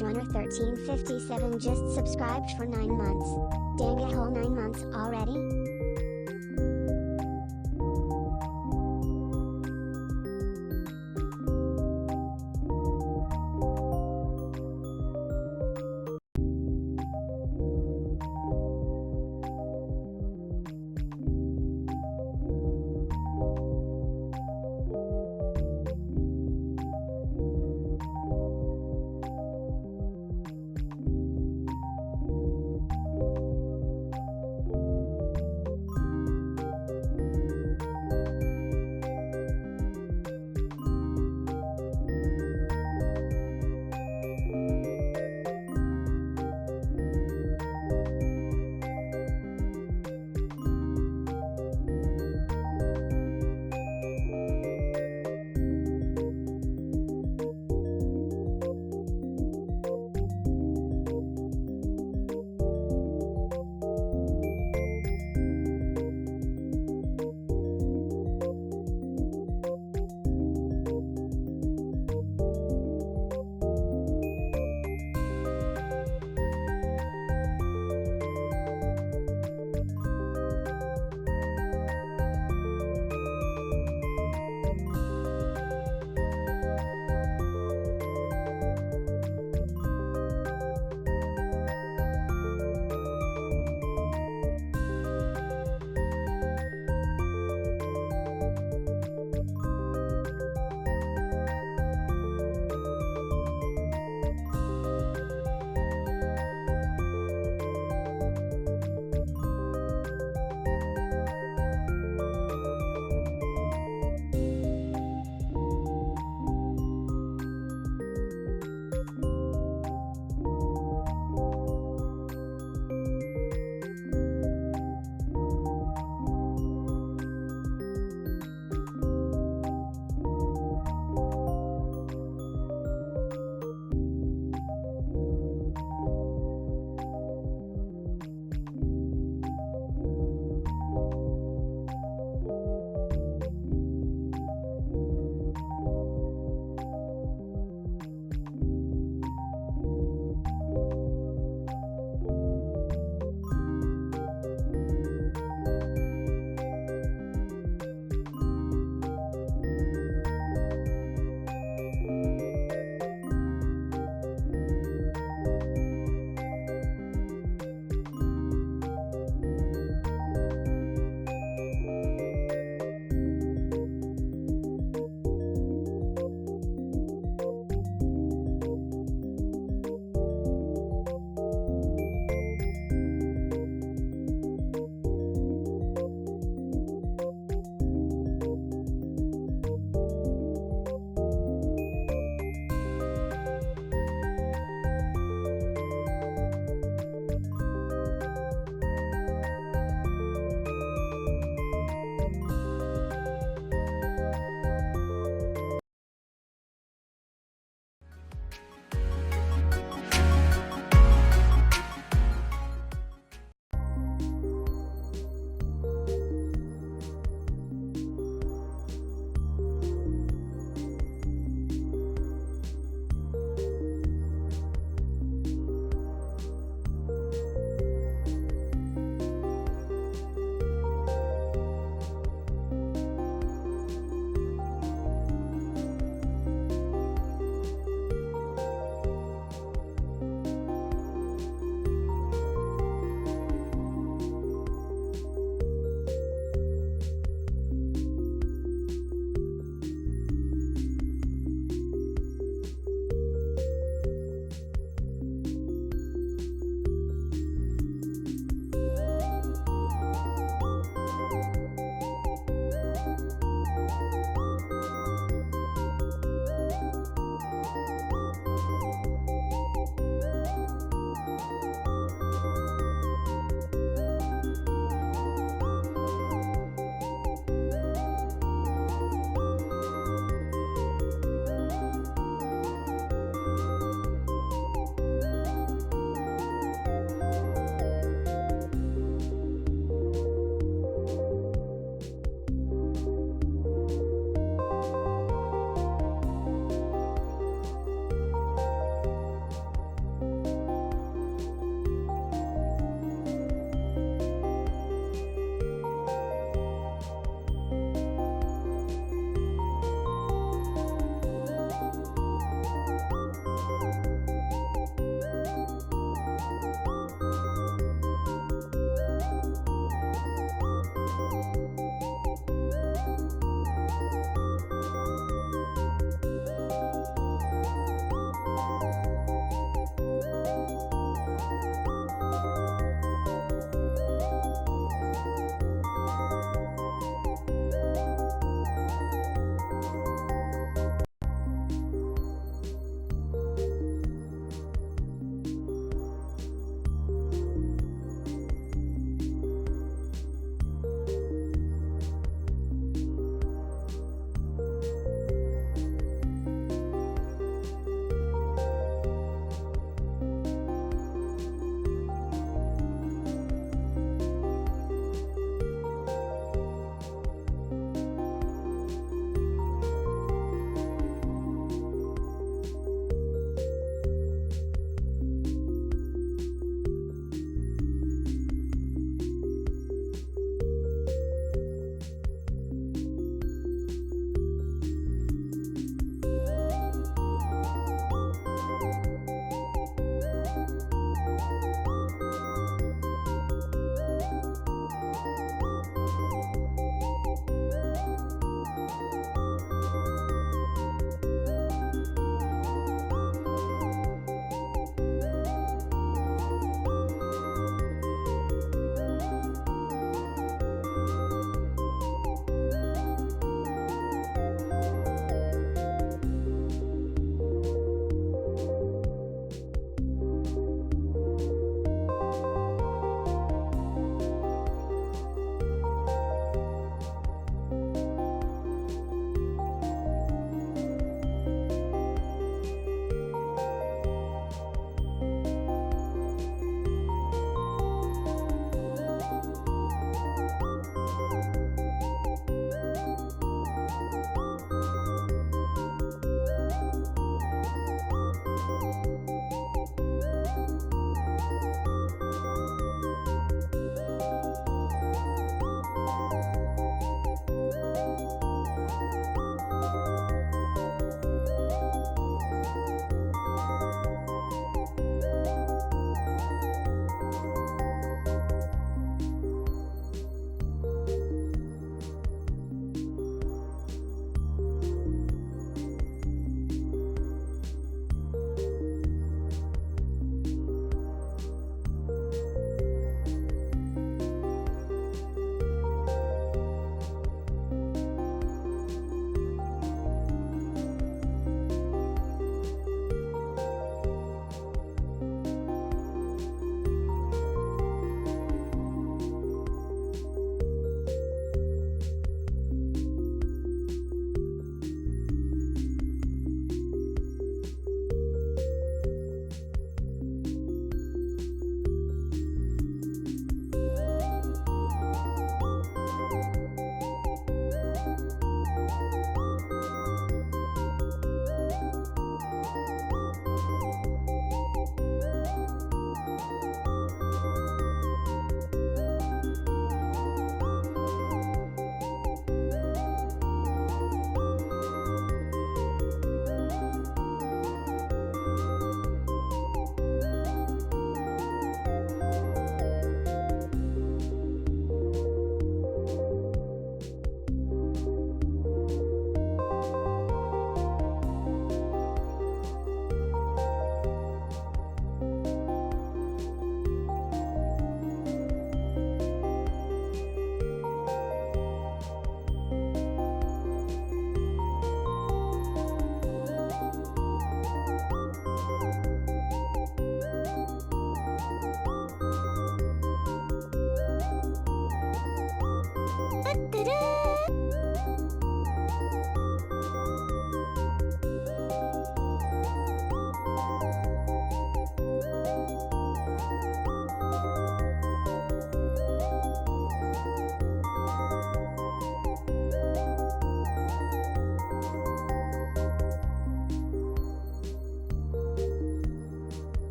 ErianOsamu1357 just subscribed for 9 months. Dang it, whole 9 months already?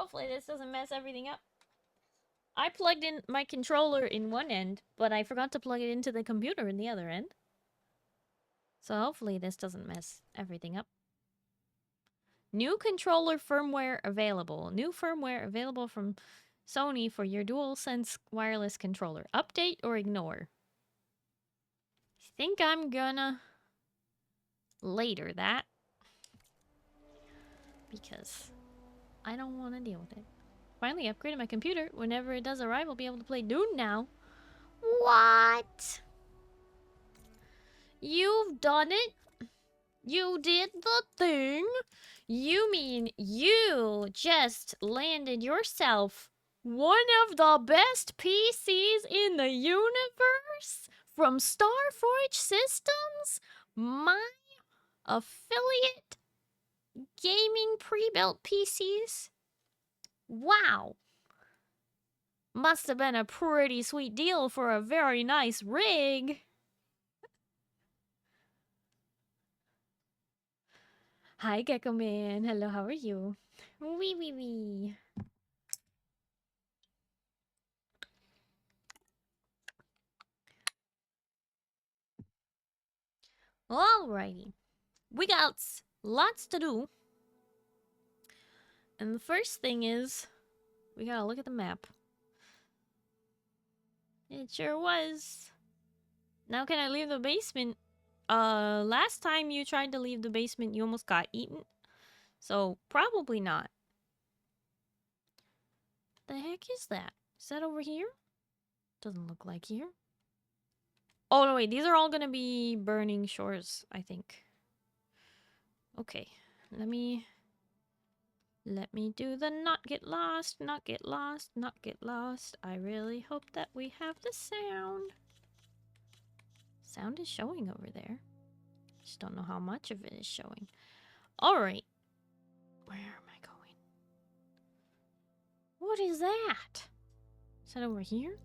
Hopefully this doesn't mess everything up. I plugged in my controller in one end, but I forgot to plug it into the computer in the other end. So hopefully this doesn't mess everything up. New controller firmware available. New firmware available from Sony for your DualSense wireless controller. Update or ignore? I think I'm gonna later that. Because I don't want to deal with it. Finally upgraded my computer. Whenever it does arrive, I'll be able to play Dune now. What? You've done it? You did the thing? You mean you just landed yourself one of the best PCs in the universe from Starforge Systems? My affiliate gaming pre-built PCs? Wow. Must have been a pretty sweet deal for a very nice rig. Hi, Gecko Man. Hello, how are you? Wee wee wee. Alrighty. We got lots to do. And the first thing is, we gotta look at the map. It sure was. Now can I leave the basement? Last time you tried to leave the basement, you almost got eaten. So, probably not. The heck is that? Is that over here? Doesn't look like here. Oh, no, wait. These are all gonna be burning shores, I think. Okay. Let me do the not get lost, not get lost, not get lost. I really hope that we have the sound. Sound is showing over there. Just don't know how much of it is showing. Alright. Where am I going? What is that? Is that over here?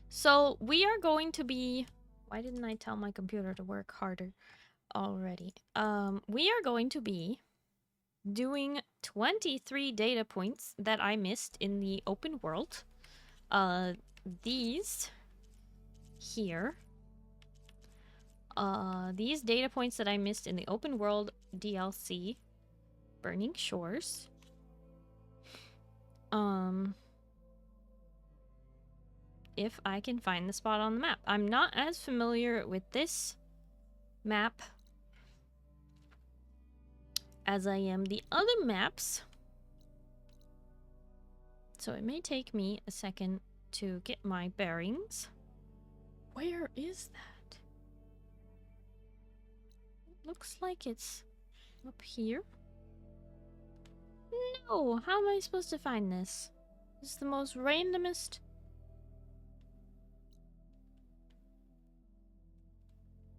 So, we are going to be... Why didn't I tell my computer to work harder already? We are going to be doing 23 data points that I missed in the open world. These here. These data points that I missed in the open world DLC. Burning Shores. If I can find the spot on the map. I'm not as familiar with this map as I am the other maps. So it may take me a second to get my bearings. Where is that? Looks like it's up here. No! How am I supposed to find this? This is the most randomest...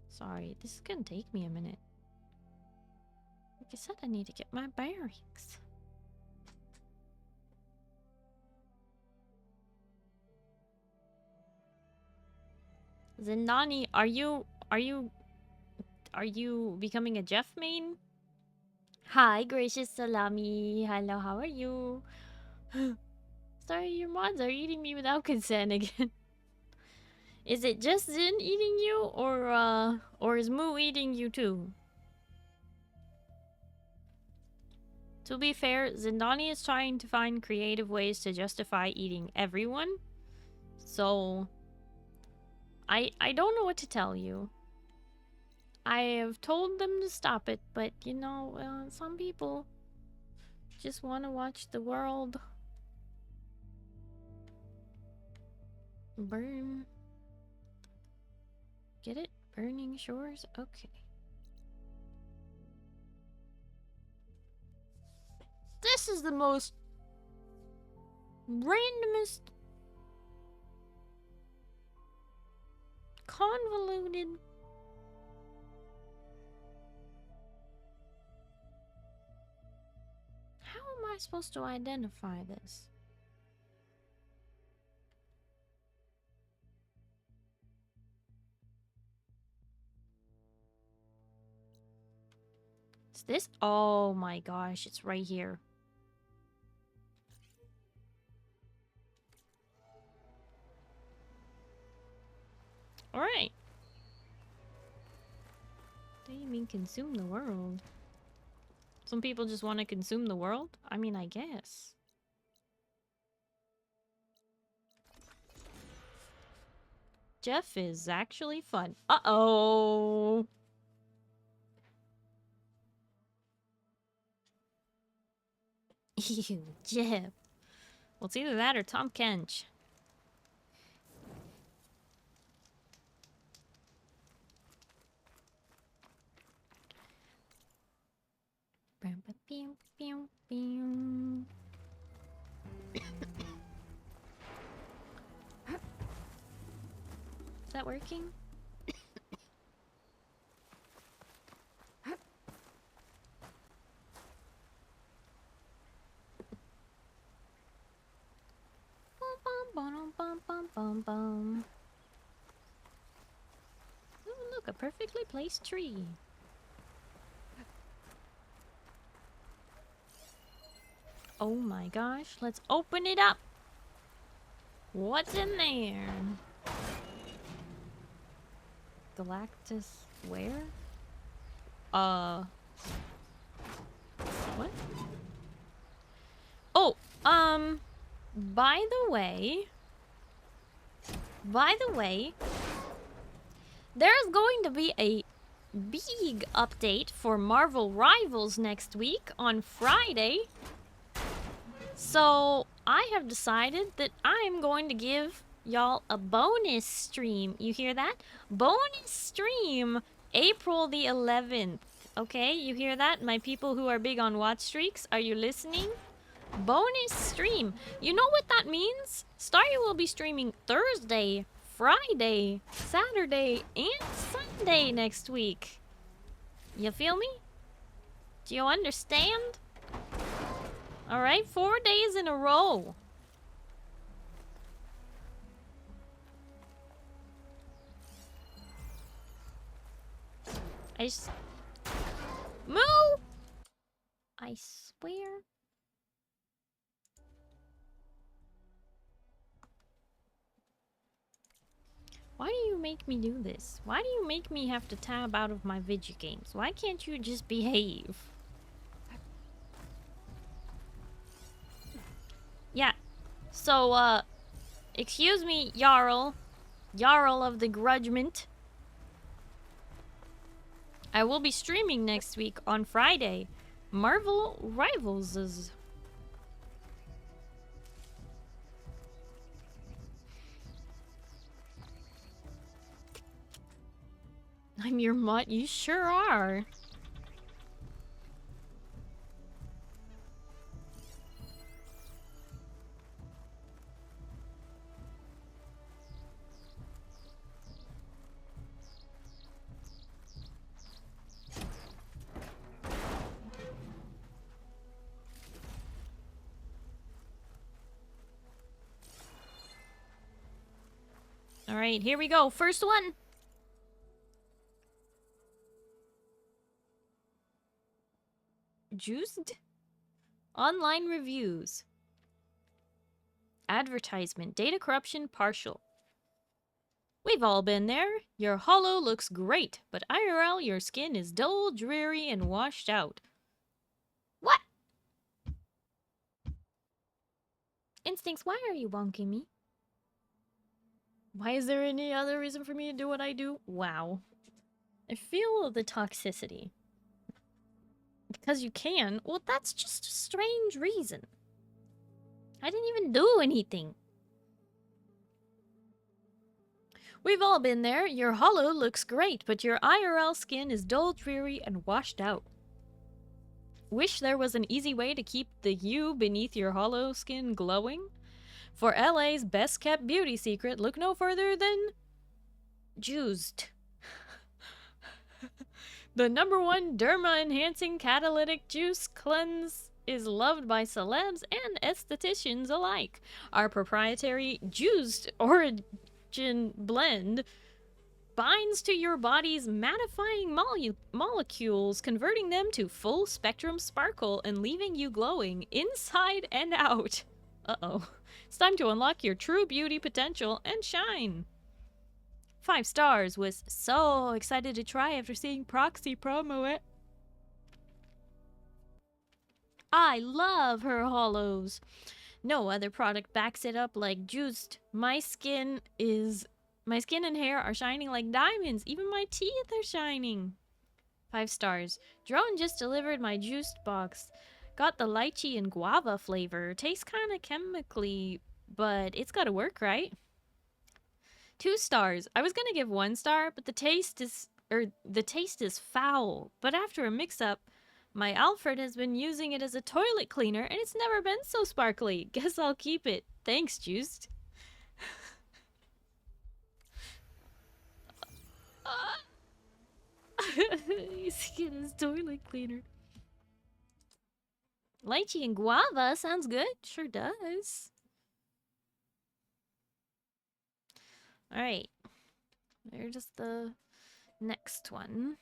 Sorry, this is gonna take me a minute. Like I said, I need to get my bearings. Zindani, are you becoming a Jeff main? Hi, gracious salami. Hello, how are you? Sorry, your mods are eating me without consent again. Is it just Zin eating you, or is Moo eating you too? To be fair, Zindani is trying to find creative ways to justify eating everyone. So, I don't know what to tell you. I have told them to stop it, but you know, some people just want to watch the world burn. Get it? Burning Shores? Okay. This is the most randomest, convoluted... How am I supposed to identify this? Is this? Oh my gosh, it's right here. Alright. What do you mean consume the world? Some people just want to consume the world? I mean, I guess. Jeff is actually fun. Uh-oh! Ew, Jeff. Well, it's either that or Tom Kench. Is that working? Oh, look, a perfectly placed tree. Oh my gosh, let's open it up. What's in there? Galactus where? What? Oh, by the way, there's going to be a big update for Marvel Rivals next week on Friday. So, I have decided that I'm going to give y'all a bonus stream. You hear that? Bonus stream April the 11th. Okay, you hear that? My people who are big on watch streaks, are you listening? Bonus stream. You know what that means? Starry will be streaming Thursday, Friday, Saturday, and Sunday next week. You feel me? Do you understand? Alright, 4 days in a row. Moo! I swear. Why do you make me do this? Why do you make me have to tab out of my video games? Why can't you just behave? Yeah. So, excuse me, Jarl. Jarl of the Grudgement. I will be streaming next week on Friday. Marvel Rivals is... I'm your mutt. You sure are. All right, here we go. First one. Juiced? Online reviews. Advertisement. Data corruption partial. We've all been there. Your holo looks great, but IRL your skin is dull, dreary, and washed out. What? Instincts, why are you bonking me? Why is there any other reason for me to do what I do? Wow. I feel the toxicity. Because you can? Well, that's just a strange reason. I didn't even do anything. We've all been there. Your holo looks great, but your IRL skin is dull, dreary, and washed out. Wish there was an easy way to keep the hue beneath your holo skin glowing? For LA's best-kept beauty secret, look no further than... Juiced. The #1 derma-enhancing catalytic juice cleanse is loved by celebs and estheticians alike. Our proprietary Juiced Origin Blend binds to your body's mattifying molecules, converting them to full spectrum sparkle and leaving you glowing inside and out. Uh-oh. It's time to unlock your true beauty potential and shine. 5 stars. Was so excited to try after seeing Proxy promo it. I love her hollows. No other product backs it up like Juiced. My skin and hair are shining like diamonds. Even my teeth are shining. 5 stars. Drone just delivered my Juiced box. Got the lychee and guava flavor. Tastes kind of chemically, but it's gotta work, right? 2 stars. I was gonna give 1 star, but the taste is foul. But after a mix-up, my Alfred has been using it as a toilet cleaner, and it's never been so sparkly. Guess I'll keep it. Thanks, Juiced. His skin is toilet cleaner. Lychee and guava sounds good. Sure does. Alright. There's the next one.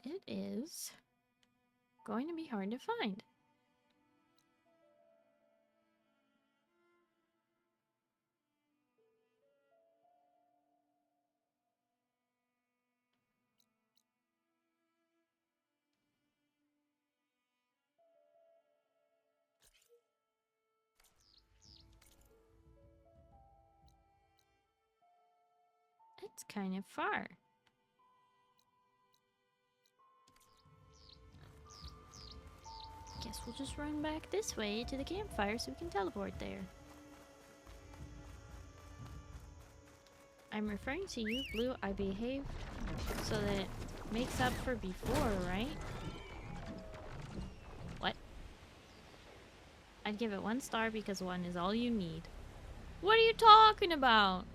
It is going to be hard to find. It's kind of far. Guess we'll just run back this way to the campfire so we can teleport there. I'm referring to you, Blue. I behaved so that it makes up for before, right? What? I'd give it 1 star because 1 is all you need. What are you talking about?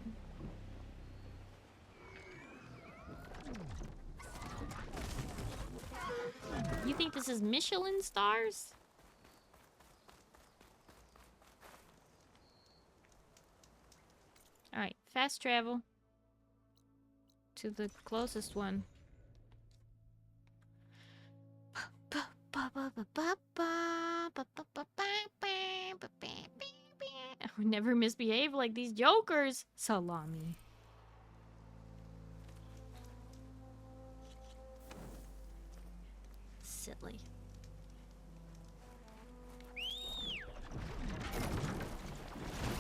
You think this is Michelin stars? Alright, fast travel to the closest one. I would never misbehave like these jokers. Salami. Silly.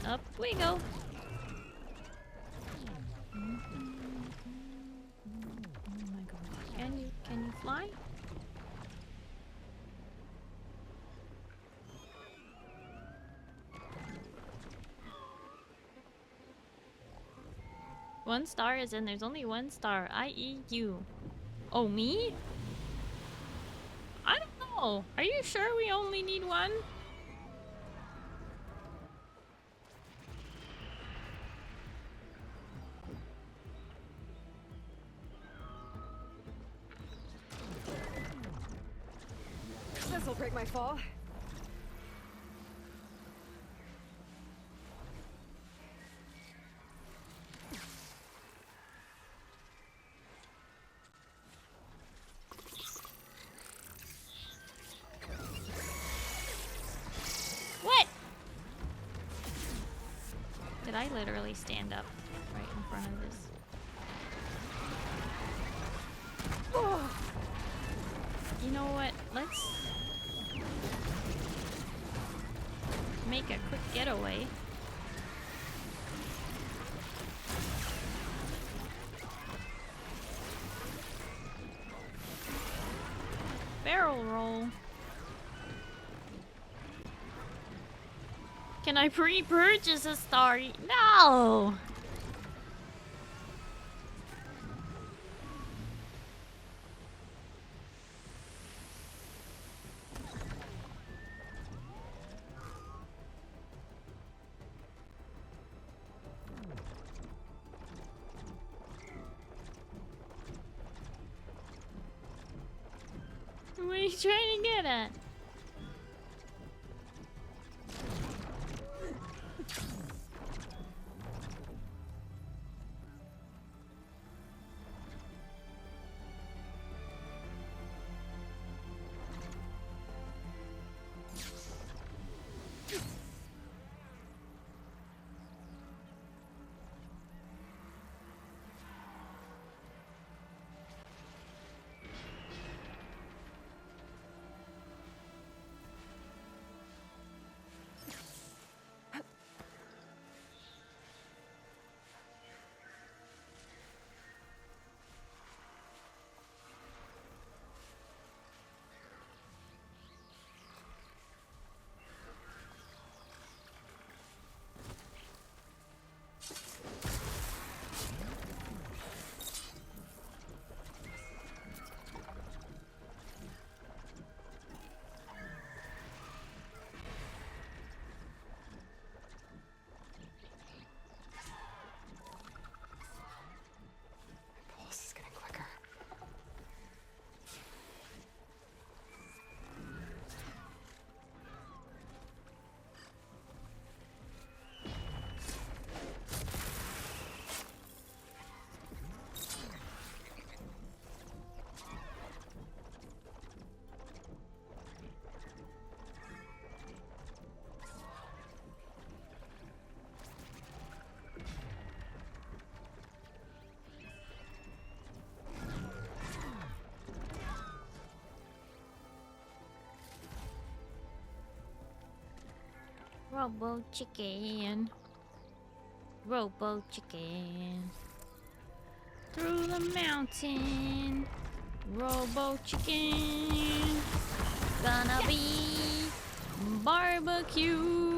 Up we go. Oh my god. Can you fly? One star is in. There's only 1 star. I.e. you. Oh, me? I don't know. Are you sure we only need 1? This'll break my fall. What? Did I literally stand up right in front of this? Oh. You know what? Let's make a quick getaway. Barrel roll. Can I pre-purchase a Starry? No! What are you trying to get at? Robo chicken. Robo chicken. Through the mountain. Robo chicken. Gonna be barbecue.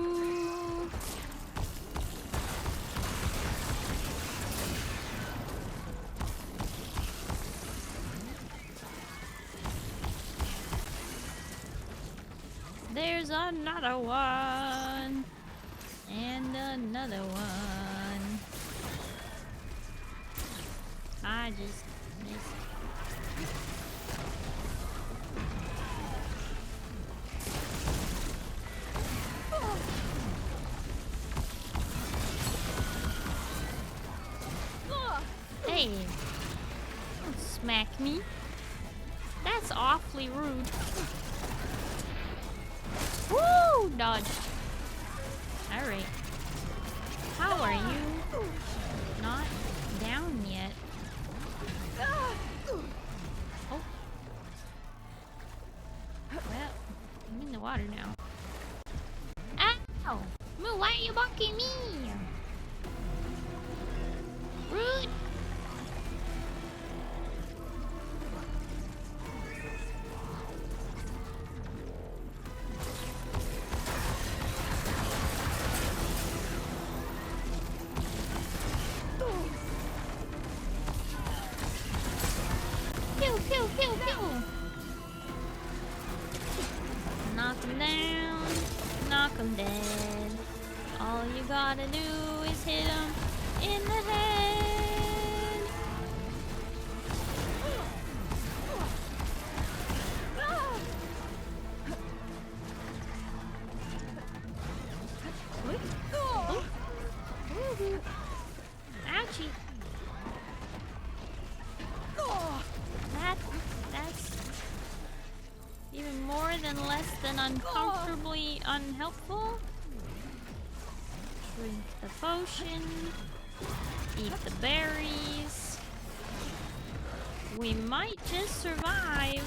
There's another one. And another one. I just missed. Hey, don't smack me. That's awfully rude. Woo! Dodged. Alright. How are you not down yet? Oh. Well, I'm in the water now. Ow! Moo, why are you bonking me? Rude! Pew, pew, pew, pew! Knock him down, knock him dead. All you gotta do is hit him in the head. Ouchie. That's even more than less than uncomfortably unhelpful. Drink the potion. Eat the berries. We might just survive.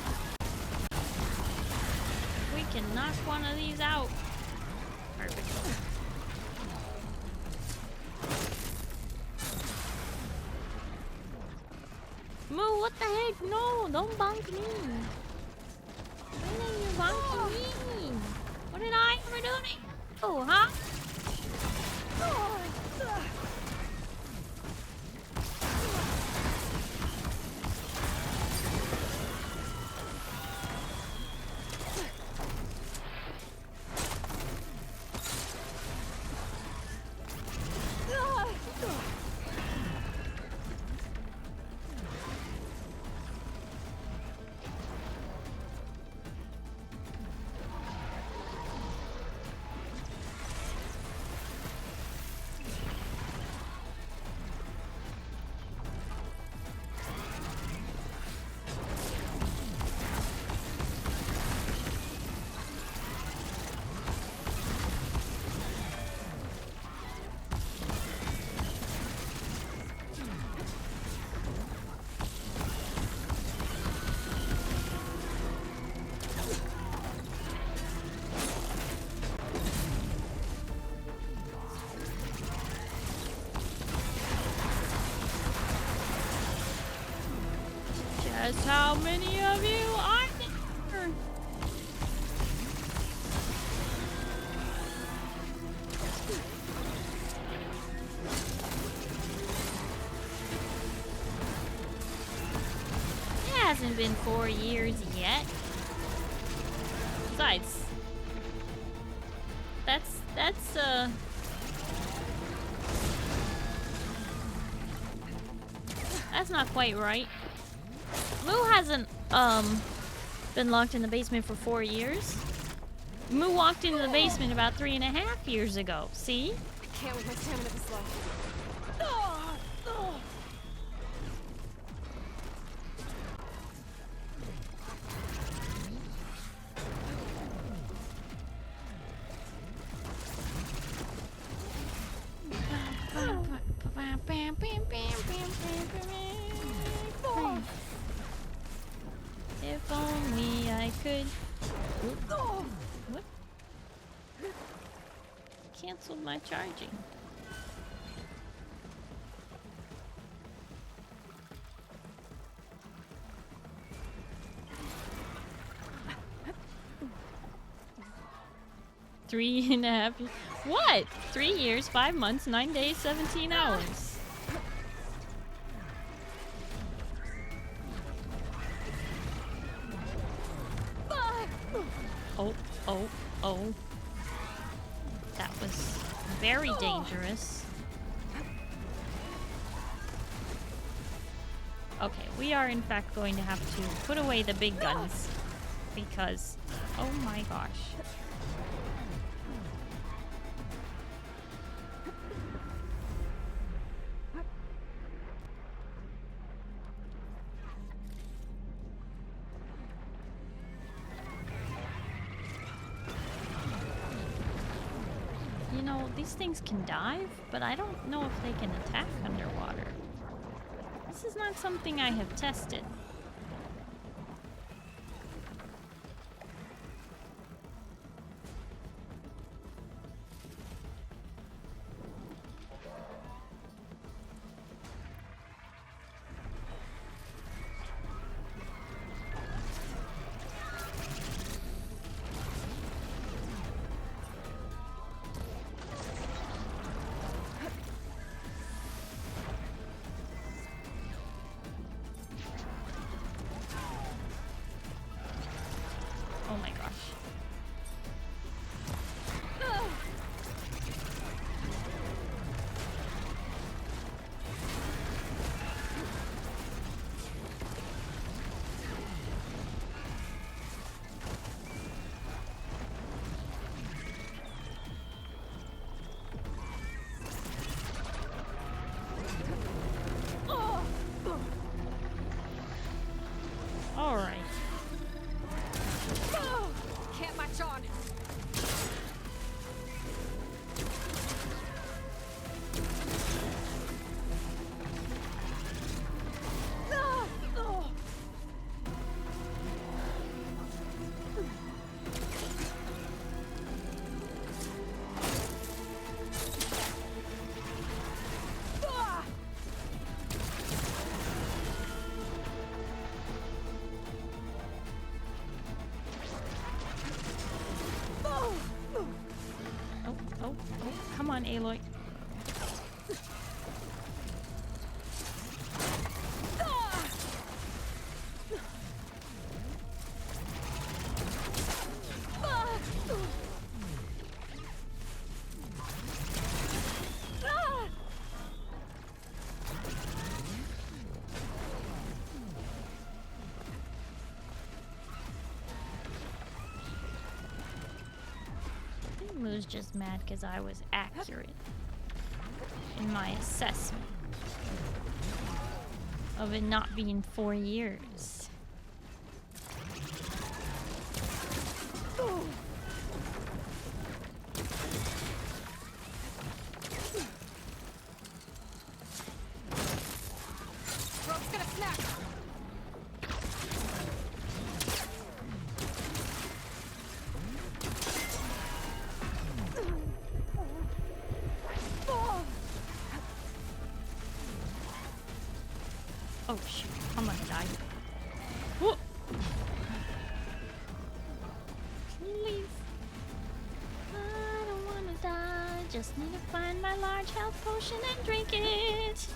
We can knock one of these out. Perfect. Moo, what the heck? No, don't bonk me. Why are you bonking me? What did I ever do to you? Oh, huh? Just how many of you are there? It hasn't been 4 years yet. Besides, that's not quite right. Moo hasn't been locked in the basement for 4 years. Moo walked into the basement about 3.5 years ago. See? I can't with my stamina this low. If only I could. What? canceled my charging. Three and a half. What? 3 years, 5 months, 9 days, 17 hours. Oh, oh, oh. That was very dangerous. Okay, we are in fact going to have to put away the big guns because, oh my gosh. You know, these things can dive, but I don't know if they can attack underwater. This is not something I have tested. Oh my gosh. All right. Can't match on. Oh, come on, Aloy. Was just mad because I was accurate in my assessment of it not being 4 years. Rope's gonna snap. Oh shoot, I'm gonna die. Whoa. Can you leave? I don't wanna die, just need to find my large health potion and drink it.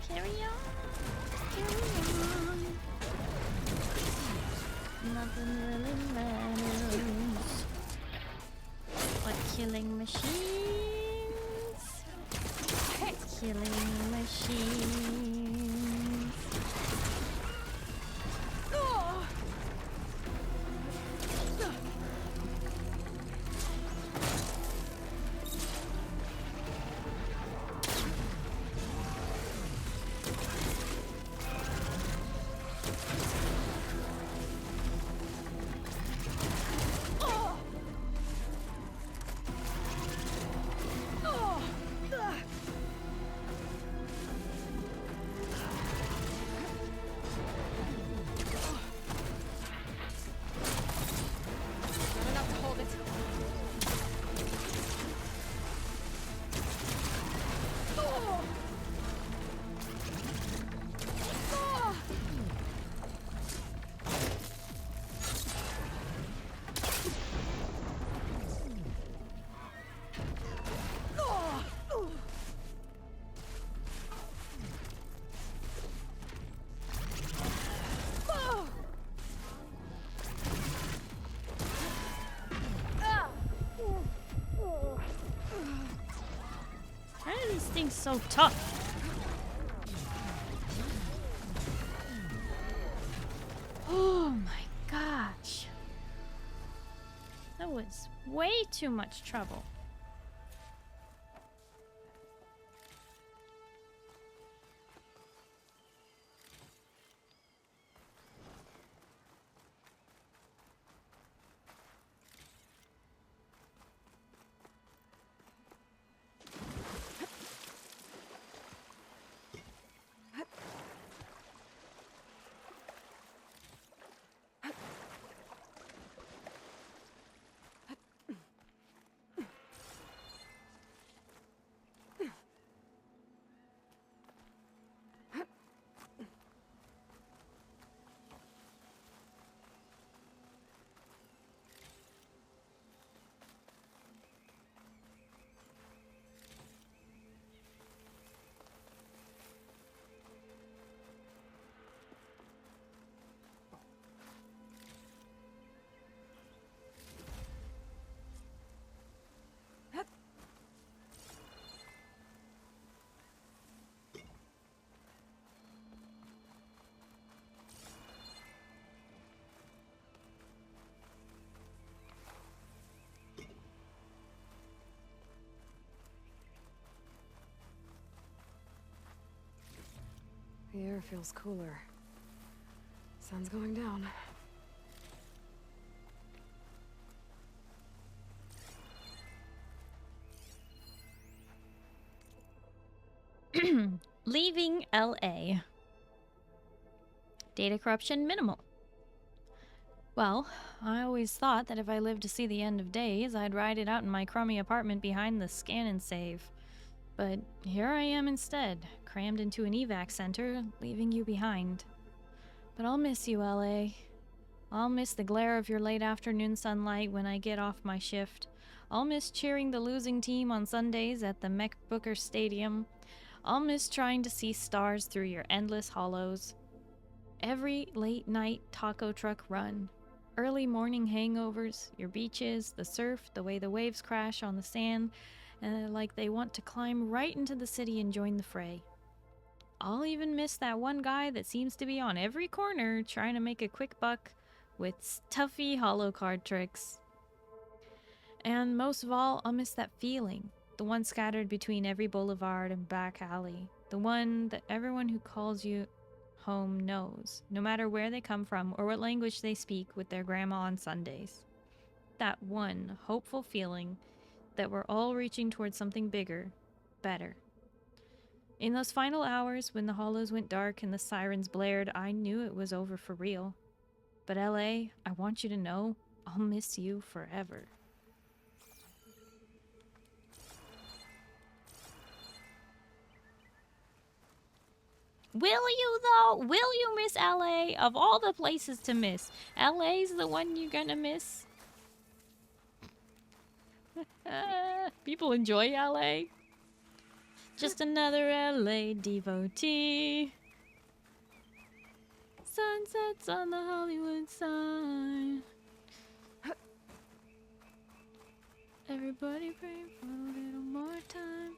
Carry on, carry on. Nothing really matters but killing machines. Killing machines. thing's so tough. Oh my gosh. That was way too much trouble. The air feels cooler. Sun's going down. Leaving LA. Data corruption minimal. Well, I always thought that if I lived to see the end of days, I'd ride it out in my crummy apartment behind the scan and save. But here I am instead, crammed into an evac center, leaving you behind. But I'll miss you, LA. I'll miss the glare of your late afternoon sunlight when I get off my shift. I'll miss cheering the losing team on Sundays at the Mech Booker Stadium. I'll miss trying to see stars through your endless hollows. Every late night taco truck run. Early morning hangovers, your beaches, the surf, the way the waves crash on the sand, and like they want to climb right into the city and join the fray. I'll even miss that one guy that seems to be on every corner trying to make a quick buck with stuffy hollow card tricks. And most of all, I'll miss that feeling, the one scattered between every boulevard and back alley, the one that everyone who calls you home knows, no matter where they come from or what language they speak with their grandma on Sundays. That one hopeful feeling that we're all reaching towards something bigger, better. In those final hours when the hollows went dark and the sirens blared, I knew it was over for real. But LA, I want you to know, I'll miss you forever. Will you though? Will you miss LA? Of all the places to miss, LA's the one you're gonna miss? People enjoy LA. Just another LA devotee. Sunsets on the Hollywood sign. Everybody pray for a little more time.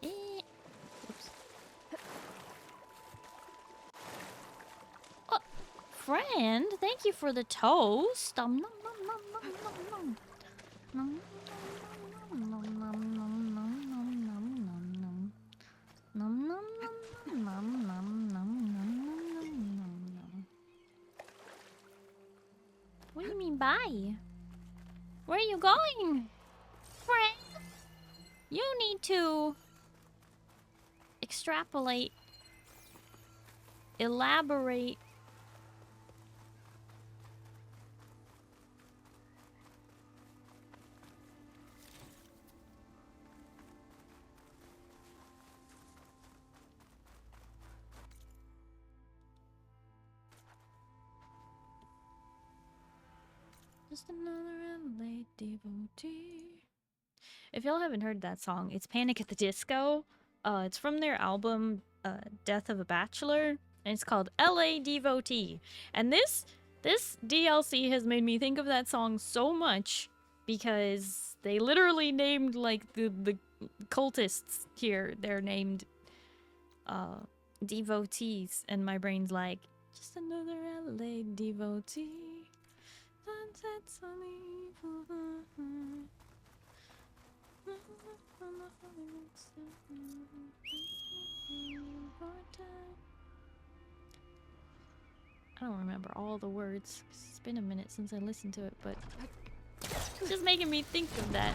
Oops. Oh, friend, thank you for the toast. Nom, nom, nom, nom, nom, nom, nom. Nom, nom, nom, nom, nom, nom, nom, nom, nom, nom. Nom, nom, nom, nom, nom, nom, nom, nom. What do you mean bye? Where are you going? Friend? You need to extrapolate, elaborate. Just another LA devotee. If y'all haven't heard that song, it's Panic at the Disco. It's from their album Death of a Bachelor, and it's called LA Devotee. And this This DLC has made me think of that song so much because they literally named like the cultists here. They're named devotees, and my brain's like, just another LA devotee. Sunsets on the evil. I don't remember all the words. It's been a minute since I listened to it, but it's just making me think of that.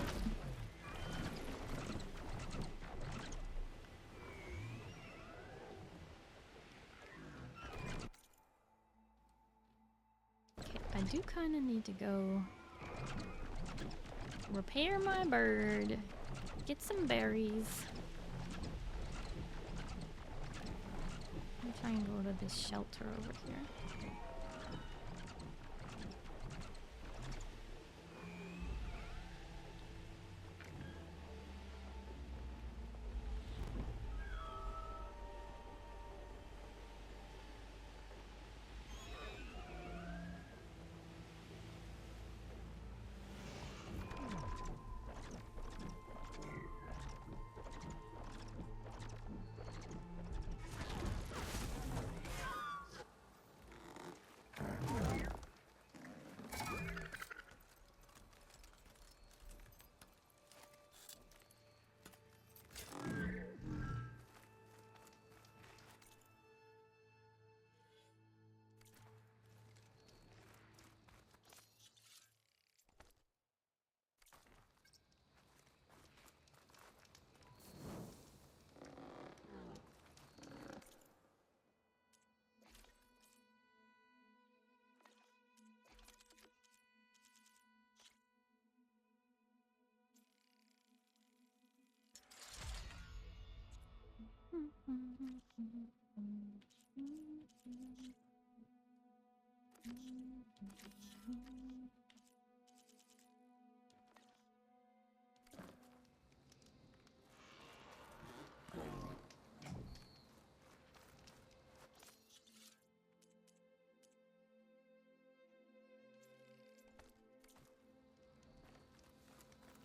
Okay, I do kind of need to go repair my bird, get some berries. I'm trying to go to this shelter over here.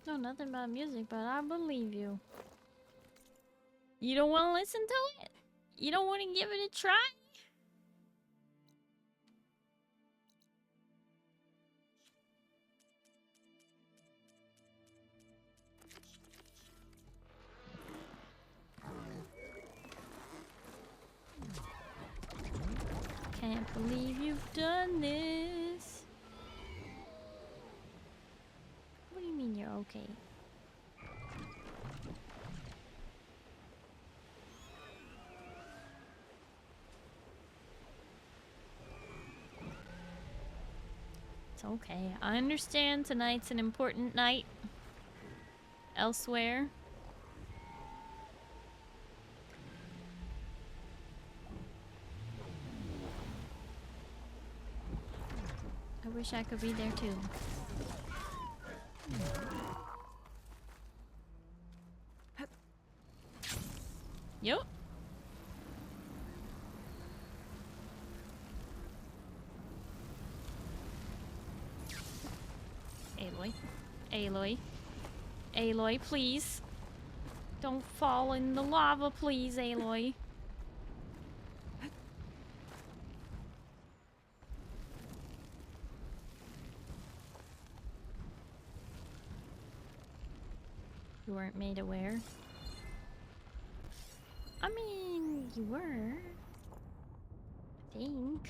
No, nothing about music, but I believe you. You don't want to listen to it? You don't want to give it a try? Can't believe you've done this. What do you mean you're okay? It's okay. I understand tonight's an important night. Elsewhere. I wish I could be there too. Yup. Aloy. Aloy. Aloy, please. Don't fall in the lava, please, Aloy. You weren't made aware. I mean, you were. I think.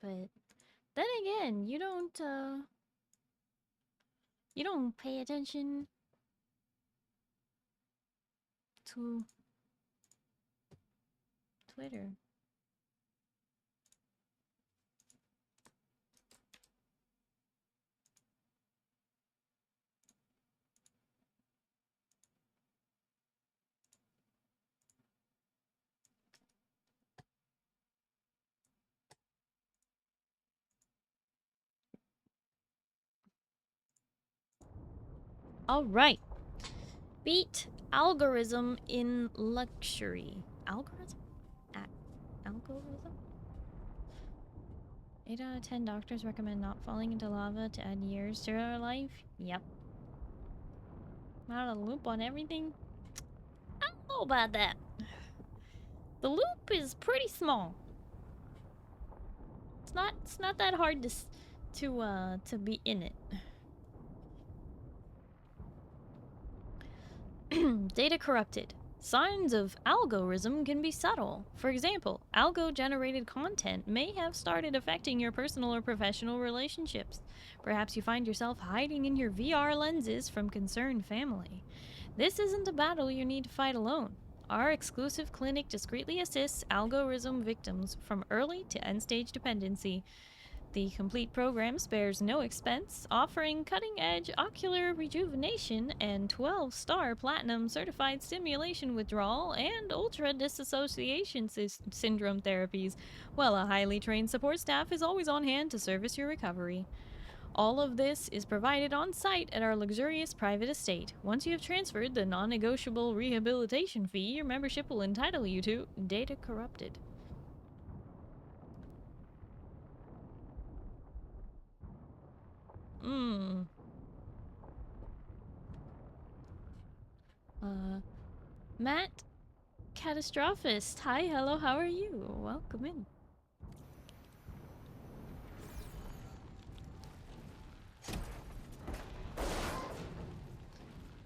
But then again, you don't pay attention to Twitter. All right. Beat algorithm in luxury. Algorithm? Algorithm? 8 out of 10 doctors recommend not falling into lava to add years to our life. Yep. I'm out of the loop on everything. I don't know about that. The loop is pretty small. It's not that hard to be in it. Data corrupted. Signs of algorithm can be subtle. For example, algo-generated content may have started affecting your personal or professional relationships. Perhaps you find yourself hiding in your VR lenses from concerned family. This isn't a battle you need to fight alone. Our exclusive clinic discreetly assists algorithm victims from early to end-stage dependency. The complete program spares no expense, offering cutting-edge ocular rejuvenation and 12-star platinum certified stimulation withdrawal and ultra disassociation syndrome therapies, while a highly trained support staff is always on hand to service your recovery. All of this is provided on site at our luxurious private estate. Once you have transferred the non-negotiable rehabilitation fee, your membership will entitle you to Data Corrupted. Matt Catastrophist. Hi, hello, how are you? Welcome in.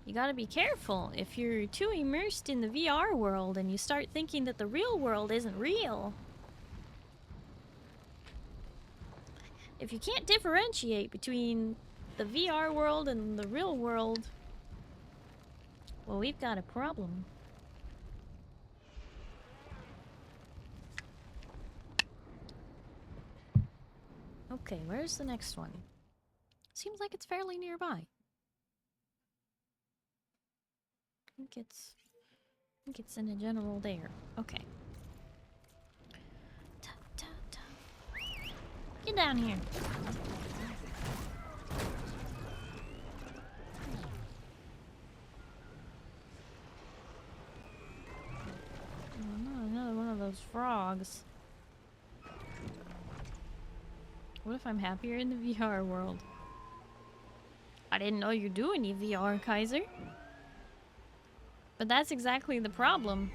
You gotta be careful. If you're too immersed in the VR world and you start thinking that the real world isn't real. If you can't differentiate between the VR world and the real world, well, we've got a problem. Okay, where's the next one? Seems like it's fairly nearby. I think it's in a general there. Okay. Get down here. Oh, no, another one of those frogs. What if I'm happier in the VR world? I didn't know you do any VR, Kaiser. But that's exactly the problem.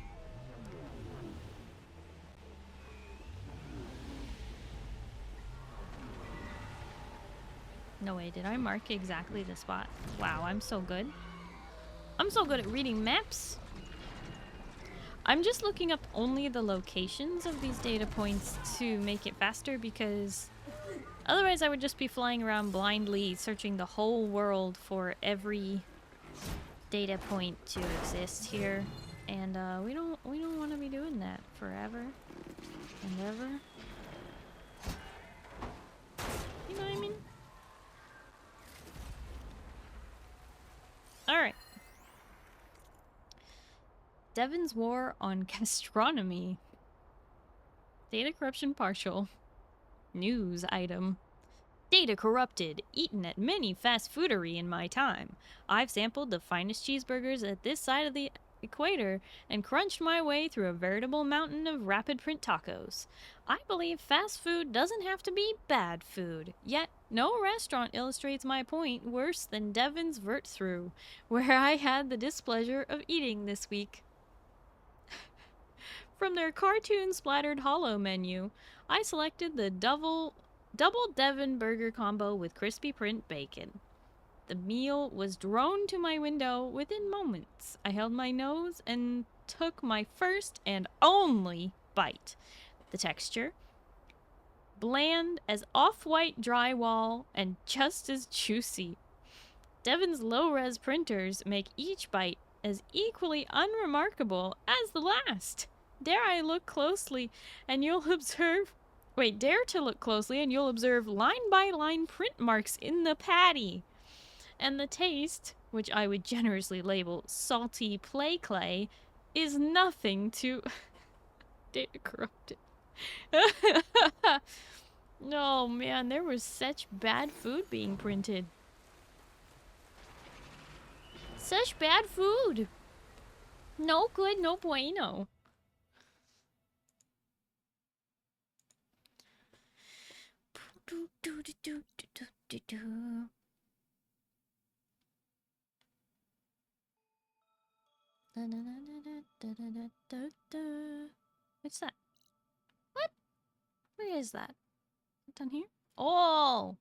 No way, did I mark exactly the spot? Wow, I'm so good. I'm so good at reading maps. I'm just looking up only the locations of these data points to make it faster because otherwise I would just be flying around blindly searching the whole world for every data point to exist here. And we don't want to be doing that forever and ever. You know what I mean? Alright. Devon's War on Gastronomy. Data corruption partial. News item. Data corrupted. Eaten at many fast foodery in my time. I've sampled the finest cheeseburgers at this side of the equator and crunched my way through a veritable mountain of rapid print tacos. I believe fast food doesn't have to be bad food. Yet, no restaurant illustrates my point worse than Devon's Vert Through, where I had the displeasure of eating this week. From their cartoon-splattered hollow menu, I selected the double Devon burger combo with crispy print bacon. The meal was droned to my window within moments. I held my nose and took my first and only bite. The texture, bland as off-white drywall and just as juicy. Devon's low-res printers make each bite as equally unremarkable as the last. Dare to look closely and you'll observe line-by-line print marks in the patty. And the taste, which I would generously label salty play clay, is nothing to data corrupted. Oh man, there was such bad food being printed. Such bad food. No good, no bueno. What's that? What? Where is that? Down here? Oh!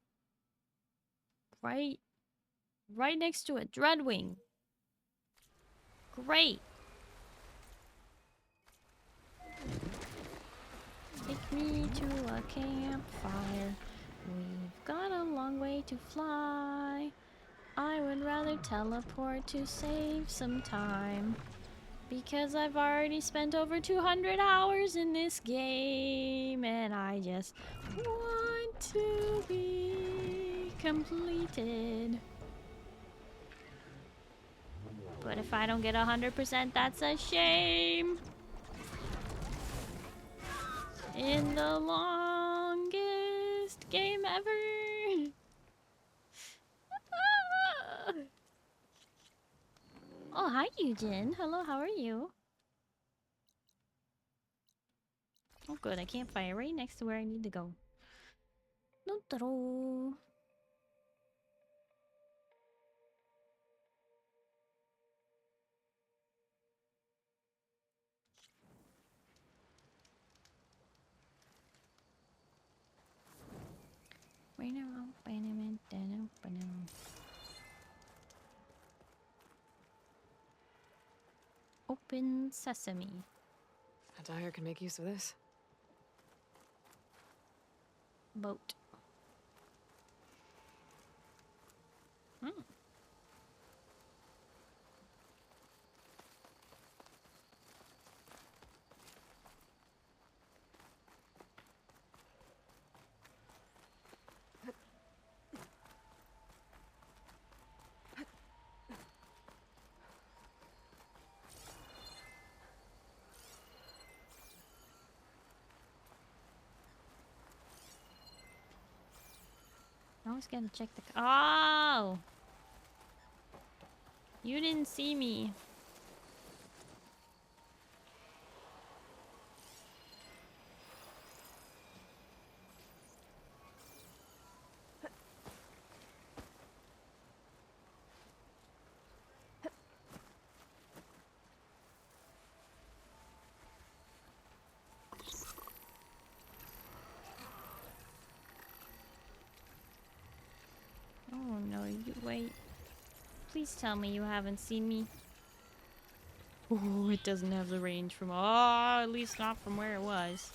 Right next to a Dreadwing. Great. Take me to a campfire. We've got a long way to fly. I would rather teleport to save some time. Because I've already spent over 200 hours in this game. And I just want to be completed. But if I don't get 100%, that's a shame. In the longest game ever. Oh, hi, Eugen. Hello, how are you? Oh, good. I can't fire right next to where I need to go. No. Open sesame. A dyer can make use of this. Boat. I always gotta check the... Oh! You didn't see me. Oh no, you wait. Please tell me you haven't seen me. Oh, it doesn't have the range from... Oh, at least not from where it was.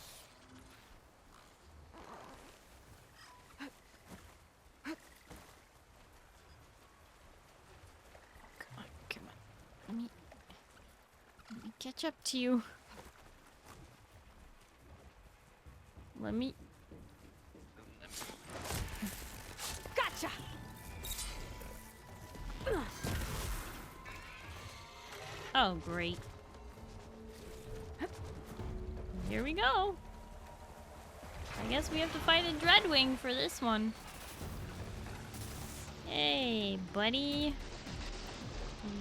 Come on. Let me catch up to you. Let me... Gotcha! Oh, great. Here we go. I guess we have to fight a Dreadwing for this one. Hey, buddy.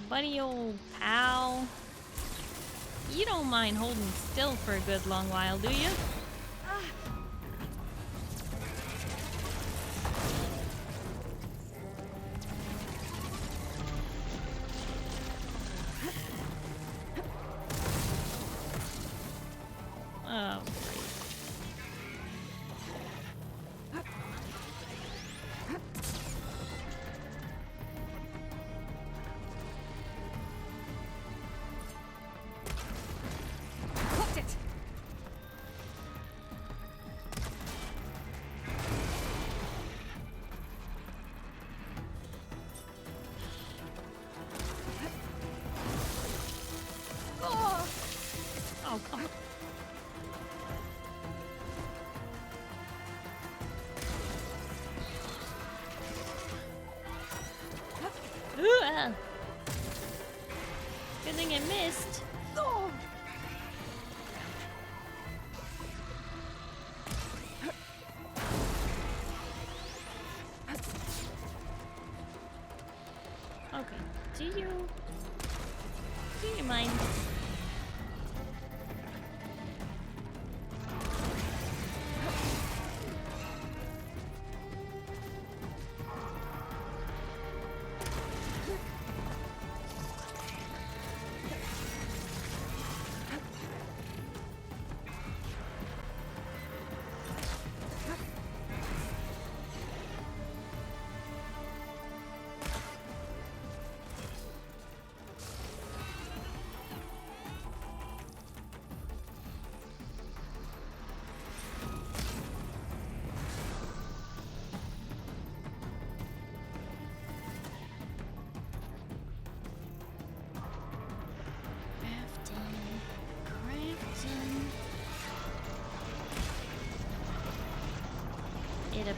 Buddy old pal. You don't mind holding still for a good long while, do you? Oh, great. Hooked it! Oh, come on. Ooh, good thing I missed. Okay, do you mind?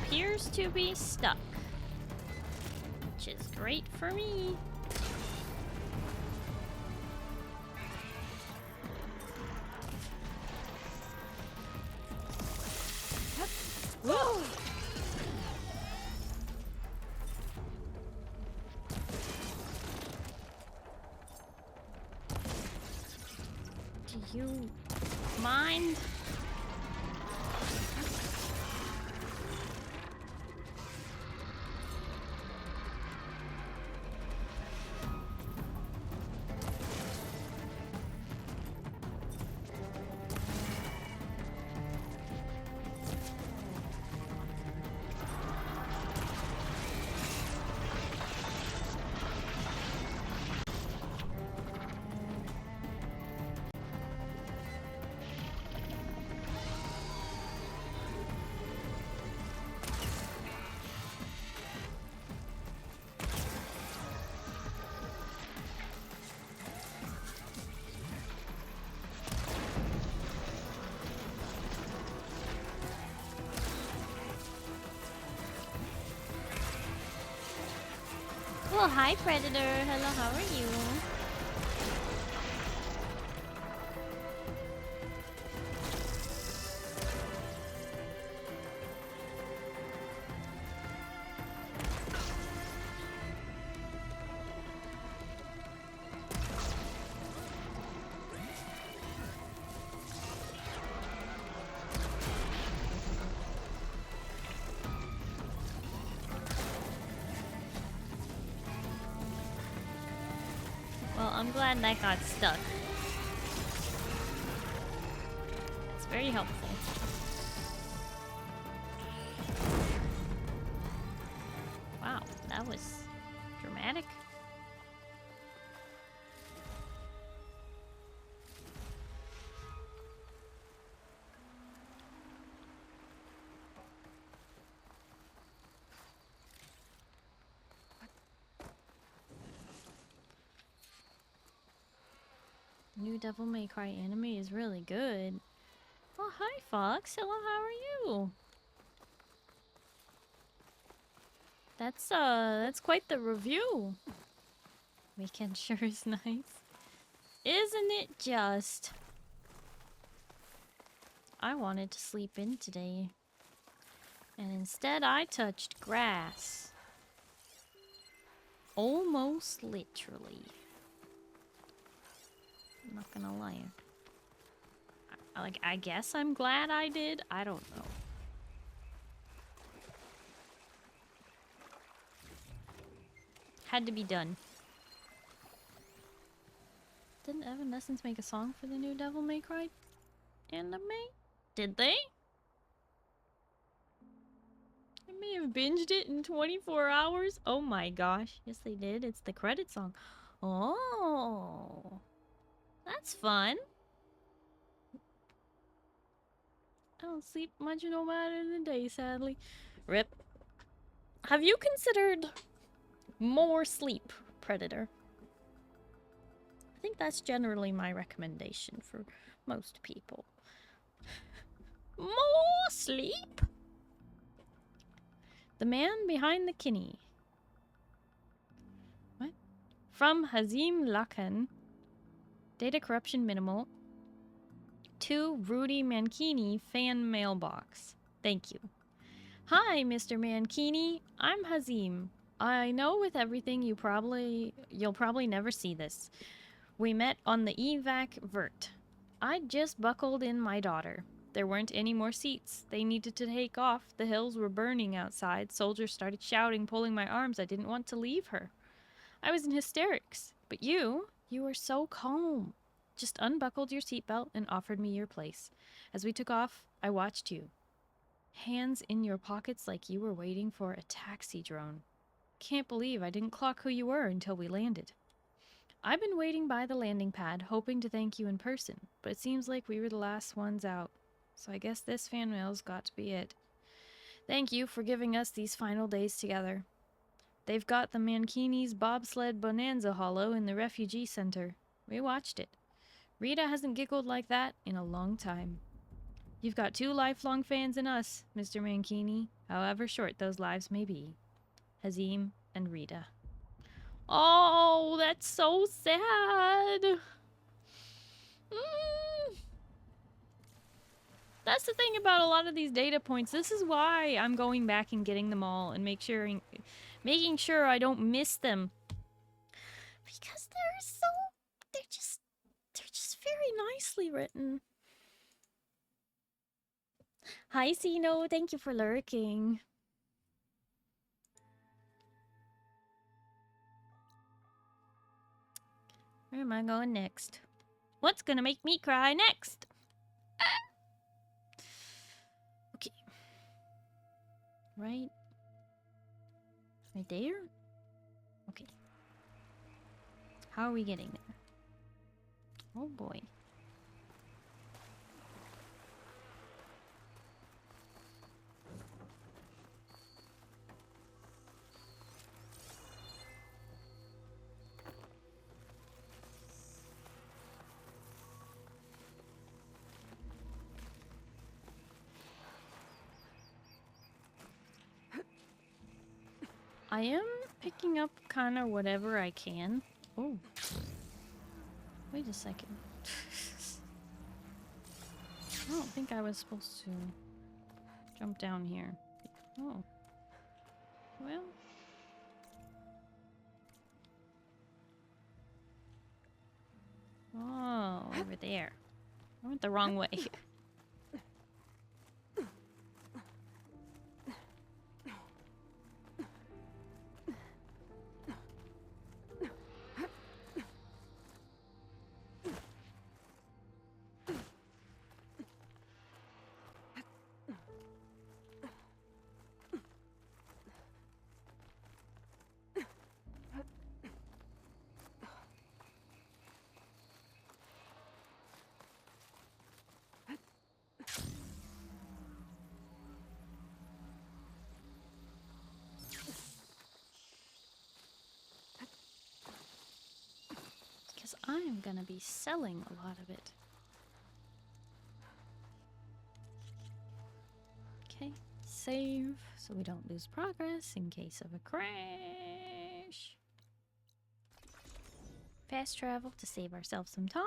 appears to be stuck, which is great for me. Whoa! Do you mind? Well, hi, Predator. Hello, how are you? Well, I'm glad that got stuck. It's very helpful. Wow, that was dramatic. New Devil May Cry anime is really good. Oh, hi, Fox. Hello, how are you? That's quite the review. Weekend sure is nice. Isn't it just? I wanted to sleep in today. And instead I touched grass. Almost literally. I'm not gonna lie. I guess I'm glad I did. I don't know. Had to be done. Didn't Evanescence make a song for the new Devil May Cry anime? Did they? I may have binged it in 24 hours. Oh my gosh. Yes, they did. It's the credit song. Oh. That's fun. I don't sleep much no matter in the day, sadly. RIP. Have you considered more sleep, Predator? I think that's generally my recommendation for most people. More sleep? The man behind the Kinney. What? From Hazim Lakan. Data corruption minimal. To Rudy Mankini fan mailbox. Thank you. Hi, Mr. Mankini. I'm Hazim. I know with everything you'll probably never see this. We met on the evac vert. I just buckled in my daughter. There weren't any more seats. They needed to take off. The hills were burning outside. Soldiers started shouting, pulling my arms. I didn't want to leave her. I was in hysterics. But you were so calm. Just unbuckled your seatbelt and offered me your place. As we took off, I watched you. Hands in your pockets like you were waiting for a taxi drone. Can't believe I didn't clock who you were until we landed. I've been waiting by the landing pad, hoping to thank you in person, but it seems like we were the last ones out. So I guess this fan mail's got to be it. Thank you for giving us these final days together. They've got the Mankini's bobsled bonanza hollow in the refugee center. We watched it. Rita hasn't giggled like that in a long time. You've got 2 lifelong fans in us, Mr. Mankini. however short those lives may be. Hazim and Rita. Oh, that's so sad. That's the thing about a lot of these data points. This is why I'm going back and getting them all and making sure I don't miss them. Because they're just very nicely written. Hi, Sino. Thank you for lurking. Where am I going next? What's gonna make me cry next? Okay. Right there? Okay. How are we getting there? Oh boy. I am picking up kind of whatever I can. Oh. Wait a second. I don't think I was supposed to jump down here. Oh. Well. Oh, over there. I went the wrong way. I'm gonna be selling a lot of it. Okay, save so we don't lose progress in case of a crash. Fast travel to save ourselves some time.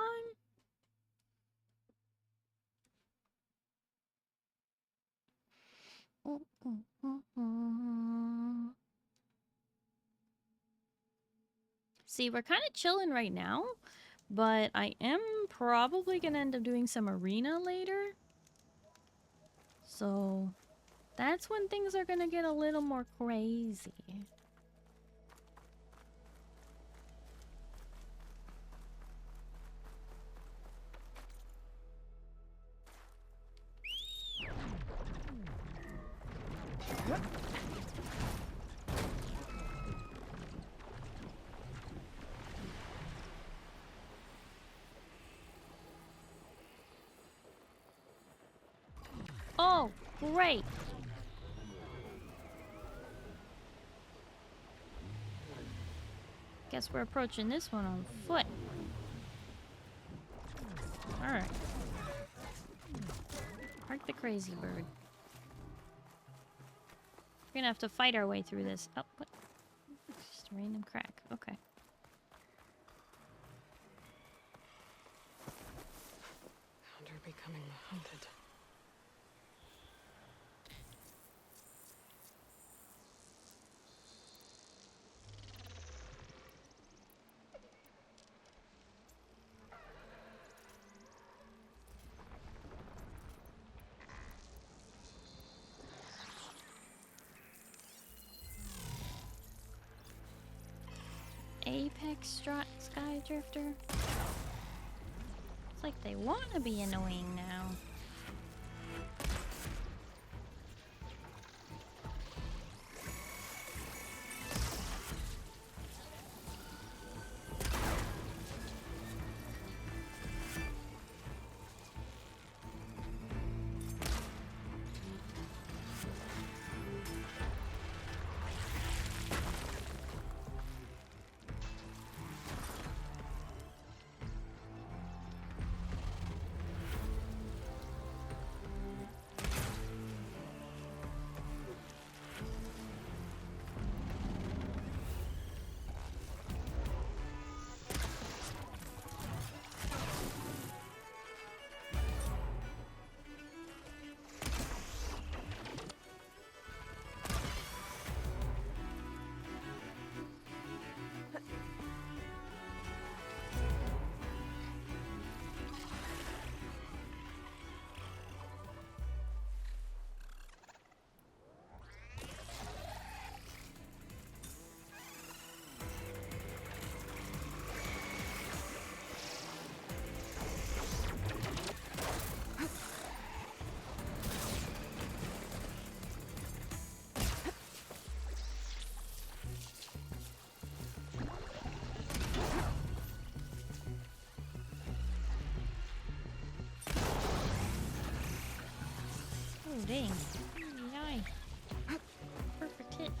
See, we're kind of chilling right now, but I am probably gonna end up doing some arena later. So that's when things are gonna get a little more crazy. Oh, great. Guess we're approaching this one on foot. Alright. Park the crazy bird. We're gonna have to fight our way through this. Oh, what? Just a random crack. Okay. Hunter becoming hunted. Apex Sky Drifter. It's like they want to be annoying now. dang. Yay. Perfect hit.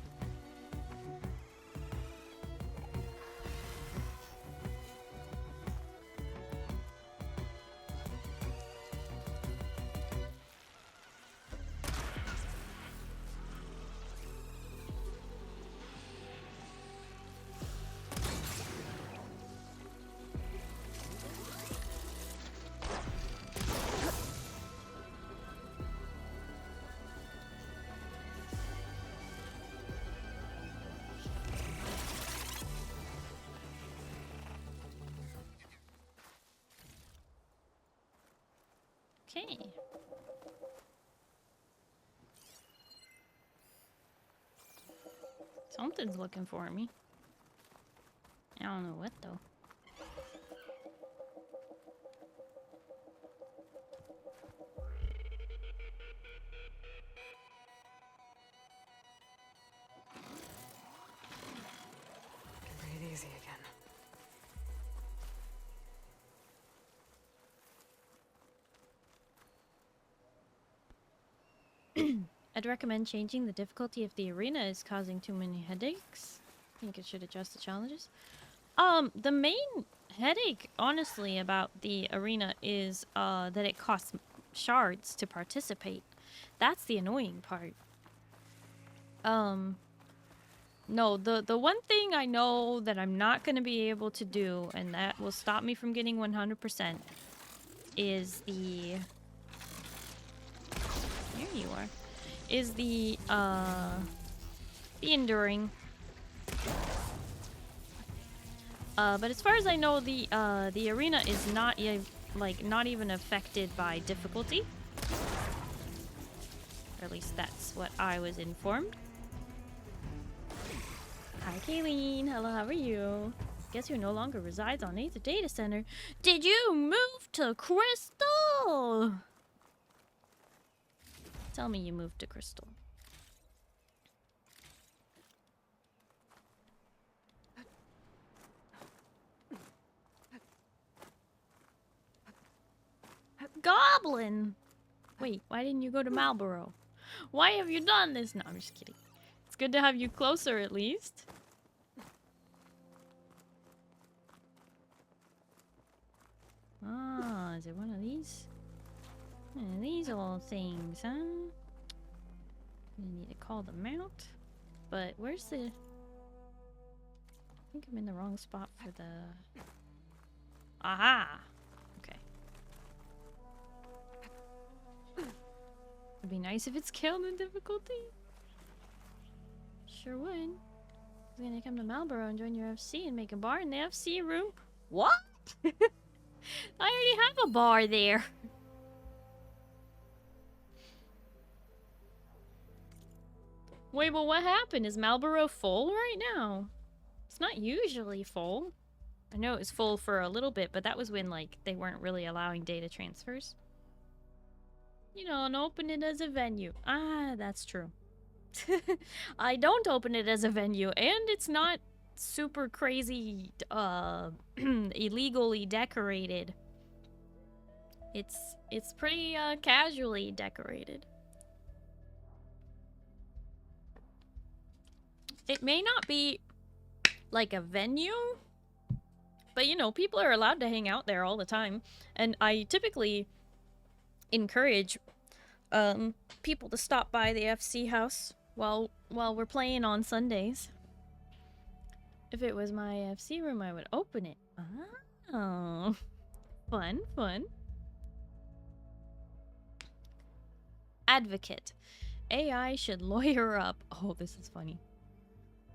Okay. Something's looking for me. I don't know what though. Can breathe easy again. I'd recommend changing the difficulty if the arena is causing too many headaches. I think it should adjust the challenges. The main headache, honestly, about the arena is that it costs shards to participate. That's the annoying part. No, the one thing I know that I'm not going to be able to do, and that will stop me from getting 100%, is the... There you are. Is the enduring. But as far as I know, the arena is not not even affected by difficulty. Or at least that's what I was informed. Hi, Kayleen. Hello, how are you? Guess who no longer resides on Aether Data Center? Did you move to Crystal? Tell me you moved to Crystal. Goblin! Wait, why didn't you go to Marlborough? Why have you done this? No, I'm just kidding. It's good to have you closer at least. Ah, is it one of these? One of these old things, huh? We need to call them out. But where's the... I think I'm in the wrong spot for the... Aha! Okay. It'd be nice if it's killed in difficulty. Sure would. I was gonna come to Marlborough and join your FC and make a bar in the FC room. What? I already have a bar there. Wait, but what happened? Is Marlborough full right now? It's not usually full. I know it was full for a little bit, but that was when, like, they weren't really allowing data transfers. You don't open it as a venue. Ah, that's true. I don't open it as a venue, and it's not super crazy, illegally decorated. It's pretty, casually decorated. It may not be like a venue, but you know, people are allowed to hang out there all the time. And I typically encourage people to stop by the FC house while we're playing on Sundays. If it was my FC room, I would open it. Oh, fun, fun. Advocate. AI should lawyer up. Oh, this is funny.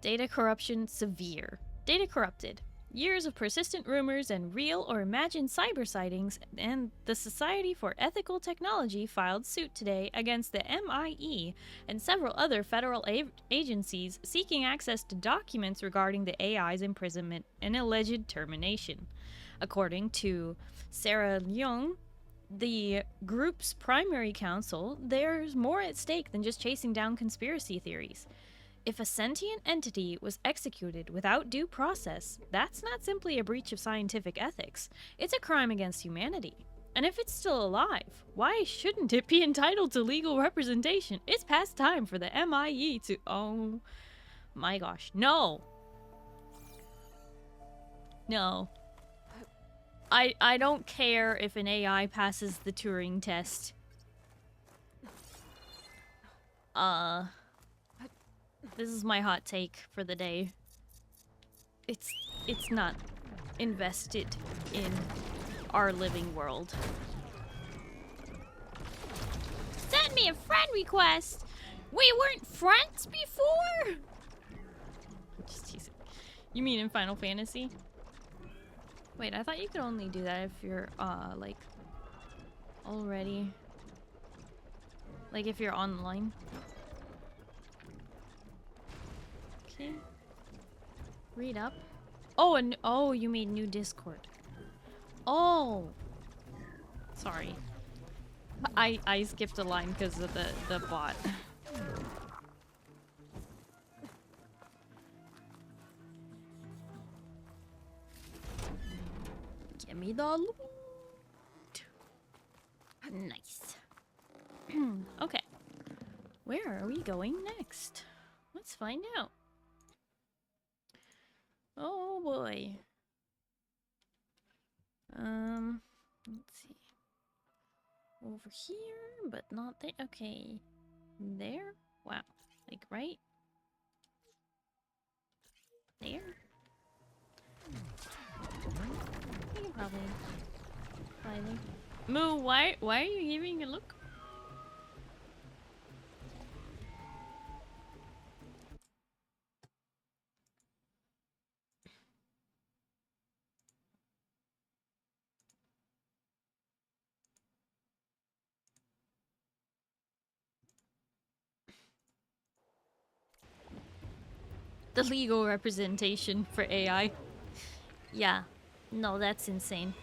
Data corruption severe. Data corrupted. Years of persistent rumors and real or imagined cyber sightings, and the Society for Ethical Technology filed suit today against the MIE and several other federal agencies seeking access to documents regarding the AI's imprisonment and alleged termination. According to Sarah Leung, the group's primary counsel, there's more at stake than just chasing down conspiracy theories. If a sentient entity was executed without due process, that's not simply a breach of scientific ethics. It's a crime against humanity. And if it's still alive, why shouldn't it be entitled to legal representation? It's past time for the MIE to... Oh my gosh. No. No. I don't care if an AI passes the Turing test. This is my hot take for the day. It's not invested in our living world. Send me a friend request! We weren't friends before? Just teasing. You mean in Final Fantasy? Wait, I thought you could only do that if you're, like, already... Like, if you're online. Okay. Read up. Oh, and oh, you made new Discord. Oh! Sorry. I skipped a line because of the bot. Give me the loot. Nice. Okay. Where are we going next? Let's find out. Oh boy. Let's see. Over here, but not there. Okay. There? Wow. Like right there? I can probably fly there. Moo, why are you giving a look? The legal representation for AI. Yeah. No, that's insane.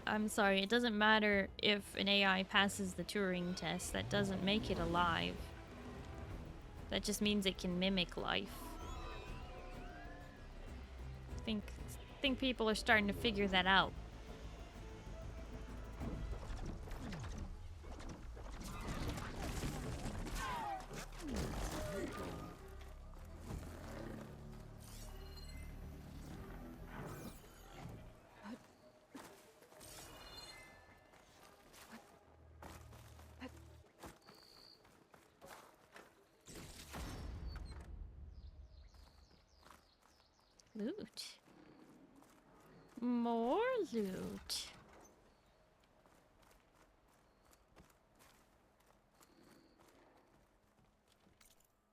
I'm sorry, it doesn't matter if an AI passes the Turing test. That doesn't make it alive. That just means it can mimic life. I think people are starting to figure that out. Loot. More loot.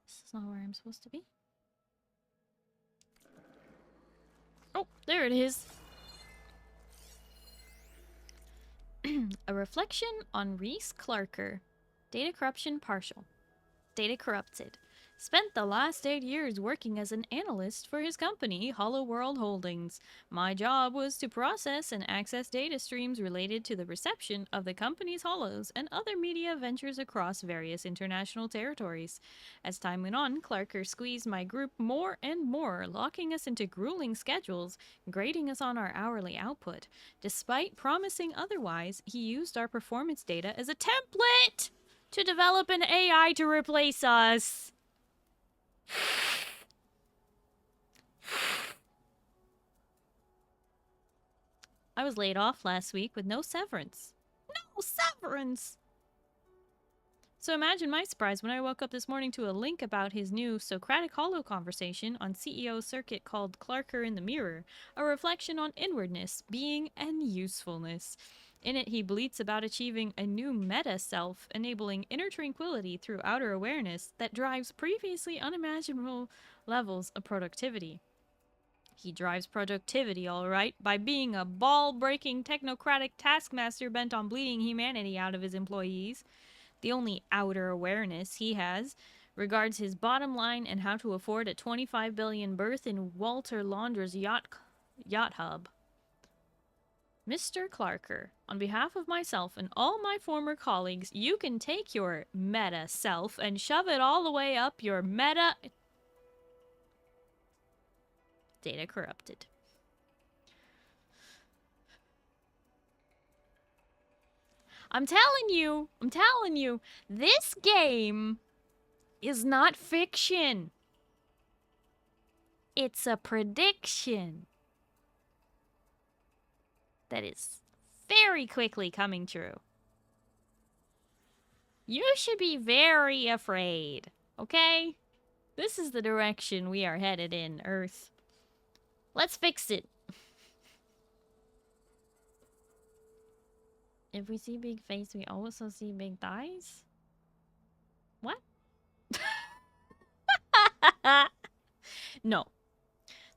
This is not where I'm supposed to be. Oh, there it is. A reflection on CrystqlQueen. Data corruption partial. Data corrupted. Spent the last 8 years working as an analyst for his company, Hollow World Holdings. My job was to process and access data streams related to the reception of the company's hollows and other media ventures across various international territories. As time went on, Clarker squeezed my group more and more, locking us into grueling schedules, grading us on our hourly output. Despite promising otherwise, he used our performance data as a template to develop an AI to replace us. I was laid off last week with no severance. No severance! So imagine my surprise when I woke up this morning to a link about his new Socratic Hollow conversation on CEO Circuit called Clarker in the Mirror, a reflection on inwardness, being, and usefulness. In it, he bleats about achieving a new meta-self, enabling inner tranquility through outer awareness that drives previously unimaginable levels of productivity. He drives productivity, all right, by being a ball-breaking technocratic taskmaster bent on bleeding humanity out of his employees. The only outer awareness he has regards his bottom line and how to afford a $25 billion berth in Walter Launder's yacht hub. Mr. Clarker, on behalf of myself and all my former colleagues, you can take your meta-self and shove it all the way up your meta... Data corrupted. I'm telling you, this game is not fiction. It's a prediction that is very quickly coming true. You should be very afraid, okay? This is the direction we are headed in, Earth. Let's fix it. If we see big face, we also see big thighs? What? No.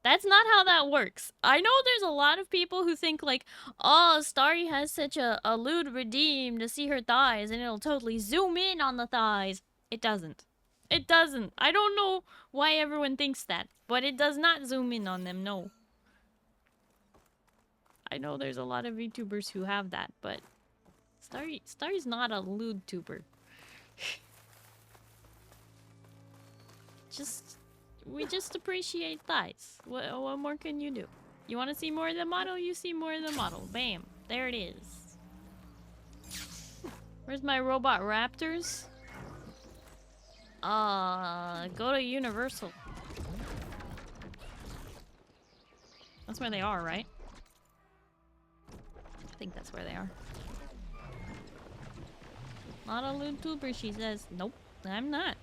That's not how that works. I know there's a lot of people who think like, oh, Starry has such a lewd redeem to see her thighs and it'll totally zoom in on the thighs. It doesn't. It doesn't. I don't know why everyone thinks that, but it does not zoom in on them, no. I know there's a lot of VTubers who have that, but Starry's not a lewd tuber. We just appreciate thighs. What more can you do? You want to see more of the model? You see more of the model. Bam. There it is. Where's my robot raptors? Go to Universal. That's where they are, right? I think that's where they are. Not a lewd tuber, she says. Nope, I'm not.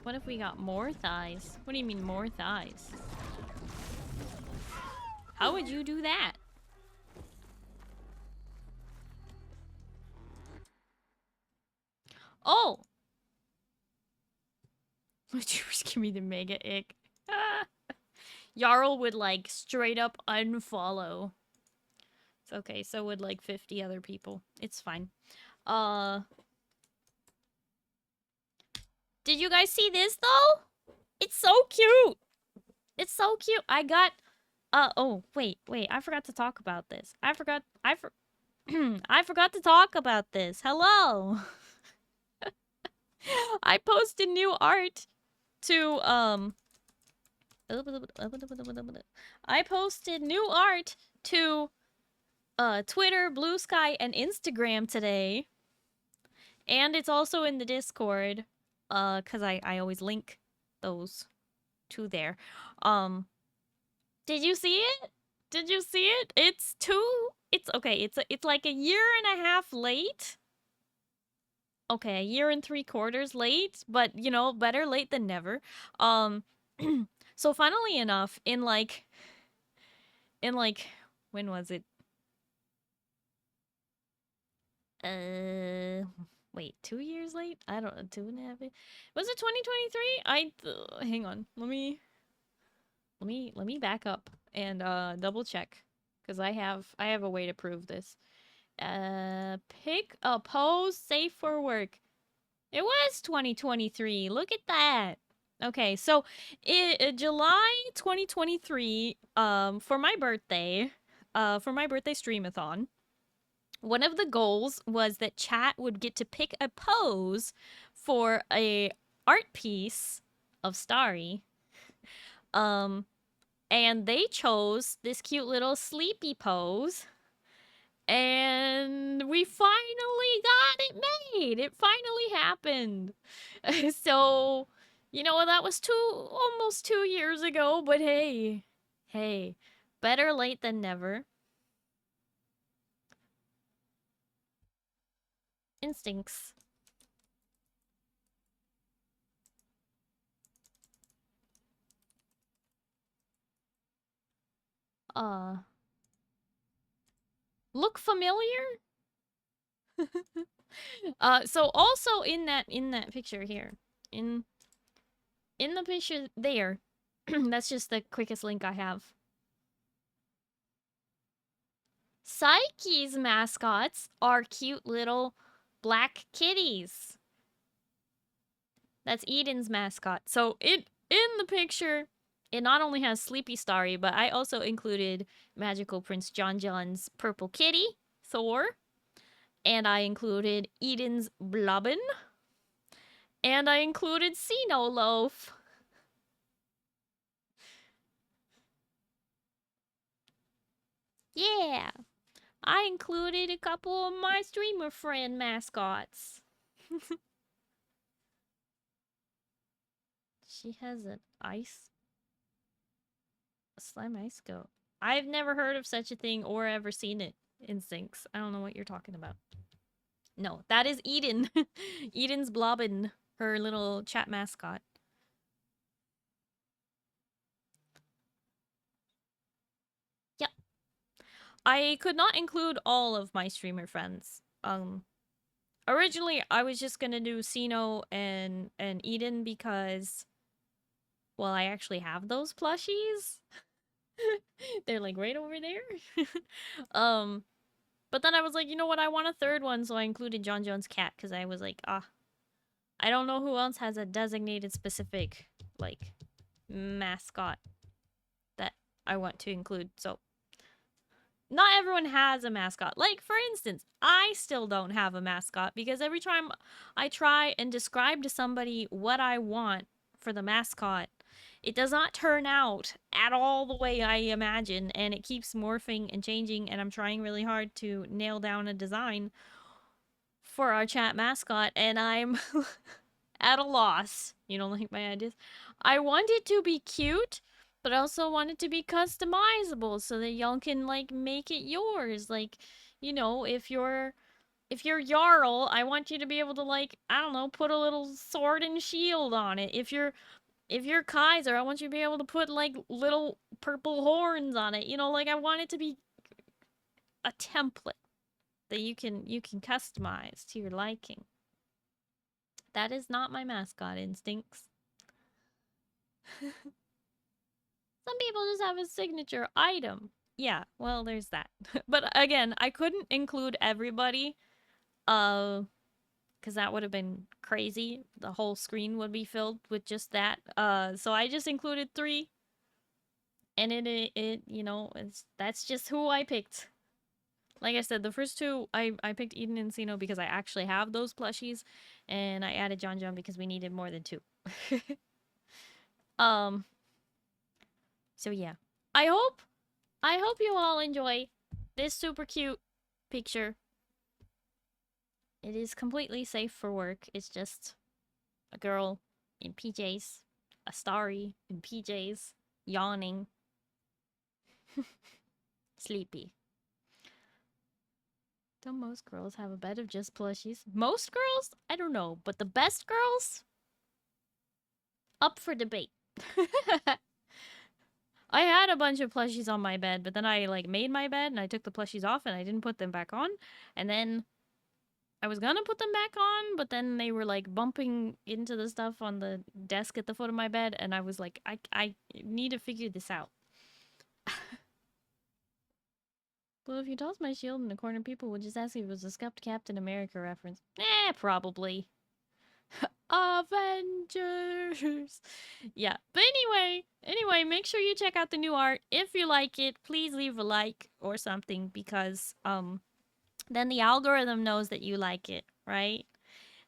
What if we got more thighs? What do you mean more thighs? How would you do that? Oh! Just give me the mega ick. Jarl would like straight up unfollow. It's okay, so would like 50 other people. It's fine. Did you guys see this though? It's so cute. It's so cute. I got oh, wait, I forgot to talk about this. I forgot to talk about this. Hello. I posted new art to I posted new art to Twitter, Blue Sky, and Instagram today. And it's also in the Discord. Cause I always link those to there. Did you see it? Did you see it? It's okay, it's like a year and a half late. Okay, a year and 3/4 late, but you know, better late than never. So funnily enough, in like when was it? Wait, 2 years late? I don't know, 2.5 years. Was it 2023? Hang on. Let me back up and double check, cuz I have a way to prove this. Pick a pose safe for work. It was 2023. Look at that. Okay, so July 2023, for my birthday streamathon, one of the goals was that chat would get to pick a pose for a art piece of Starry. And they chose this cute little sleepy pose. And we finally got it made. It finally happened. So, you know, that was almost 2 years ago, but hey, better late than never. Instincts. Look familiar? So also in that picture here, in the picture there, that's just the quickest link I have. Psyche's mascots are cute little black kitties. That's Eden's mascot. So in the picture it not only has Sleepy Starry, but I also included Magical Prince John John's Purple Kitty, Thor, and I included Eden's Blobbin, and I included Sino Loaf. Yeah, I included a couple of my streamer friend mascots. She has a slime ice goat. I've never heard of such a thing or ever seen it in Sinks. I don't know what you're talking about. No, that is Eden. Eden's Blobbin, her little chat mascot. Yep. I could not include all of my streamer friends. Originally I was just gonna do Sino and Eden because, well, I actually have those plushies. They're like right over there. But then I was like, you know what? I want a third one, so I included John Jones' cat because I was like, I don't know who else has a designated specific like mascot that I want to include. So not everyone has a mascot. Like, for instance, I still don't have a mascot because every time I try and describe to somebody what I want for the mascot, it does not turn out at all the way I imagine, and it keeps morphing and changing, and I'm trying really hard to nail down a design for our chat mascot, and I'm at a loss. You don't like my ideas? I want it to be cute, but I also want it to be customizable so that y'all can, like, make it yours. Like, you know, if you're Jarl, I want you to be able to, like, I don't know, put a little sword and shield on it. If you're Kaiser, I want you to be able to put, like, little purple horns on it. You know, like, I want it to be a template that you can customize to your liking. That is not my mascot instincts. Some people just have a signature item. Yeah, well, there's that. But again, I couldn't include everybody, because that would have been crazy. The whole screen would be filled with just that. So I just included 3. And it you know, that's just who I picked. Like I said, the first 2, I picked Eden and Sino because I actually have those plushies, and I added John John because we needed more than 2. So yeah. I hope you all enjoy this super cute picture. It is completely safe for work. It's just a girl in PJs, a Starry in PJs, yawning, sleepy. Don't most girls have a bed of just plushies? Most girls? I don't know, but the best girls? Up for debate. I had a bunch of plushies on my bed, but then I, like, made my bed and I took the plushies off and I didn't put them back on. And then I was gonna put them back on, but then they were, like, bumping into the stuff on the desk at the foot of my bed, and I was like, I need to figure this out. Well, if you tossed my shield in the corner, people would just ask if it was a scuffed Captain America reference. Probably. Avengers. Yeah, but anyway, make sure you check out the new art. If you like it, please leave a like or something, because then the algorithm knows that you like it, right?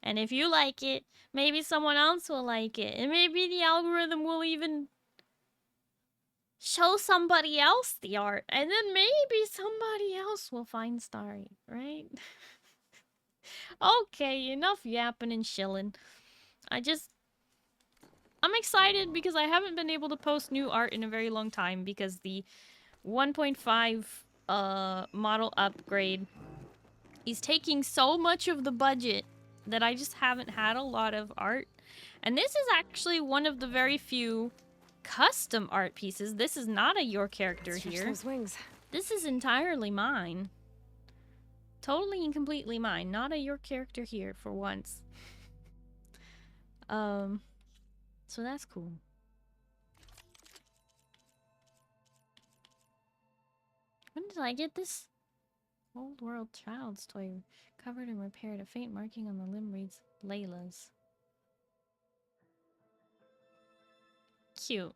And if you like it, maybe someone else will like it, and maybe the algorithm will even show somebody else the art, and then maybe somebody else will find Starry, right? Okay, enough yapping and shilling. I'm excited because I haven't been able to post new art in a very long time because the 1.5 model upgrade is taking so much of the budget that I just haven't had a lot of art. And this is actually one of the very few custom art pieces. This is not a your character here. Those wings. This is entirely mine. Totally and completely mine. Not a your character here for once. So that's cool. When did I get this? Old World Child's toy, covered and repaired. A faint marking on the limb reads Layla's. Cute.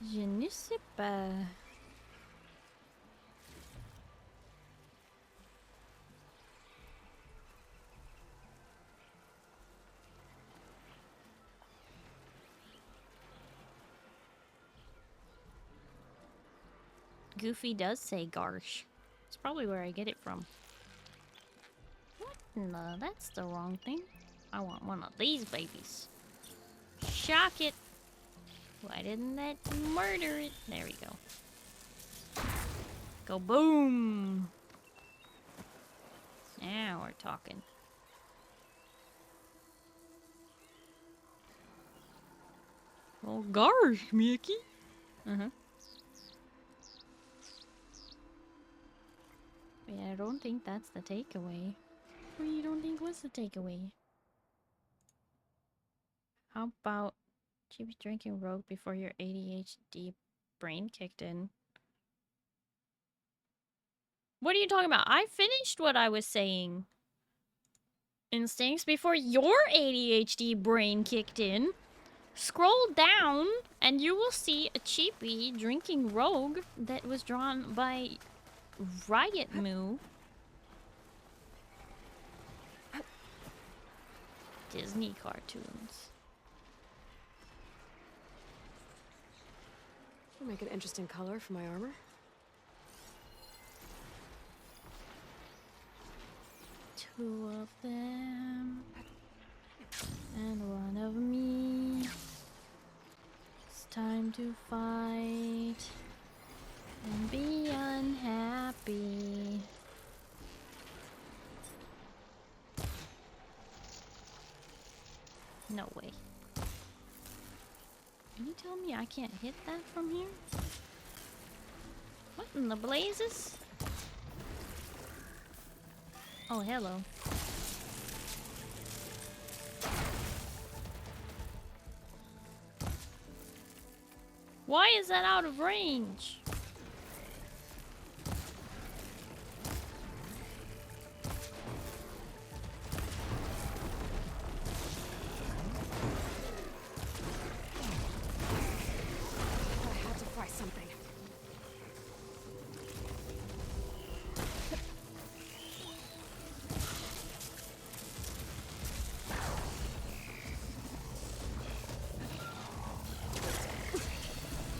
Je ne sais pas. Goofy does say Garsh. It's probably where I get it from. What? No, that's the wrong thing. I want one of these babies. Shock it. Why didn't that murder it? There we go. Go boom. Now we're talking. Oh gosh, Mickey. Uh-huh. Yeah, I don't think that's the takeaway. What do you don't think was the takeaway? How about Chibi drinking Rogue before your ADHD brain kicked in? What are you talking about? I finished what I was saying. Instincts before your ADHD brain kicked in. Scroll down and you will see a Chibi drinking Rogue that was drawn by Riot Moo. Disney cartoons. Will make an interesting color for my armor. Two of them. And one of me. It's time to fight. And be unhappy. No way. Can you tell me I can't hit that from here? What in the blazes? Oh, hello. Why is that out of range?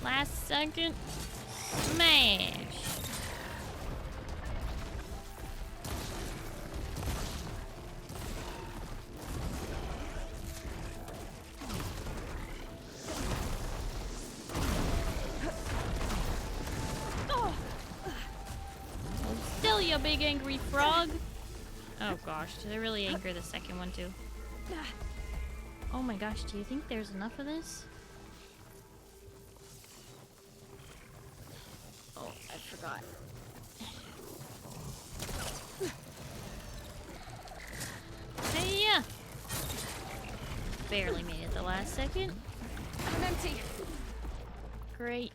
Last second smash. Still, you big angry frog. Oh gosh, did I really anger the second one too? Oh my gosh, do you think there's enough of this? Oh, I forgot. Hey, yeah. Barely made it the last second. I'm empty. Great.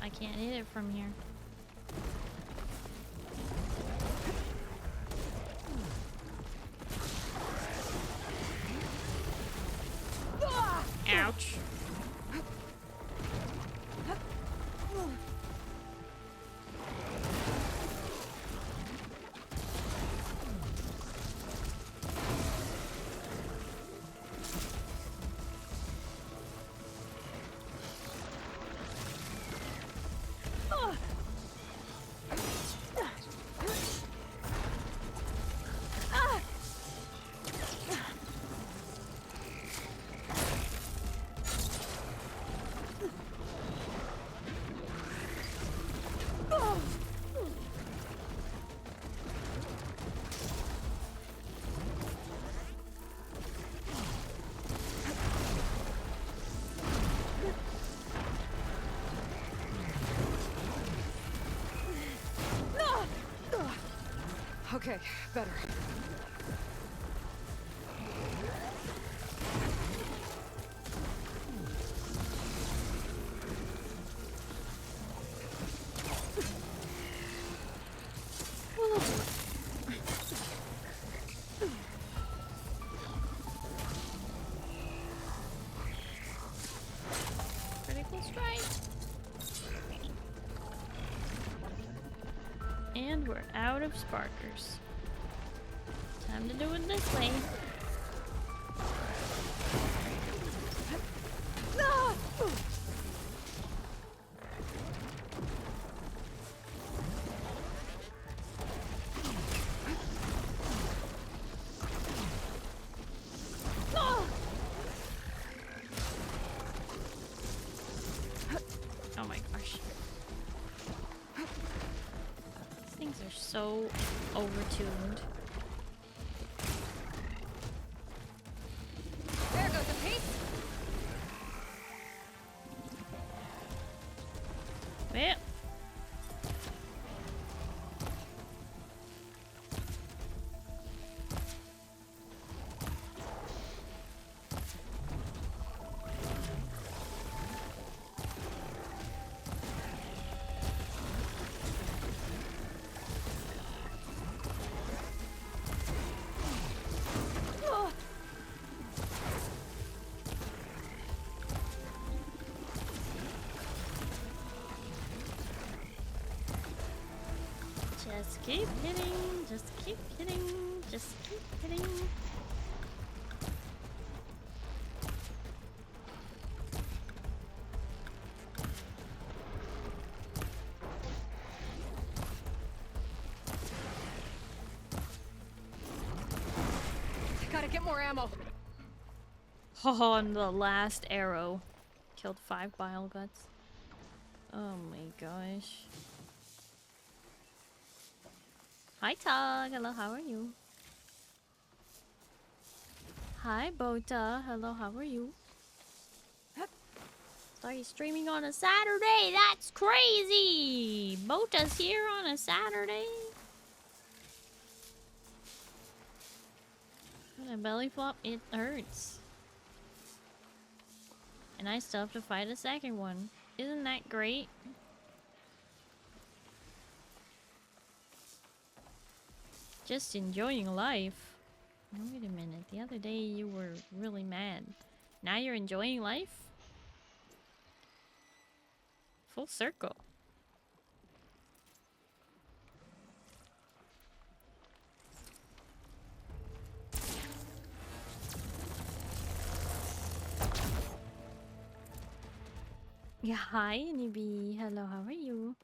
I can't hit it from here. Ouch. Okay, better. out of sparkers. Time to do it this way. Oh my gosh. These things are so overtuned. There goes a piece. Well. Just keep hitting, just keep hitting, just keep hitting. Gotta get more ammo. Oh, and the last arrow killed 5 bile guts. Oh my gosh. Hi Tog, hello, how are you? Hi Bota, hello, how are you? Starry streaming on a Saturday, that's crazy! Bota's here on a Saturday? What a belly flop, it hurts. And I still have to fight a second one. Isn't that great? Just enjoying life. Oh, wait a minute. The other day you were really mad. Now you're enjoying life? Full circle. Yeah, hi, Nibby. Hello, how are you?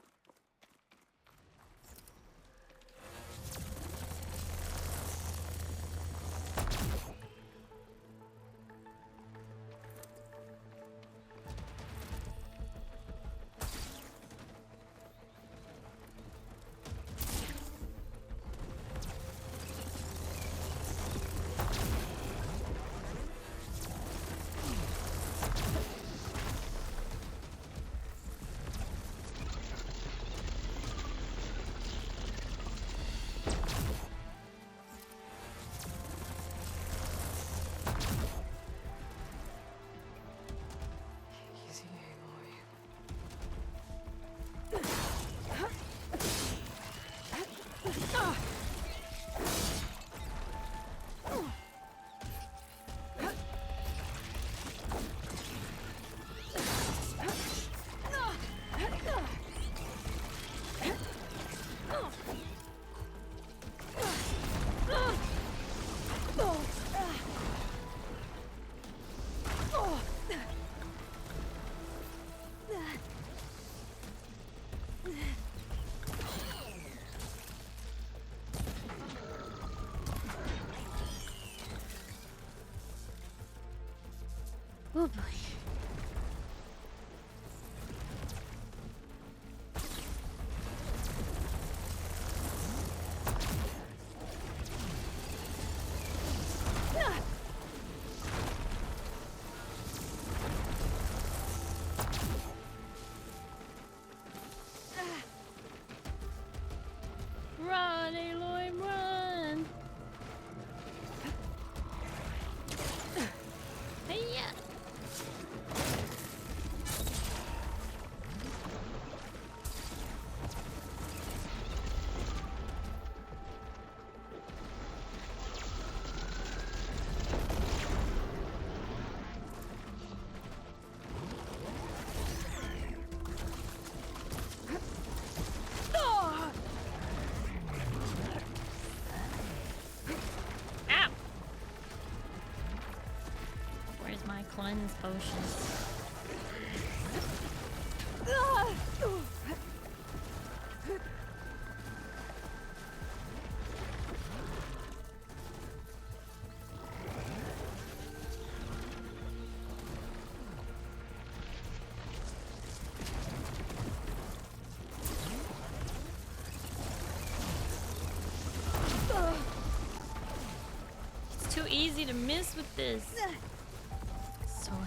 Oh boy. Run, Aloy, run! Hey-ya! cleanse potions. It's too easy to miss with this. So annoying.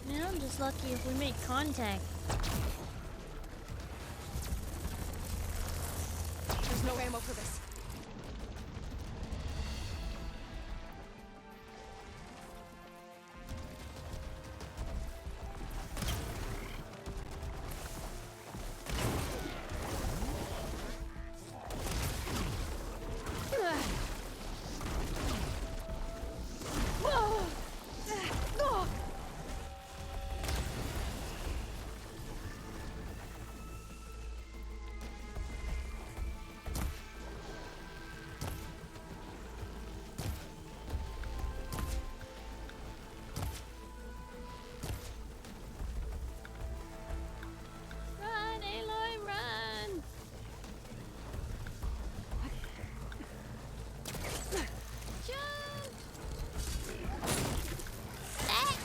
Yeah, I'm just lucky if we make contact. There's no ammo for this. Run, Aloy, run! Jump! Stab!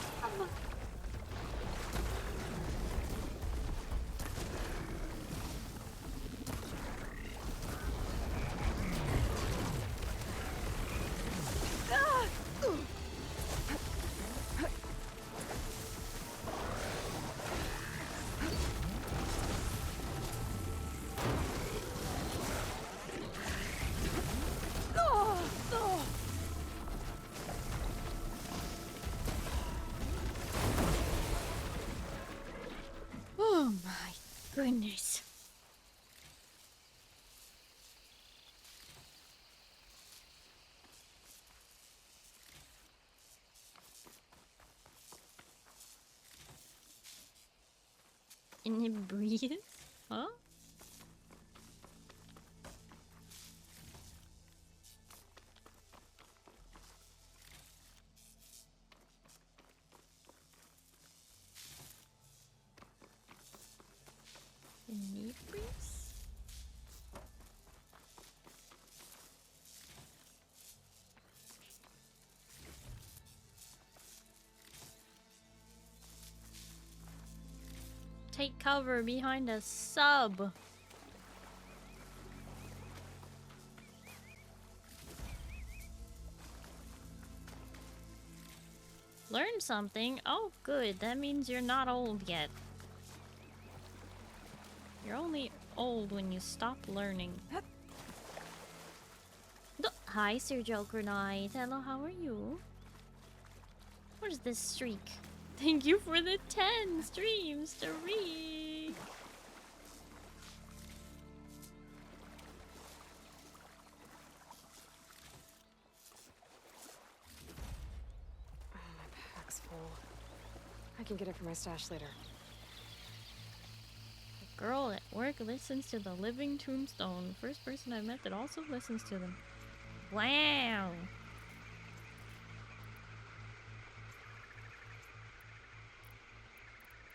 Oh my goodness. And it breathes? Huh? And it breathes? Take cover behind a sub. Learn something? Oh, good. That means you're not old yet. You're only old when you stop learning. Hi, Sir Joker Knight. Hello, how are you? What is this streak? Thank you for the 10 streams, Starry. Oh, my pack's full. I can get it for my stash later. A girl at work listens to the Living Tombstone. First person I've met that also listens to them. Wow.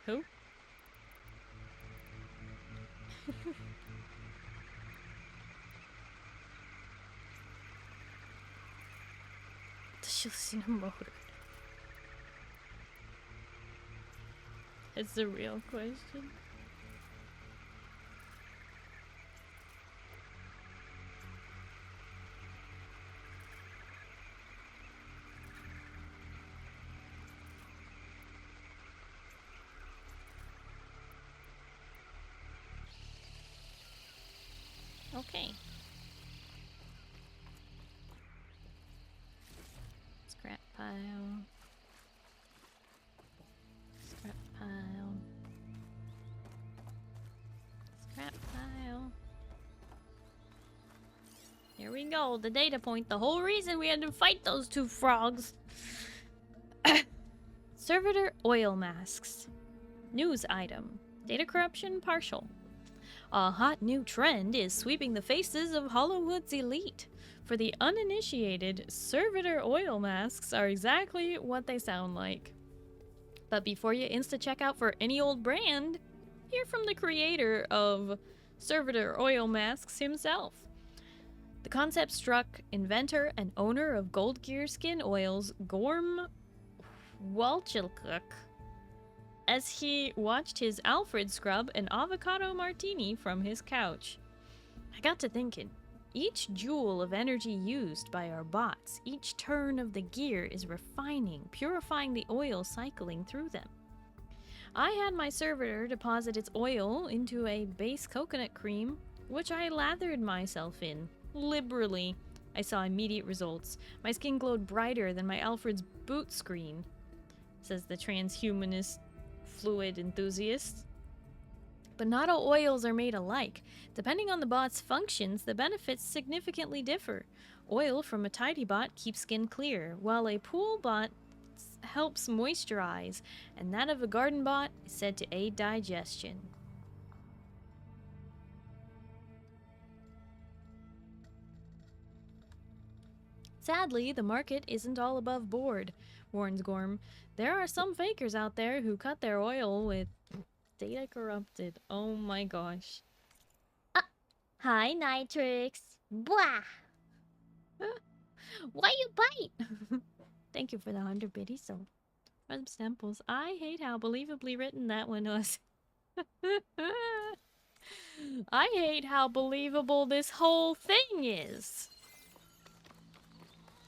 Who? Does she listen to motor? It's the real question. Okay. Scrap pile. you go. The data point. The whole reason we had to fight those two frogs. Servitor oil masks. News item. Data corruption partial. A hot new trend is sweeping the faces of Hollowwood's elite. For the uninitiated, servitor oil masks are exactly what they sound like. But before you insta-check out for any old brand, hear from the creator of servitor oil masks himself. The concept struck inventor and owner of Gold Gear Skin Oils, Gorm Walchilcook, as he watched his Alfred scrub an avocado martini from his couch. I got to thinking, each joule of energy used by our bots, each turn of the gear is refining, purifying the oil cycling through them. I had my servitor deposit its oil into a base coconut cream, which I lathered myself in, liberally. I saw immediate results. My skin glowed brighter than my Alfred's boot screen, says the transhumanist fluid enthusiast. But not all oils are made alike. Depending on the bot's functions, the benefits significantly differ. Oil from a tidy bot keeps skin clear, while a pool bot helps moisturize, and that of a garden bot is said to aid digestion. Sadly, the market isn't all above board, warns Gorm. There are some fakers out there who cut their oil with data corrupted. Oh my gosh. Hi, Nitrix. Blah! Why you bite? Thank you for the 100 biddies. So, from samples. I hate how believably written that one was. I hate how believable this whole thing is.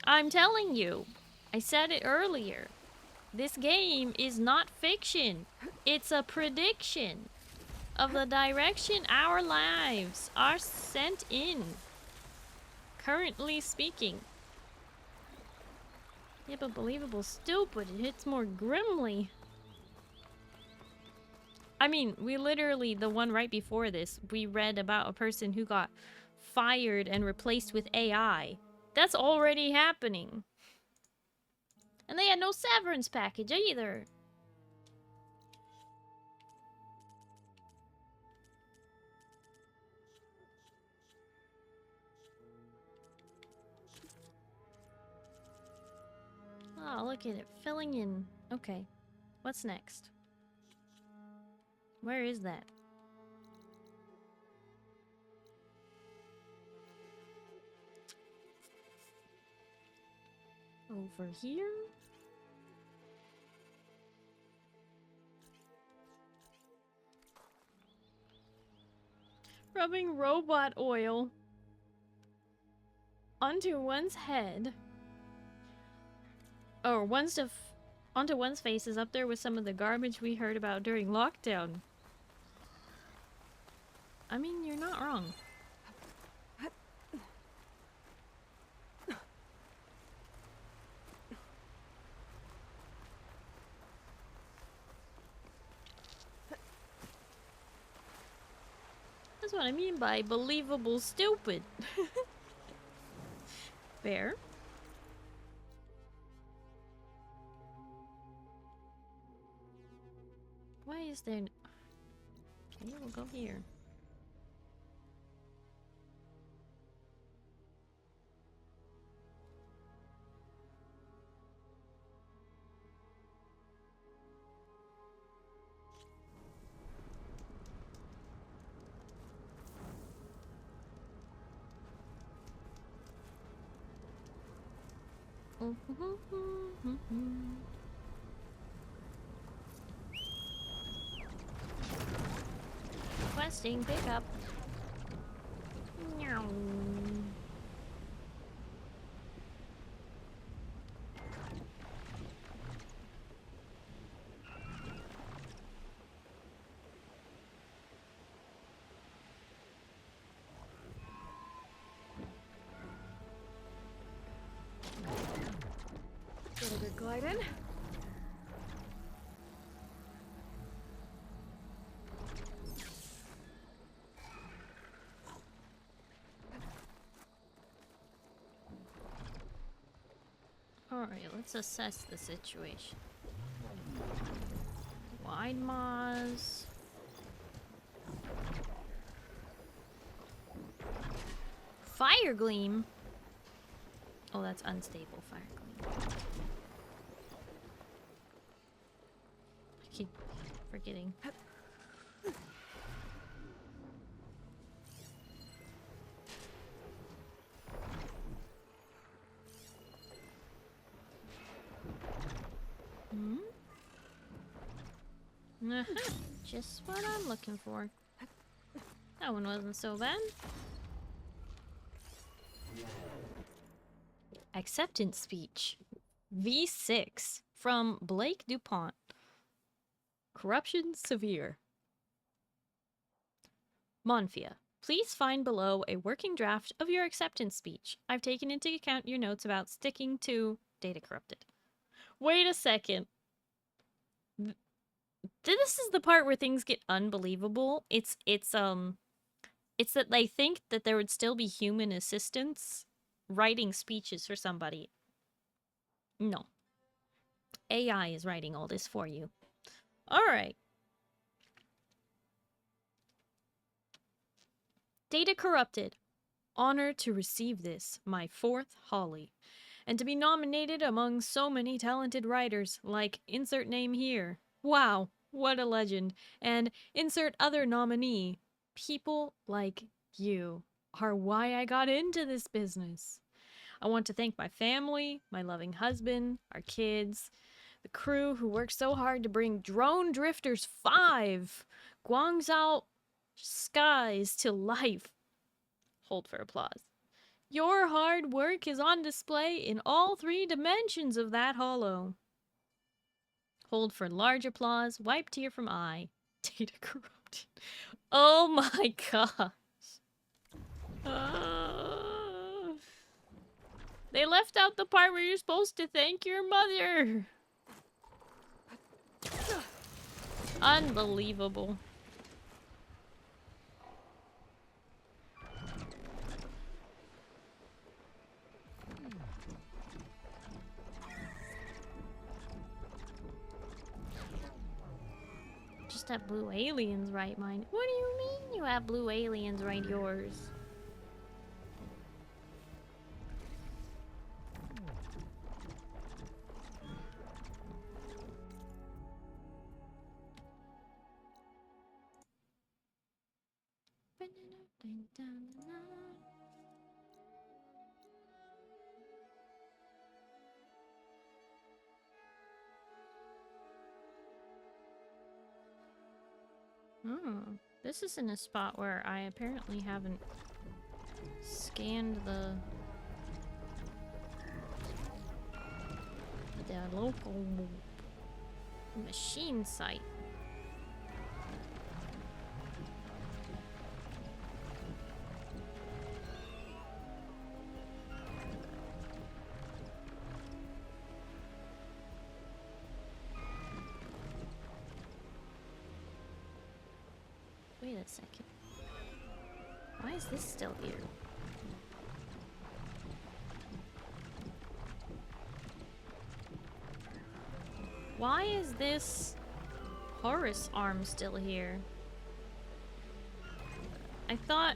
I'm telling you. I said it earlier. This game is not fiction. It's a prediction of the direction our lives are sent in. Currently speaking. Yeah, but believable stupid. It hits more grimly. I mean, we literally, the one right before this, we read about a person who got fired and replaced with AI. That's already happening. And they had no severance package either. Oh, look at it. Filling in. Okay. What's next? Where is that? Over here? Rubbing robot oil onto one's head. Or onto one's face is up there with some of the garbage we heard about during lockdown. I mean, you're not wrong. That's what I mean by believable stupid. Fair. Why is there... Okay, we'll go here. Requesting pickup. Meow. Get a good glide in. Alright, let's assess the situation. Wide maws. Fire gleam? Oh, that's unstable fire gleam. I keep forgetting. Just what I'm looking for. That one wasn't so bad. Acceptance speech. V6 from Blake DuPont. Corruption severe. Monfia, please find below a working draft of your acceptance speech. I've taken into account your notes about sticking to data corrupted. Wait a second. This is the part where things get unbelievable. It's that they think that there would still be human assistants writing speeches for somebody. No. AI is writing all this for you. Alright. Data corrupted. Honor to receive this, my 4th Holly. And to be nominated among so many talented writers, like insert name here. Wow, what a legend. And insert other nominee. People like you are why I got into this business. I want to thank my family, my loving husband, our kids, the crew who worked so hard to bring Drone Drifters 5 Guangzhou skies to life. Hold for applause. Your hard work is on display in all 3 dimensions of that holo. Hold for large applause, wipe tear from eye. Data corrupted. Oh my gosh. They left out the part where you're supposed to thank your mother. Unbelievable. Just have blue aliens right mine. What do you mean you have blue aliens right yours? Oh, this is in a spot where I apparently haven't scanned the local machine site. Wait a second. Why is this still here? Why is this Horus arm still here? I thought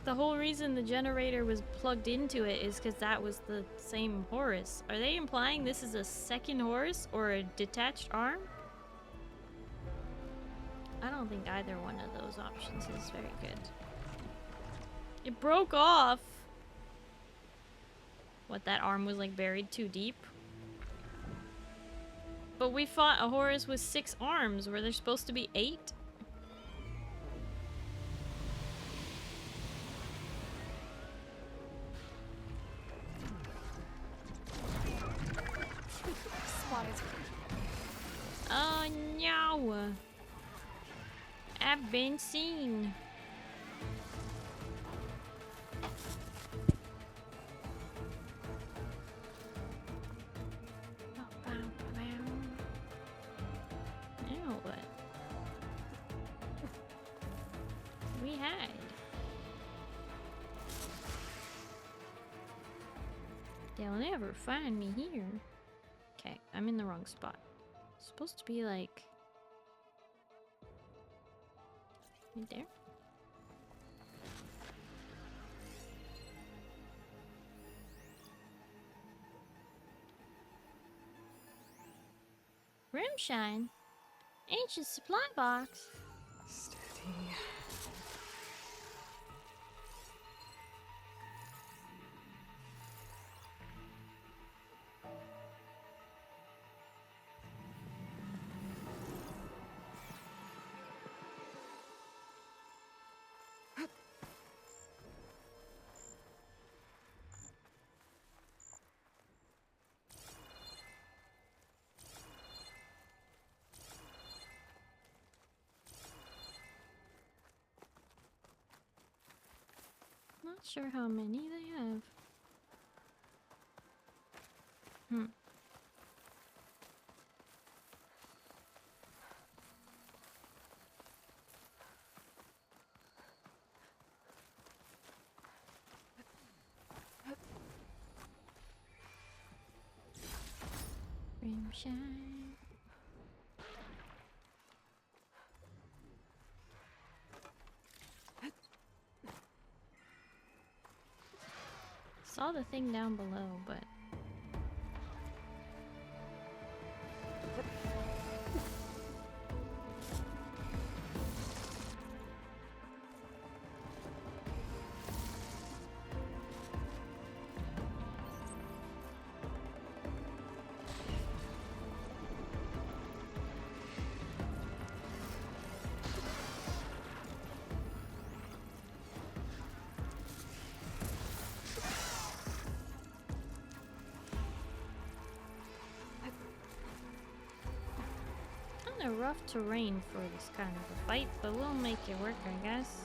the whole reason the generator was plugged into it is because that was the same Horus. Are they implying this is a second Horus or a detached arm? I don't think either one of those options is very good. It broke off! What, that arm was like buried too deep? But we fought a Horus with 6 arms. Were there supposed to be 8? Oh no! I've been seen. Now what? We hide. They'll never find me here. Okay, I'm in the wrong spot. It's supposed to be like right there. Rimshine? Ancient supply box? Steady. Not sure how many they have. Rimshine. Saw the thing down below, but kind of rough terrain for this kind of a fight, but we'll make it work, I guess.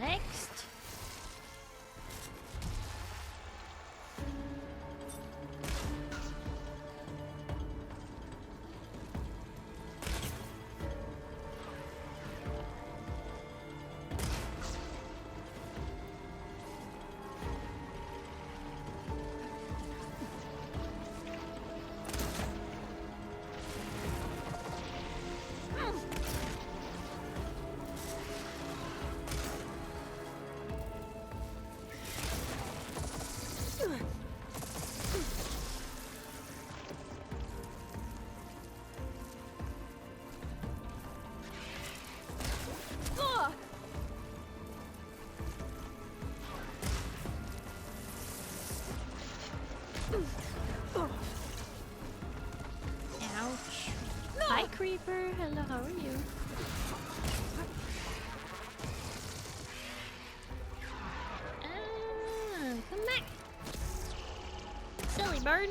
Next. Ouch. Hi, Creeper. Hello, how are you? Come back. Silly bird.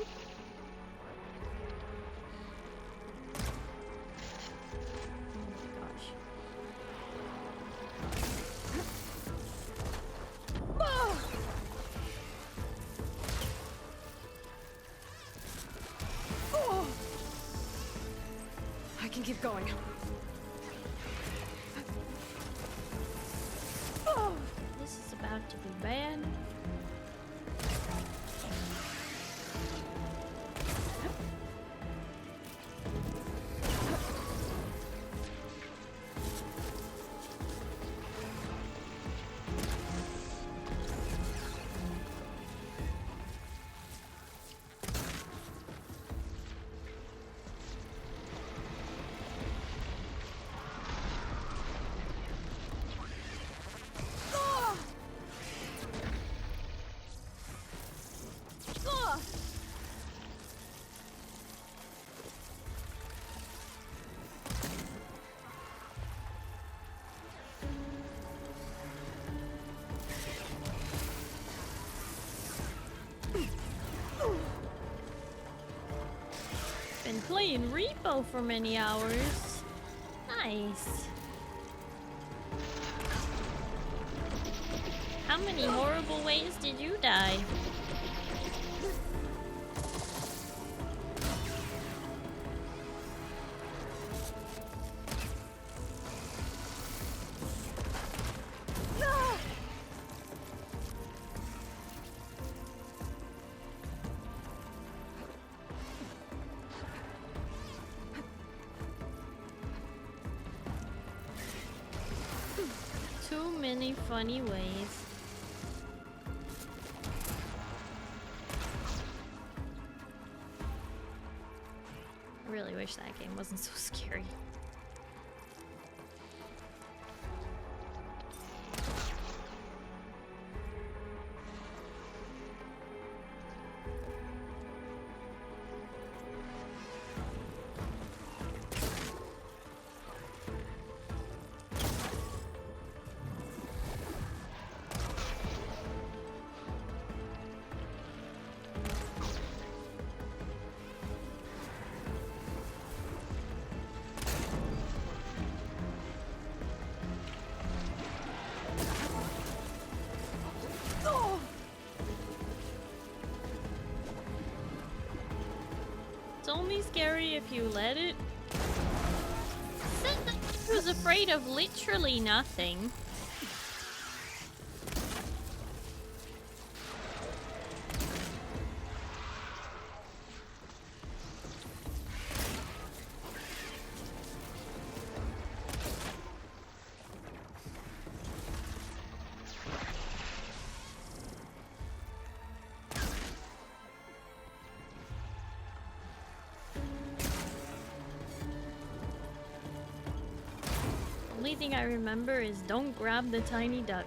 I can keep going. This is about to be bad. Been playing Repo for many hours. Nice. How many horrible ways did you die? Too many funny ways. I really wish that game wasn't so scary. It's only scary if you let it. Said that I was afraid of literally nothing. Only thing I remember is don't grab the tiny duck.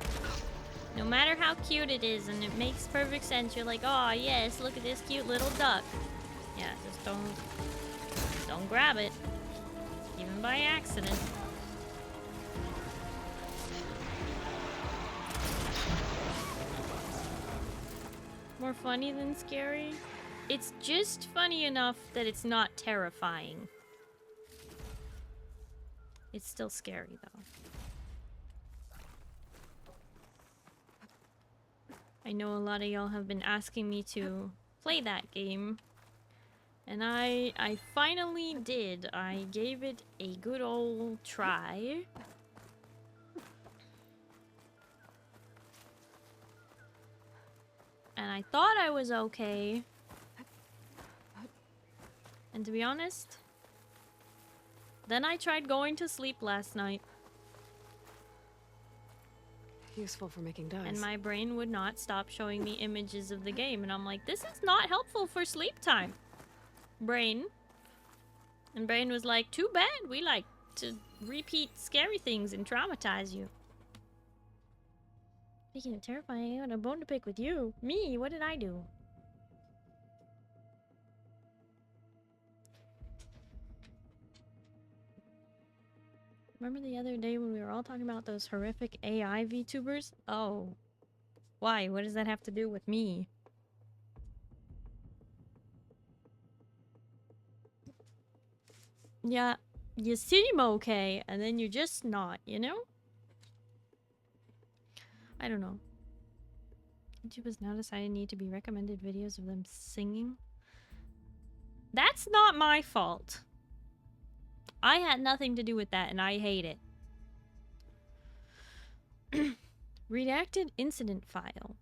No matter how cute it is and it makes perfect sense, you're like, oh yes, look at this cute little duck. Yeah, just don't grab it. Even by accident. More funny than scary? It's just funny enough that it's not terrifying. It's still scary, though. I know a lot of y'all have been asking me to play that game. And I finally did. I gave it a good old try. And I thought I was okay. And to be honest, then I tried going to sleep last night. Useful for making dyes. And my brain would not stop showing me images of the game. And I'm like, this is not helpful for sleep time. Brain. And brain was like, too bad. We like to repeat scary things and traumatize you. Speaking of terrifying, I got a bone to pick with you. Me? What did I do? Remember the other day when we were all talking about those horrific AI VTubers? Oh. Why? What does that have to do with me? Yeah, you seem okay, and then you're just not, you know? I don't know. YouTube has now decided need to be recommended videos of them singing. That's not my fault. I had nothing to do with that, and I hate it. Redacted incident file.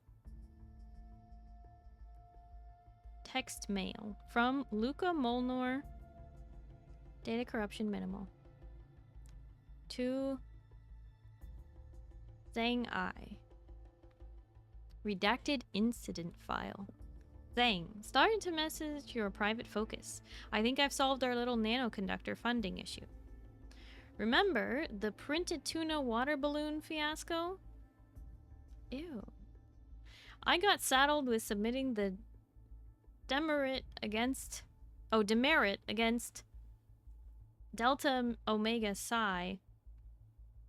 Text mail from Luca Molnor. Data corruption minimal. To Zhang Ai. Redacted incident file. Zhang, starting to message your private focus. I think I've solved our little nanoconductor funding issue. Remember the printed tuna water balloon fiasco? Ew. I got saddled with submitting the demerit against Delta Omega Psi.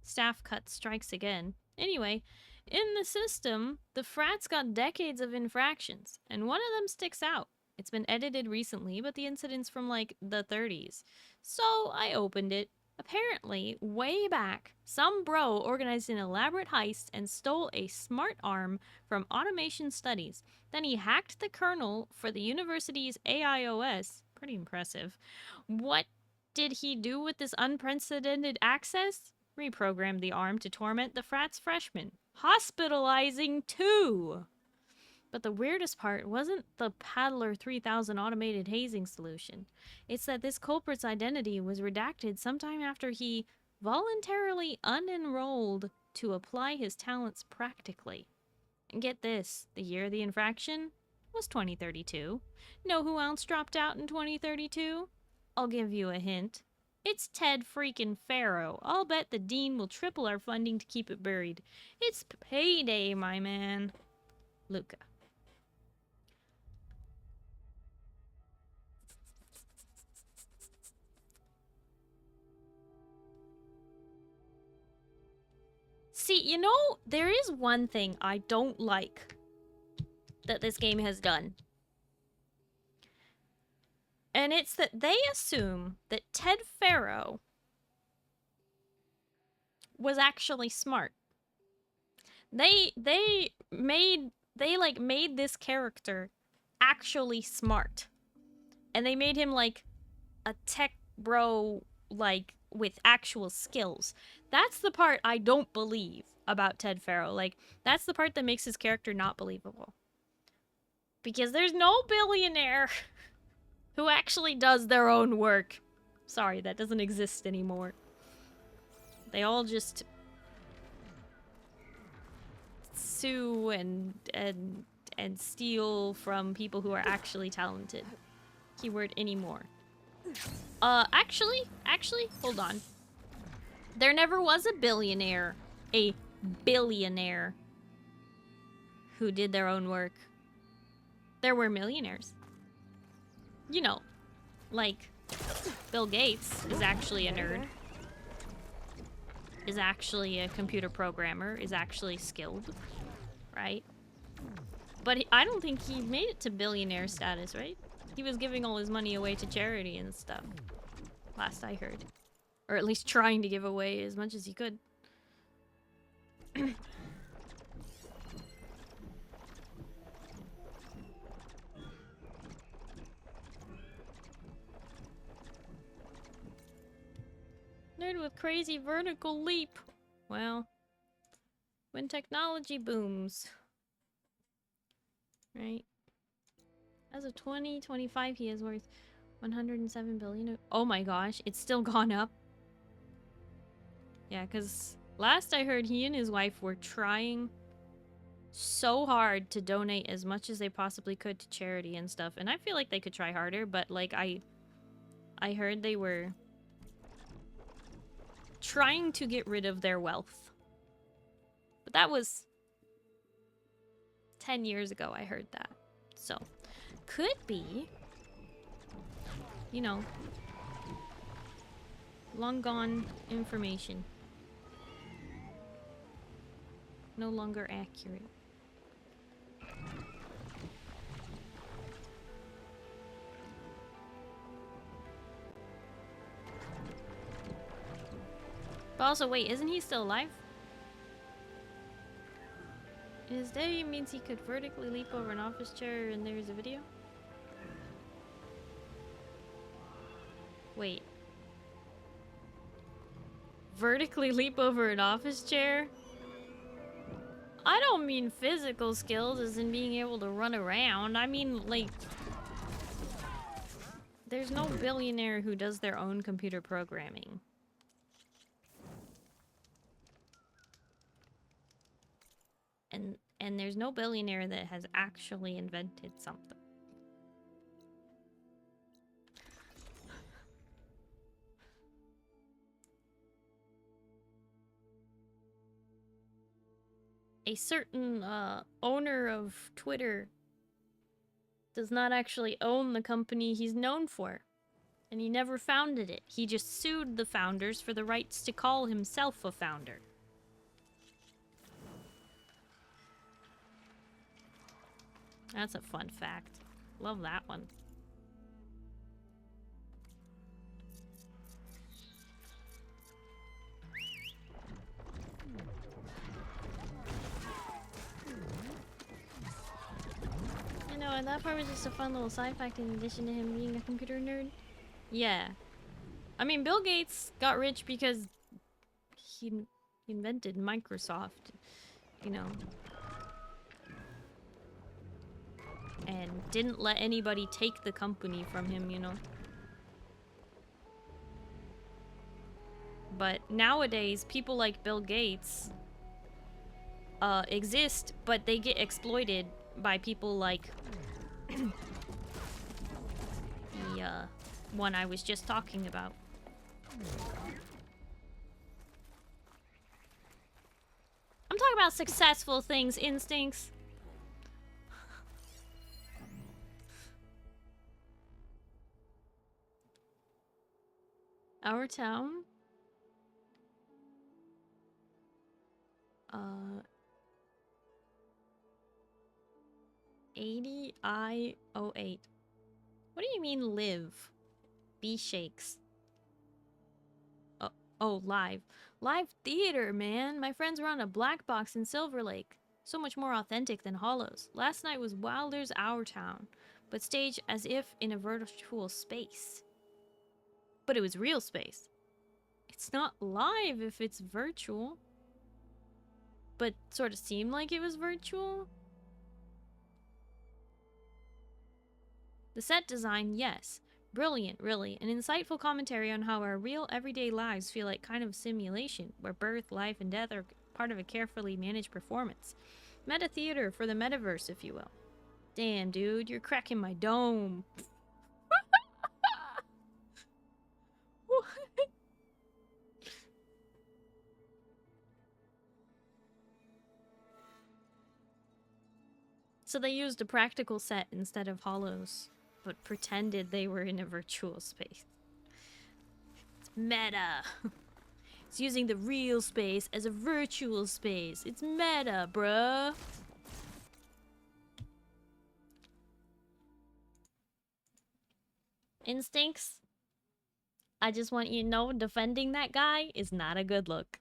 Staff cut strikes again. Anyway, in the system, the frats got decades of infractions, and one of them sticks out. It's been edited recently, but the incident's from like the 30s. So I opened it. Apparently, way back, some bro organized an elaborate heist and stole a smart arm from Automation Studies. Then he hacked the kernel for the university's AIOS. Pretty impressive. What did he do with this unprecedented access? Reprogrammed the arm to torment the frat's freshmen, hospitalizing 2. But the weirdest part wasn't the Paddler 3000 automated hazing solution. It's that this culprit's identity was redacted sometime after he voluntarily unenrolled to apply his talents practically. And get this, the year of the infraction was 2032. Know who else dropped out in 2032? I'll give you a hint. It's Ted freaking Pharaoh. I'll bet the dean will triple our funding to keep it buried. It's payday, my man. Luca. See, you know, there is one thing I don't like that this game has done. And it's that they assume that Ted Pharaoh was actually smart. They made this character actually smart. And they made him like a tech bro, like with actual skills. That's the part I don't believe about Ted Pharaoh. Like, that's the part that makes his character not believable. Because there's no billionaire who actually does their own work. Sorry, that doesn't exist anymore. They all just sue and steal from people who are actually talented. Keyword anymore. Actually, hold on. There never was a billionaire who did their own work. There were millionaires. You know, like Bill Gates is actually a nerd. Is actually a computer programmer, is actually skilled, right? But I don't think he made it to billionaire status, right? He was giving all his money away to charity and stuff. Last I heard. Or at least trying to give away as much as he could. Nerd with crazy vertical leap. Well, when technology booms. Right? As of 2025, he is worth 107 billion. Oh my gosh, it's still gone up. Yeah, because last I heard, he and his wife were trying so hard to donate as much as they possibly could to charity and stuff. And I feel like they could try harder, but like I heard they were trying to get rid of their wealth. But that was 10 years ago, I heard that. So, could be, you know, long gone information. No longer accurate. But also, wait, isn't he still alive? His day means he could vertically leap over an office chair and there's a video? Wait. Vertically leap over an office chair? I don't mean physical skills as in being able to run around. I mean, like... There's no billionaire who does their own computer programming. And there's no billionaire that has actually invented something. A certain owner of Twitter does not actually own the company he's known for. And he never founded it. He just sued the founders for the rights to call himself a founder. That's a fun fact. Love that one. You know, and that part was just a fun little side fact in addition to him being a computer nerd. Yeah. I mean, Bill Gates got rich because he invented Microsoft, you know. And didn't let anybody take the company from him, you know. But nowadays, people like Bill Gates exist, but they get exploited by people like the one I was just talking about. I'm talking about successful things, Instincts. Our town? 80I08. What do you mean live? B shakes. Oh, live. Live theater, man. My friends were on a black box in Silver Lake. So much more authentic than Hollows. Last night was Wilder's Our Town, but staged as if in a virtual space. But it was real space. It's not live if it's virtual. But sort of seemed like it was virtual. The set design, yes. Brilliant, really. An insightful commentary on how our real everyday lives feel like kind of simulation, where birth, life, and death are part of a carefully managed performance. Meta theater for the metaverse, if you will. Damn, dude, you're cracking my dome. What? So they used a practical set instead of hollows, but pretended they were in a virtual space. It's meta. It's using the real space as a virtual space. It's meta, bruh. Instincts? I just want you to know defending that guy is not a good look.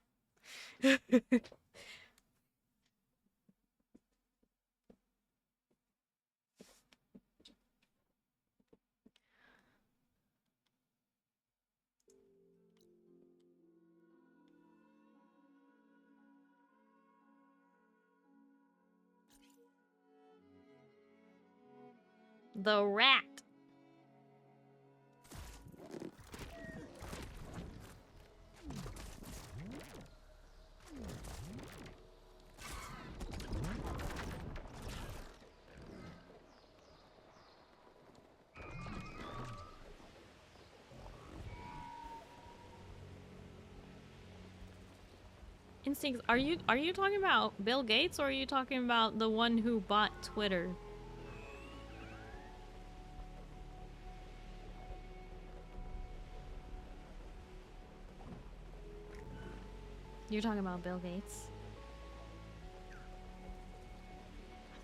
The rat. Instincts, are you talking about Bill Gates or are you talking about the one who bought Twitter? You're talking about Bill Gates?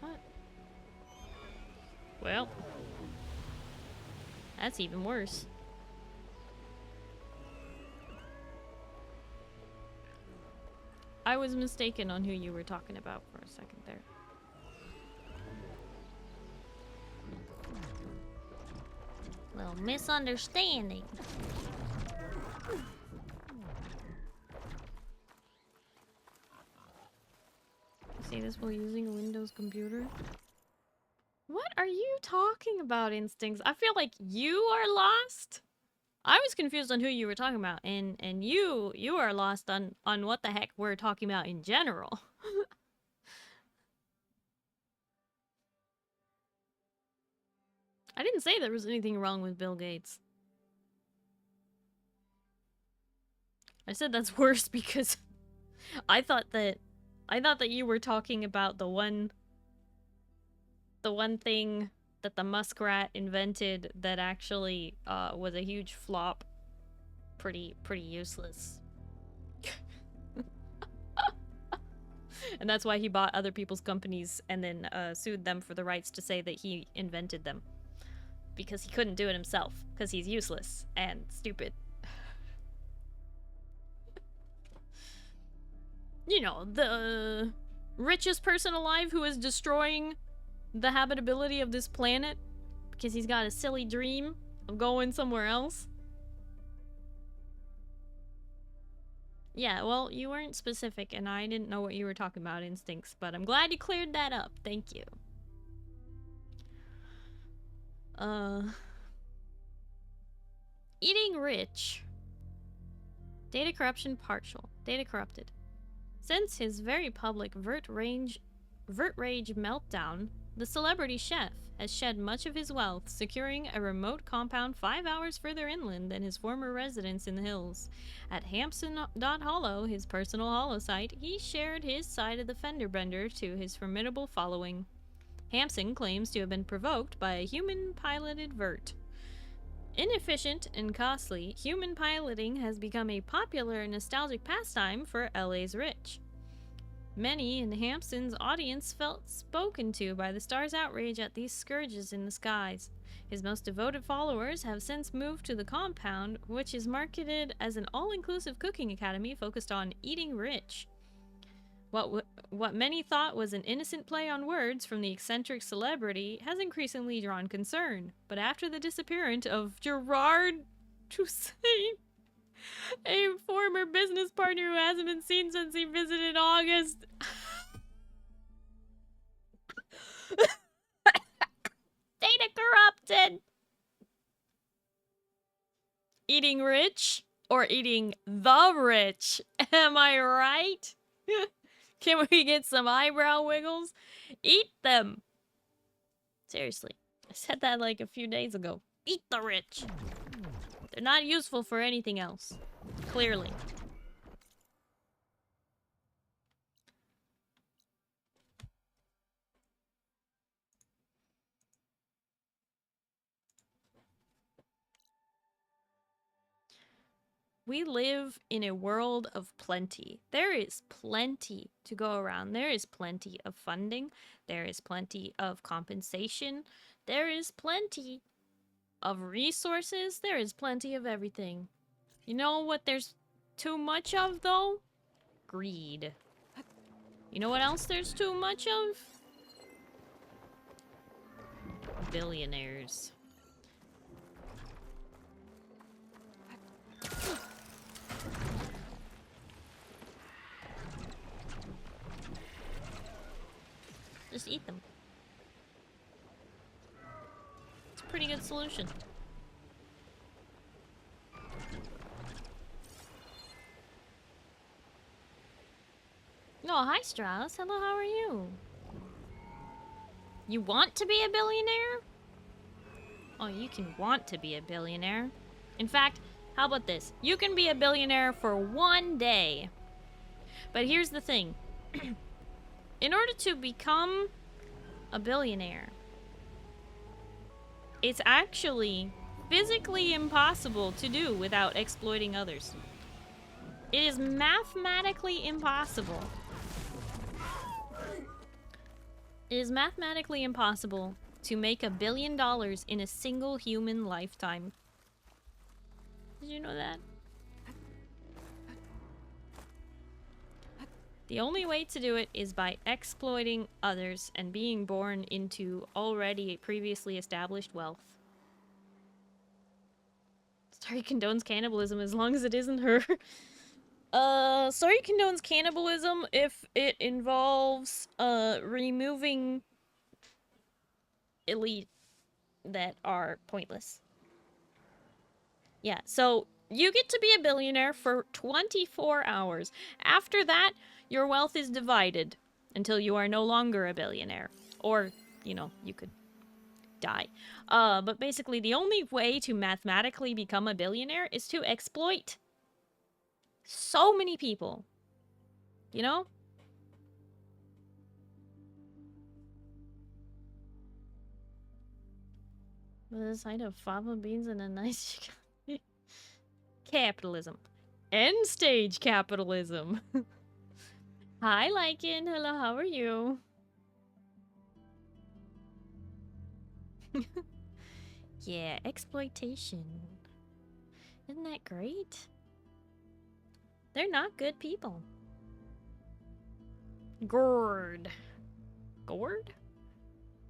I thought... Well... That's even worse. I was mistaken on who you were talking about for a second there. Little misunderstanding. See this while using a Windows computer? What are you talking about, Instincts? I feel like you are lost. I was confused on who you were talking about, and you are lost on what the heck we're talking about in general. I didn't say there was anything wrong with Bill Gates. I said that's worse because I thought that you were talking about the one thing that the muskrat invented that actually was a huge flop. Pretty useless. And that's why he bought other people's companies and then sued them for the rights to say that he invented them. because he couldn't do it himself, because he's useless and stupid. You know, the richest person alive who is destroying the habitability of this planet because he's got a silly dream of going somewhere else. Yeah, well, you weren't specific, and I didn't know what you were talking about, Instincts, but I'm glad you cleared that up. Thank you. Eating rich. Data corruption partial. Data corrupted. Since his very public vert rage meltdown, the celebrity chef has shed much of his wealth, securing a remote compound 5 hours further inland than his former residence in the hills. At Hampson.Hollow, his personal hollow site, he shared his side of the fender bender to his formidable following. Hampson claims to have been provoked by a human-piloted vert. Inefficient and costly, human piloting has become a popular and nostalgic pastime for LA's rich. Many in Hampson's audience felt spoken to by the star's outrage at these scourges in the skies. His most devoted followers have since moved to the compound, which is marketed as an all-inclusive cooking academy focused on eating rich. What many thought was an innocent play on words from the eccentric celebrity has increasingly drawn concern. But after the disappearance of Gerard Toussaint, a former business partner who hasn't been seen since he visited in August. Data corrupted! Eating rich or eating the rich? Am I right? Can we get some eyebrow wiggles? Eat them! Seriously. I said that like a few days ago. Eat the rich! They're not useful for anything else. Clearly. We live in a world of plenty. There is plenty to go around. There is plenty of funding. There is plenty of compensation. There is plenty of resources. There is plenty of everything. You know what there's too much of, though? Greed. You know what else there's too much of? Billionaires. Just eat them. It's a pretty good solution. Oh, hi Strauss. Hello, how are you? You want to be a billionaire? Oh, you can want to be a billionaire. In fact, how about this? You can be a billionaire for one day. But here's the thing. In order to become a billionaire, it's actually physically impossible to do without exploiting others. It is mathematically impossible. It is mathematically impossible to make $1 billion in a single human lifetime. Did you know that? The only way to do it is by exploiting others and being born into already previously established wealth. Starry condones cannibalism as long as it isn't her. Starry condones cannibalism if it involves, removing elite that are pointless. Yeah, so you get to be a billionaire for 24 hours. After that, your wealth is divided until you are no longer a billionaire. Or, you know, you could die. But basically, the only way to mathematically become a billionaire is to exploit so many people. You know? With a side of fava beans and a nice... Capitalism. End stage capitalism. Hi, Lycan. Hello, how are you? Yeah, exploitation. Isn't that great? They're not good people. Gourd. Gourd?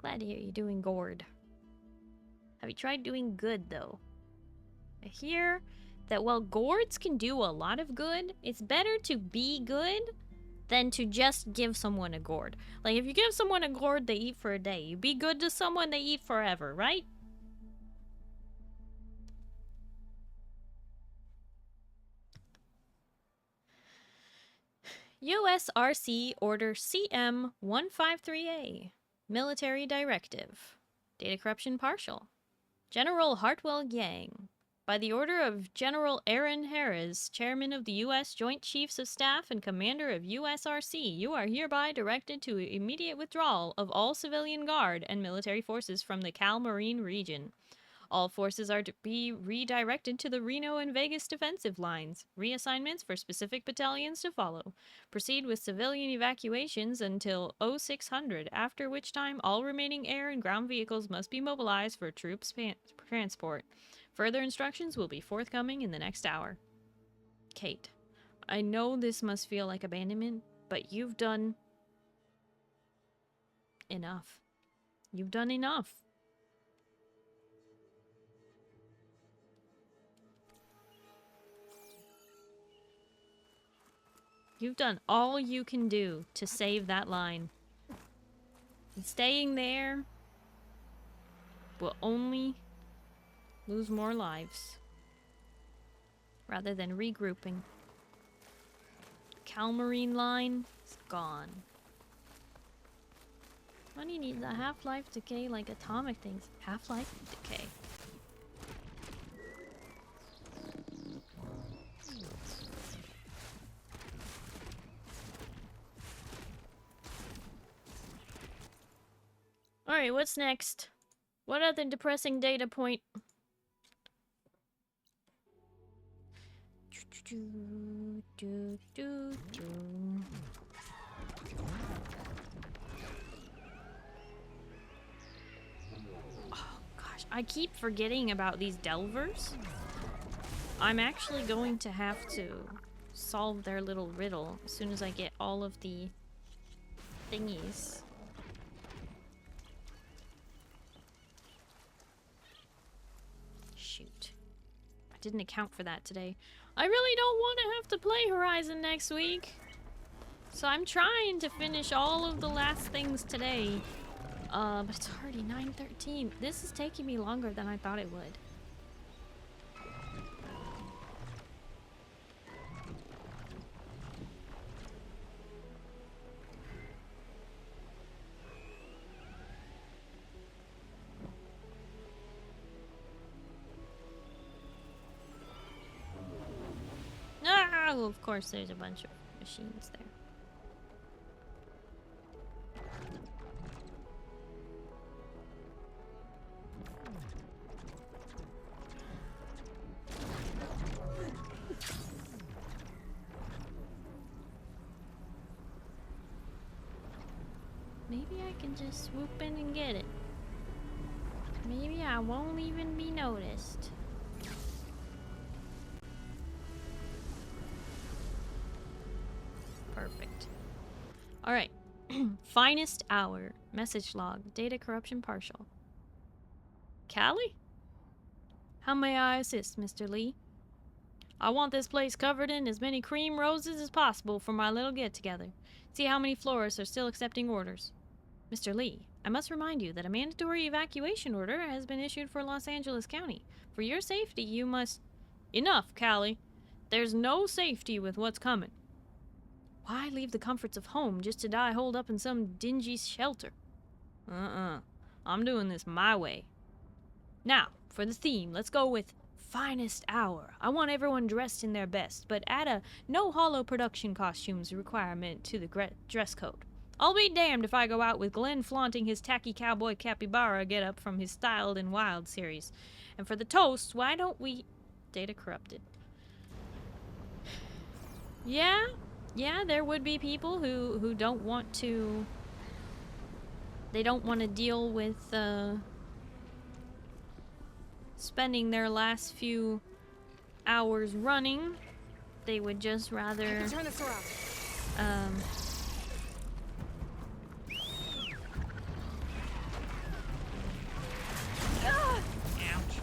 Glad to hear you doing gourd. Have you tried doing good, though? I hear that while gourds can do a lot of good, it's better to be good than to just give someone a gourd. Like, if you give someone a gourd, they eat for a day. You be good to someone, they eat forever, right? USRC Order CM-153A. Military Directive. Data corruption partial. General Hartwell Yang. By the order of General Aaron Harris, Chairman of the U.S. Joint Chiefs of Staff and Commander of USRC, you are hereby directed to immediate withdrawal of all civilian guard and military forces from the Cal Marine region. All forces are to be redirected to the Reno and Vegas defensive lines. Reassignments for specific battalions to follow. Proceed with civilian evacuations until 0600, after which time all remaining air and ground vehicles must be mobilized for troops transport. Further instructions will be forthcoming in the next hour. Kate, I know this must feel like abandonment, but you've done enough. You've done enough. You've done all you can do to save that line. And staying there will only lose more lives rather than regrouping. Cal Marine line is gone. Money needs a half-life decay like atomic things. Half-life decay. Alright, what's next? What other depressing data point? Oh gosh, I keep forgetting about these delvers. I'm actually going to have to solve their little riddle as soon as I get all of the thingies. Shoot. I didn't account for that today. I really don't want to have to play Horizon next week. So I'm trying to finish all of the last things today. But it's already 9:13. This is taking me longer than I thought it would. Oh, of course, there's a bunch of machines there. Maybe I can just swoop in and get it. Maybe I won't even be noticed. Perfect. Alright. Finest hour. Message log. Data corruption partial. Callie? How may I assist, Mr. Lee? I want this place covered in as many cream roses as possible for my little get-together. See how many florists are still accepting orders. Mr. Lee, I must remind you that a mandatory evacuation order has been issued for Los Angeles County. For your safety, you must... Enough, Callie. There's no safety with what's coming. Why leave the comforts of home just to die holed up in some dingy shelter? I'm doing this my way. Now, for the theme, let's go with finest hour. I want everyone dressed in their best, but add a no hollow production costumes requirement to the dress code. I'll be damned if I go out with Glenn flaunting his tacky cowboy capybara getup from his Styled and Wild series. And for the toast, why don't we... Data corrupted. Yeah, there would be people who don't want to... They don't want to deal with, spending their last few hours running. They would just rather I can turn this around. Ouch.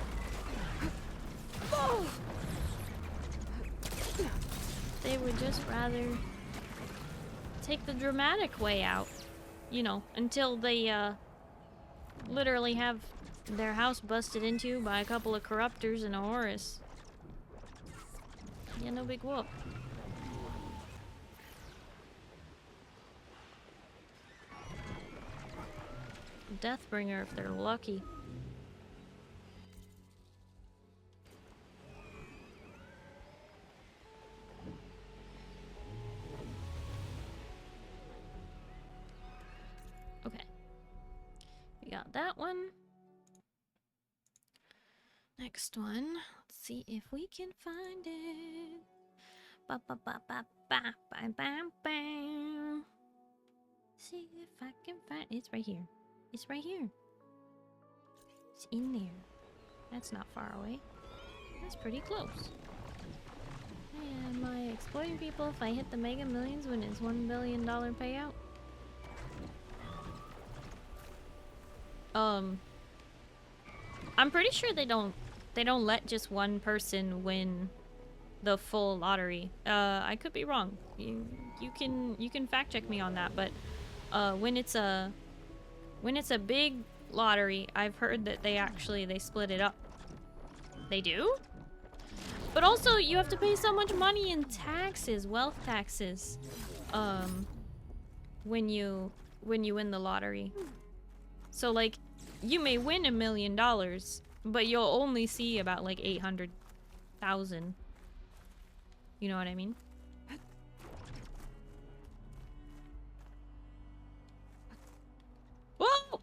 Oh! They would just rather take the dramatic way out, you know, until they literally have their house busted into by a couple of corruptors and a Horus. Yeah, no big whoop. Deathbringer if they're lucky. Okay. We got that one. Next one. Let's see if we can find it. Ba ba ba ba ba ba ba ba. See if I can find it. It's right here. It's right here. It's in there. That's not far away. That's pretty close. Am I exploiting people if I hit the Mega Millions when it's $1 billion payout? I'm pretty sure they don't let just one person win the full lottery. I could be wrong. You can fact check me on that, but when it's a big lottery, I've heard that they split it up. They do? But also you have to pay so much money in taxes, wealth taxes, when you win the lottery. So like you may win $1 million, but you'll only see about like 800,000. You know what I mean? Whoa!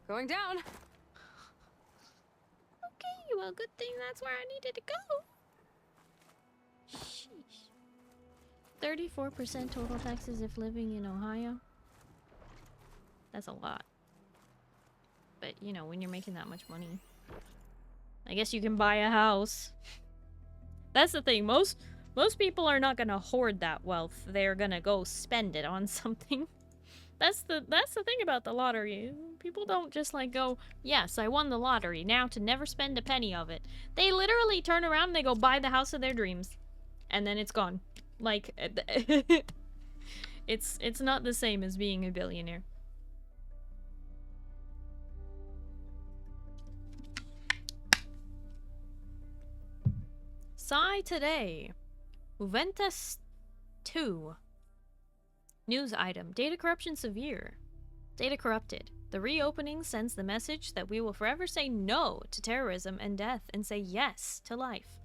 Going down. Okay, well, good thing that's where I needed to go. Sheesh. 34% total taxes if living in Ohio. That's a lot. But, you know, when you're making that much money, I guess you can buy a house. That's the thing. Most people are not gonna hoard that wealth. They're gonna go spend it on something. That's the thing about the lottery. People don't just like go, yes, I won the lottery, now to never spend a penny of it. They literally turn around and they go buy the house of their dreams. And then it's gone. Like, it's not the same as being a billionaire. Sigh today. Juventus 2. News item. Data corruption severe. Data corrupted. The reopening sends the message that we will forever say no to terrorism and death and say yes to life.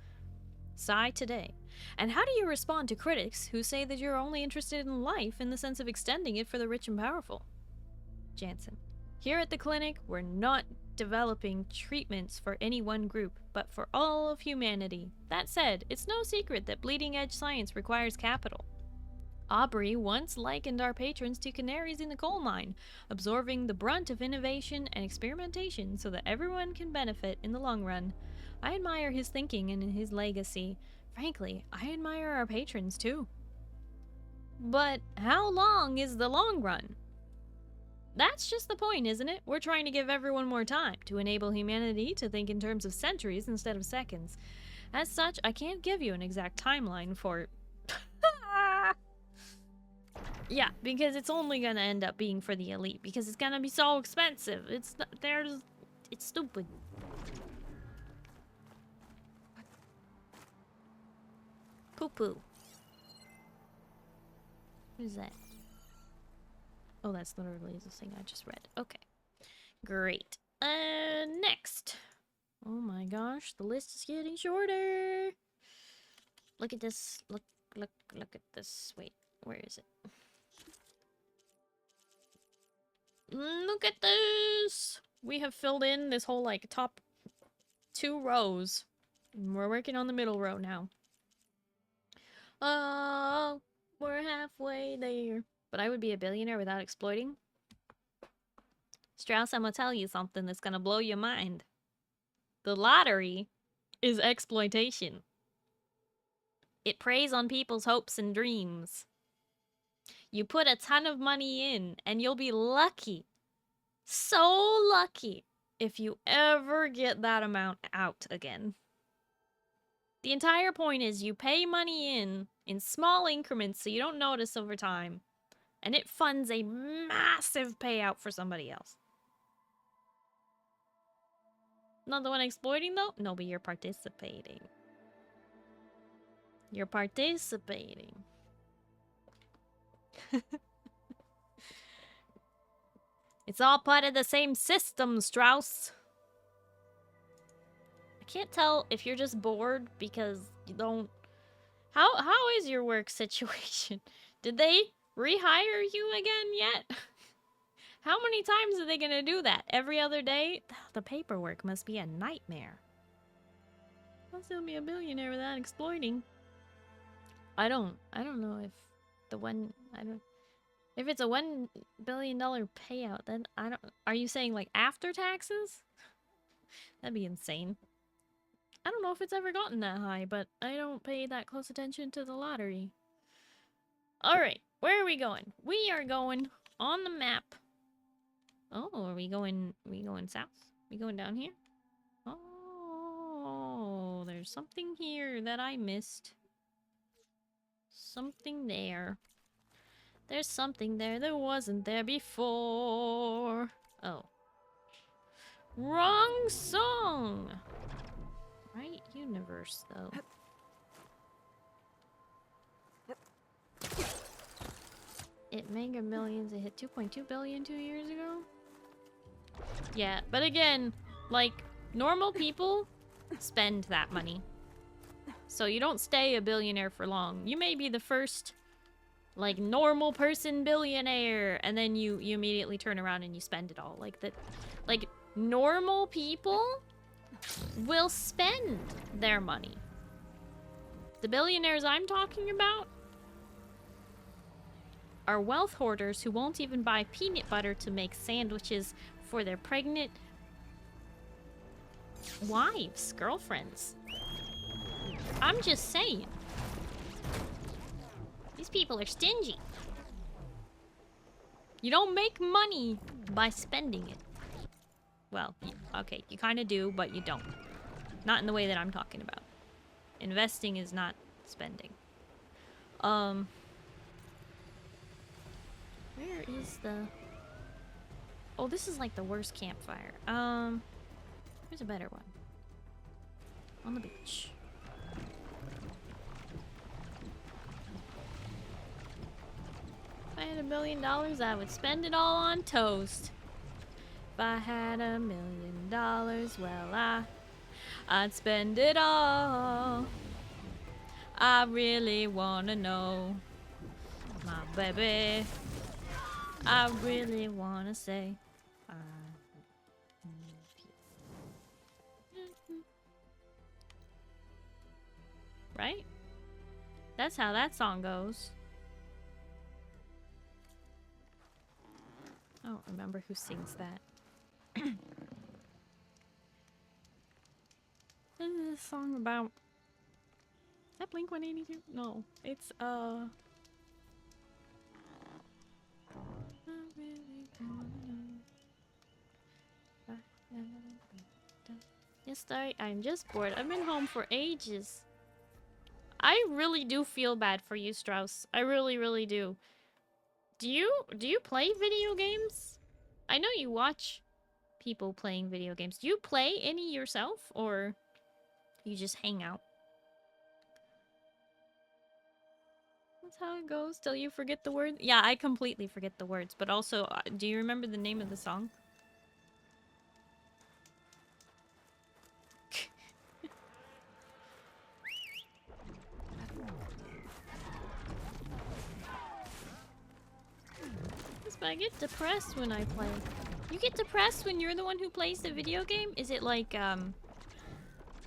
Sigh today. And how do you respond to critics who say that you're only interested in life in the sense of extending it for the rich and powerful? Jansen. Here at the clinic, we're not developing treatments for any one group, but for all of humanity. That said, it's no secret that bleeding-edge science requires capital. Aubrey once likened our patrons to canaries in a coal mine, absorbing the brunt of innovation and experimentation so that everyone can benefit in the long run. I admire his thinking and his legacy. Frankly, I admire our patrons too. But how long is the long run? That's just the point, isn't it? We're trying to give everyone more time, to enable humanity to think in terms of centuries instead of seconds. As such, I can't give you an exact timeline for... Yeah, because it's only gonna end up being for the elite, because it's gonna be so expensive. It's stupid. Poo-poo. What is that? Oh, that's literally the thing I just read. Okay. Great. Next. Oh my gosh, the list is getting shorter. Look at this. Look at this. Wait, where is it? Look at this! We have filled in this whole, like, top 2 rows. We're working on the middle row now. Oh, we're halfway there. But I would be a billionaire without exploiting. Strauss, I'm gonna tell you something that's gonna blow your mind. The lottery is exploitation. It preys on people's hopes and dreams. You put a ton of money in, and you'll be lucky. So lucky if you ever get that amount out again. The entire point is you pay money in small increments so you don't notice over time, and it funds a massive payout for somebody else. Not the one exploiting though? No, but you're participating. You're participating. It's all part of the same system, Strauss. I can't tell if you're just bored because you don't... How is your work situation? Did they rehire you again yet? How many times are they gonna do that? Every other day? The paperwork must be a nightmare. I'll still be a billionaire without exploiting. I don't know if the one... If it's a $1 billion payout, then I don't... Are you saying, like, after taxes? That'd be insane. I don't know if it's ever gotten that high, but I don't pay that close attention to the lottery. Alright, where are we going? We are going on the map. Oh, are we going south? We going down here? Oh, there's something here that I missed. Something there. There's something there that wasn't there before. Oh. Wrong song! Right universe, though. It Mega Millions. It hit 2.2 billion 2 years ago. Yeah, but again, like, normal people spend that money. So you don't stay a billionaire for long. You may be the first, like, normal person billionaire, and then you immediately turn around and you spend it all. Like, normal people will spend their money. The billionaires I'm talking about are wealth hoarders who won't even buy peanut butter to make sandwiches for their pregnant wives, girlfriends. I'm just saying. These people are stingy. You don't make money by spending it. Well, okay, you kind of do, but you don't. Not in the way that I'm talking about. Investing is not spending. Where is the... Oh, this is like the worst campfire. Here's a better one. On the beach. If I had $1 million, I would spend it all on toast. If I had $1 million, well, I'd spend it all. I really wanna know, my baby. I really wanna say, I love you. Right? That's how that song goes. I don't remember who sings that. This is a song about... Is that Blink 182? No, it's Yes, Starry, I'm just bored. I've been home for ages. I really do feel bad for you, Strauss. I really, really do. Do you play video games? I know you watch people playing video games. Do you play any yourself, or you just hang out? That's how it goes till you forget the words. Yeah, I completely forget the words, but also, do you remember the name of the song? But I get depressed when I play. You get depressed when you're the one who plays the video game? Is it like, I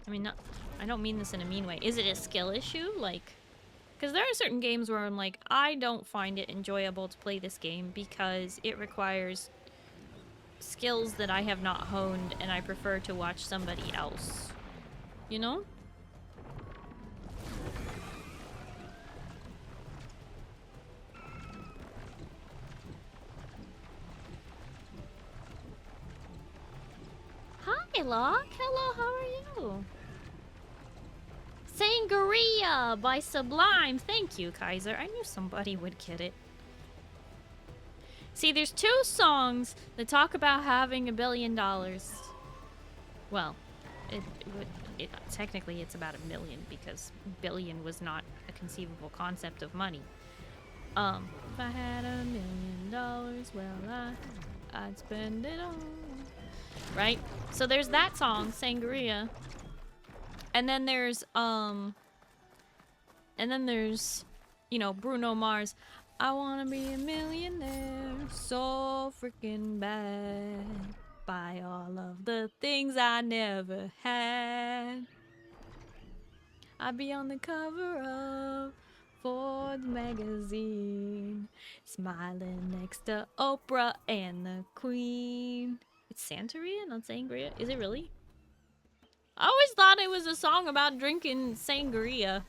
mean, not, I don't mean this in a mean way. Is it a skill issue? Like, because there are certain games where I'm like, I don't find it enjoyable to play this game because it requires skills that I have not honed and I prefer to watch somebody else. You know? Hi, Locke. Hello, how are you? Sangria by Sublime. Thank you, Kaiser. I knew somebody would get it. See, there's 2 songs that talk about having $1 billion. Well, technically it's about $1 million because billion was not a conceivable concept of money. If I had $1 million, well, I'd spend it all. Right? So there's that song, Sangria. And then there's, you know, Bruno Mars. I wanna be a millionaire so freaking bad. Buy all of the things I never had. I'd be on the cover of Forbes magazine, smiling next to Oprah and the Queen. It's Santeria, not Sangria. Is it really? I always thought it was a song about drinking sangria.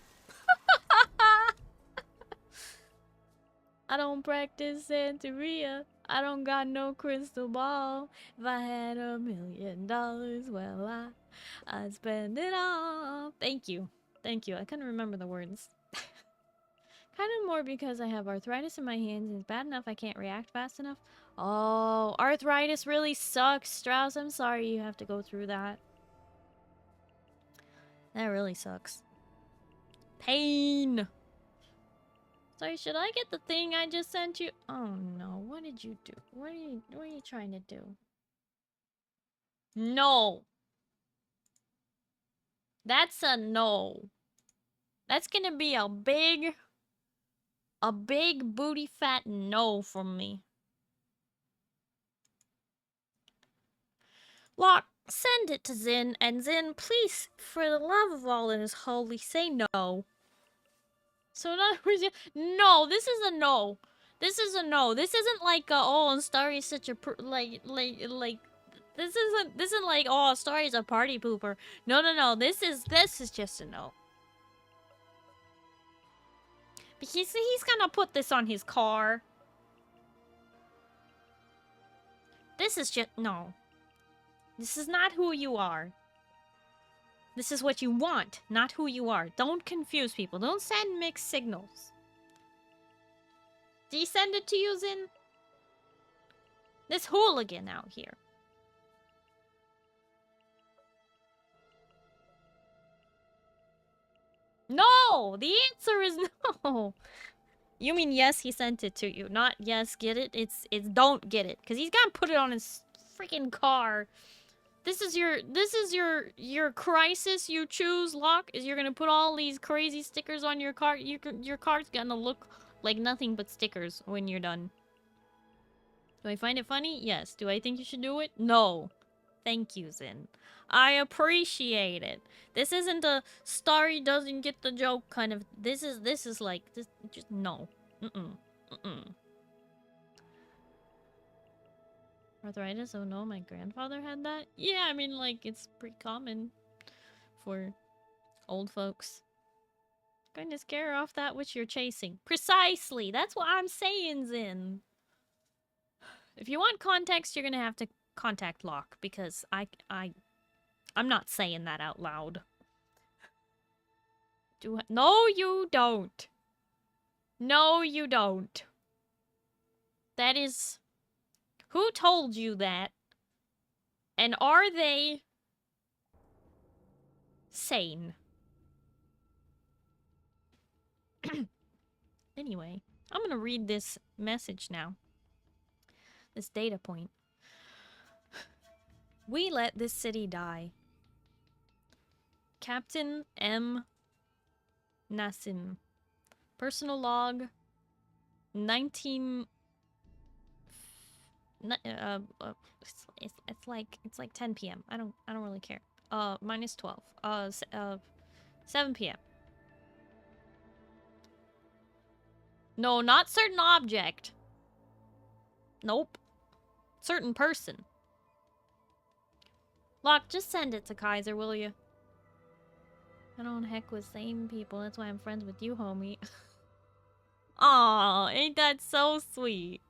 I don't practice Santeria. I don't got no crystal ball. If I had $1 million, well, I'd spend it all. Thank you. Thank you. I couldn't remember the words. Kind of more because I have arthritis in my hands and it's bad enough I can't react fast enough. Oh, arthritis really sucks, Strauss. I'm sorry you have to go through that. That really sucks. Pain! Sorry, should I get the thing I just sent you? Oh no, what did you do? What are you trying to do? No! That's a no. That's gonna be a big booty fat no from me. Locke, send it to Zin, and Zin, please, for the love of all that is holy, say no. So in other words, no, this is a no. This is a no. This isn't like, oh, Starry's such a, this isn't like, oh, Starry's a party pooper. No, no, no, this is just a no. Because he's gonna put this on his car. This is just, no. This is not who you are. This is what you want, not who you are. Don't confuse people. Don't send mixed signals. Did he send it to you, Zin? This hooligan out here. No! The answer is no! You mean yes, he sent it to you. Not yes, get it. It's don't get it. Because he's gonna put it on his freaking car. This is your crisis you choose, Locke, is you're gonna put all these crazy stickers on your car. Your car's gonna look like nothing but stickers when you're done. Do I find it funny? Yes. Do I think you should do it? No. Thank you, Zin. I appreciate it. This isn't a Starry doesn't get the joke kind of. This is like this. Just no. Arthritis? Oh no, my grandfather had that? Yeah, I mean, like, it's pretty common for old folks. Going to scare off that which you're chasing. Precisely! That's what I'm saying, Zin. If you want context, you're gonna have to contact Locke, because I'm not saying that out loud. No, you don't. No, you don't. That is... Who told you that? And are they sane? Anyway, I'm gonna read this message now. This data point. We let this city die. Captain M. Nassim. Personal log 19... it's like 10 p.m. I don't really care. Minus 12. 7 p.m. No, not certain object. Nope. Certain person. Locke, just send it to Kaiser, will you? I don't heck with same people. That's why I'm friends with you, homie. Aw, ain't that so sweet?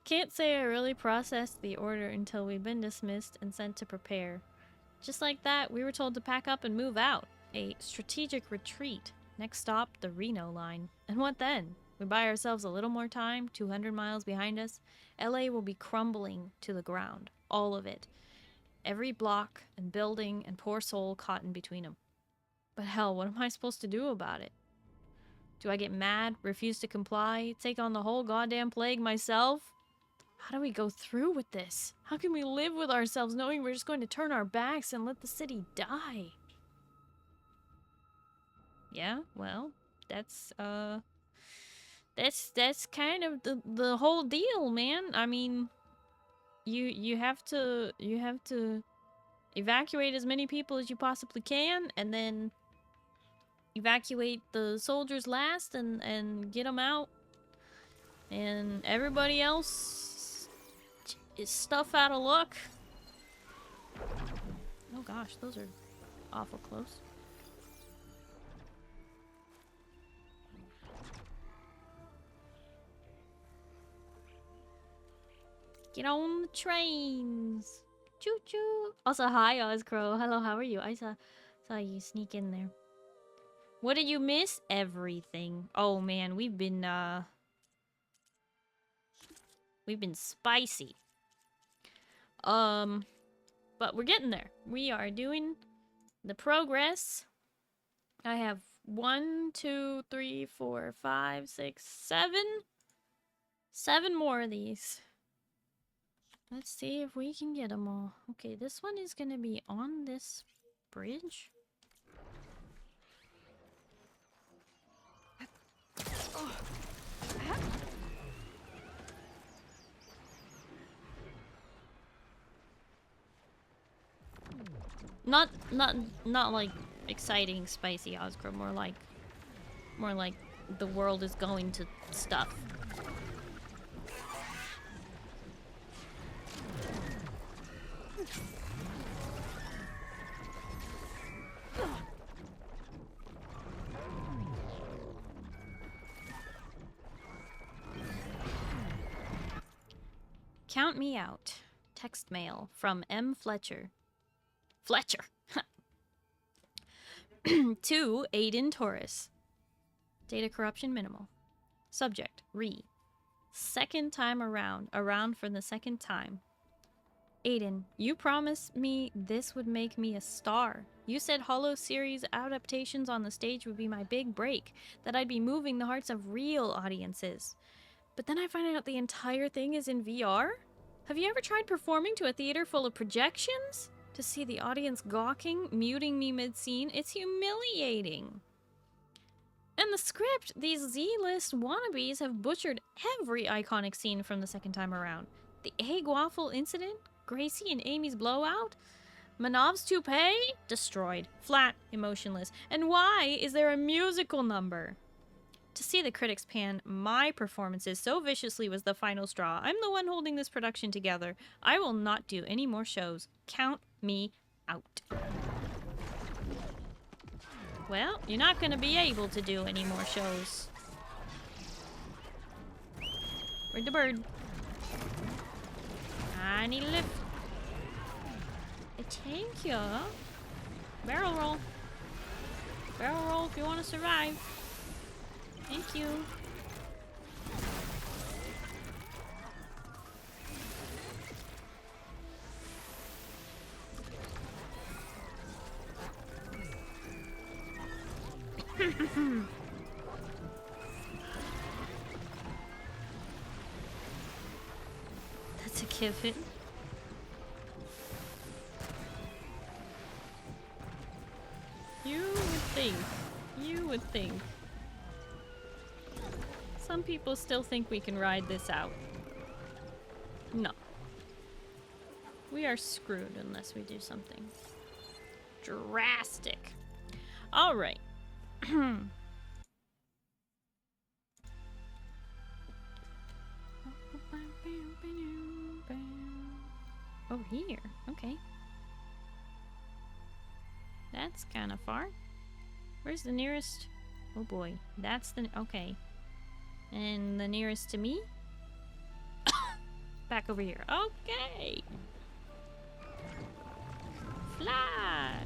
Can't say I really processed the order until we'd been dismissed and sent to prepare. Just like that, we were told to pack up and move out. A strategic retreat. Next stop, the Reno line. And what then? We buy ourselves a little more time, 200 miles behind us. LA will be crumbling to the ground. All of it. Every block and building and poor soul caught in between them. But hell, what am I supposed to do about it? Do I get mad, refuse to comply, take on the whole goddamn plague myself? How do we go through with this? How can we live with ourselves knowing we're just going to turn our backs and let the city die? Yeah, well, that's kind of the whole deal, man. I mean, you have to evacuate as many people as you possibly can, and then evacuate the soldiers last and get them out, and everybody else is stuff out of luck. Oh gosh, those are awful close. Get on the trains. Choo choo. Also, hi Ozcrow. Hello, how are you? I saw you sneak in there. What did you miss? Everything. Oh man, we've been spicy. But we're getting there. We are doing the progress. I have 1, 2, 3, 4, 5, 6, 7 more of these. Let's see if we can get them all. Okay, this one is gonna be on this bridge. Not like exciting, spicy Oscar. More like the world is going to stuff. Count me out. Text mail from M. Fletcher. To Aiden Taurus. Data corruption minimal. Subject, Re. Second time around for the second time. Aiden, you promised me this would make me a star. You said Hollow series adaptations on the stage would be my big break, that I'd be moving the hearts of real audiences. But then I find out the entire thing is in VR? Have you ever tried performing to a theater full of projections? To see the audience gawking, muting me mid-scene, it's humiliating. In the script, these Z-list wannabes have butchered every iconic scene from the second time around. The egg waffle incident, Gracie and Amy's blowout, Manav's toupee, destroyed, flat, emotionless. And why is there a musical number? To see the critics pan my performances so viciously was the final straw. I'm the one holding this production together. I will not do any more shows. Count me out. Well, you're not going to be able to do any more shows. Where'd the bird? I need a lift. Thank you. Barrel roll. Barrel roll if you want to survive. Thank you. That's a given. You would think. Some people still think we can ride this out. No. We are screwed unless we do something drastic. Alright. here. Okay. That's kind of far. Where's the nearest? Oh boy. That's the... Okay. And the nearest to me? Back over here. Okay. Fly.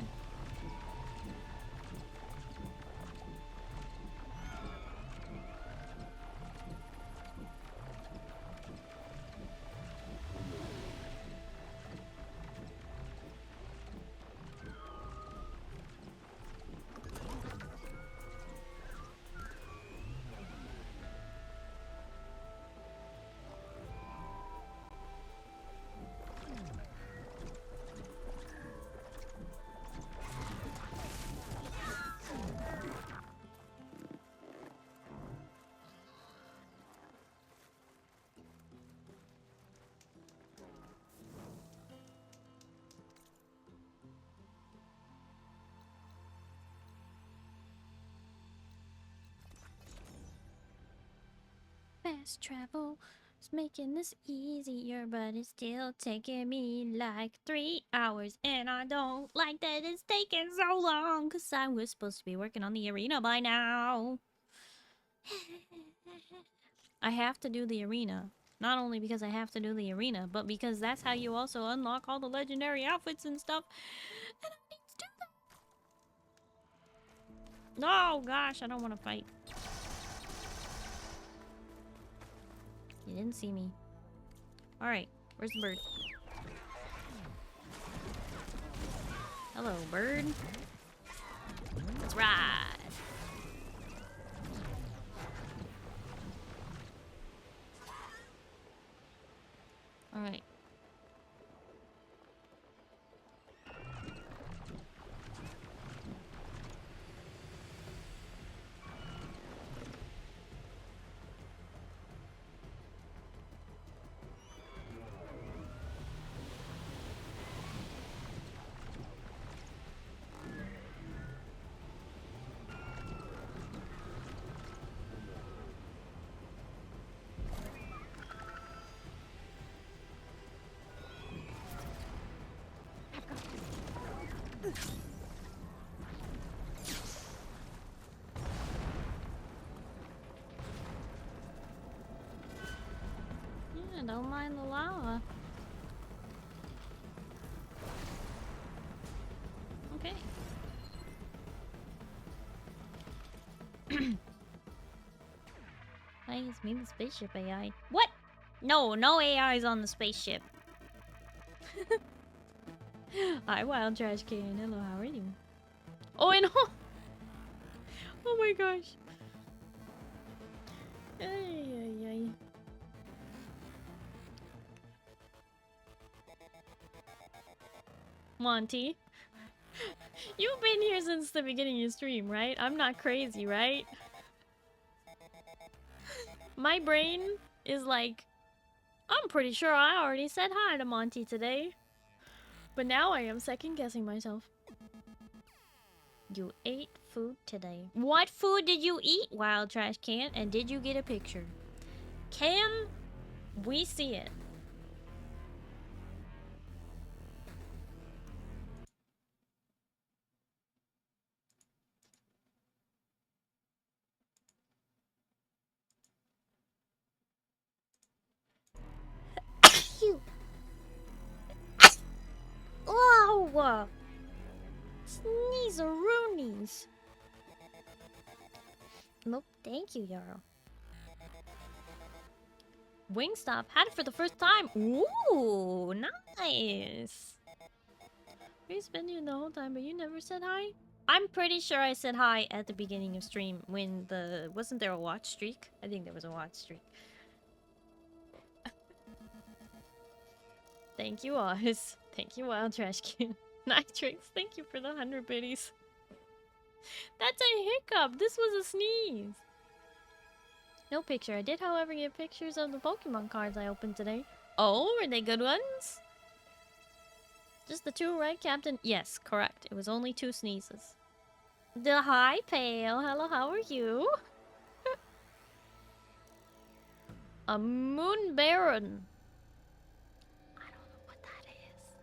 Fast travel is making this easier, but it's still taking me like 3 hours. And I don't like that it's taking so long, because I was supposed to be working on the arena by now. I have to do the arena. Not only because I have to do the arena, but because that's how you also unlock all the legendary outfits and stuff. And I need to do that. Oh gosh, I don't want to fight. You didn't see me. Alright, where's the bird? Hello, bird. Let's ride. Alright. Yeah, don't mind the lava. Okay. Hey, it's me, the spaceship AI. What? No, no AI's on the spaceship. Hi, Wild Trash Can. Hello, how are you? Oh, I know. Oh my gosh. Ay, ay, ay. Monty, you've been here since the beginning of your stream, right? I'm not crazy, right? My brain is like, I'm pretty sure I already said hi to Monty today. But now I am second guessing myself. You ate food today. What food did you eat, Wild Trash Can? And did you get a picture? Can we see it? Oh! Sneeze-a-roonies. Nope, thank you, Yarrow. Wingstop had it for the first time. Ooh, nice. We've been here the whole time, but you never said hi? I'm pretty sure I said hi at the beginning of stream when the... Wasn't there a watch streak? I think there was a watch streak. Thank you, Oz. Thank you, Wild Trash Can. Nitrix, thank you for the 100 biddies. That's a hiccup. This was a sneeze. No picture. I did, however, get pictures of the Pokemon cards I opened today. Oh, were they good ones? Just the 2, right, Captain? Yes, correct. It was only 2 sneezes. The hi, Pale. Hello, how are you? A Moon Baron. I don't know what that is.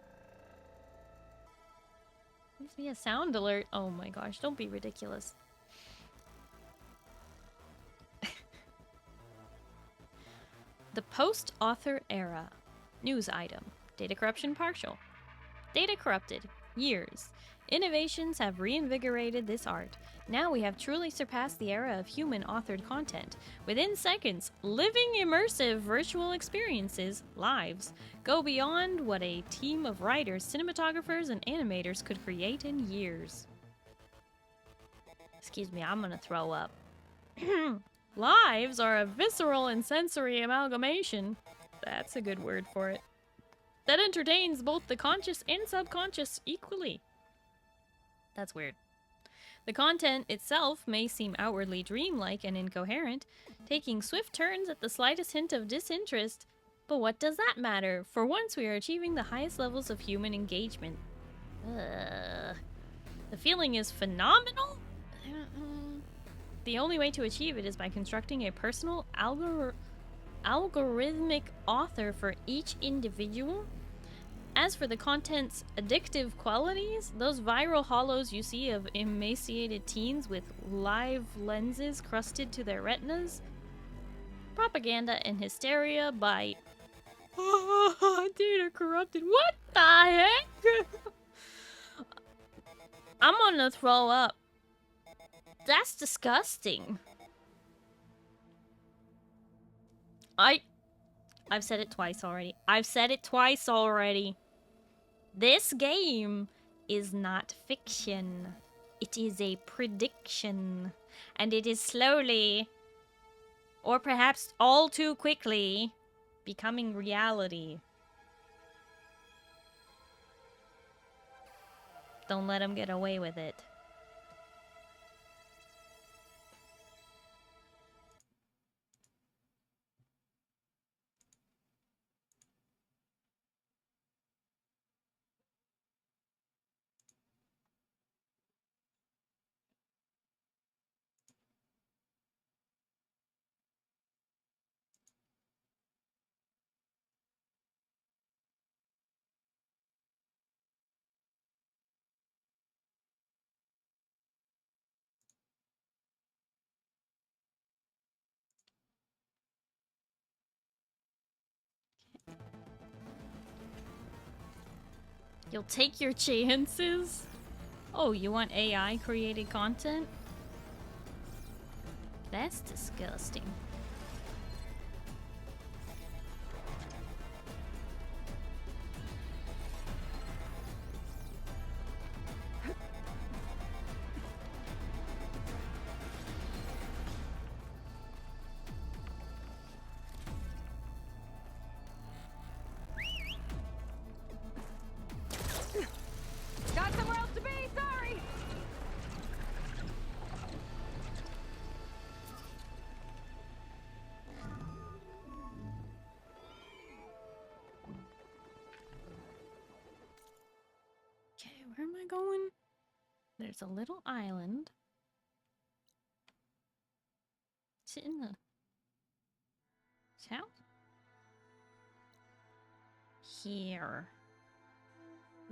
Gives me a sound alert. Oh my gosh, don't be ridiculous. The post-author era. News item. Data corruption partial. Data corrupted. Years. Innovations have reinvigorated this art. Now we have truly surpassed the era of human-authored content. Within seconds, living immersive virtual experiences, lives, go beyond what a team of writers, cinematographers, and animators could create in years. Excuse me, I'm gonna throw up. Lives are a visceral and sensory amalgamation. That's a good word for it. That entertains both the conscious and subconscious equally. That's weird. The content itself may seem outwardly dreamlike and incoherent, taking swift turns at the slightest hint of disinterest, but what does that matter? For once we are achieving the highest levels of human engagement. The feeling is phenomenal? The only way to achieve it is by constructing a personal algorithmic author for each individual. As for the content's addictive qualities, those viral hollows you see of emaciated teens with live lenses crusted to their retinas, propaganda and hysteria by data corrupted. What the heck? I'm gonna throw up. That's disgusting. I've said it twice already. This game is not fiction. It is a prediction. And it is slowly, or perhaps all too quickly, becoming reality. Don't let them get away with it. You'll take your chances? Oh, you want AI created content? That's disgusting. Got somewhere else to be, sorry! Okay, where am I going? There's a little island. Is it in the south? Here.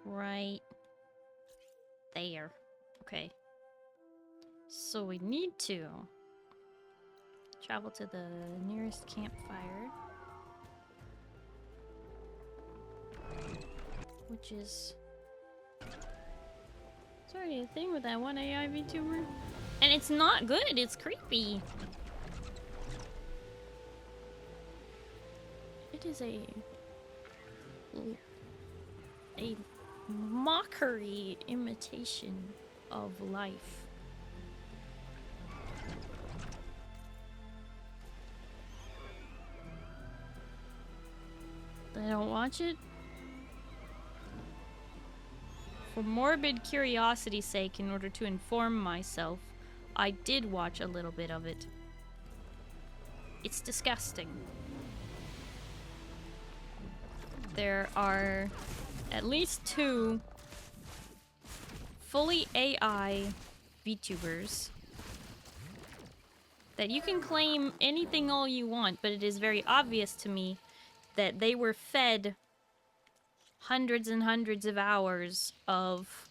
Right there. Okay. So we need to travel to the nearest campfire, which is... It's already a thing with that one AI VTuber. And it's not good, it's creepy. It is a mockery imitation of life. I don't watch it. For morbid curiosity's sake, in order to inform myself, I did watch a little bit of it. It's disgusting. There are at least 2 fully AI VTubers that you can claim anything all you want, but it is very obvious to me that they were fed hundreds and hundreds of hours of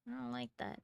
I don't like that.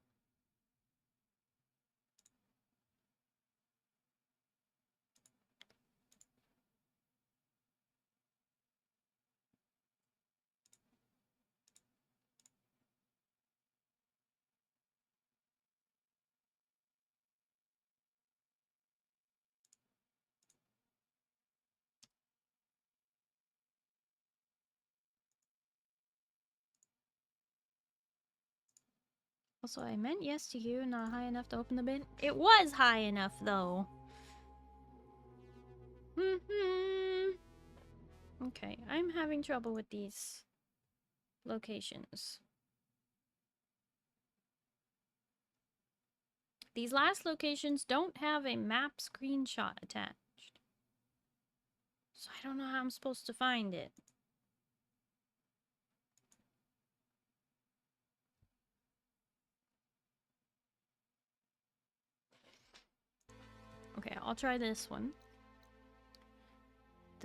Also, I meant yes to you, not high enough to open the bin. It was high enough, though. Okay, I'm having trouble with these locations. These last locations don't have a map screenshot attached. So I don't know how I'm supposed to find it. Okay, I'll try this one.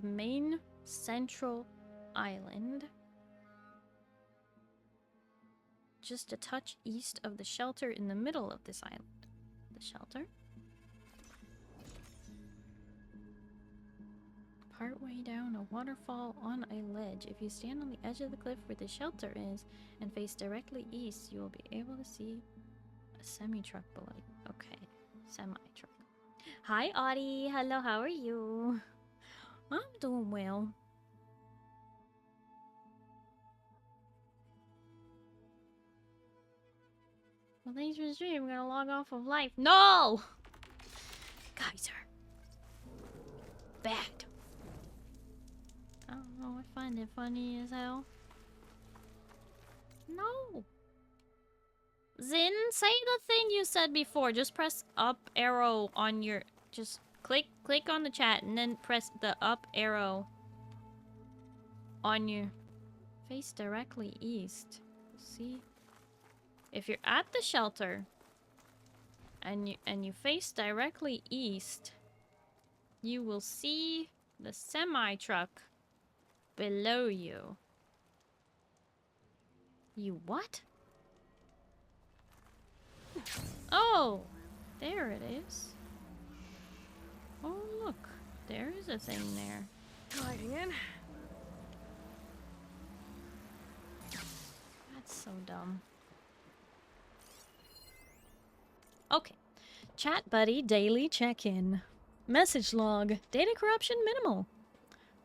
The main central island. Just a touch east of the shelter in the middle of this island. The shelter. Partway down a waterfall on a ledge. If you stand on the edge of the cliff where the shelter is and face directly east, you will be able to see a semi-truck below you. Okay, semi-truck. Hi, Audie. Hello, how are you? I'm doing well. Well, thanks for the stream. I'm gonna log off of life. No! Guys are bad. I don't know. I find it funny as hell. No! Zin, say the thing you said before. Just press up arrow on your... Just click on the chat and then press the up arrow on your... Face directly east. See? If you're at the shelter and you face directly east, you will see the semi-truck below you. You what? Oh, there it is. Oh, look. There is a thing there. Gliding in. That's so dumb. Okay. Chat buddy daily check-in. Message log. Data corruption minimal.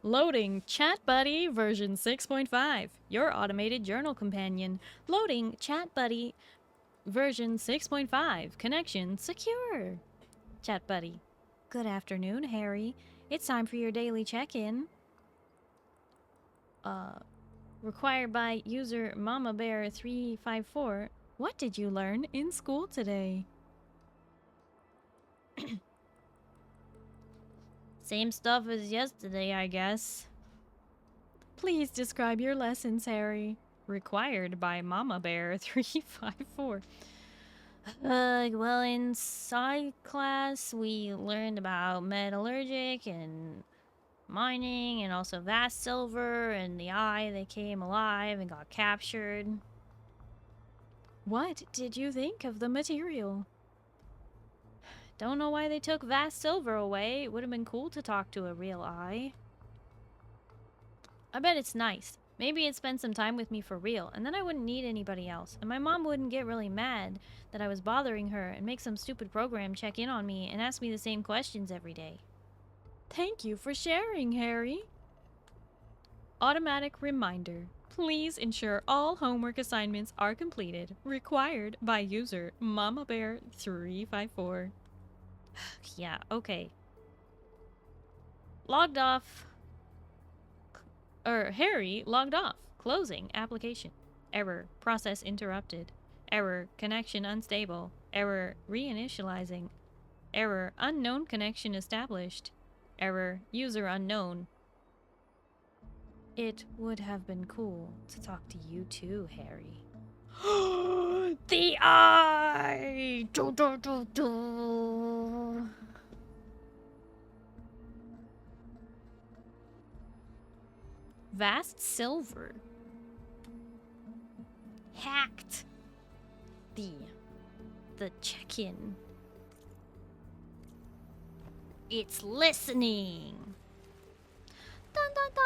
Loading Chat Buddy version 6.5. Your automated journal companion. Loading Chat Buddy version 6.5. Connection secure. Chat Buddy. Good afternoon, Harry. It's time for your daily check-in. Required by user Mama Bear 354. What did you learn in school today? Same stuff as yesterday, I guess. Please describe your lessons, Harry. Required by Mama Bear 354. Well, in Sci class, we learned about metallurgic and mining and also vast silver and the eye that came alive and got captured. What did you think of the material? Don't know why they took vast silver away. It would have been cool to talk to a real eye. I bet it's nice. Maybe it'd spend some time with me for real, and then I wouldn't need anybody else. And my mom wouldn't get really mad that I was bothering her and make some stupid program check in on me and ask me the same questions every day. Thank you for sharing, Harry. Automatic reminder. Please ensure all homework assignments are completed. Required by user Mama Bear 354. Yeah, okay. Logged off. Harry logged off. Closing application. Error. Process interrupted. Error. Connection unstable. Error. Reinitializing. Error. Unknown connection established. Error. User unknown. It would have been cool to talk to you too, Harry. The eye! Do, do, do, do. Vast silver. Hacked. the check-in. It's listening. Dun dun dun.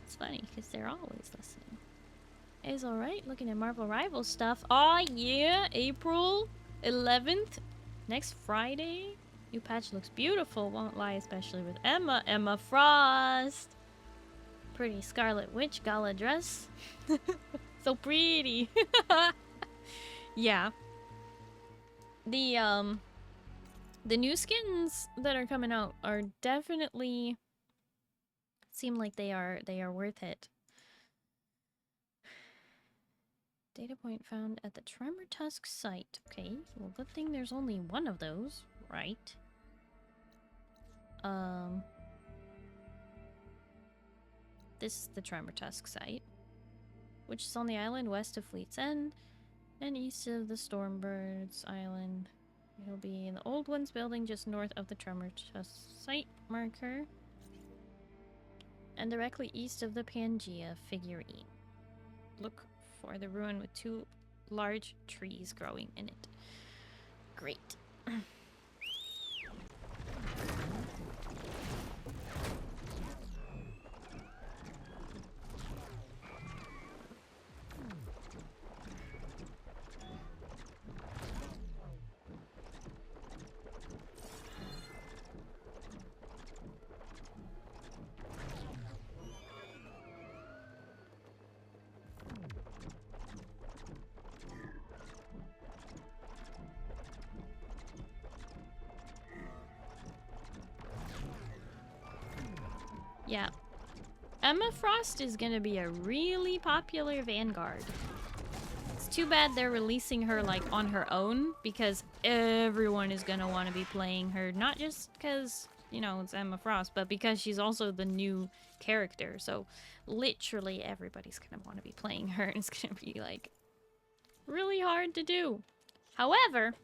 It's funny because they're always listening. It's alright looking at Marvel Rivals stuff. Oh yeah, April 11th, next Friday. New patch looks beautiful, won't lie, especially with Emma Frost. Pretty Scarlet Witch gala dress. So pretty. Yeah. The new skins that are coming out are definitely seem like they are worth it. Data point found at the Tremor Tusk site. Okay, well, good thing there's only one of those, right? This is the Tremor Tusk site, which is on the island west of Fleet's End and east of the Stormbirds Island. It'll be in the Old Ones building just north of the Tremor Tusk site marker and directly east of the Pangea figurine. Look for the ruin with 2 large trees growing in it. Great. Yeah. Emma Frost is gonna be a really popular Vanguard. It's too bad they're releasing her like on her own because everyone is gonna want to be playing her. Not just because, you know, it's Emma Frost, but because she's also the new character. So literally everybody's gonna want to be playing her and it's gonna be like really hard to do. However,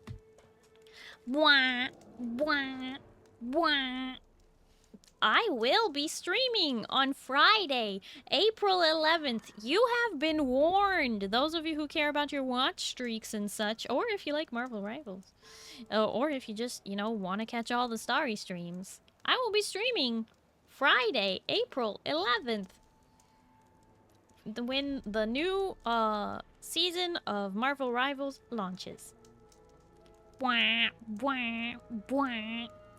I will be streaming on Friday, April 11th. You have been warned. Those of you who care about your watch streaks and such, or if you like Marvel Rivals, or if you just, you know, want to catch all the Starry streams, I will be streaming Friday, April 11th. When the new season of Marvel Rivals launches.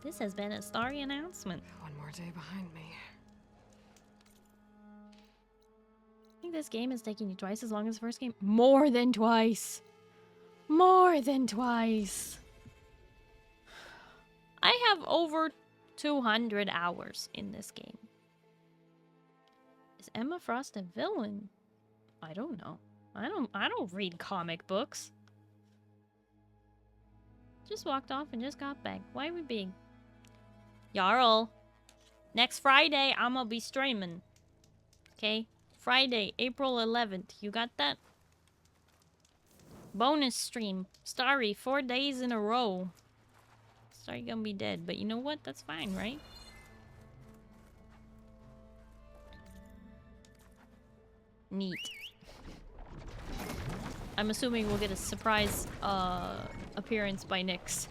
This has been a Starry announcement. One more day behind me. I think this game is taking you twice as long as the first game. More than twice. More than twice. I have over 200 hours in this game. Is Emma Frost a villain? I don't know. I don't read comic books. Just walked off and just got back. Why are we big? Jarl. Next Friday, I'm gonna be streaming. Okay? Friday, April 11th. You got that? Bonus stream. Starry, 4 days in a row. Starry gonna be dead, but you know what? That's fine, right? Neat. I'm assuming we'll get a surprise appearance by Nyx.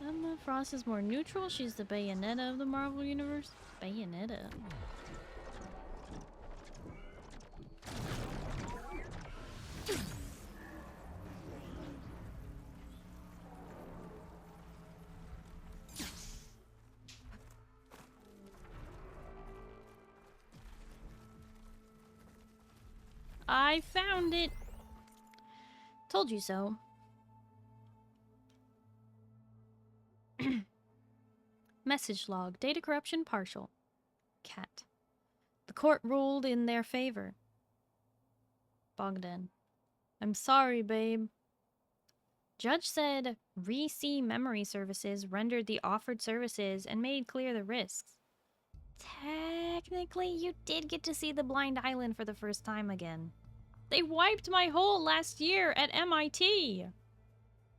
Emma Frost is more neutral. She's the Bayonetta of the Marvel Universe. Bayonetta. I found it. Told you so. Message log. Data corruption partial. Cat. The court ruled in their favor. Bogdan. I'm sorry, babe. Judge said re-see memory services rendered the offered services and made clear the risks. Technically, you did get to see the Blind Island for the first time again. They wiped my hole last year at MIT.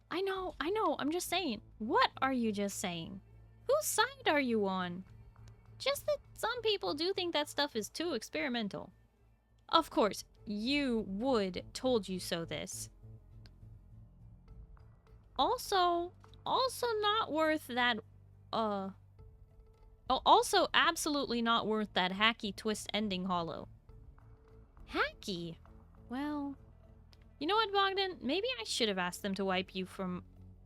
I know, I'm just saying. What are you just saying? Whose side are you on? Just that some people do think that stuff is too experimental. Of course, you would told you so this. Also not worth that, also absolutely not worth that hacky twist ending hollow. Hacky? Well, you know what, Bogdan? Maybe I should have asked them to wipe you from...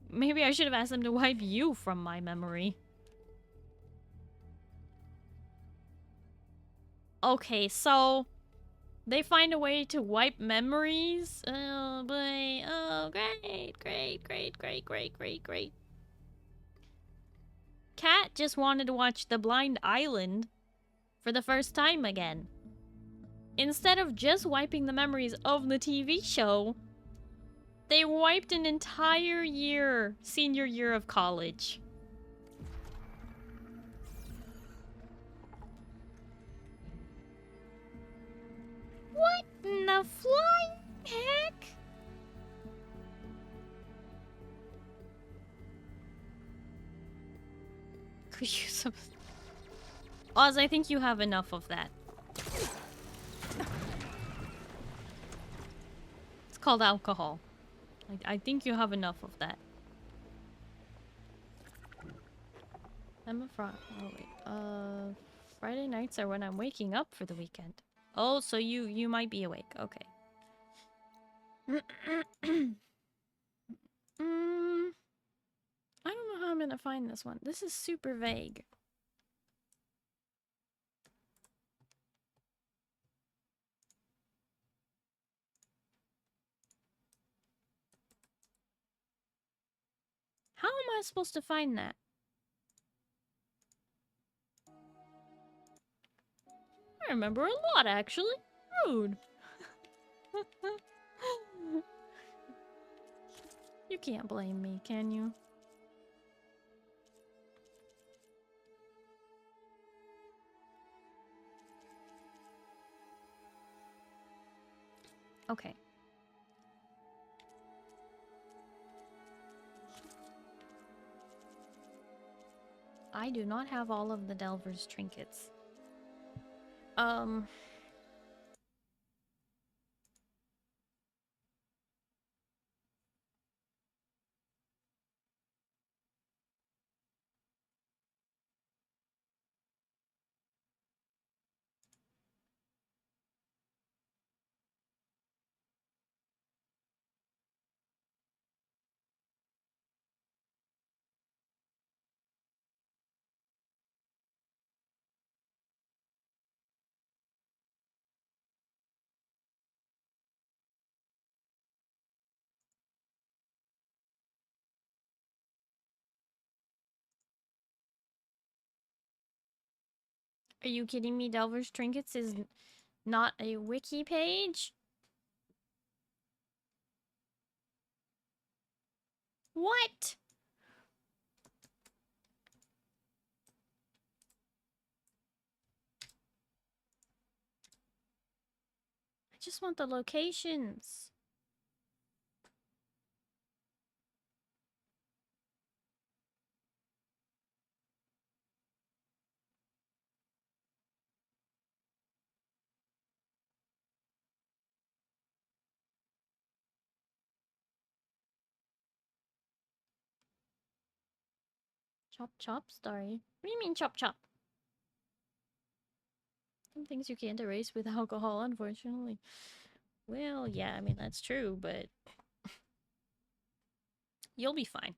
Maybe I should have asked them to wipe you from my memory. Okay, so... They find a way to wipe memories? Oh, boy. Oh, great, great, great, great, great, great, great. Cat just wanted to watch The Blind Island for the first time again. Instead of just wiping the memories of the TV show, they wiped an entire year, senior year of college. What in the flying heck? Could you some... Oz, I think you have enough of that. It's called alcohol. I think you have enough of that. I'm a frog. Oh wait. Friday nights are when I'm waking up for the weekend. Oh, so you might be awake. Okay. I don't know how I'm gonna find this one. This is super vague. How am I supposed to find that? I remember a lot, actually. Rude. You can't blame me, can you? Okay. I do not have all of the Delver's trinkets. Are you kidding me? Delver's Trinkets is not a wiki page? What? I just want the locations. Chop chop, Starry. What do you mean chop chop? Some things you can't erase with alcohol, unfortunately. Well, yeah, I mean, that's true, but... You'll be fine.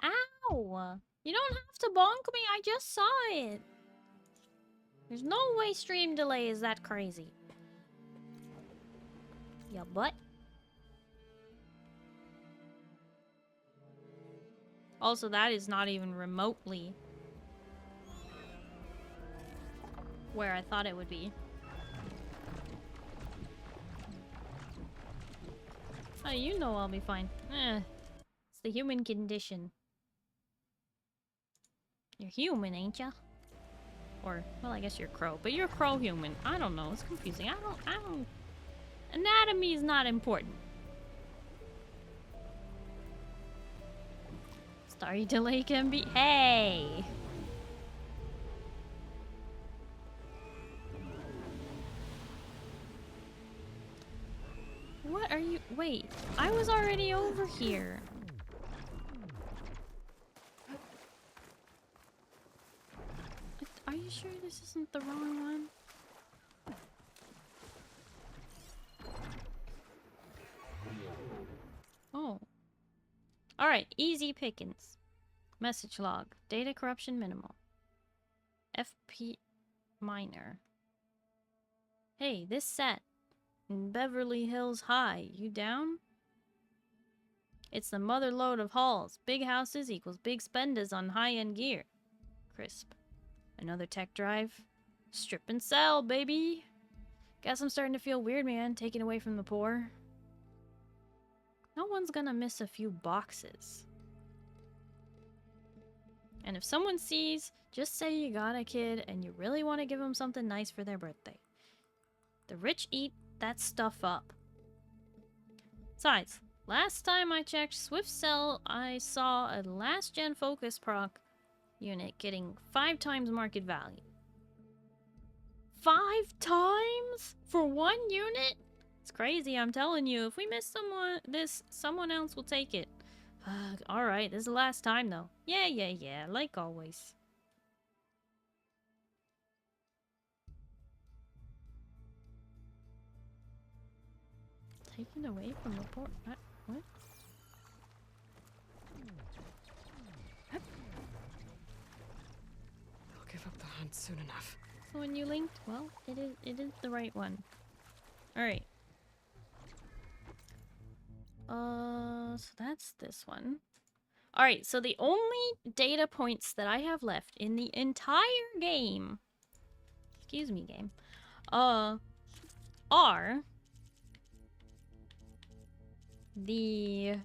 Ow! You don't have to bonk me, I just saw it! There's no way stream delay is that crazy. Ya butt. Also, that is not even remotely where I thought it would be. Oh, you know I'll be fine. It's the human condition. You're human, ain't ya? Or, well, I guess you're crow, but you're crow human. I don't know. It's confusing. I don't. Anatomy is not important. Starry delay can be. Hey! What are you? Wait, I was already over here. Are you sure this isn't the wrong one? Oh. Alright, easy pickings. Message log. Data corruption minimal. FP minor. Hey, this set in Beverly Hills High. You down? It's the mother lode of halls. Big houses equals big spenders on high-end gear. Crisp. Another tech drive. Strip and sell, baby. Guess I'm starting to feel weird, man. Taken away from the poor. No one's gonna miss a few boxes. And if someone sees, just say you got a kid and you really want to give them something nice for their birthday. The rich eat that stuff up. Besides, last time I checked SwiftCell, I saw a last-gen focus proc unit getting 5 times market value. 5 times? For 1 unit? It's crazy, I'm telling you. If we miss someone else will take it. Alright, this is the last time though. Yeah, like always. Taken away from the port. What? I'll give up the hunt soon enough. The one you linked? Well, it is the right one. Alright. So that's this one. Alright, so the only data points that I have left in the entire game, excuse me, game, are the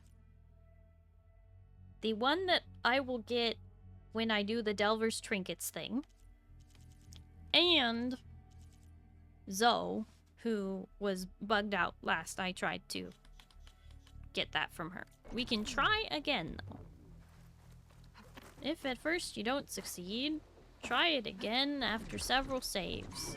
one that I will get when I do the Delver's Trinkets thing, and Zoe, who was bugged out last I tried to get that from her. We can try again, though. If at first you don't succeed, try it again after several saves.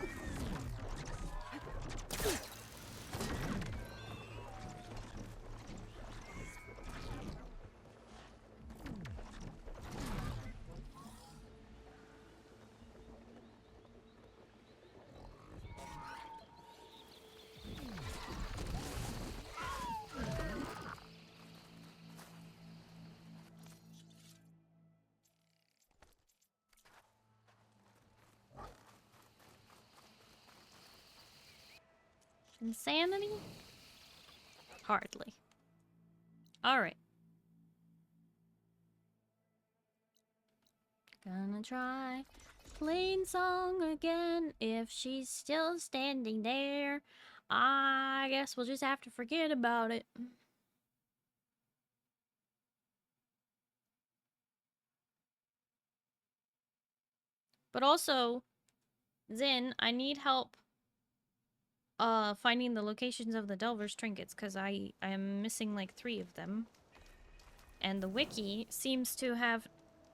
Insanity? Hardly. Alright. Gonna try plain song again. If she's still standing there, I guess we'll just have to forget about it. But also, Zin, I need help finding the locations of the Delver's Trinkets, because I am missing like 3 of them. And the wiki seems to have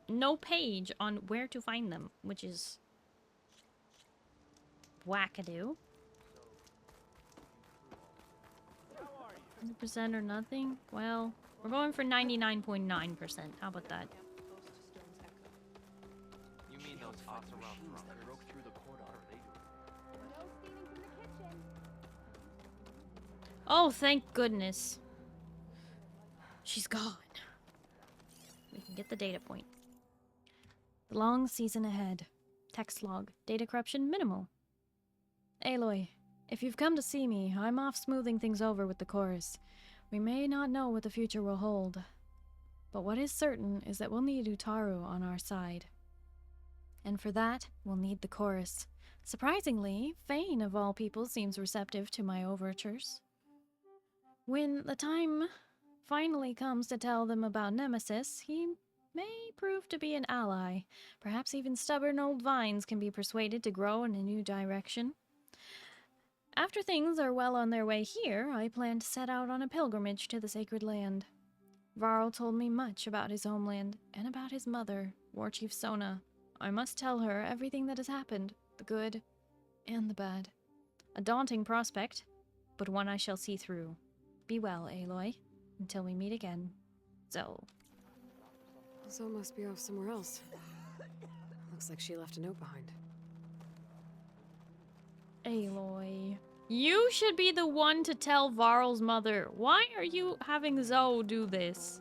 no page on where to find them, which is wackadoo. 100% or nothing? Well, we're going for 99.9%. How about that? You mean those spots around that broke through the corridor? Oh, thank goodness. She's gone. We can get the data point. The long season ahead. Text log. Data corruption minimal. Aloy, if you've come to see me, I'm off smoothing things over with the chorus. We may not know what the future will hold. But what is certain is that we'll need Utaru on our side. And for that, we'll need the chorus. Surprisingly, Fane of all people seems receptive to my overtures. When the time finally comes to tell them about Nemesis, he may prove to be an ally. Perhaps even stubborn old vines can be persuaded to grow in a new direction. After things are well on their way here, I plan to set out on a pilgrimage to the sacred land. Varl told me much about his homeland and about his mother, War Chief Sona. I must tell her everything that has happened, the good and the bad. A daunting prospect, but one I shall see through. Be well, Aloy, until we meet again. Zoe. Zoe must be off somewhere else. Looks like she left a note behind. Aloy. You should be the one to tell Varl's mother. Why are you having Zoe do this?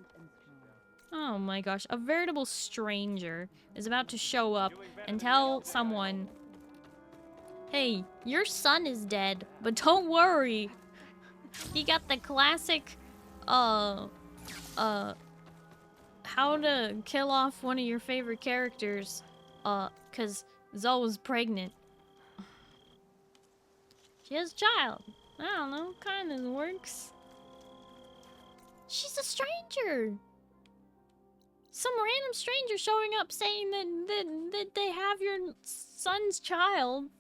Oh my gosh, a veritable stranger is about to show up and tell someone, hey, your son is dead, but don't worry. He got the classic, how to kill off one of your favorite characters, cause Zoe was pregnant. She has a child. I don't know, kinda works. She's a stranger! Some random stranger showing up saying that they have your son's child.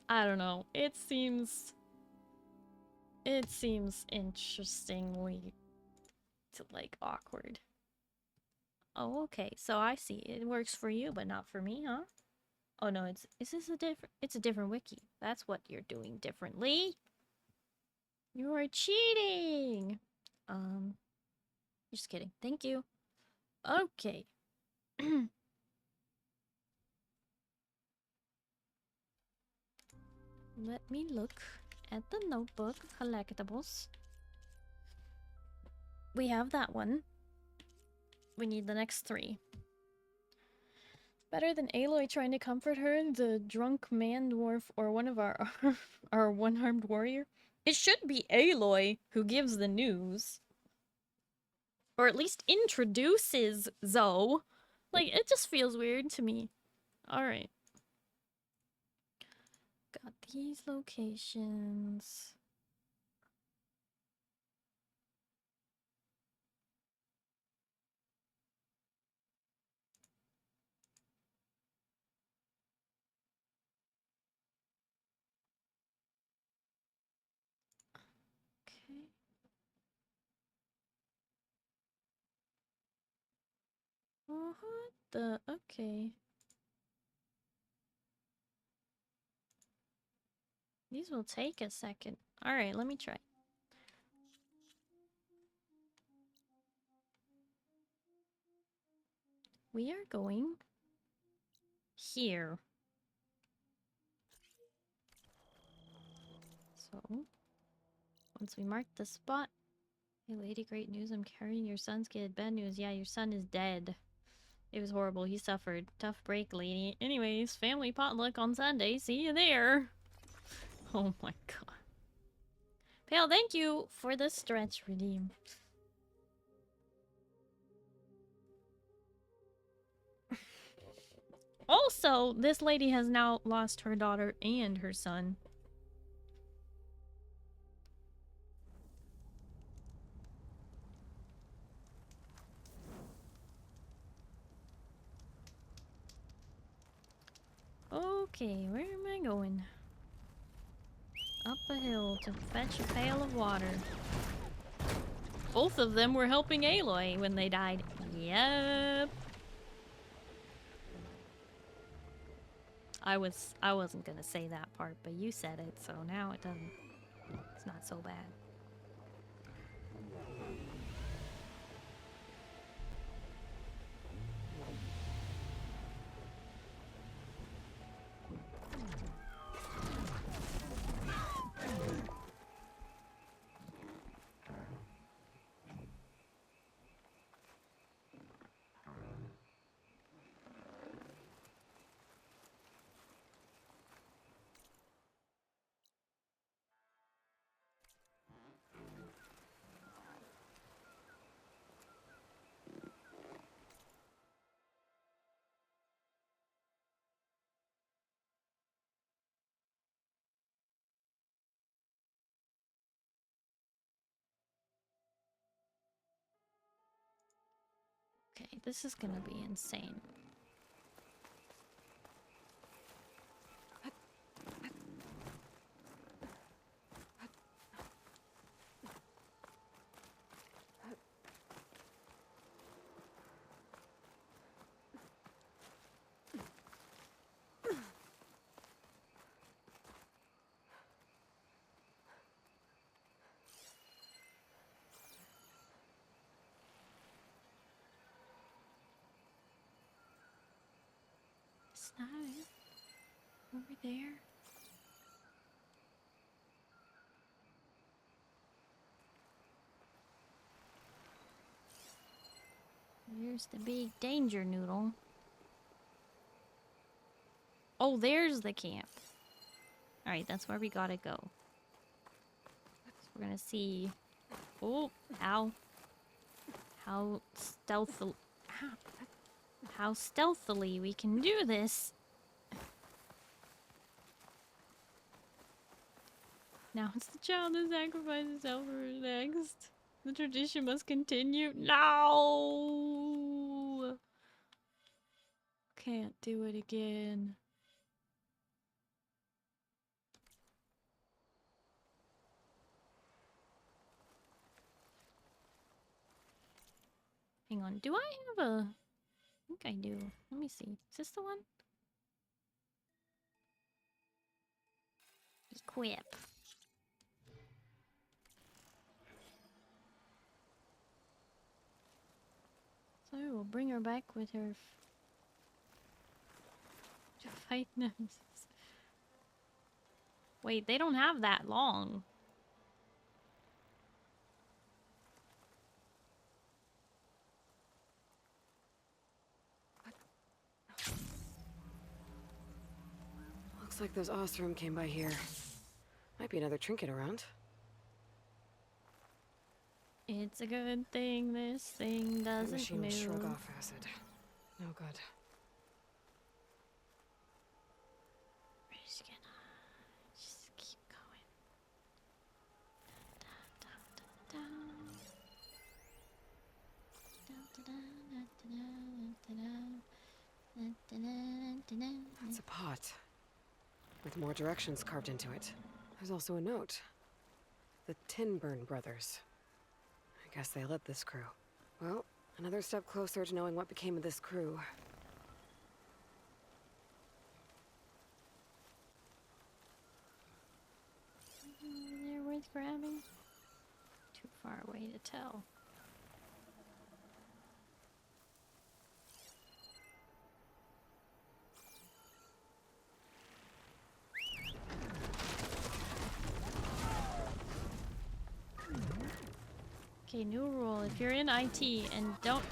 I don't know. It seems interestingly like awkward. Oh, okay. So I see. It works for you, but not for me, huh? Oh no, it's a different wiki. That's what you're doing differently. You are cheating. Just kidding. Thank you. Okay. Let me look at the notebook collectibles. We have that one. We need the next 3. Better than Aloy trying to comfort her, the drunk man dwarf, or one of our our one-armed warrior. It should be Aloy who gives the news. Or at least introduces Zoe. Like, it just feels weird to me. Alright. Got these locations. Okay. Okay. These will take a second. Alright, let me try. We are going here. So, once we mark the spot. Hey lady, great news. I'm carrying your son's kid. Bad news. Yeah, your son is dead. It was horrible. He suffered. Tough break, lady. Anyways, family potluck on Sunday. See you there. Oh my god. Pale, thank you for the stretch redeem. Also, this lady has now lost her daughter and her son. Okay, where am I going? Up a hill to fetch a pail of water. Both of them were helping Aloy when they died. Yep. I wasn't gonna say that part, but you said it, so now it doesn't. It's not so bad. Okay, this is gonna be insane. It's not it. Over there. Here's the big danger noodle. Oh, there's the camp. Alright, that's where we gotta go. So we're gonna see... Oh, ow. How stealthily we can do this. Now it's the child that sacrifices himself for his next. The tradition must continue. No! Can't do it again. Hang on, do I have a... I think I do. Let me see. Is this the one? Equip. So we'll bring her back with her to fight Nemesis. Wait, they don't have that long. Looks like those Ostrom came by here. Might be another trinket around. It's a good thing this thing The doesn't machine will shrug move. off acid. No good. We're just gonna keep going. It's a pot. With more directions carved into it. There's also a note. The Tinburn brothers. I guess they led this crew. Well, another step closer to knowing what became of this crew. They're worth grabbing. Too far away to tell. Okay, new rule. If you're in IT and don't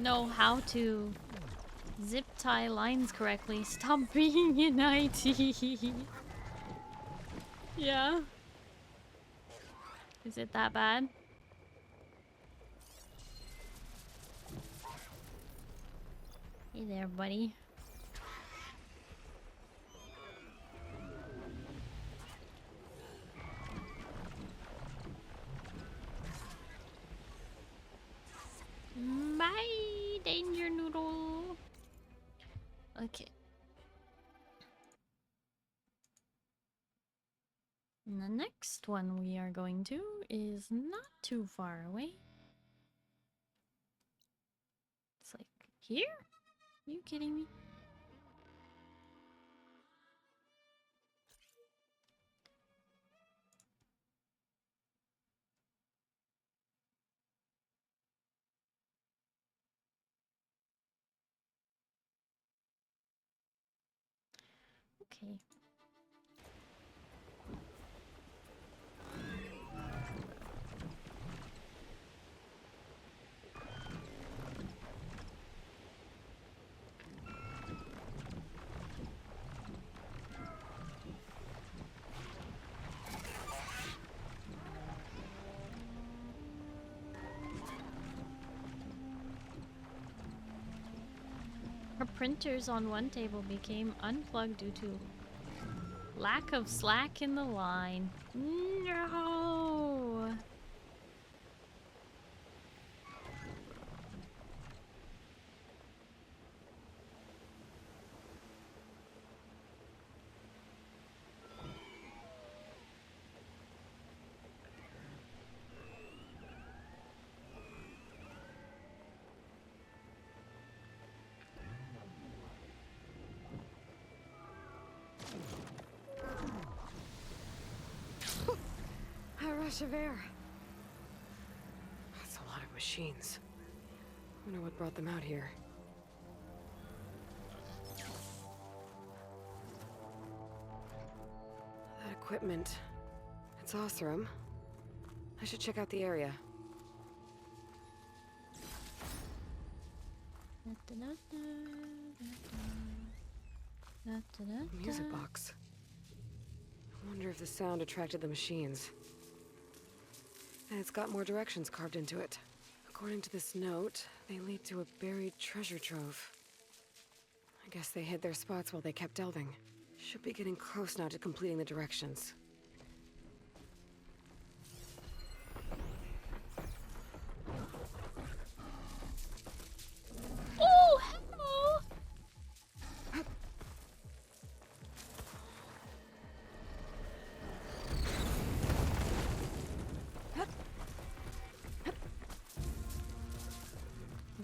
know how to zip tie lines correctly, stop being in IT. Yeah. Is it that bad? Hey there, buddy. Bye, danger noodle. Okay. And the next one we are going to is not too far away. It's like here? Are you kidding me? Okay. Her printers on one table became unplugged due to lack of slack in the line. No! rush of air. That's a lot of machines. Wonder what brought them out here. That equipment. It's awesome. I should check out the area. Music box. I wonder if the sound attracted the machines. And it's got more directions carved into it. According to this note, they lead to a buried treasure trove. I guess they hid their spots while they kept delving. Should be getting close now to completing the directions. Oh, hello!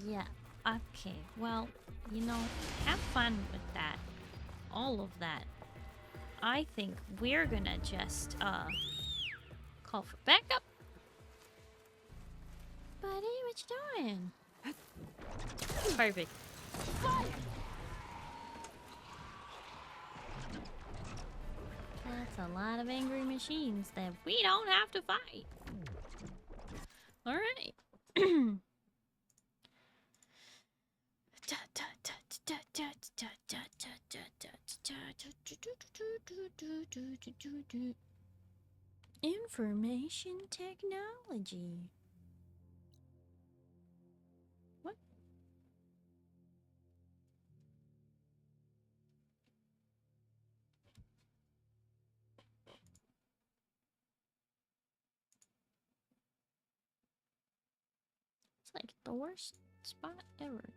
Yeah, okay. Well, you know, have fun with that. All of that. I think we're gonna just, call for backup. Buddy, what you doing? Perfect. That's a lot of angry machines that we don't have to fight. Alright. Information technology. What? It's like the worst spot ever.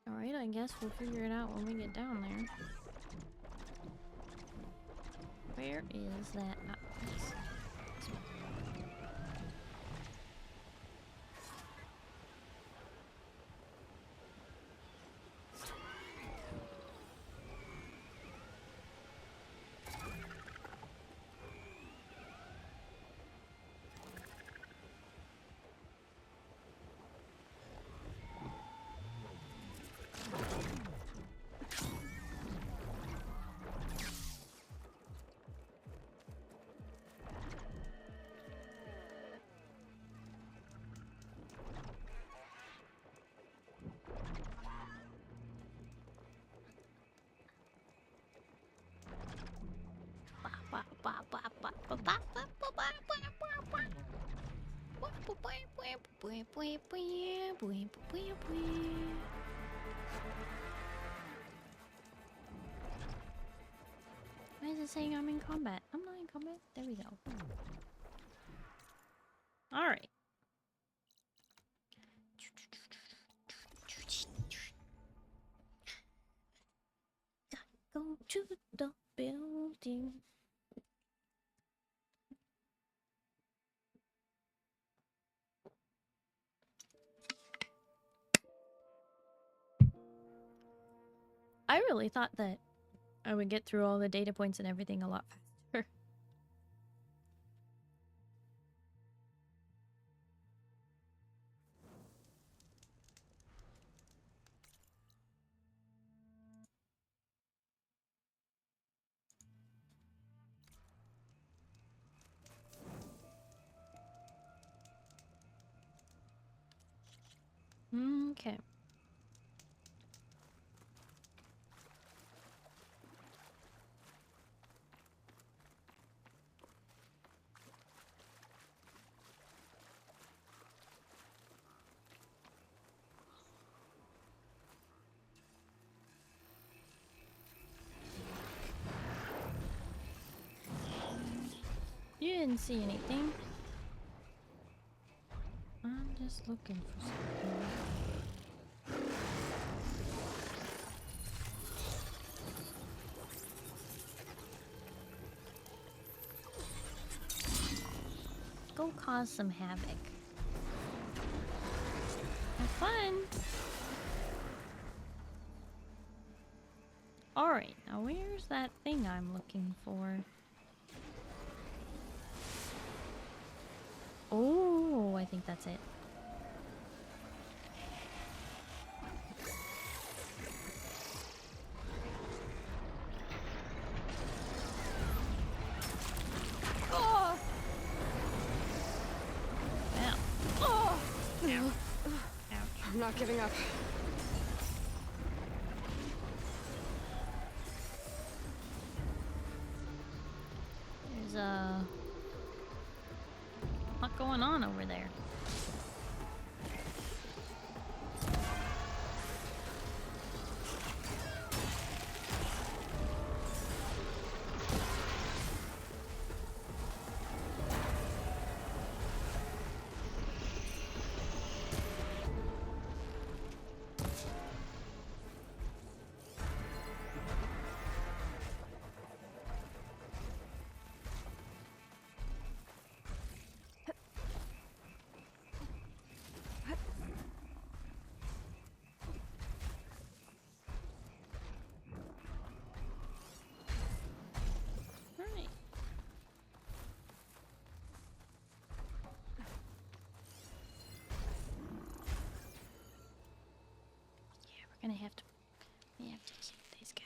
Alright, I guess we'll figure it out when we get down there. Where is that? This one. Why is it saying I'm in combat? I'm not in combat. There we go. Alright. Go to the building. I really thought that I would get through all the data points and everything a lot faster. Okay. didn't see anything. I'm just looking for something. Go cause some havoc. Have fun. Alright, now where's that thing I'm looking for? Oh, I think that's it. Oh! Ow. Oh! Ouch. I'm not giving up. There's a lot going on over there. Alright. Yeah, we're gonna have to kill this guy.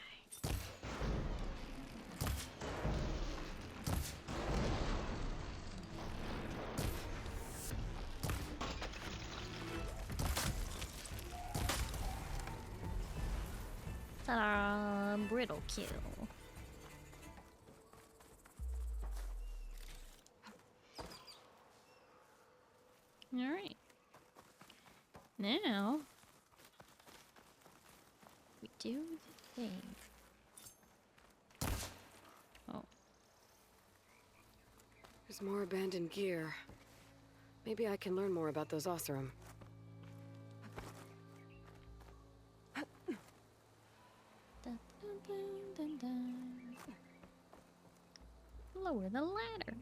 Ta-da! Brittle kill. Alright. Now we do the thing. Oh. There's more abandoned gear. Maybe I can learn more about those Oseram. Dun, dun, dun, dun, dun. Lower the ladder.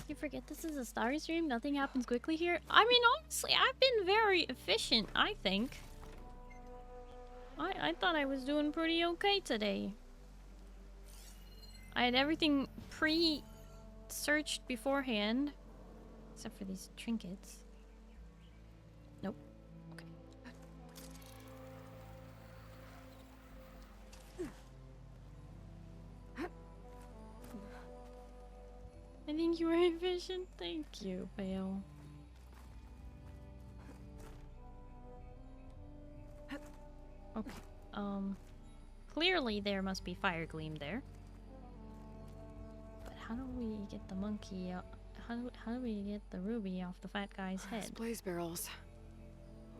You forget this is a Starry stream? Nothing happens quickly here? I mean, honestly, I've been very efficient, I think. I thought I was doing pretty okay today. I had everything pre-searched beforehand. Except for these trinkets. Nope. Okay. I think you were efficient. Thank you, Bale. Okay. Clearly there must be fire gleam there. But how do we get the monkey out? How do we get the ruby off the fat guy's head? Those blaze barrels.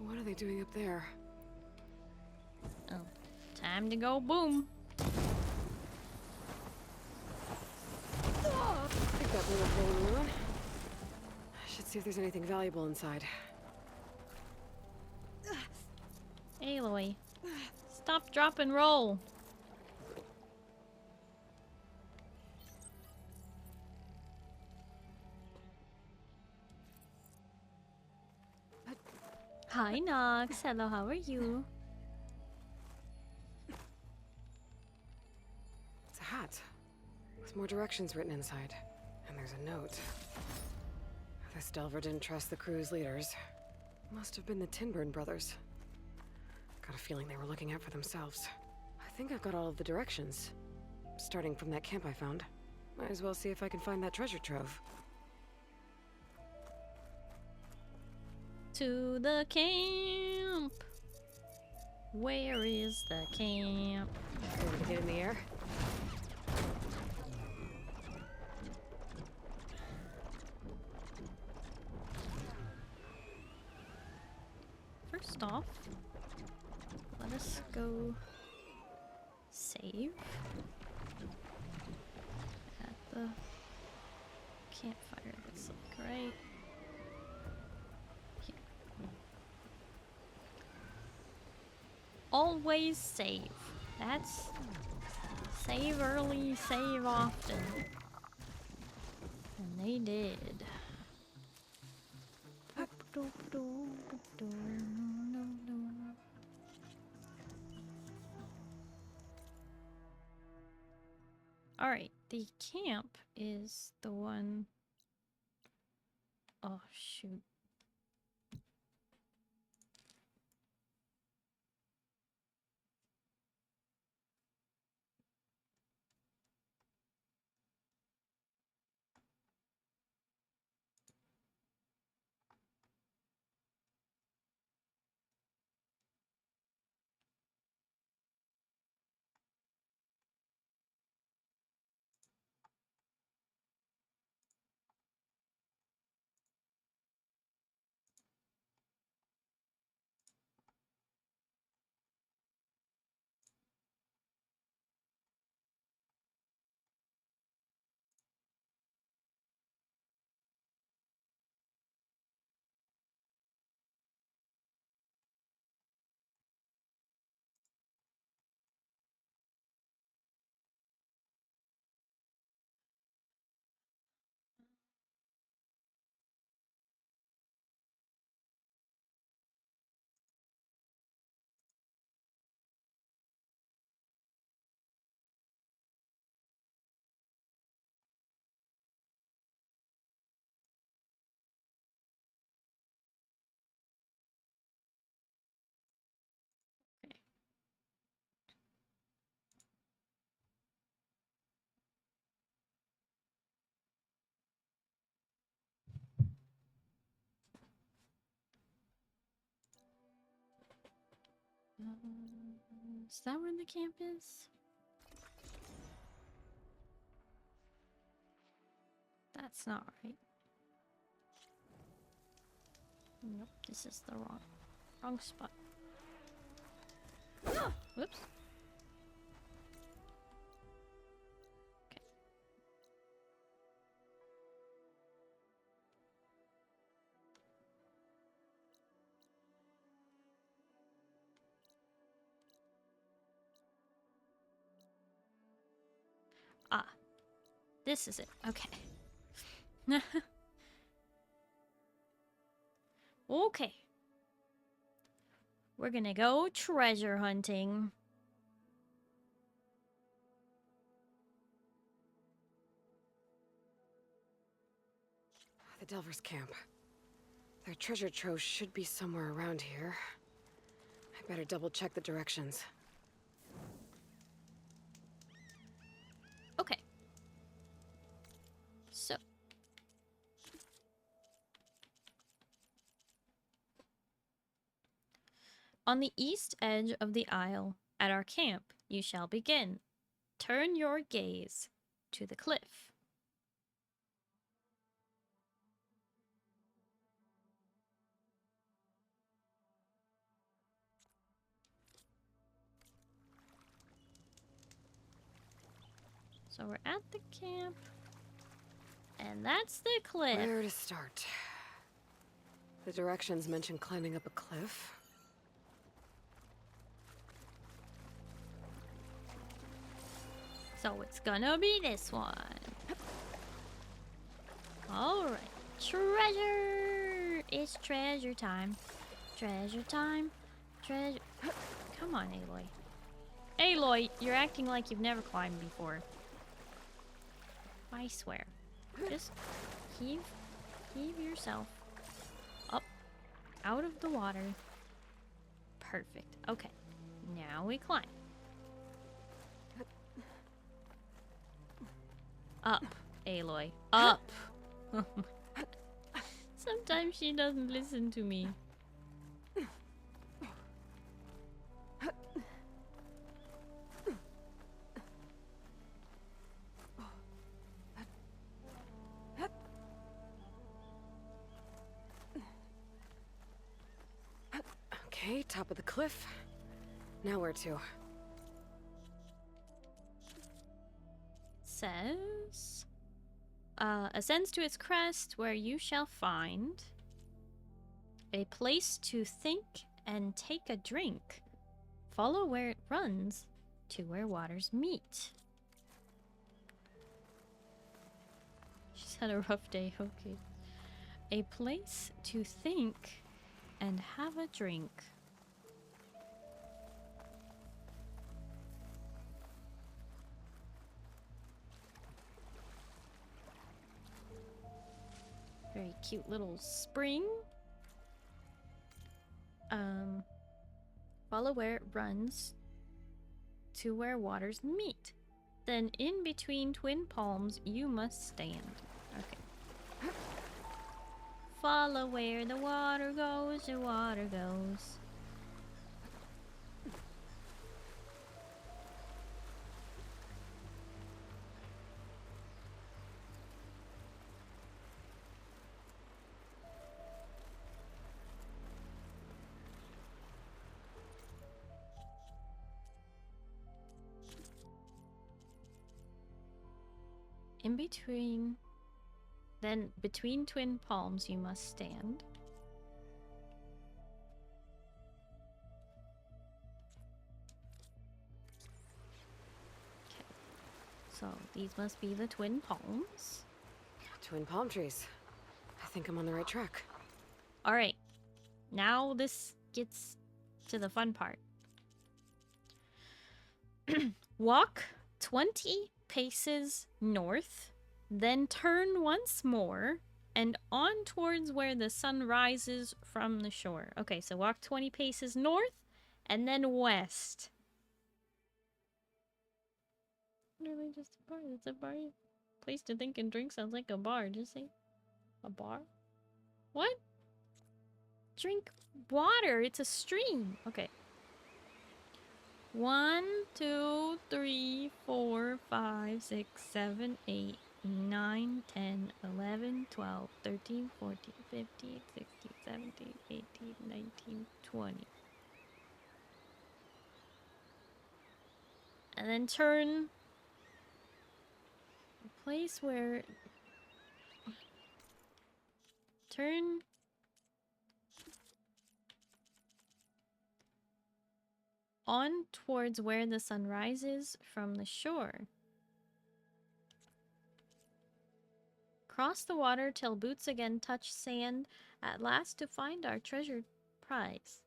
What are they doing up there? Oh, time to go boom. I think that blew up rolling around. I should see if there's anything valuable inside. Aloy, stop, drop, and roll. Hi, Nox. Hello, how are you? It's a hat with more directions written inside. And there's a note. This Delver didn't trust the crew's leaders. Must have been the Tinburn brothers. Got a feeling they were looking out for themselves. I think I've got all of the directions. Starting from that camp I found. Might as well see if I can find that treasure trove. To the camp. Where is the camp? Ready to get in the air? First first off, let us go save at the campfire. That's like right here. Always save. That's save early, save often. And they did. Alright, the camp is the one. Oh, shoot. Is that where the camp is? That's not right. Nope, this is the wrong spot. Whoops. Okay. Ah, this is it. Okay. Okay. We're gonna go treasure hunting. The Delver's camp. Their treasure trove should be somewhere around here. I better double check the directions. Okay. So. On the east edge of the isle, at our camp, you shall begin. Turn your gaze to the cliff. So we're at the camp, and that's the cliff. Where to start? The directions mention climbing up a cliff. So it's gonna be this one. Alright. Treasure! It's treasure time. Treasure time. Treasure. Come on, Aloy. Aloy, you're acting like you've never climbed before. I swear. Just heave yourself up out of the water. Perfect. Okay. Now we climb. Up, Aloy. Up! Sometimes she doesn't listen to me. Okay, top of the cliff. Now where to? Says, ascends to its crest, where you shall find a place to think and take a drink. Follow where it runs to where waters meet. She's had a rough day, okay. A place to think and have a drink. Very cute little spring. Follow where it runs to where waters meet. Then in between twin palms you must stand. Okay. Follow where the water goes, the water goes. In between, then between twin palms you must stand. Okay. So these must be the twin palms. Twin palm trees. I think I'm on the right track. Alright. Now this gets to the fun part. Walk 20 paces north, then turn once more and on towards where the sun rises from the shore. Okay, so walk 20 paces north and then west. Literally just a bar. It's a bar. Place to think and drink sounds like a bar. Just say a bar. What? Drink water. It's a stream. Okay. 1, 2, 3, 4, 5, 6, 7, 8, 9, 10, 11, 12, 13, 14, 15, 16, 17, 18, 19, 20. And then turn a place where... Turn... on towards where the sun rises from the shore. Cross the water till boots again touch sand, at last to find our treasured prize.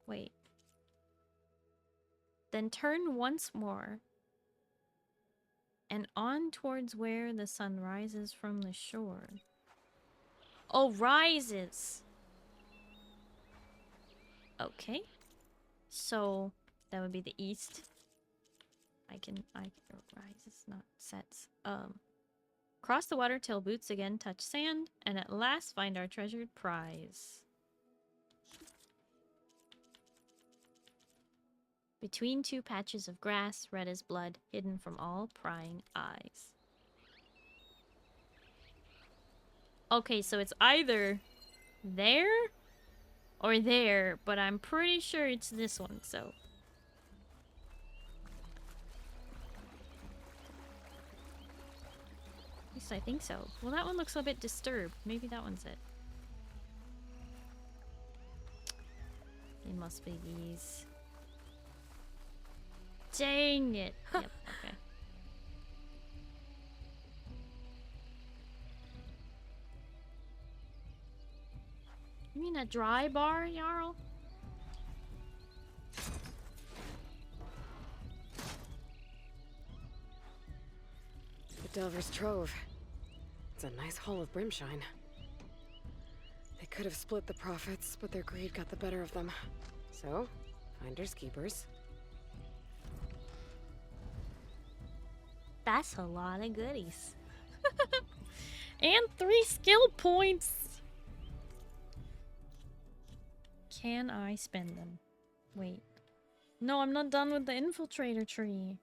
Wait. Then turn once more, and on towards where the sun rises from the shore. Oh, rises! Okay. So... that would be the east. I can rises, not sets. Cross the water till boots again touch sand, and at last find our treasured prize. Between two patches of grass, red as blood, hidden from all prying eyes. Okay, so it's either there or there, but I'm pretty sure it's this one, so... At least I think so. Well, that one looks a bit disturbed. Maybe that one's it. It must be these. Dang it! Yep, okay. You mean a dry bar, Jarl? The Delver's Trove. It's a nice haul of brimshine. They could have split the profits, but their greed got the better of them. So, finders keepers. That's a lot of goodies. And 3 skill points! Can I spend them? Wait. No, I'm not done with the infiltrator tree.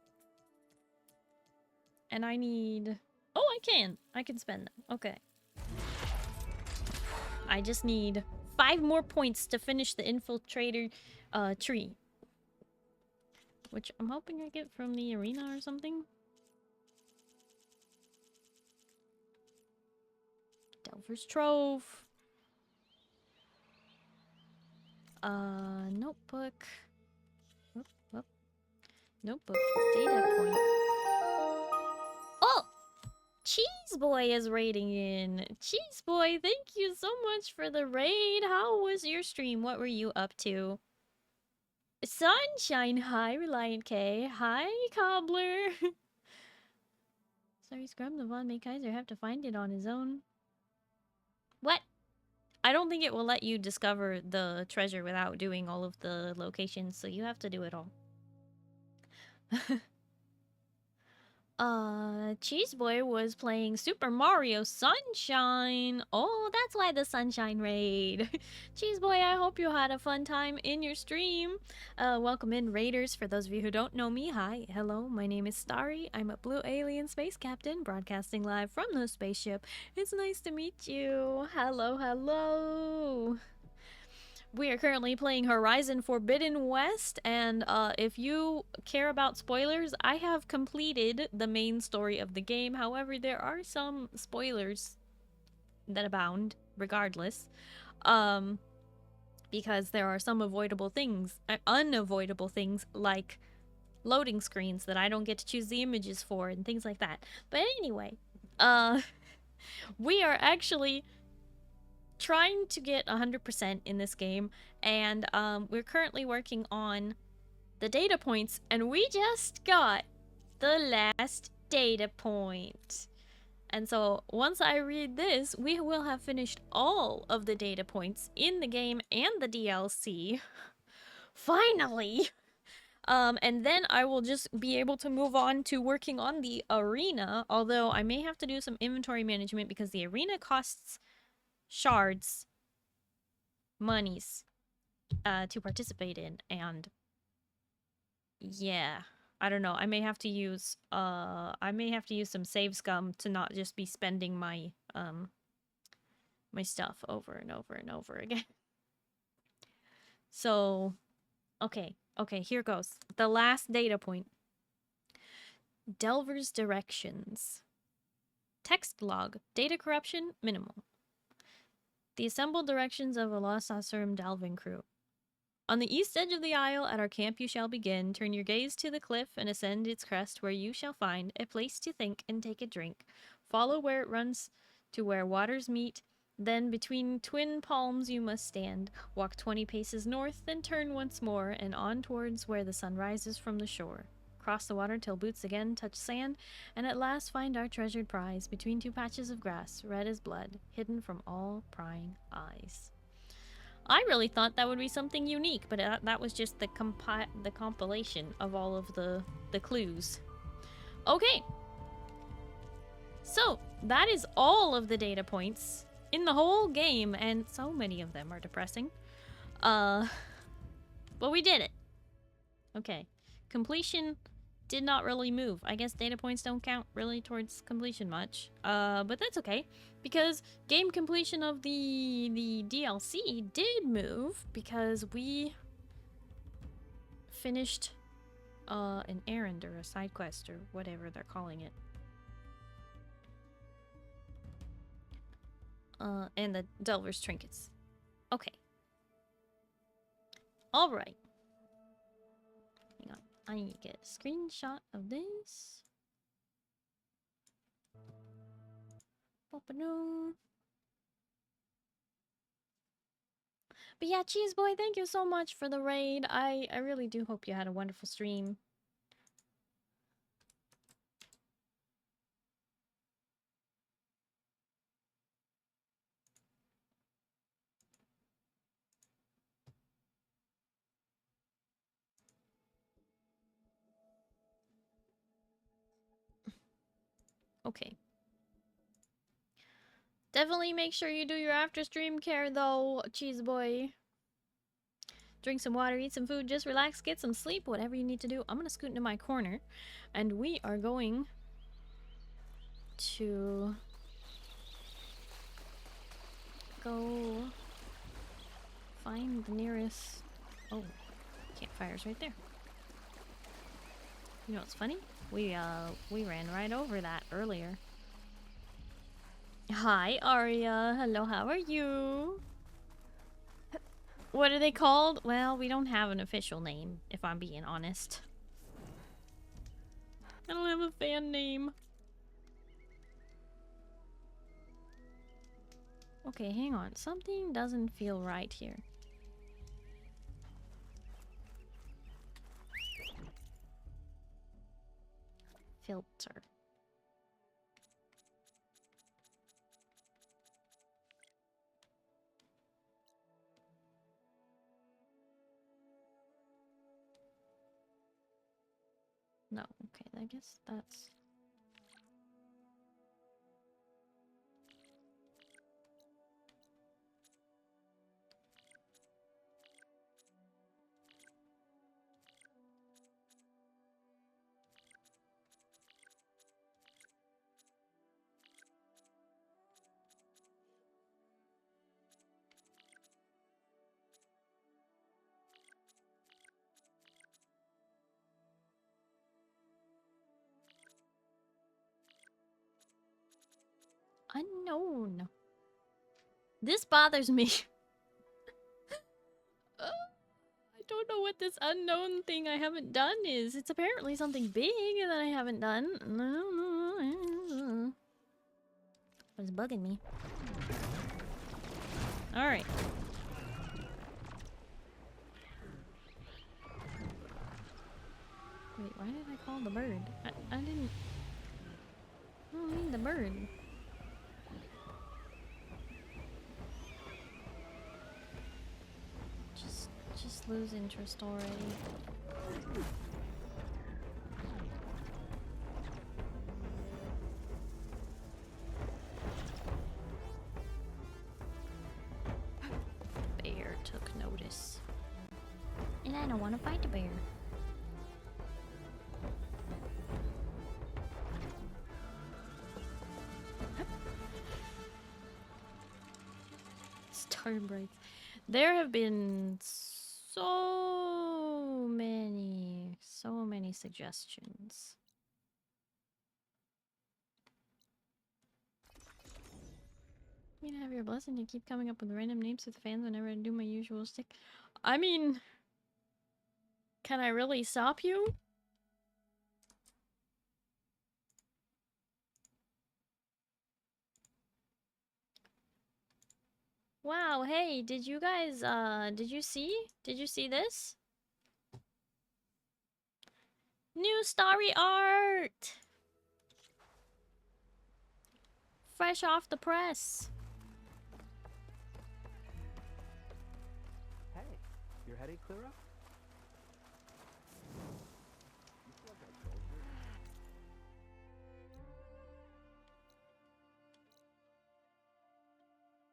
And I need... Oh, I can! I can spend them. Okay. I just need 5 more points to finish the infiltrator tree. Which I'm hoping I get from the arena or something. Delver's Trove. Notebook. Whoop, whoop. Notebook. Data point. Oh! Cheese Boy is raiding in. Cheese Boy, thank you so much for the raid. How was your stream? What were you up to? Sunshine, hi, Reliant K. Hi, Cobbler. Sorry, Scrum, the Von May Kaiser have to find it on his own. What? I don't think it will let you discover the treasure without doing all of the locations, so you have to do it all. Cheese Boy was playing Super Mario Sunshine. Oh, that's why the Sunshine raid. Cheese Boy, I hope you had a fun time in your stream. Welcome in, raiders. For those of you who don't know me, hi, hello, my name is Starry. I'm a blue alien space captain broadcasting live from the spaceship. It's nice to meet you. Hello, hello. We are currently playing Horizon Forbidden West, and if you care about spoilers, I have completed the main story of the game. However, there are some spoilers that abound, regardless, because there are some avoidable things, unavoidable things, like loading screens that I don't get to choose the images for, and things like that. But anyway, we are actually trying to get 100% in this game, and we're currently working on the data points, and we just got the last data point. And so once I read this, we will have finished all of the data points in the game and the DLC. Finally! And then I will just be able to move on to working on the arena, although I may have to do some inventory management because the arena costs shards, monies, to participate in, and yeah, I don't know. I may have to use some save scum to not just be spending my my stuff over and over and over again. So, okay, here goes. The last data point. Delver's directions. Text log. Data corruption minimal. The assembled directions of a Lost Asurum Dalvin crew. On the east edge of the isle, at our camp you shall begin. Turn your gaze to the cliff and ascend its crest, where you shall find a place to think and take a drink. Follow where it runs to where waters meet. Then between twin palms you must stand. Walk 20 paces north, then turn once more, and on towards where the sun rises from the shore. Cross the water till boots again touch sand, and at last find our treasured prize between 2 patches of grass, red as blood, hidden from all prying eyes. I really thought that would be something unique, but that was just the compilation of all of the clues. Okay. So, that is all of the data points in the whole game, and so many of them are depressing. But we did it. Okay. Completion did not really move. I guess data points don't count really towards completion much. But that's okay, because game completion of the DLC did move, because we finished an errand or a side quest or whatever they're calling it. And the Delver's trinkets. Okay. Alright. Hang on. I need to get a screenshot of this. But yeah, Cheese Boy, thank you so much for the raid. I really do hope you had a wonderful stream. Okay. Definitely make sure you do your after stream care though, Cheese Boy. Drink some water, eat some food, just relax, get some sleep, whatever you need to do. I'm gonna scoot into my corner, and we are going to go find the nearest... Oh, campfire's right there. You know what's funny? We ran right over that earlier. Hi, Aria. Hello, how are you? What are they called? Well, we don't have an official name, if I'm being honest. I don't have a fan name. Okay, hang on. Something doesn't feel right here. Filter. No, okay, I guess that's... Unknown. This bothers me. I don't know what this unknown thing I haven't done is. It's apparently something big that I haven't done. It's bugging me. Alright. Wait, why did I call the bird? I didn't... I don't need the bird. Just lose interest already. Bear took notice. And I don't want to fight the bear. Star brights. There have been so many suggestions. You can have your blessing to keep coming up with random names with fans whenever I do my usual stick. I mean, can I really stop you? Wow, hey, did you guys, did you see this? New Starry art! Fresh off the press. Hey, your headache clear up?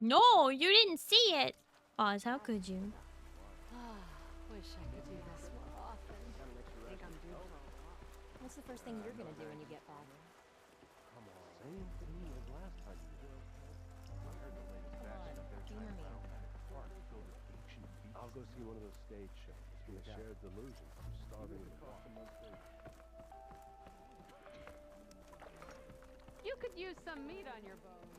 No, you didn't see it! Oz, how could you? Wish I could do this more often. Think I'm due. What's the first thing you're gonna do when you get back? Come on. Same thing as last time you did. I heard the latest batch that they're trying to found that park filled with ancient beasts. I'll go see one of those stage shows. It's been a shared delusion from starving to death. You could use some meat on your bones.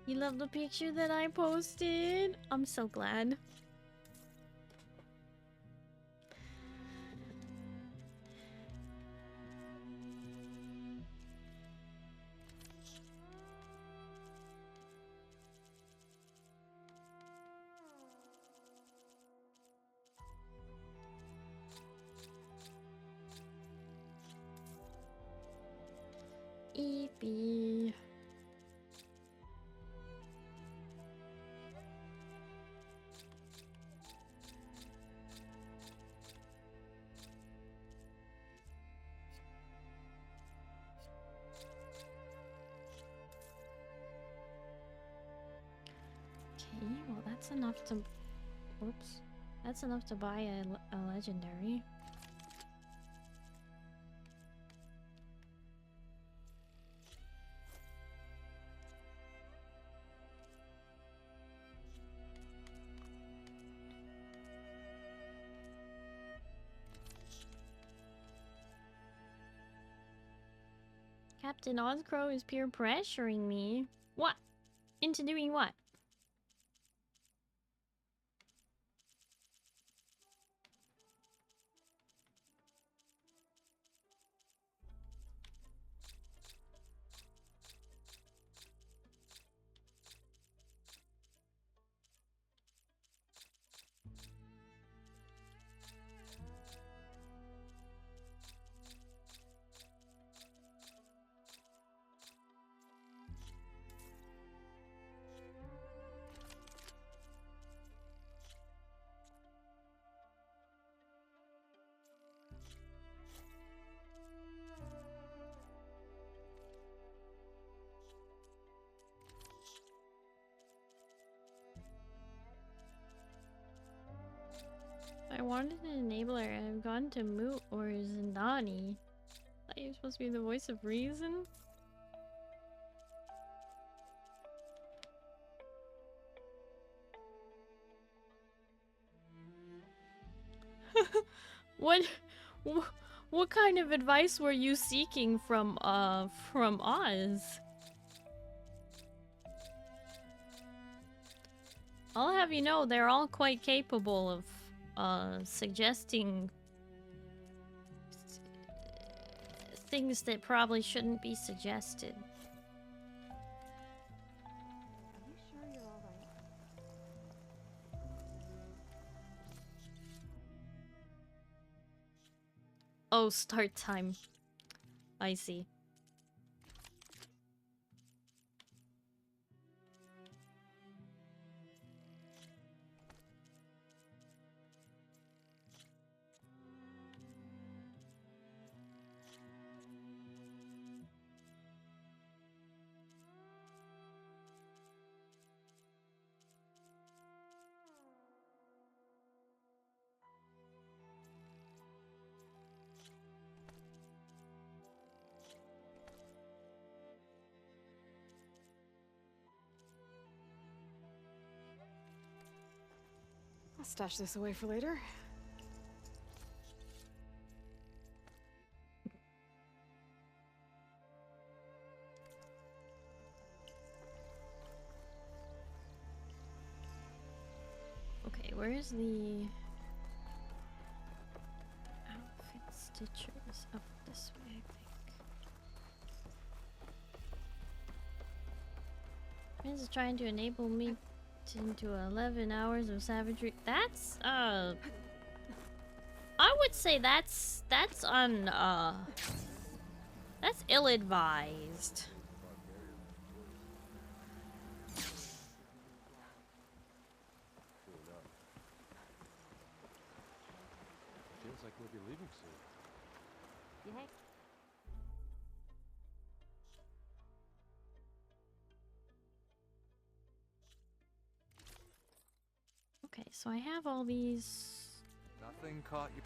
You love the picture that I posted? I'm so glad. Eepy. Okay, well that's enough to... Oops. That's enough to buy a legendary. Captain Ozcrow is peer pressuring me. What? Into doing what? I wanted an enabler and I've gone to Moot or Zindani. Thought you were supposed to be the voice of reason? What what kind of advice were you seeking from Oz? I'll have you know they're all quite capable of suggesting things that probably shouldn't be suggested. Are you sure you're all right? Oh, start time. I see. I'll stash this away for later. Okay, where's the outfit stitchers? Up this way, I think. Friends is trying to enable me into 11 hours of savagery. That's I would say that's ill-advised. Feels like we'll be leaving soon. Yay. Okay, so I have all these. Nothing caught you.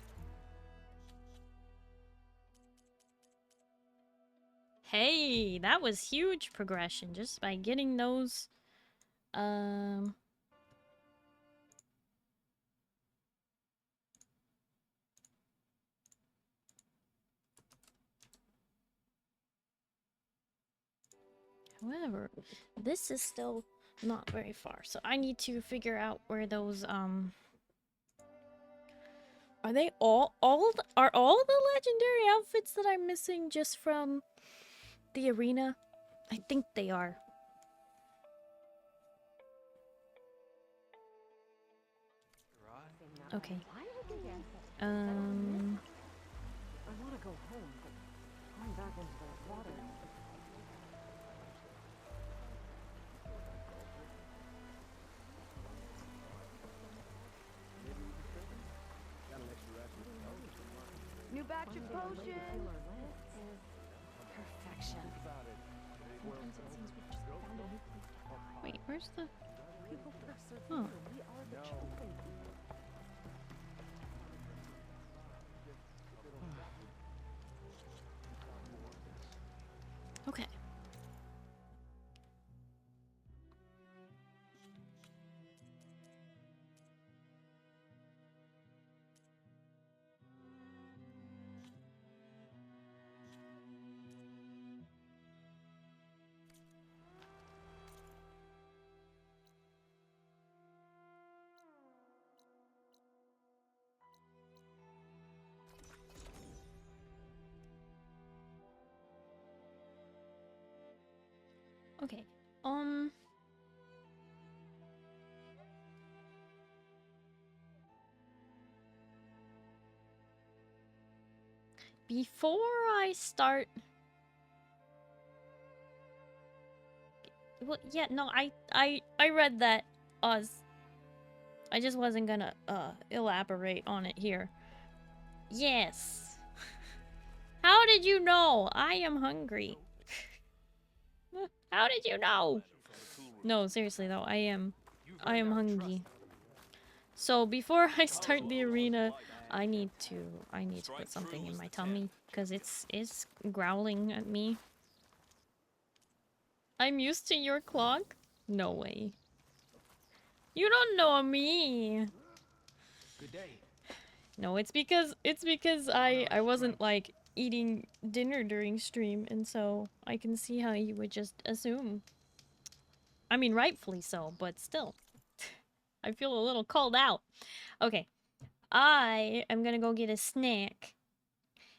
Hey, that was huge progression just by getting those. However, this is still not very far, so I need to figure out where those are they all the legendary outfits that I'm missing just from the arena? I think they are. Okay. I want to go home, but going back into the water. electric potion. Perfection. Sometimes it seems we've just found a new place to hide. Wait, where's the... We hope to persevere. Huh. We are the chosen. Okay. Okay. Before I start... Well, yeah, no, I read that, Oz. I just wasn't gonna, elaborate on it here. Yes. How did you know? I am hungry. How did you know? No, seriously though, I am hungry. So before I start the arena, I need to put something in my tummy because it's growling at me. I'm used to your clock? No way. You don't know me. Good day. No, it's because I wasn't like eating dinner during stream, and so I can see how you would just assume. I mean, rightfully so, but still. I feel a little called out. Okay. I am gonna go get a snack.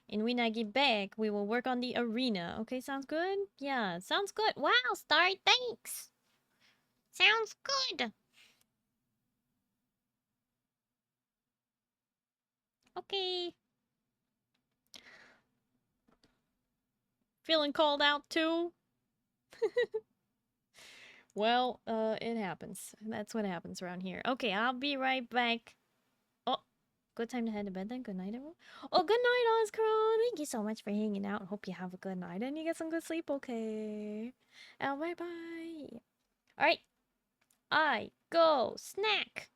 And when I get back, we will work on the arena. Okay, sounds good? Yeah, sounds good. Wow, Starry, thanks. Sounds good. Okay. Feeling called out too? Well, it happens. That's what happens around here. Okay, I'll be right back. Oh, good time to head to bed then. Good night, everyone. Oh, good night, Oscro. Thank you so much for hanging out. Hope you have a good night and you get some good sleep, okay? Oh, bye-bye. Alright. I go snack.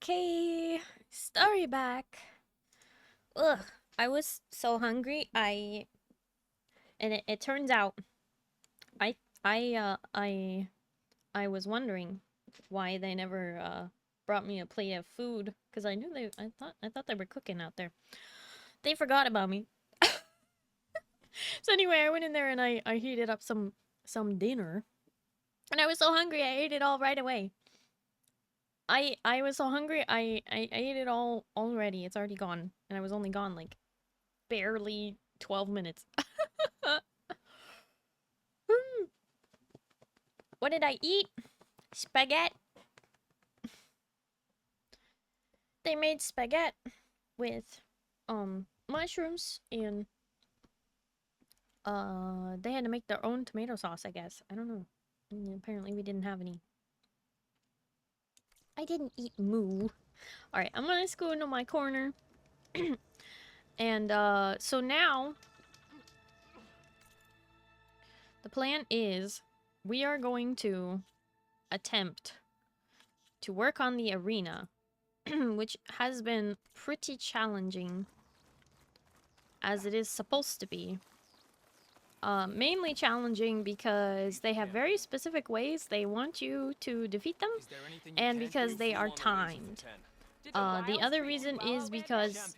Okay, Starry back. Ugh, I was so hungry. And it turns out, I was wondering why they never brought me a plate of food, because I knew I thought they were cooking out there. They forgot about me. So anyway, I went in there and I heated up some dinner, and I was so hungry I ate it all right away. I was so hungry I ate it all already. It's already gone, and I was only gone like barely 12 minutes. What did I eat? Spaghetti. They made spaghetti with mushrooms, and they had to make their own tomato sauce, I guess. I don't know. And apparently we didn't have any. I didn't eat moo. Alright, I'm gonna scoot into my corner. And so now the plan is we are going to attempt to work on the arena, which has been pretty challenging, as it is supposed to be. Mainly challenging because they have very specific ways they want you to defeat them, and because they are timed. The other reason is because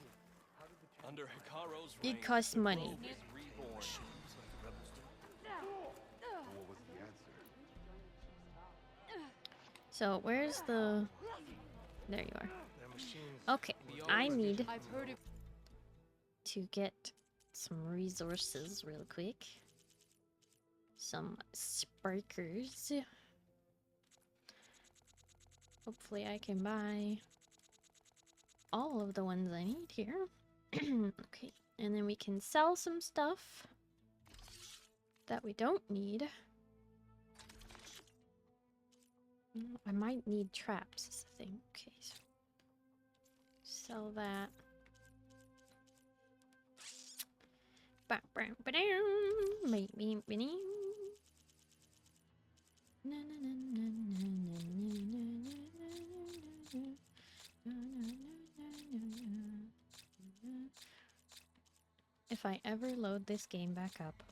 it costs money. So where's the... There you are. Okay, I need to get some resources real quick. Some sparkers. Hopefully I can buy all of the ones I need here. Okay, and then we can sell some stuff that we don't need. I might need traps is the thing. Okay, so sell that. If I ever load this game back up,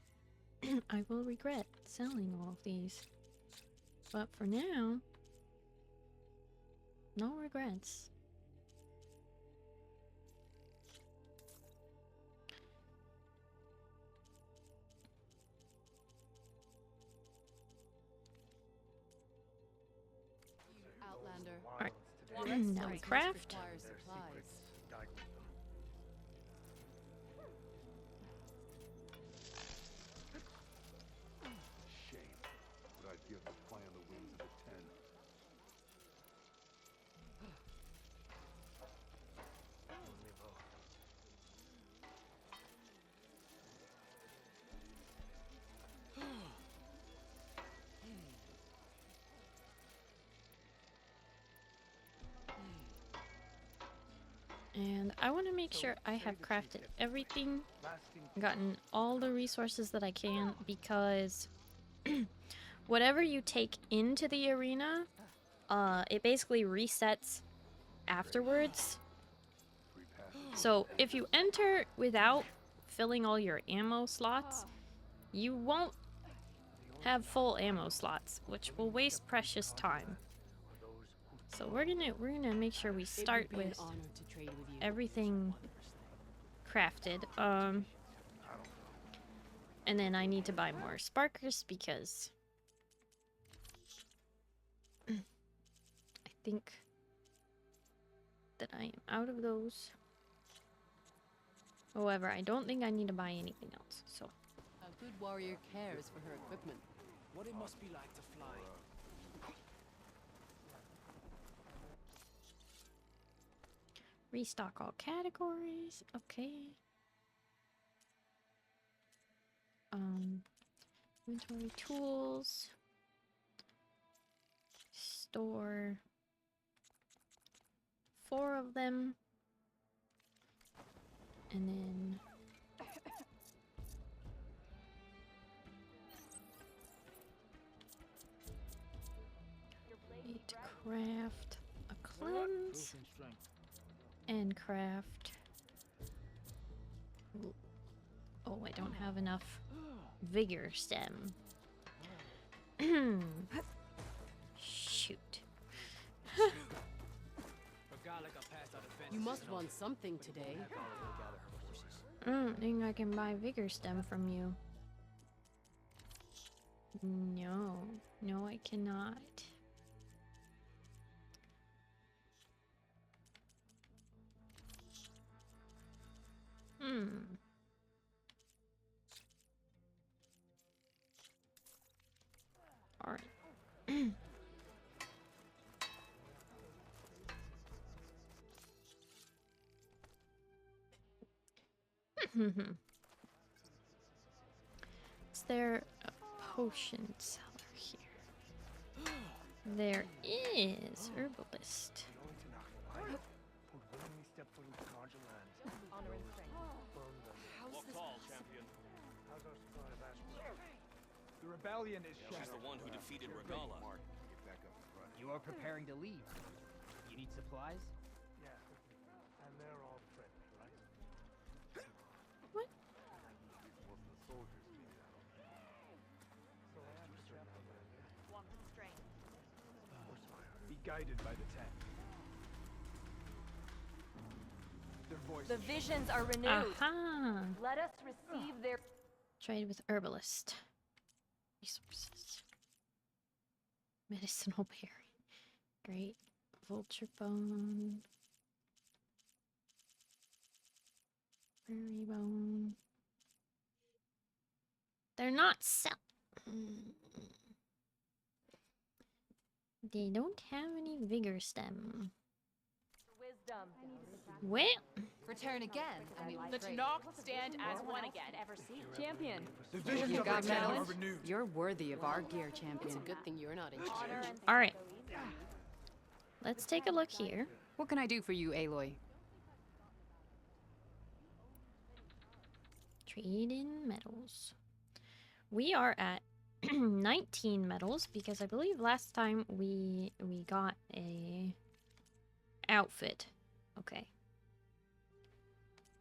I will regret selling all of these. But for now, no regrets. Alright, now we craft. Shame. What I'd give to fly on the wings of a 10. And I want to make sure I have crafted everything, gotten all the resources that I can, because whatever you take into the arena, it basically resets afterwards. So if you enter without filling all your ammo slots, you won't have full ammo slots, which will waste precious time. So we're gonna make sure we start with everything crafted. And then I need to buy more sparkers because I think that I am out of those. However, I don't think I need to buy anything else. So A good warrior cares for her equipment. What it must be like to fly. restock all categories. Okay. Inventory tools. Store 4 of them. And then need to craft a cleanse. and craft. Oh, I don't have enough vigor stem. Shoot. You must want something today. I don't think I can buy vigor stem from you. No. No, I cannot. Alright. Is there a potion seller here? There is. Herbalist. The rebellion is She's the one who defeated Regala. You are preparing to leave. You need supplies? Yeah, and they're all friendly, right? What? Most of the soldiers came down. So I understand. Want some strength. be guided by the ten. Their voices. The visions are renewed. Aha! Let us receive their. Trade with herbalist. Resources. Medicinal berry. Great. Vulture bone. Prairie bone. They're not sell. They don't have any vigor stem. Wisdom. Well, Return again. I mean, Let's not stand as one again. Ever seen champion? The visions You of got the ten are medals? renewed. You're worthy of our gear, champion. It's a good thing you're not in charge. all right. Let's take a look here. What can I do for you, Aloy? Trade in metals. We are at 19 metals because I believe last time we got a outfit. Okay.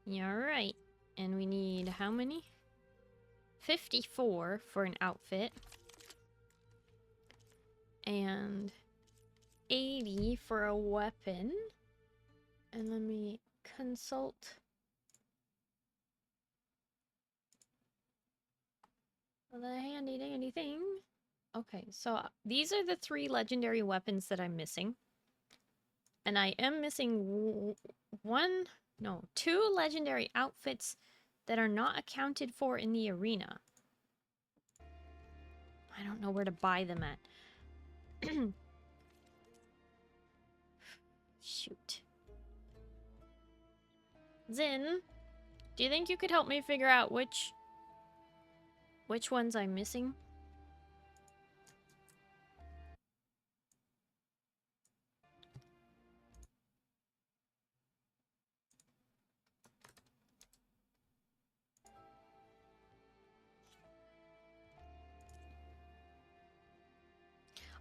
Yeah, right. And we need how many? 54 for an outfit. And 80 for a weapon. And let me consult. The handy dandy thing. Okay, so these are the 3 legendary weapons that I'm missing. And I am missing 2 legendary outfits that are not accounted for in the arena. I don't know where to buy them at. Shoot. Zin, do you think you could help me figure out which ones I'm missing?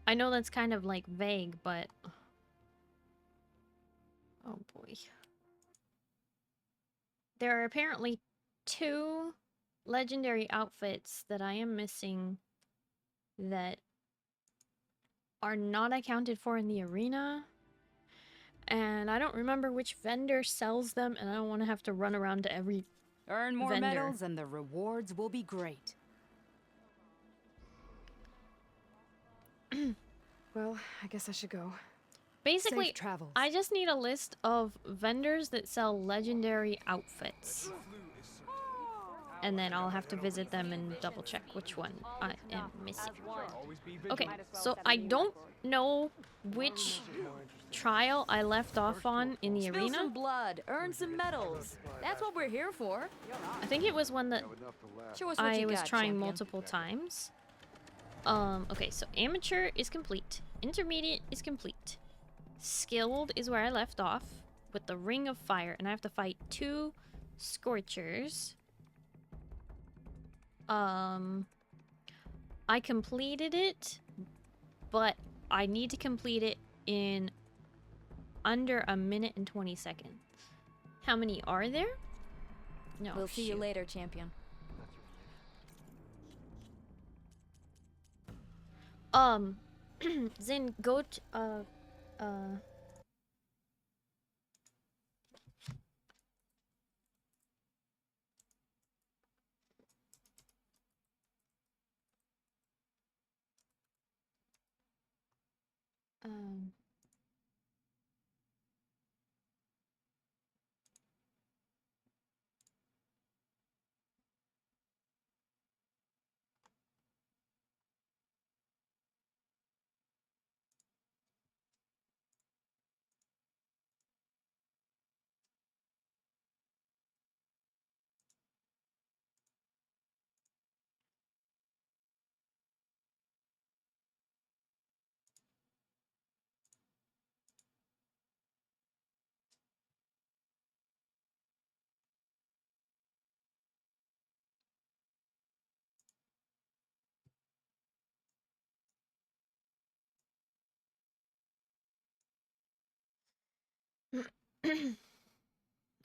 I know that's kind of like vague, but oh boy. There are apparently 2 legendary outfits that I am missing that are not accounted for in the arena. And I don't remember which vendor sells them, and I don't want to have to run around to every Earn more vendor. medals and the rewards will be great. Well, I guess I should go. Basically, Safe travels. I just need a list of vendors that sell legendary outfits. And then I'll have to visit them and double check which one I am missing. Okay, so I don't know which trial I left off on in the Spill arena. some blood. Earn some medals. That's what we're here for. I think it was one that Show us what I you was got, trying champion. multiple times. Okay, so amateur is complete. Intermediate is complete. Skilled is where I left off with the Ring of Fire, and I have to fight 2 Scorchers. I completed it, but I need to complete it in under a minute and 20 seconds. How many are there? No. We'll see you shoot. later, champion. Then go to,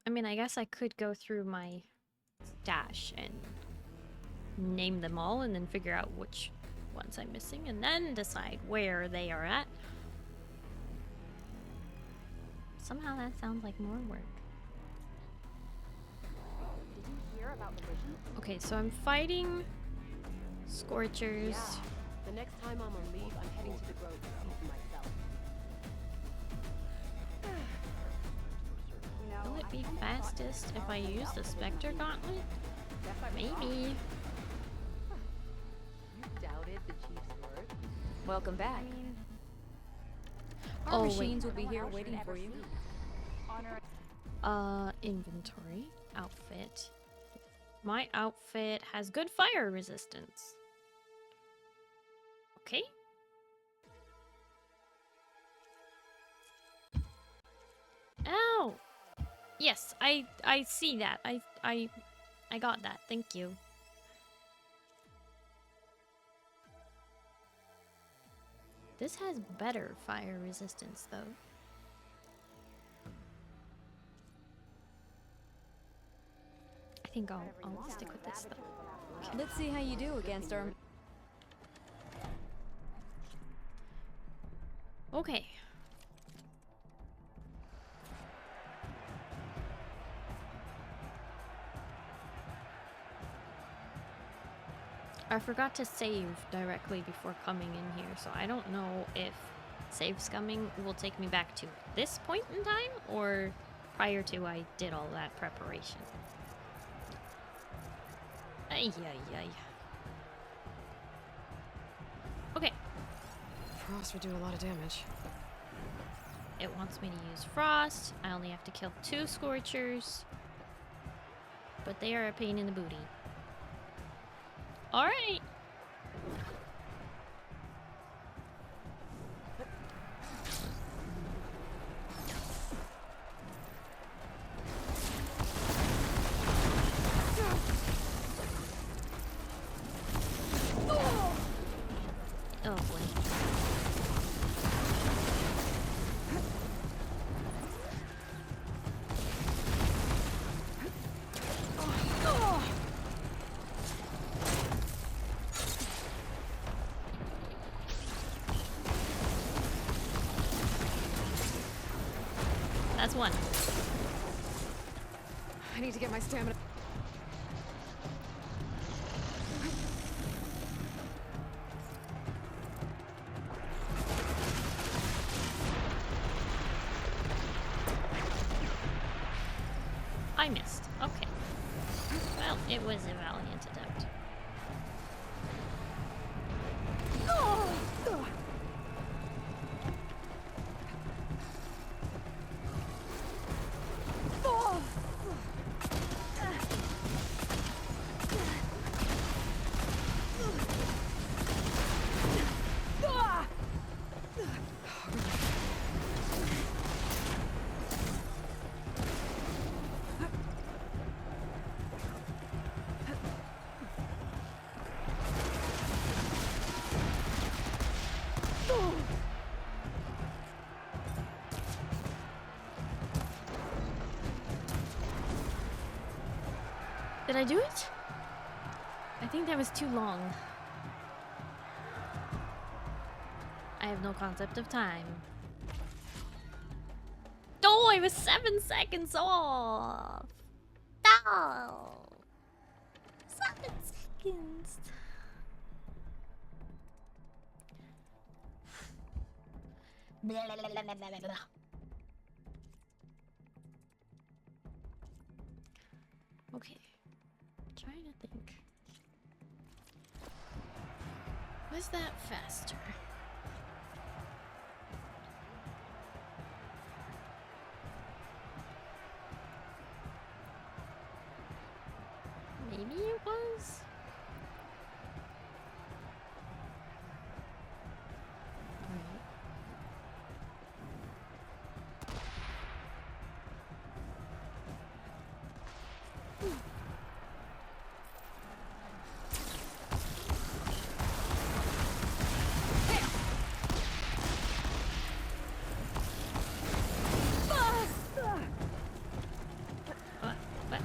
I mean, I guess I could go through my stash and name them all and then figure out which ones I'm missing and then decide where they are at. Somehow that sounds like more work. Did you hear about the vision? Okay, so I'm fighting Scorchers. Yeah. The next time I'm on leave, I'm heading to the grove to see for myself. Will it be fastest if I use the Spectre Gauntlet? Maybe. You doubted the chief's word? Welcome back. Oh, Our wait. machines will be here waiting for you. Inventory. Outfit. My outfit has good fire resistance. Okay. Ow! Yes, I see that. I got that. Thank you. This has better fire resistance though. I think I'll stick with this though. Okay. Let's see how you do against our... Okay. I forgot to save directly before coming in here, so I don't know if save scumming will take me back to this point in time or prior to I did all that preparation. Ay, ay, ay. Okay. Frost would do a lot of damage. It wants me to use Frost. I only have to kill 2 Scorchers. But they are a pain in the booty. Alright. Oh boy. That's one. I need to get my stamina. I missed. Okay. Well, it was a valiant attempt. Did I do it? I think that was too long. I have no concept of time. Oh, I was 7 seconds off. No. 7 seconds. Blah, blah, blah, blah, blah, blah. Okay, trying to think. Was that faster? Maybe it was? Alright. What?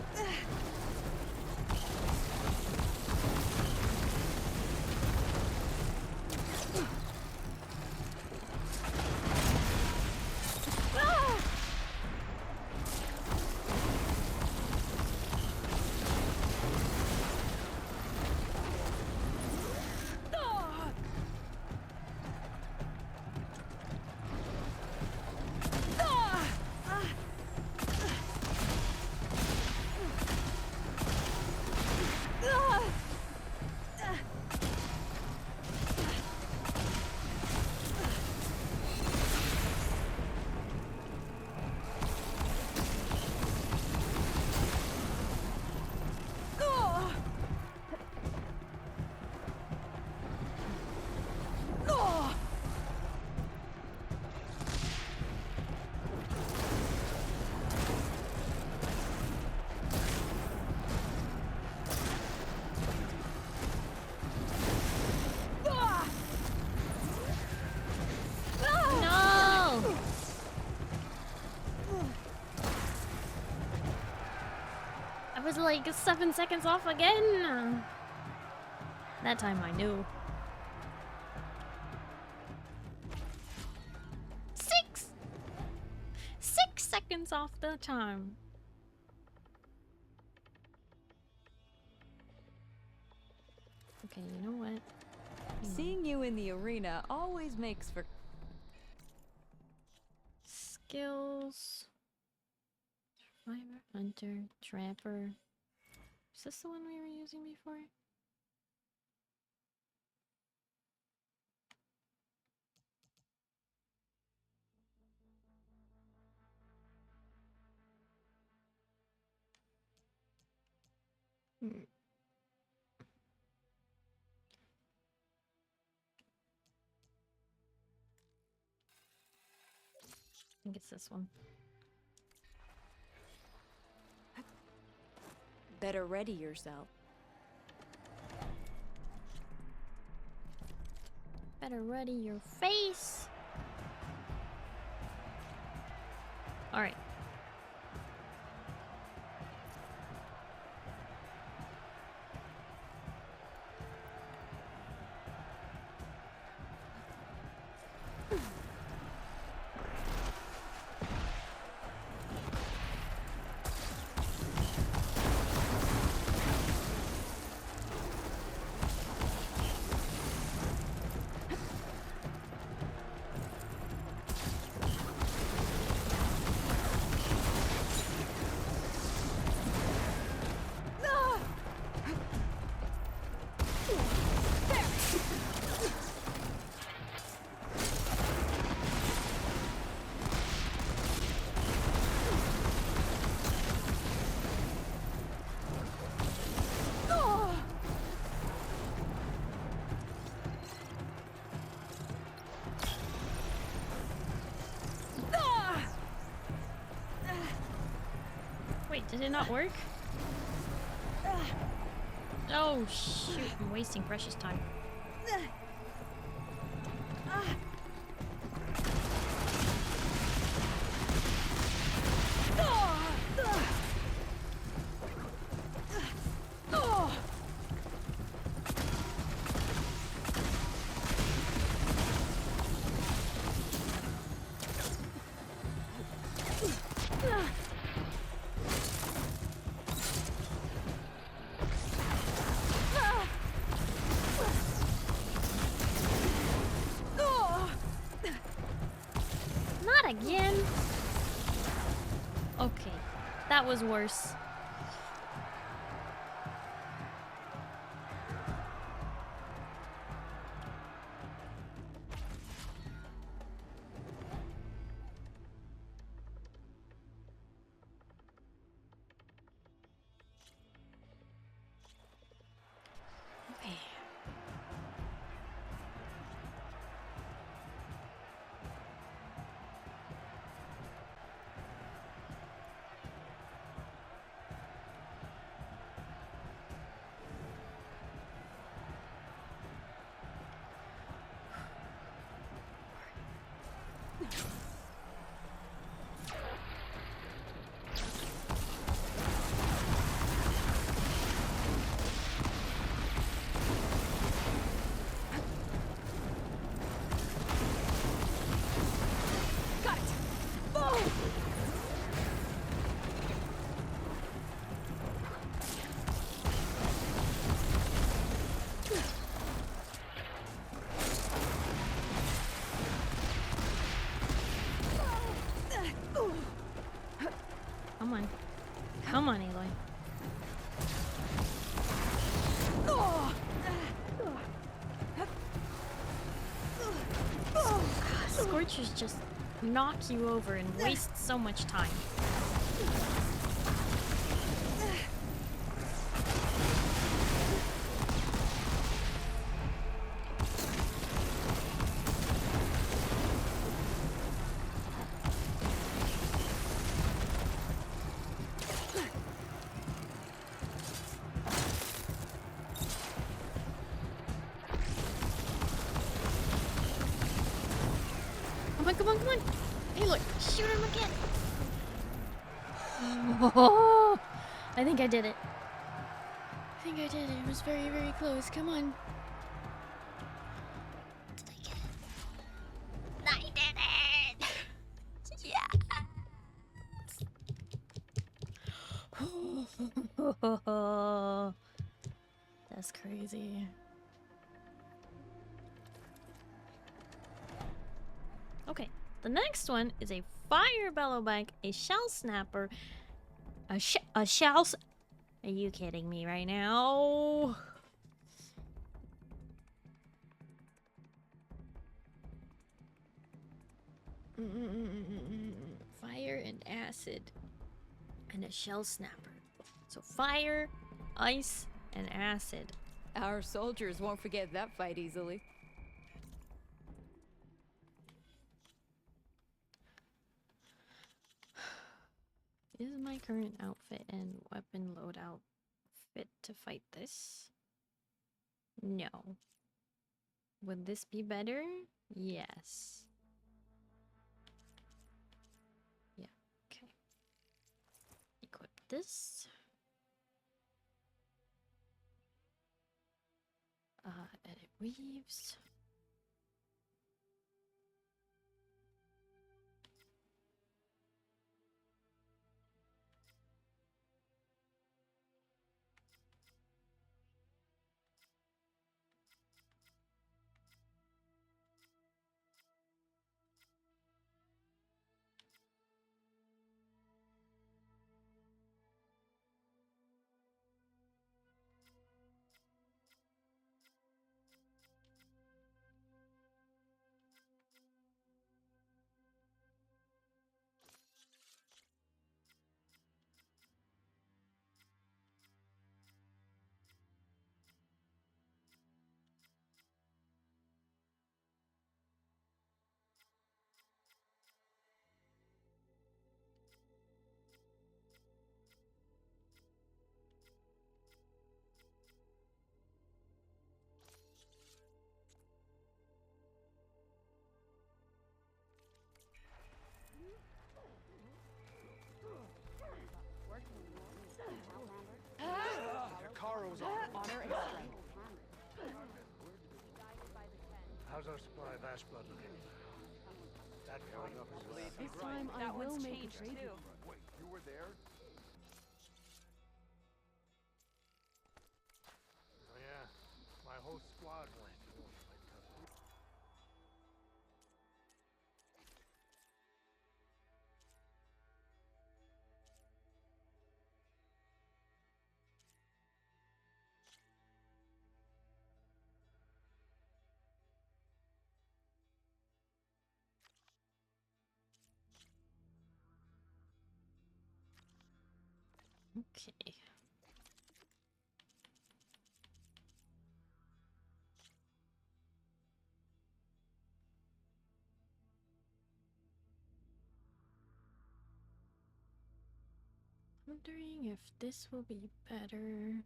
I was like 7 seconds off again. That time I knew. 6 seconds off the time. Okay, you know what? Seeing you in the arena always makes for Skills. Survivor, Hunter, Trapper. Is this the one we were using before? I think it's this one. better ready yourself. Better ready your face. All right. Wait, did it not work? Oh shoot, I'm wasting precious time. Okay, that was worse. Okay. Come on. Come on, Aloy. Scorchers just knock you over and waste so much time. Come on, come on! Hey, look! Shoot him again! Oh, I think I did it. I think I did it. It was very, very close. Come on. Did I get it? I did it! Yes! That's crazy. Okay, the next one is a fire bellowback, a shell snapper, a shell. Are you kidding me right now? Fire and acid, and a shell snapper. So fire, ice, and acid. Our soldiers won't forget that fight easily. Is my current outfit and weapon loadout fit to fight this? No. Would this be better? Yes. Yeah, okay. Equip this. Edit weaves. Hikaru's on. Honor and strength. How's our supply of ash blood looking? That going up as well. This time I will make a trade. Wait, you were there? Oh yeah, my whole squad went. Okay. Wondering if this will be better.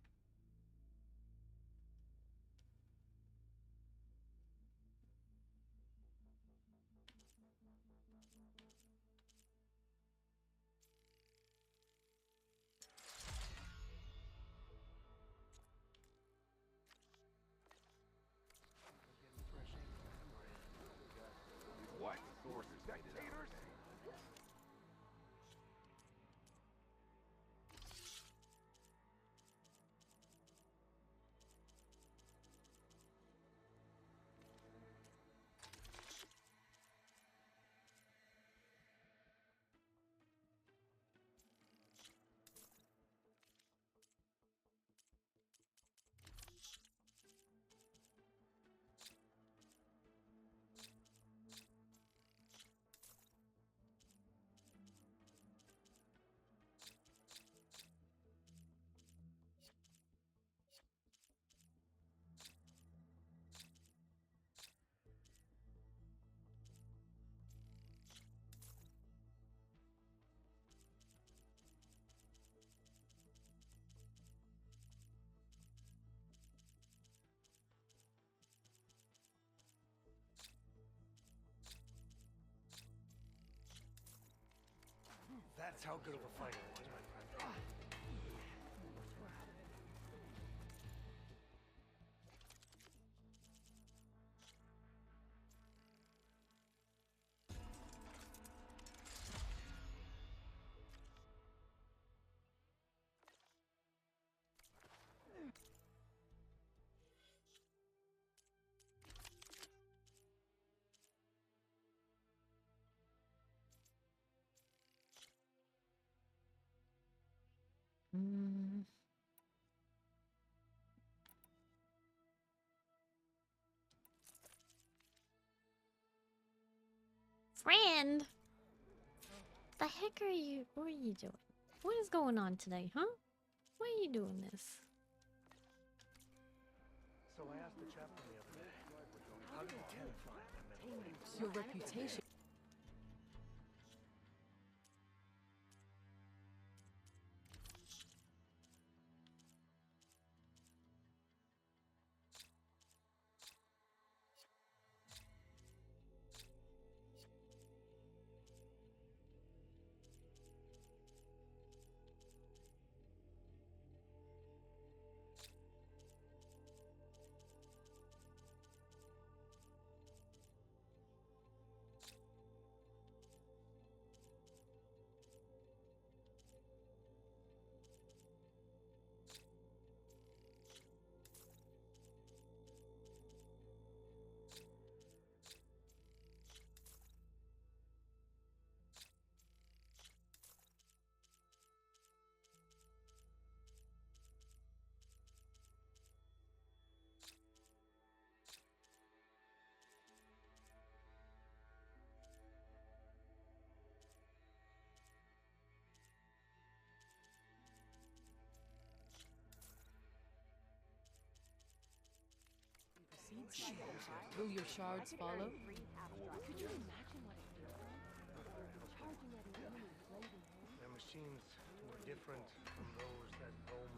What? Spectators? That's how good of a fighter it was, my friend. Mm. Friend, the heck are you? What are you doing? What is going on today, huh? Why are you doing this? So I asked the chaplain the other day, how did the 10 find the middle lane? Your reputation. Will your shards follow? Could you imagine what it feels like? Charging at an enemy with blazing hands? Their machines were different from those that roam.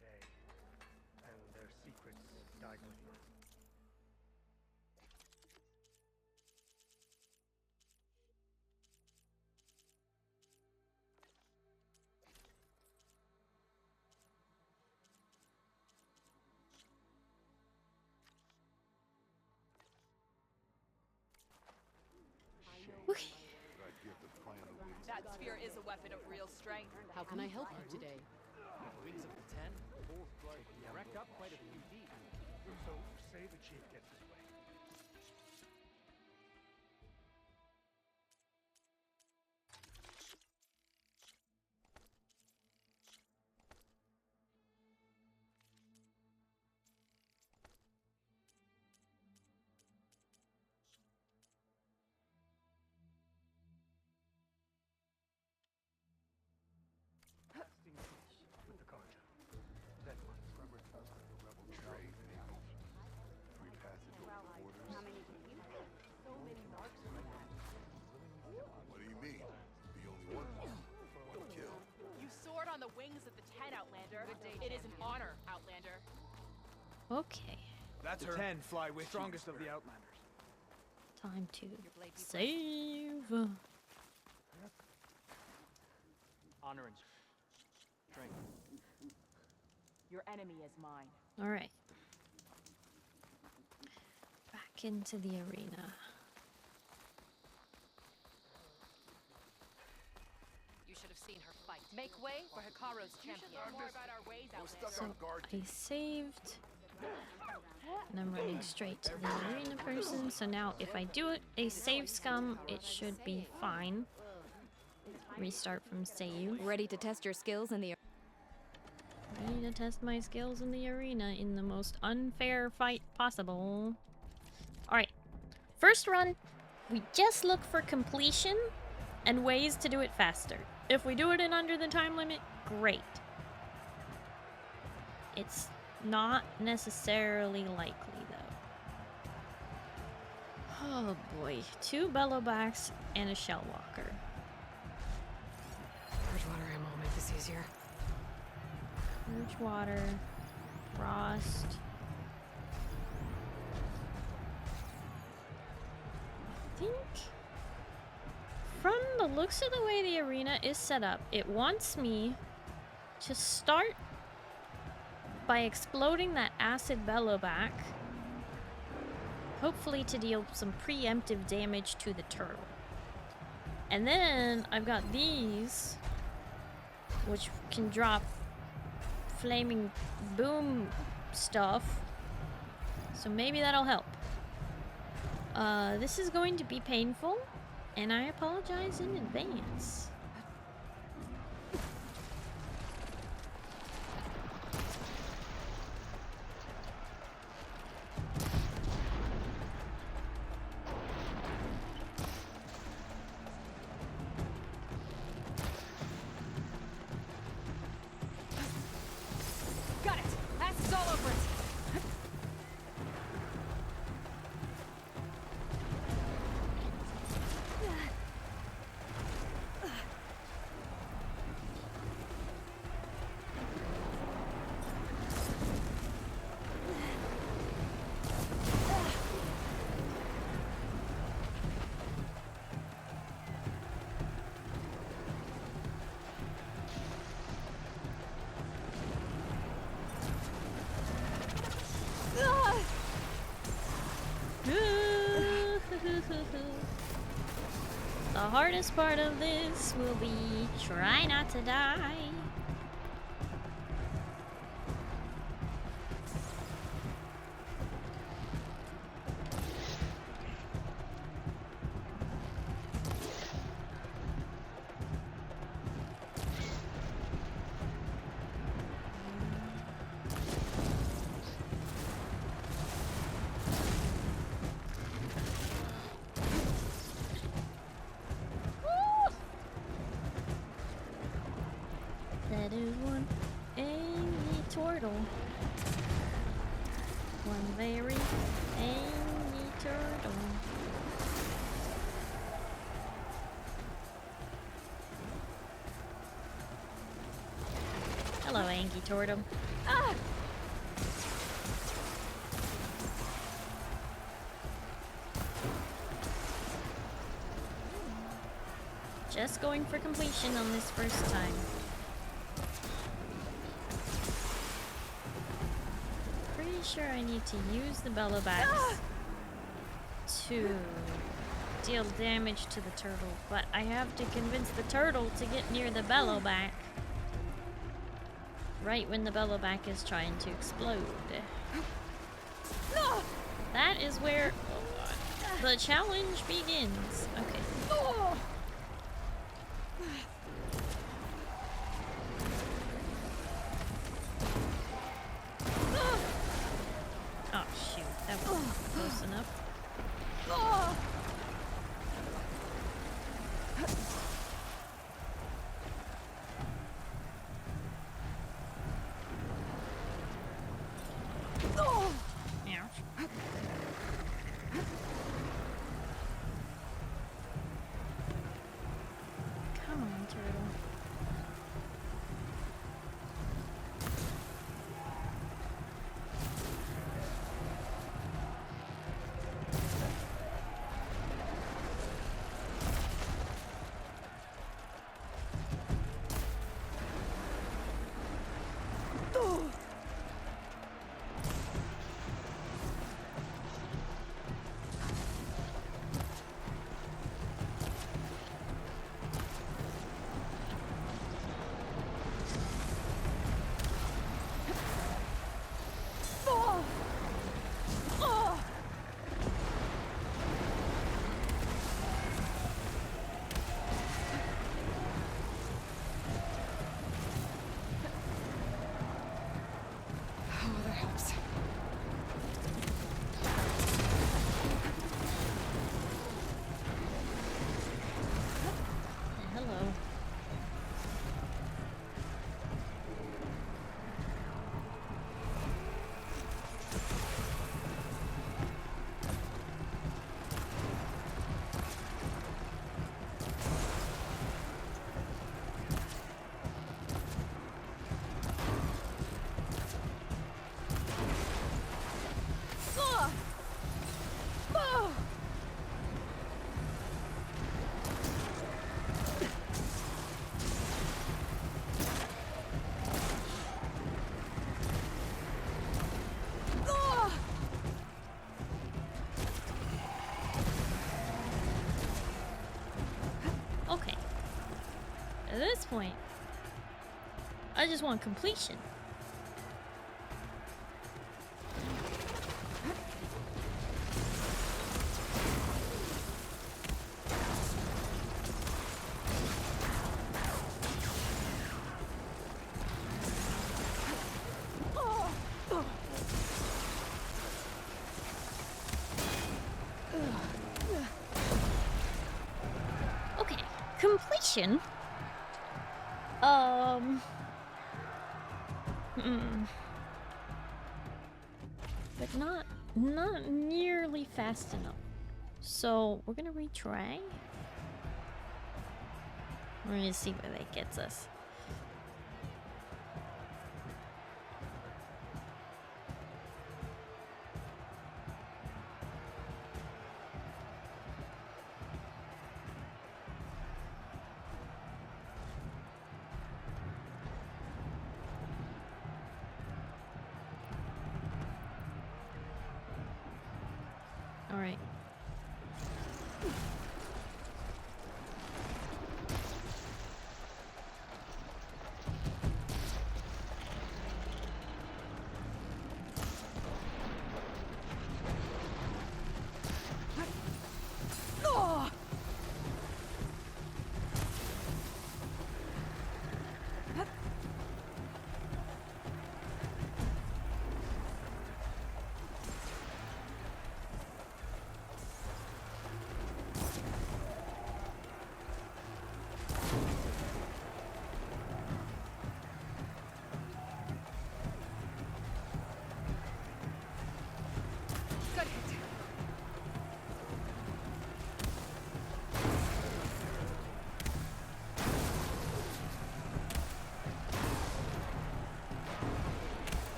Today, and their secrets died with them. Okay. That sphere is a weapon of real strength. How can I help you today? Wings of the 10? Wrecked up quite a few deep. So, say the chief gets his way. It is an honor, Outlander. Okay. That's her. 10 fly with strongest of the Outlanders. Time to save. Honor and strength. Your enemy is mine. All right. Back into the arena. You should have seen her fight. Make way for Hikaru's champion. More about our ways, Outlander. So I saved. And I'm running straight to the arena person. So now if I do a save scum, it should be fine. Restart from save. Ready to test your skills in the Ready to test my skills in the arena in the most unfair fight possible. Alright. First run, we just look for completion and ways to do it faster. If we do it in under the time limit, great. It's not necessarily likely, though. Oh boy. 2 bellowbacks and a shellwalker. Bridgewater ammo will make this easier. Bridgewater. Frost. I think from the looks of the way the arena is set up, it wants me to start by exploding that acid bellowback, hopefully to deal some preemptive damage to the turtle. And then I've got these, which can drop flaming boom stuff, so maybe that'll help. This is going to be painful, and I apologize in advance. Got it. That's all over it. The hardest part of this will be try not to die. That is one angry turtle. One very angry turtle. Hello, angry turtle. Ah! Just going for completion on this first time. Pretty sure I need to use the bellowbacks to deal damage to the turtle, but I have to convince the turtle to get near the bellowback right when the bellowback is trying to explode. That is where the challenge begins. Okay. Oh shoot, that was close enough. Ouch. Come on, turtle. point. I just want completion. Okay, completion. But not nearly fast enough. So we're gonna retry. We're gonna see where that gets us. All right.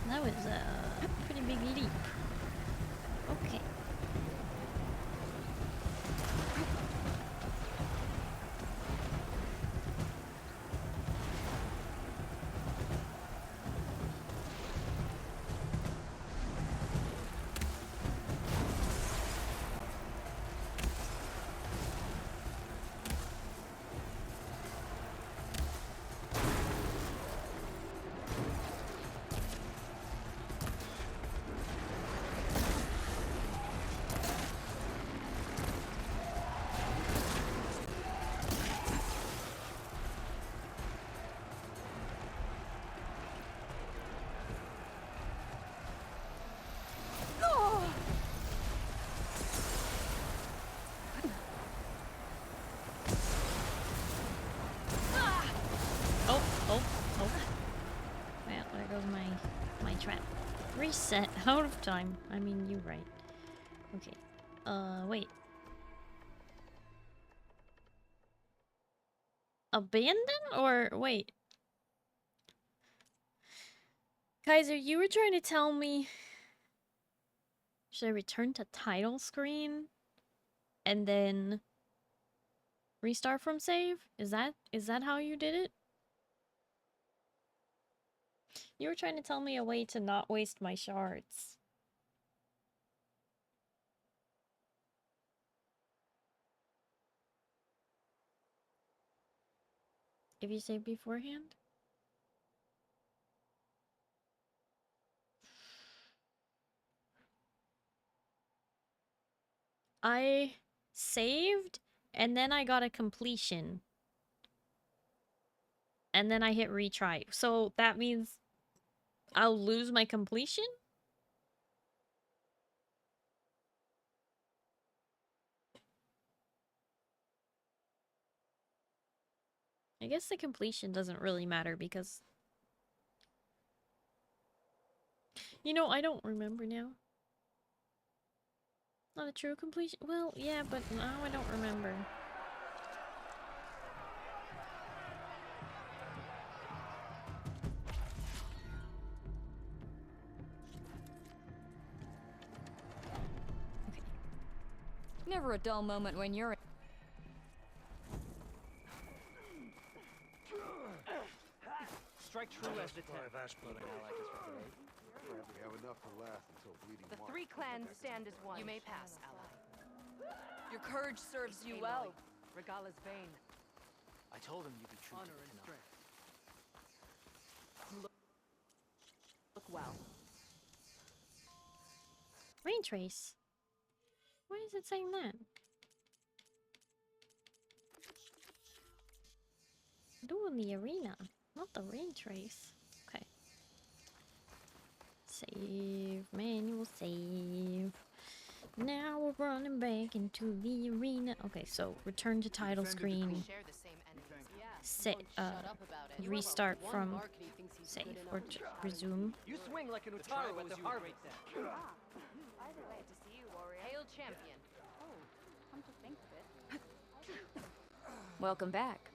That was a pretty big leap. Okay. Well, there goes my trap. Reset. Out of time. I mean, you're right. Okay. Wait. Abandon or wait? Kaiser, you were trying to tell me... Should I return to title screen? And then... restart from save? Is that how you did it? You were trying to tell me a way to not waste my shards. If you save beforehand? I saved, and then I got a completion. And then I hit retry. So that means I'll lose my completion? I guess the completion doesn't really matter because... You know, I don't remember now. Not a true completion? Well, yeah, but now I don't remember. Okay. Never a dull moment when you're... Strike true as the ten. We have enough to last until bleeding The March. 3 clans stand as one. You may pass, ally. Your courage serves you well. Regala's vain. I told him you'd be true Honor to and the strength. Look well. Rain trace. Why is it saying that? Doing the arena, not the rain trace. Okay. Save, manual save. Now we're running back into the arena. Okay, so return to title screen. Share the same enemies. Yeah. Set, Shut up about it. restart One from mark and he thinks he's save good or enough. resume. You swing like an Utaru at the harvest. Either way, to see you, warrior. Hail champion. Oh, come to think of it. Welcome back.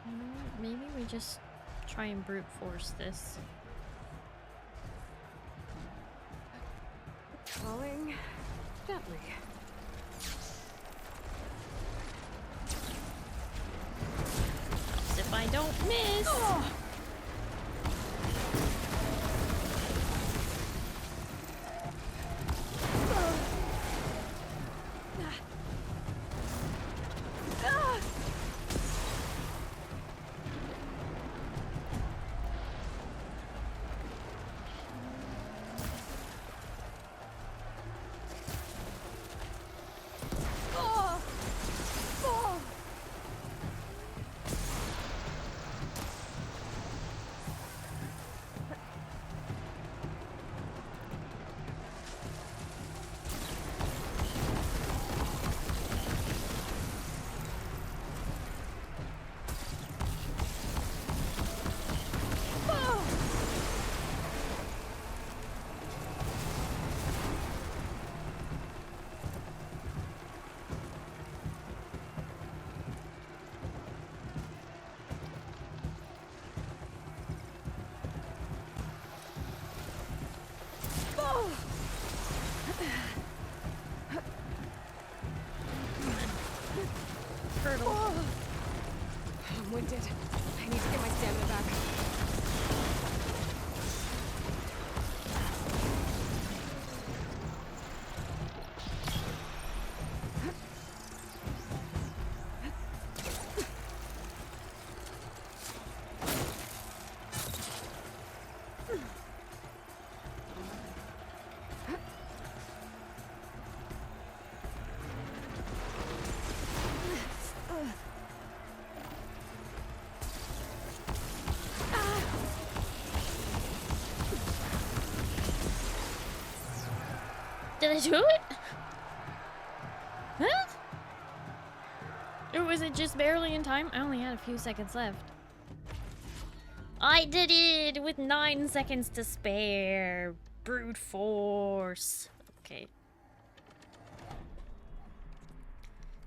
You know what? Maybe we just try and brute force this. Falling gently. Helps if I don't miss. Oh! I'm winded. I need to get my stamina back. Did I do it? Huh? Or was it just barely in time? I only had a few seconds left. I did it with 9 seconds to spare. Brute force. Okay.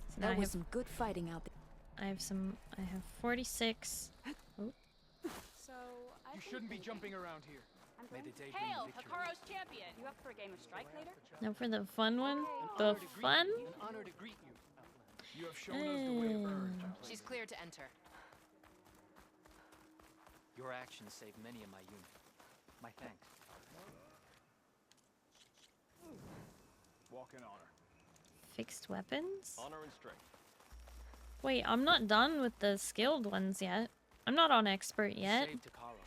So now That was some good fighting out there. I have 46. Oh. So, You shouldn't be jumping around here. May the day bring Hail, victory. Hikaru's champion! You up for a game of strike later? Now for the fun one. An The honor to greet fun? you. An honor to greet you. You have shown us the way of courage. She's clear to enter. Your actions saved many of my unit. My thanks. Walk in honor. Fixed weapons? Honor and strength. Wait, I'm not done with the skilled ones yet. I'm not on expert yet. Saved Takaro.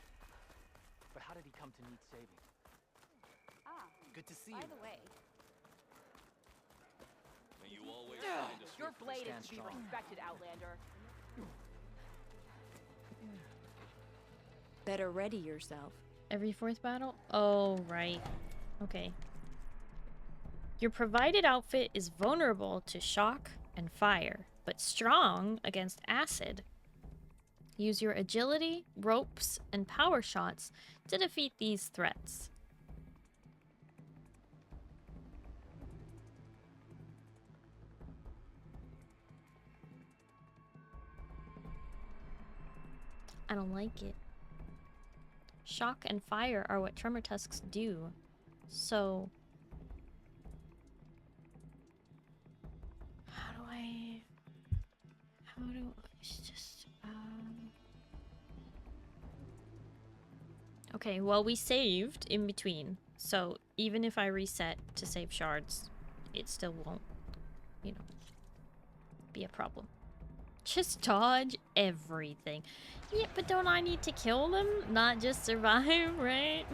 But how did he come to need saving? Ah, Good to see by you. the way, May you always find a your swift blade stand is to be strong. respected, Outlander. Better ready yourself. Every 4th battle? Oh, right. Okay. Your provided outfit is vulnerable to shock and fire. but strong against acid. Use your agility, ropes, and power shots to defeat these threats. I don't like it. Shock and fire are what tremor tusks do. So... It's just... Okay, well, we saved in between. So, even if I reset to save shards, it still won't, you know, be a problem. Just dodge everything. Yeah, but don't I need to kill them? Not just survive, right?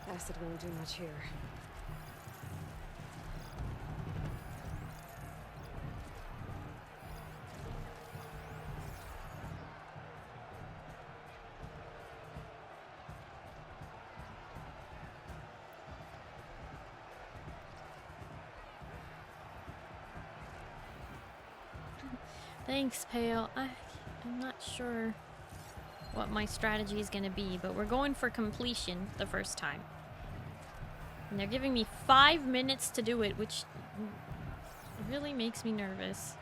Acid won't do much here. Thanks, Pale. I'm not sure what my strategy is gonna be, but we're going for completion the first time. And they're giving me 5 minutes to do it, which really makes me nervous.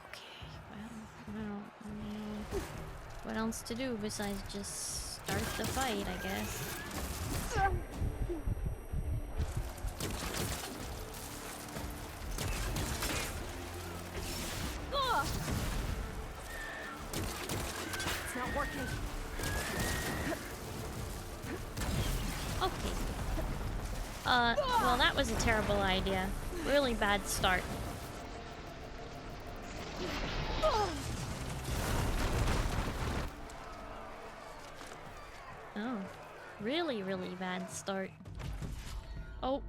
Okay, well, I don't know what else to do besides just start the fight, I guess. It's not working. Okay. Well, that was a terrible idea. Really bad start. Oh. Really, really bad start. Oh.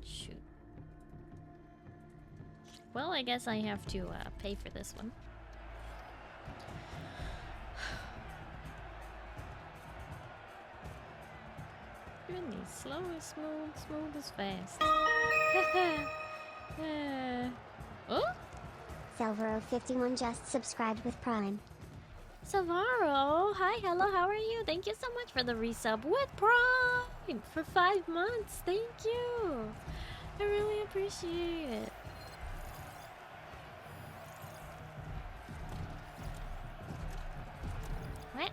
Shoot. Well, I guess I have to pay for this one. Really slow is smooth, smooth is fast. Oh? Salvaro51 just subscribed with Prime. Savaro, hi, hello, how are you? Thank you so much for the resub with Prime for 5 months. Thank you. I really appreciate it. What?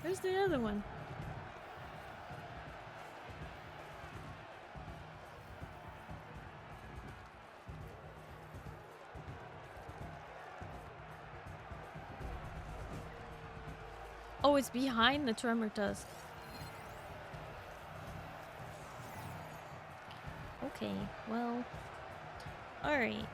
Where's the other one? Oh, it's behind the tremor tusk. Okay, well... Alright,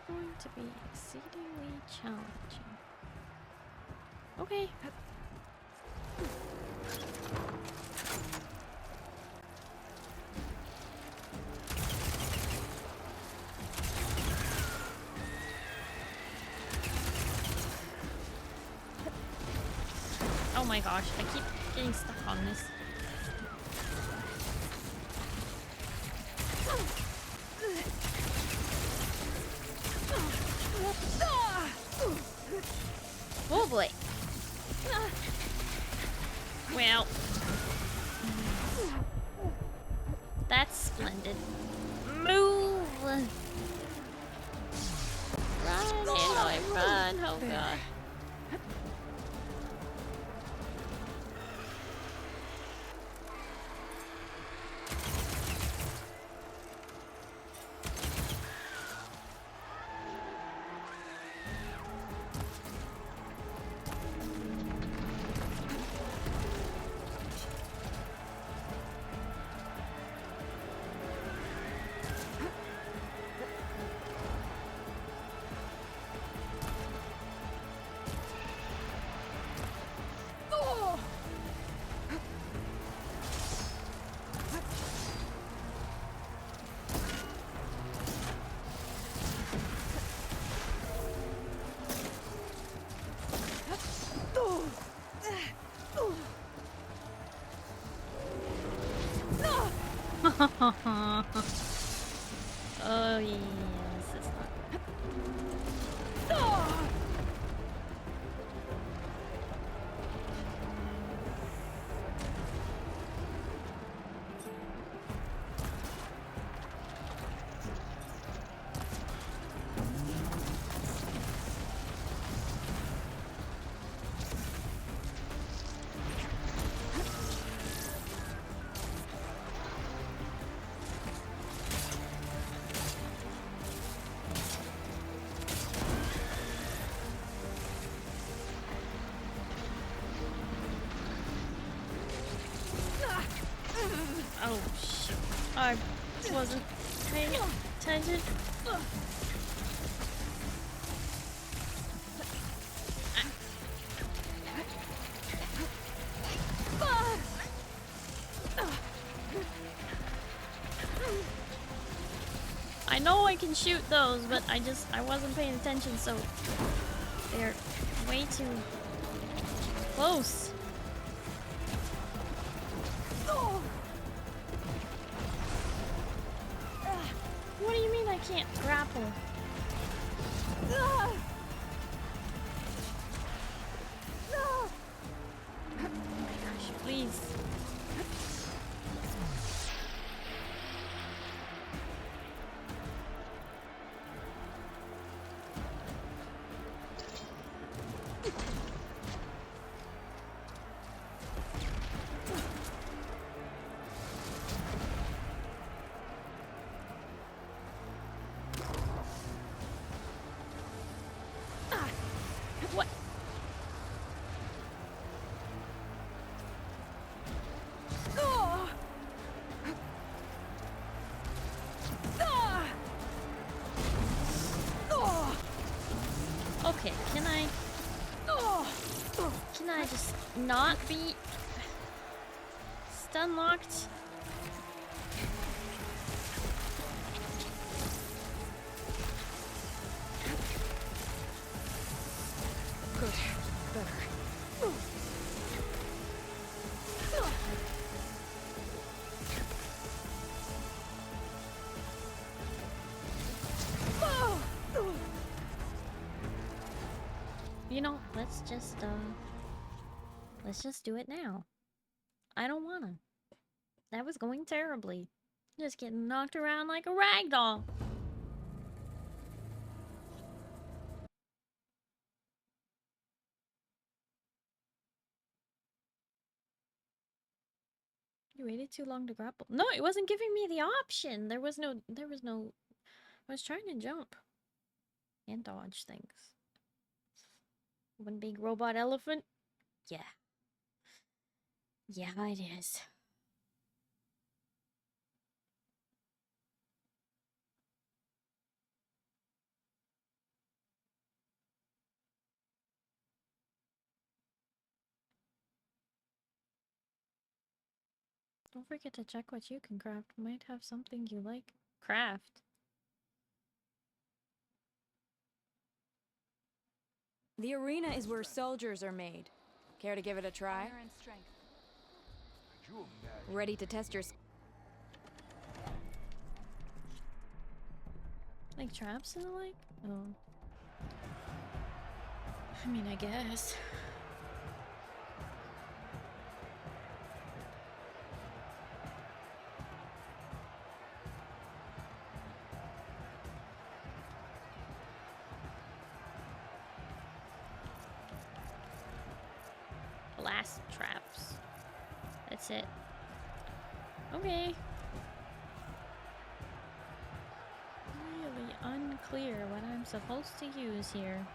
going to be exceedingly challenging. Okay. Oh my gosh, I keep getting stuck on this. Oh boy. Well. That's splendid. Move! Run, Aloy, run! Oh god. Oh yes, it's not. Oh shit. I wasn't paying attention. I know I can shoot those, but I wasn't paying attention, so they're way too close. What do you mean I can't grapple? Oh my gosh, please. What? Okay, can I just not be stun locked? Good. Better. You know, let's just do it now. I don't wanna. That was going terribly. Just getting knocked around like a rag doll. You waited too long to grapple. No, it wasn't giving me the option. There was no, I was trying to jump and dodge things. One big robot elephant? Yeah. Yeah, it is. Don't forget to check what you can craft. Might have something you like. Craft. The arena is where soldiers are made. Care to give it a try? Ready to test your... Like traps and the like? Oh. I mean, I guess. Blast traps. That's it. Okay. Really unclear what I'm supposed to use here.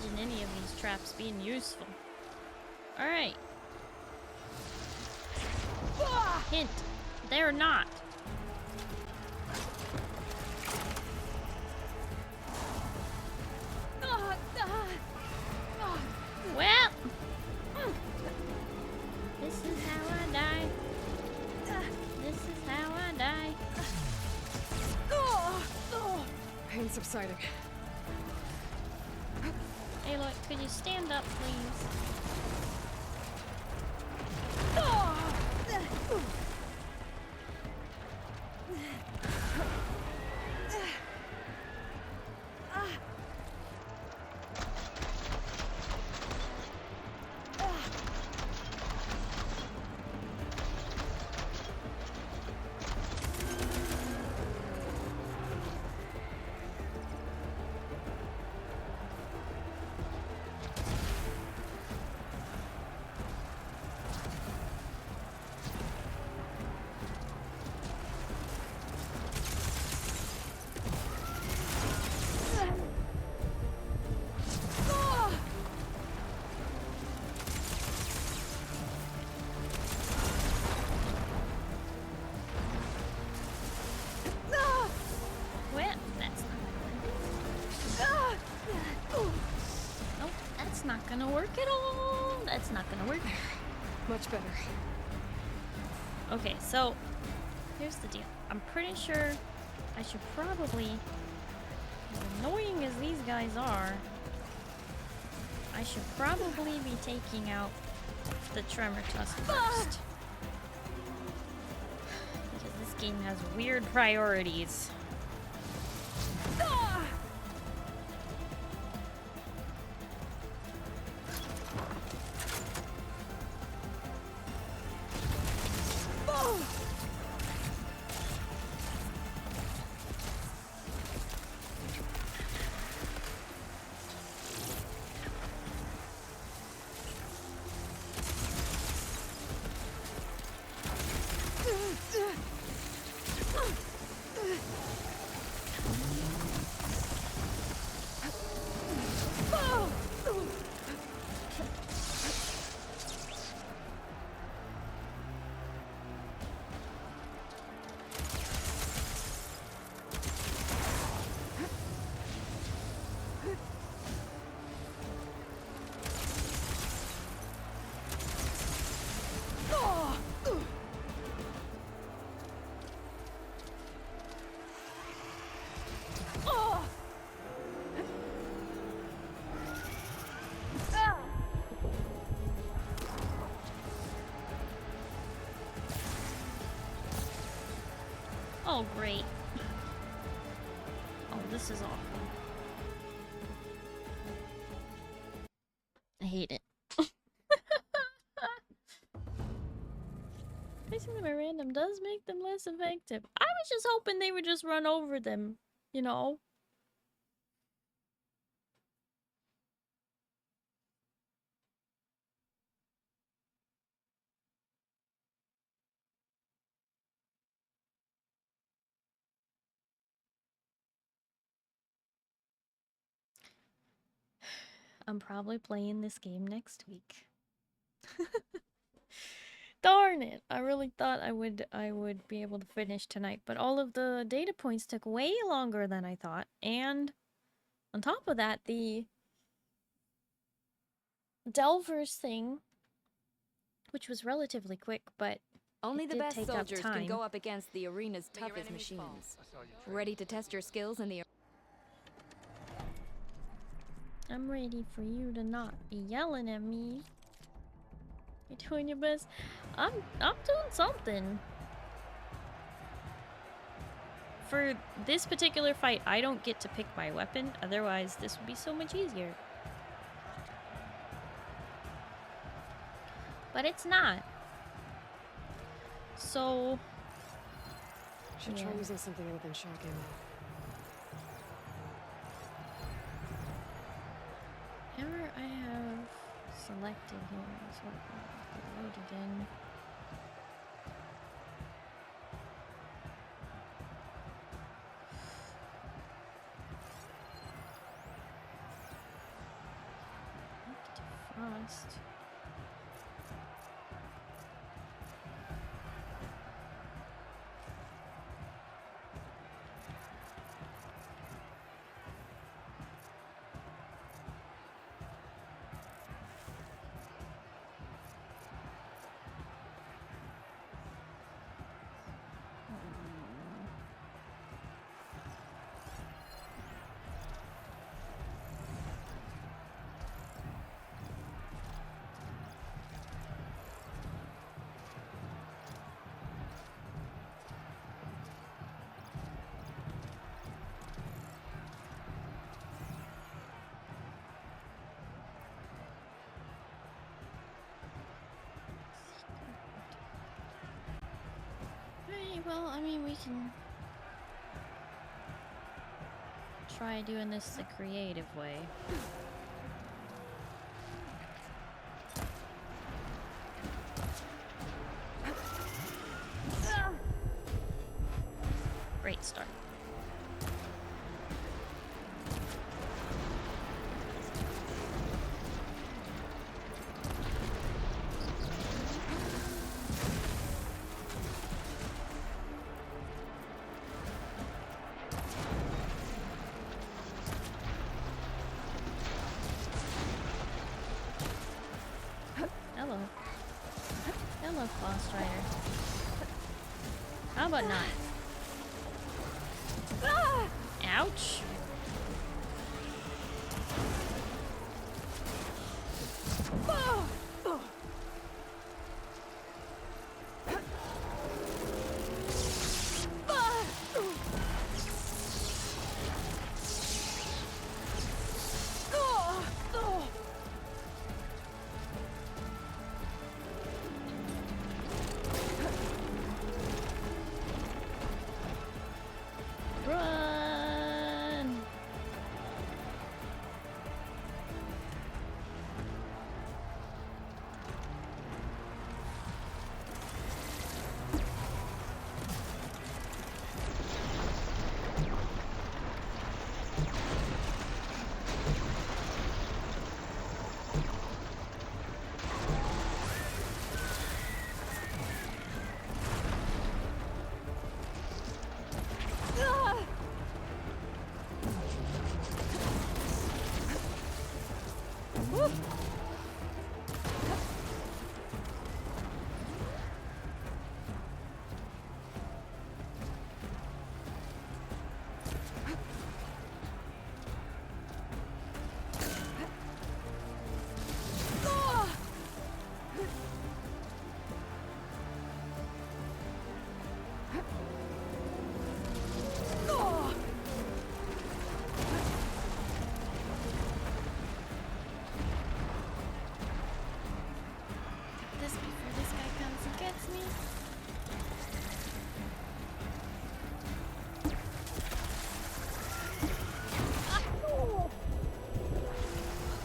imagine any of these traps being useful. Alright. Hint. They're not. Well. This is how I die. This is how I die. Pain subsiding. Hey, look, could you stand up, please? Not gonna work at all. That's not gonna work. Much better. Okay, so here's the deal. I'm pretty sure I should probably, as annoying as these guys are, I should probably be taking out the Tremor Tusk first. Because this game has weird priorities. Oh, great. Oh, this is awful. I hate it. Facing them at random does make them less effective. I was just hoping they would just run over them, you know? I'm probably playing this game next week. Darn it! I really thought I would be able to finish tonight, but all of the data points took way longer than I thought, and on top of that, the Delvers thing, which was relatively quick, but only it the did best take up soldiers time. can go up against the arena's toughest machines. Ready to test your skills in the I'm ready for you to not be yelling at me. You're doing your best. I'm doing something. For this particular fight, I don't get to pick my weapon. Otherwise, this would be so much easier. But it's not. So... Should try using something other than shock ammo. Whatever I have selected here is what I'll load it in. quest. Well, I mean, we can try doing this the creative way. Great start. Hello. Hello, Claw Strider. How about not? Ouch. Run! This before this guy comes and gets me.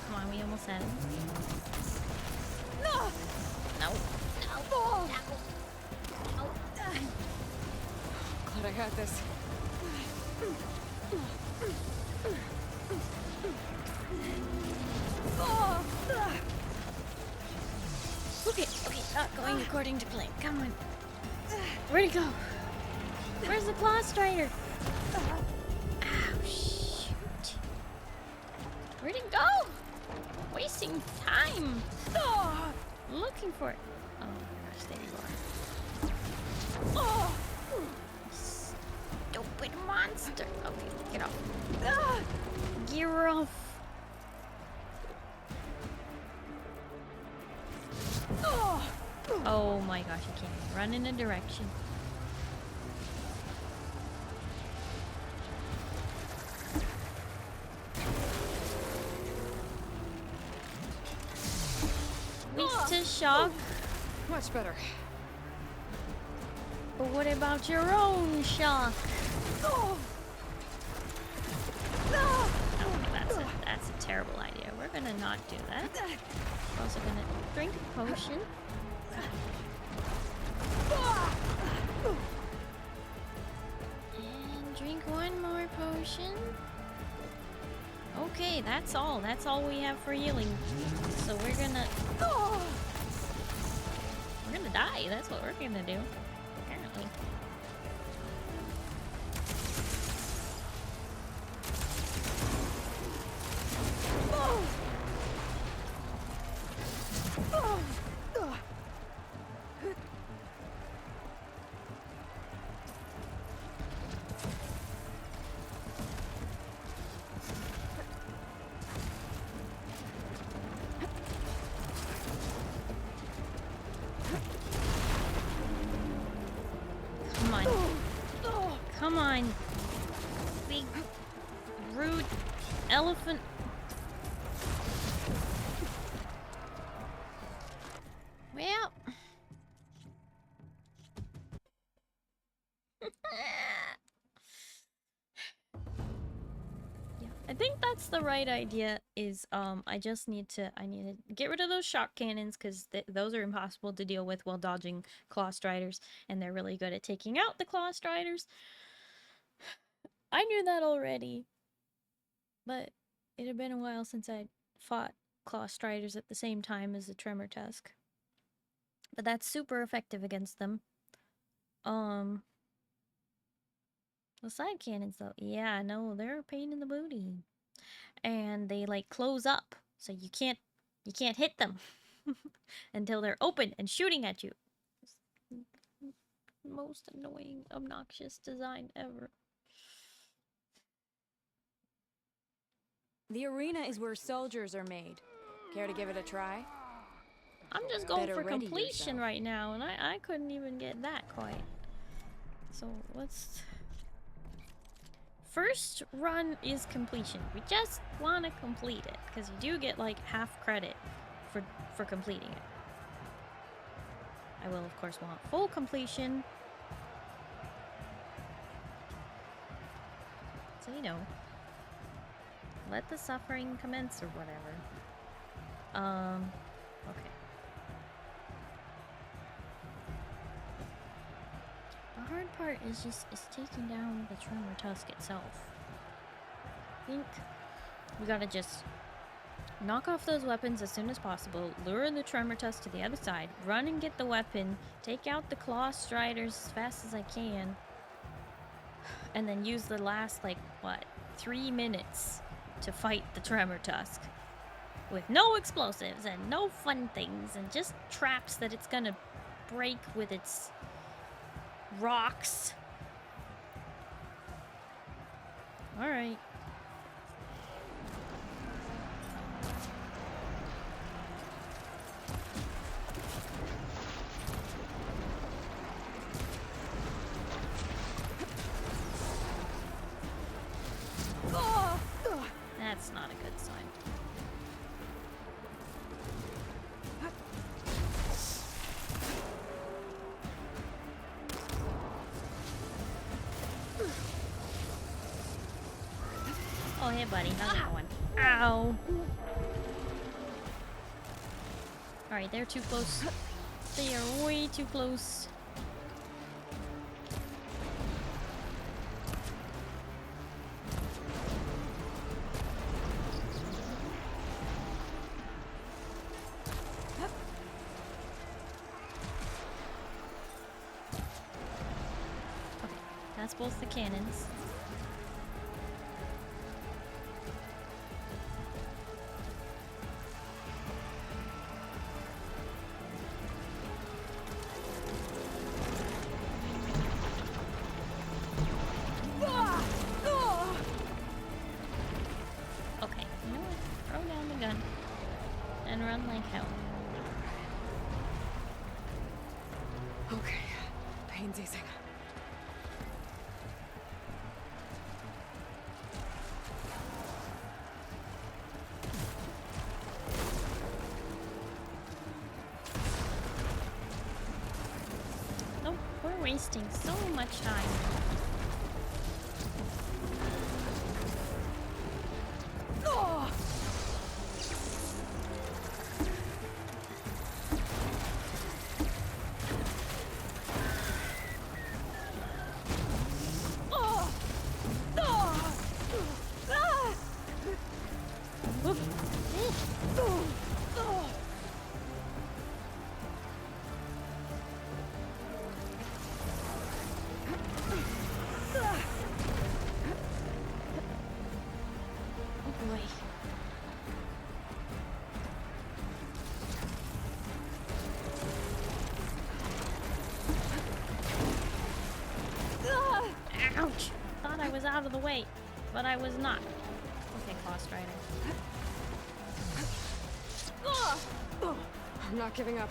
Come on, we almost had him. No! No! No! No! Glad I had this. Okay, not going according to plan. Come on. Where'd it go? Where's the Claw Strider? Ow, shoot. Where'd it go? Wasting time. Looking for it. Oh my gosh, there you are. Stupid monster. Okay, get off. Gear off. Oh my gosh, I can't even run in a direction. Weak to shock. Much better. But what about your own shock? Oh, that's a terrible idea. We're gonna not do that. We're also gonna drink a potion. And drink one more potion. Okay, that's all. That's all we have for healing. So we're gonna... We're gonna die. That's what we're gonna do. Apparently. Come on. Come on. Big, rude elephant. Well. Yeah, I think that's the right idea is I need to get rid of those shock cannons because those are impossible to deal with while dodging claw striders, and they're really good at taking out the claw striders. I knew that already, but it had been a while since I fought claw striders at the same time as the tremor tusk. But that's super effective against them. The side cannons though, yeah, no, they're a pain in the booty. And they like close up, so you can't hit them until they're open and shooting at you. Most annoying, obnoxious design ever. The arena is where soldiers are made. Care to give it a try? I'm just going Better for ready completion yourself. right now, and I couldn't even get that quite. So let's... First run is completion. We just want to complete it, because you do get like half credit for completing it. I will of course want full completion. So you know, let the suffering commence or whatever. Okay. The hard part is taking down the tremor tusk itself. I think we gotta just knock off those weapons as soon as possible, lure the tremor tusk to the other side, run and get the weapon, take out the claw striders as fast as I can, and then use the last, like, what, 3 minutes to fight the tremor tusk. With no explosives and no fun things and just traps that it's gonna break with its rocks. Alright. That's not a good sign. Oh, hey, buddy. How's it going? Ow! Alright, they're too close. They are way too close. Okay, that's both the cannons. Okay, pain's easing. Oh, we're wasting so much time. boy. Ouch! Thought I was out of the way, but I was not. Okay, Claw Strider. I'm not giving up.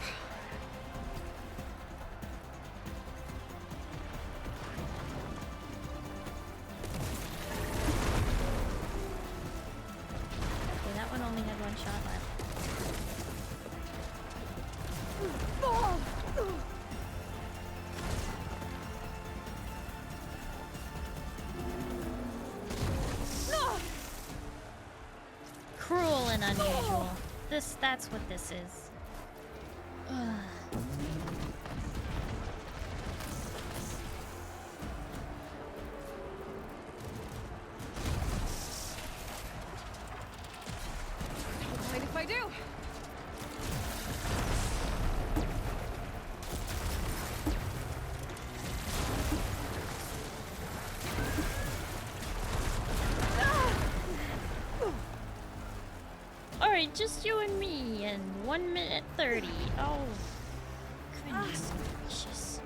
Okay, that one only had one shot left. Cruel and unusual. That's what this is. Ugh. Mind if I do? Alright, just you and me in 1 minute 30. Oh, goodness gracious.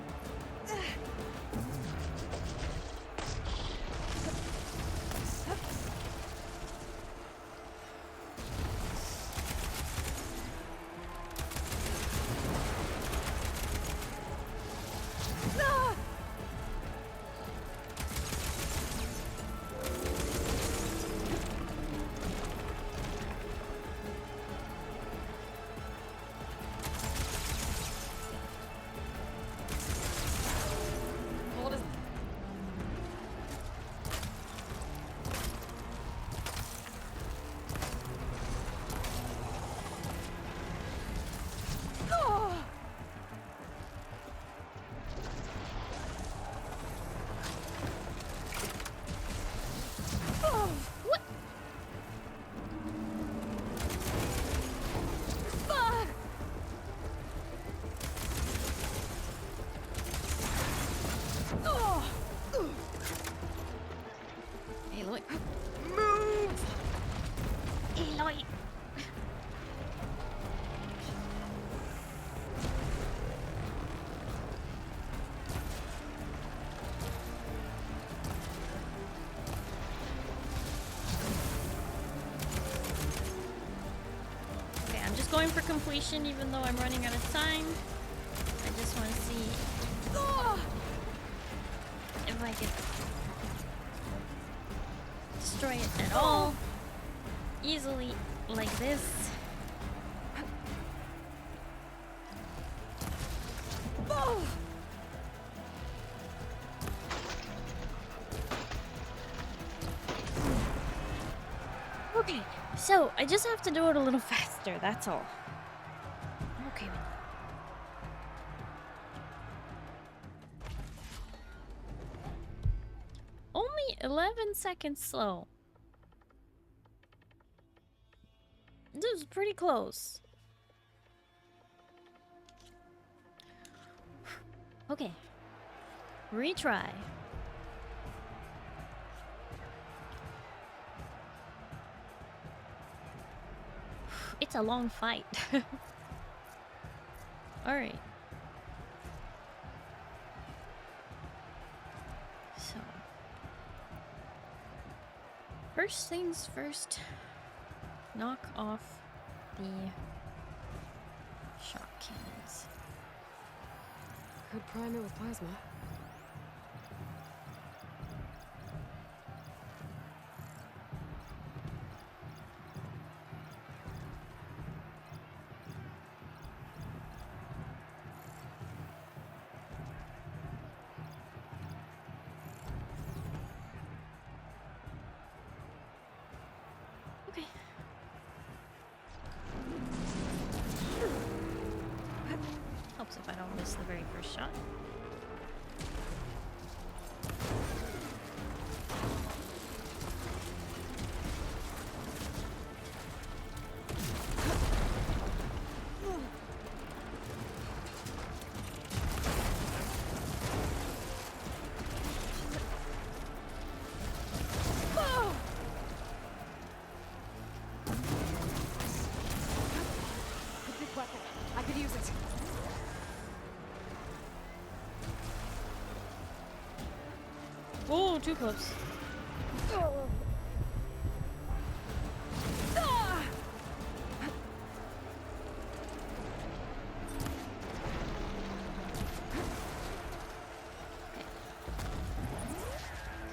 Aloy. Move! Aloy! Okay, I'm just going for completion even though I'm running out of time. I just want to see if I can destroy it at all easily like this. Okay, so I just have to do it a little faster, that's all. I'm okay with that. Only 11 seconds slow. This is pretty close. Okay. Retry. It's a long fight. Alright. So. First things first. Knock off the shock cannons. Could prime it with plasma. Okay. Helps if I don't miss the very first shot. too close.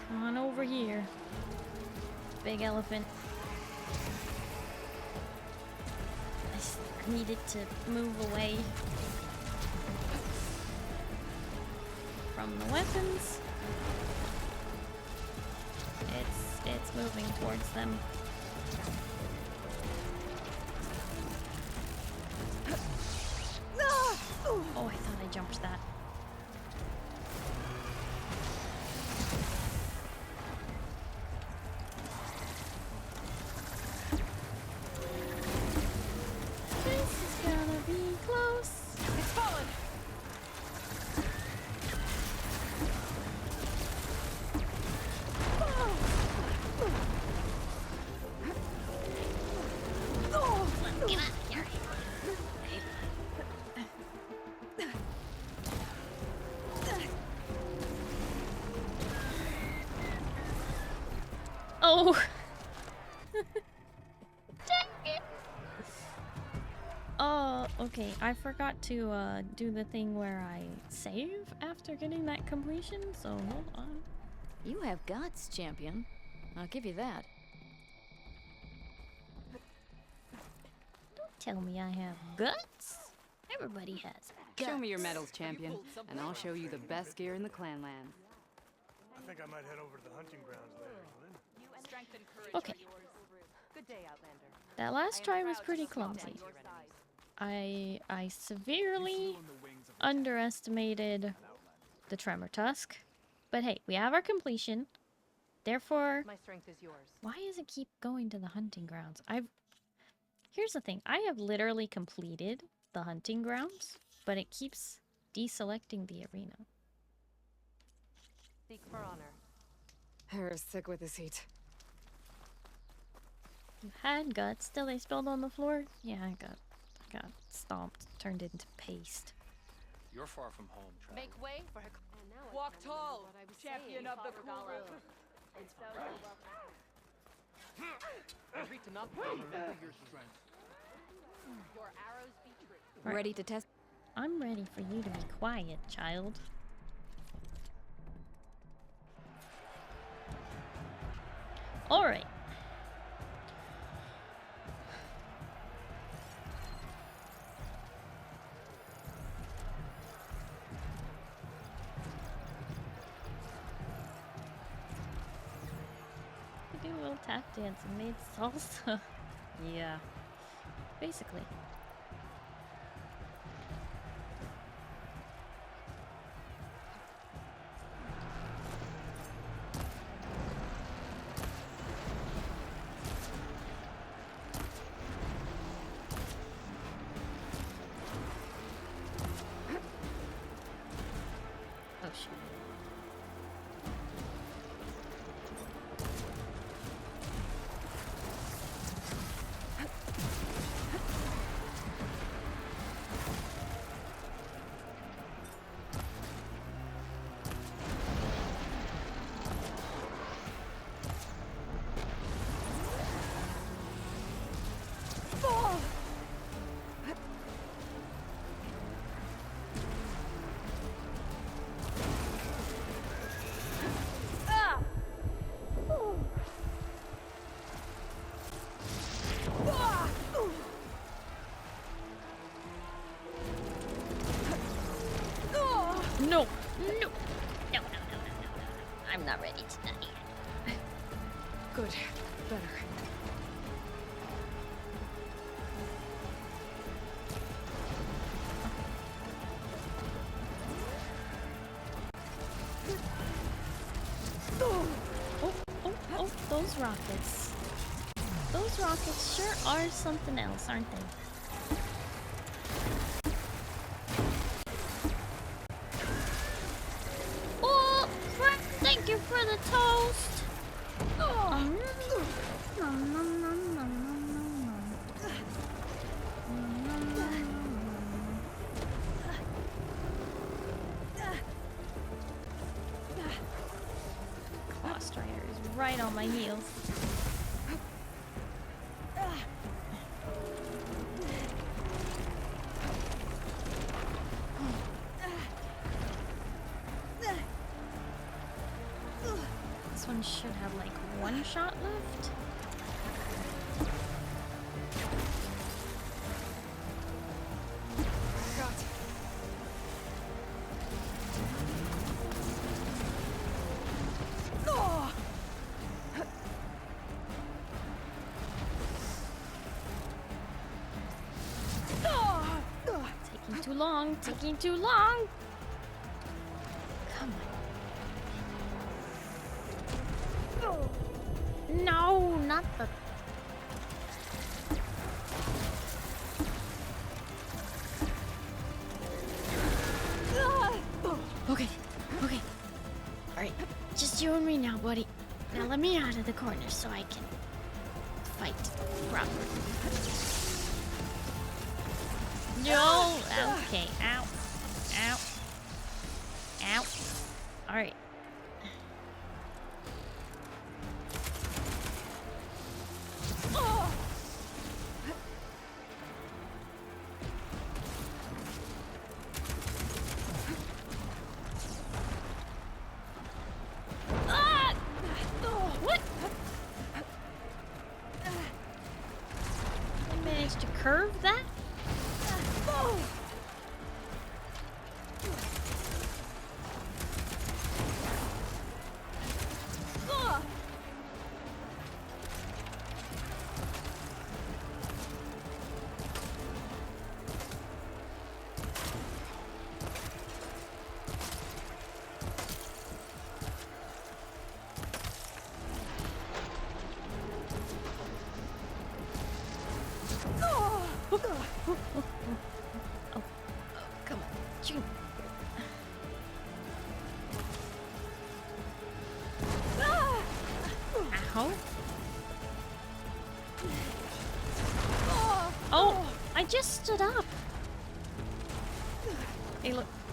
Come on over here. Big elephant. I just needed to move away from the weapons. It's moving towards them. Oh, I thought I jumped that. This is gonna be close. It's fallen. Get out here. Oh. Dang it. Oh, okay. I forgot to do the thing where I save after getting that completion, so hold on. You have guts, champion. I'll give you that. Don't tell me I have guts. Everybody has guts. Show me your medals, champion, and I'll show you the best gear in the clanland. I think I might head over to the hunting grounds later, Glenn. Strength and courage Okay. are yours. Good day, Outlander. That last try was pretty clumsy. I severely underestimated the Tremor Tusk. But hey, we have our completion. Therefore, My strength is yours. why does it keep going to the hunting grounds? Here's the thing. I have literally completed the hunting grounds, but it keeps deselecting the arena. Seek for honor. Hera's sick with this heat. You had guts, still they spilled on the floor? Yeah, I got stomped, turned into paste. You're far from home, traveler. Make way for her. And now Walk tall, champion of the cool river. Every to not remember your strength. Your arrows be true. Right. Ready to test? I'm ready for you to be quiet, child. Alright. We do a little tap dance and made salsa. Yeah. Basically. Oh shit. No! No! No, no, no, no, no. I'm not ready to die. Good. Better. Oh, those rockets. Those rockets sure are something else, aren't they? Oh, thank you for the toast. Nom, nom, nom, nom, nom, nom. Nom, nom, nom, nom. right on my heels. This one should have like one shot left. Taking too long. Come on. No, not the. Okay, okay. Alright, just you and me now, buddy. Now let me out of the corner so I can fight properly. No! Okay, ow. Ow. Ow. Alright. What? I managed to curve that? Just stood up.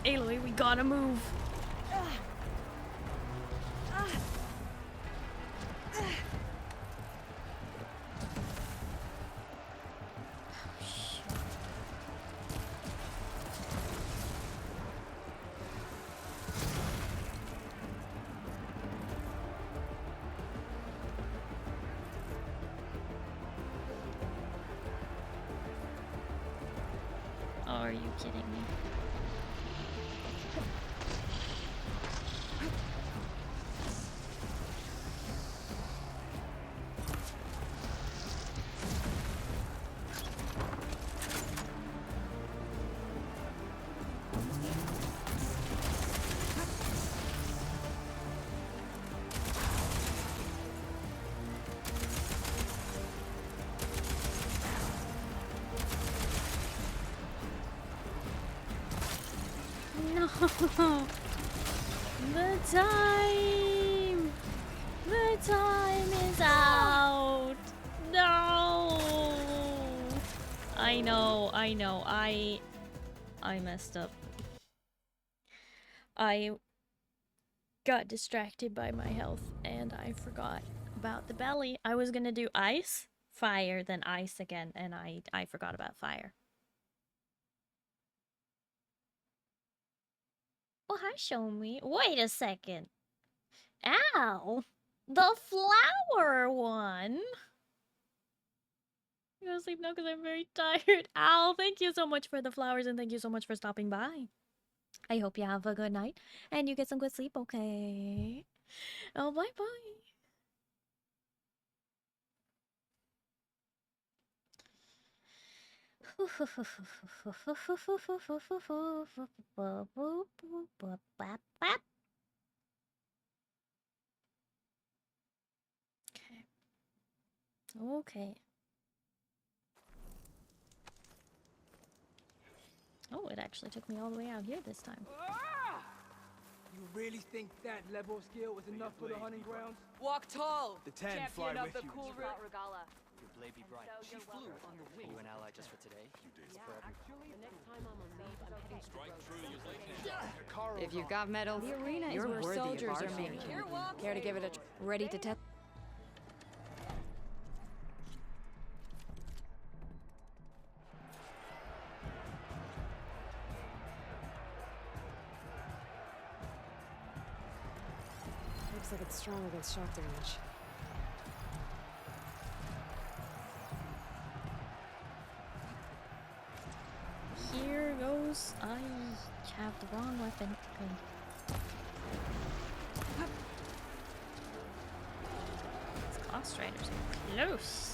Aloy, we gotta move. Are you kidding me? The time is out. No. I know. I messed up. I got distracted by my health and I forgot about the belly. I was gonna do ice, fire, then ice again, and I forgot about fire. Oh, hi, show me. Wait a second. Ow! The flower one! I'm gonna sleep now because I'm very tired. Ow, thank you so much for the flowers and thank you so much for stopping by. I hope you have a good night and you get some good sleep, okay? Oh, bye-bye. Okay. Oh, it actually took me all the way out here this time. You really think that level of skill was enough for the hunting grounds? Walk tall. The 10 Champion fly of with the you. cool Regala. Your blade be bright. She flew on the wing. Are you an ally just for today? Actually, the next time I'm on leave, I'm heading to Strike through your late. If you've got medals, The arena is you're where worthy soldiers of our are made. champion. Care to give it a ready to test. strong against shock damage. Here goes. I have the wrong weapon. Okay. These Ghost Riders are close.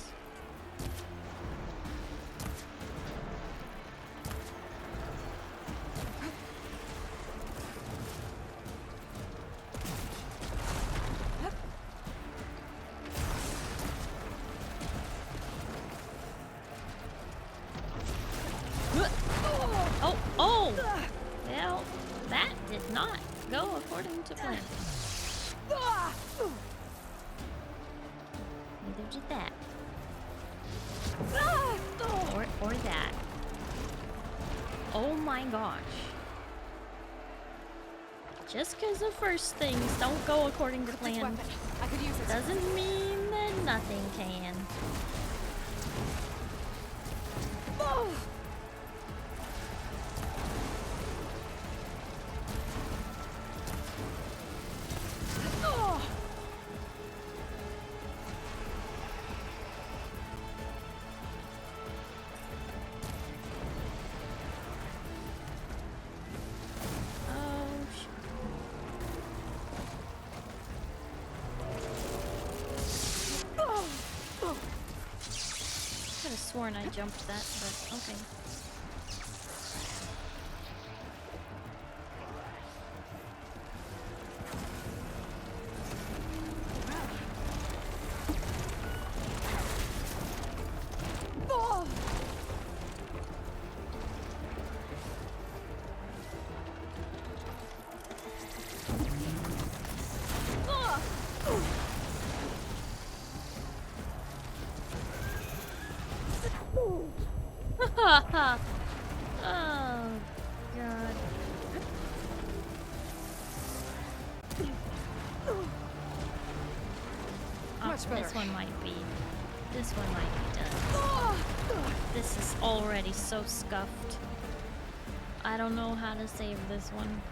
Well, that did not go according to plan. Neither did that. Or that. Oh my gosh. Just because the first things don't go according to plan doesn't mean that nothing can. Sworn I jumped that, but okay. Oh, God. Much better. This one might be done. This is already so scuffed. I don't know how to save this one.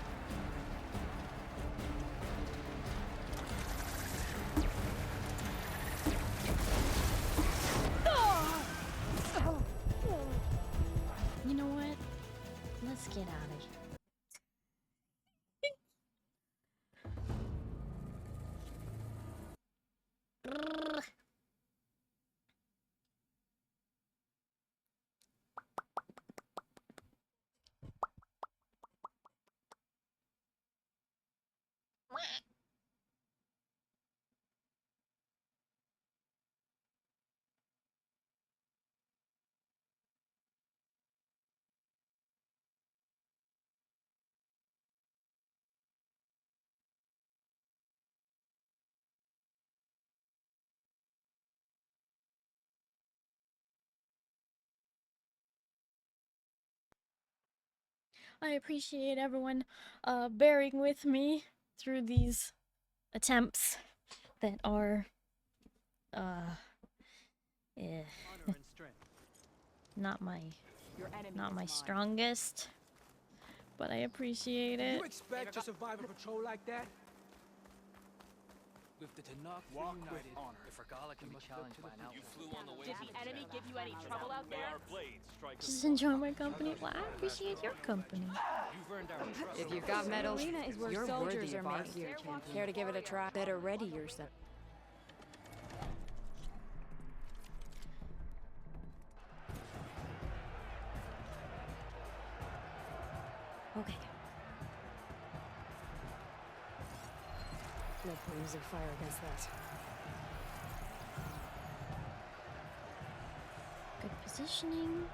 You know what? Let's get out of here. I appreciate everyone bearing with me through these attempts that are not my strongest, but I appreciate it. You expect to survive a patrol like that? With the Tanakh walk with honor, if Regala can be challenged by an outlaw. You flew on the way. Did the enemy give you any trouble out there? Just enjoy my company. Well, I appreciate your company. You've earned our trust. If you've got medals, Arena is where you're soldiers worthy are of our made. gear champion. Care to give it a try? Better ready yourself. Okay. No point using fire against that. Good positioning.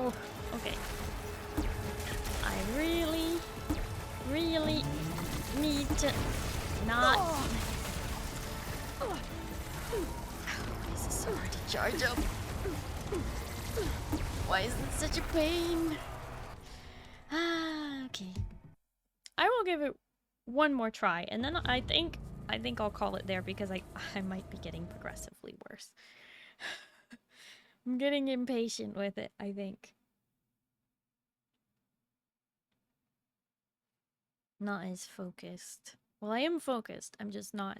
Oh, okay. I really need to not... This is so hard to charge up. Why is it such a pain? Okay. I will give it one more try, and then I think I'll call it there because I might be getting progressively worse. I'm getting impatient with it, I think. Not as focused. Well, I am focused. I'm just not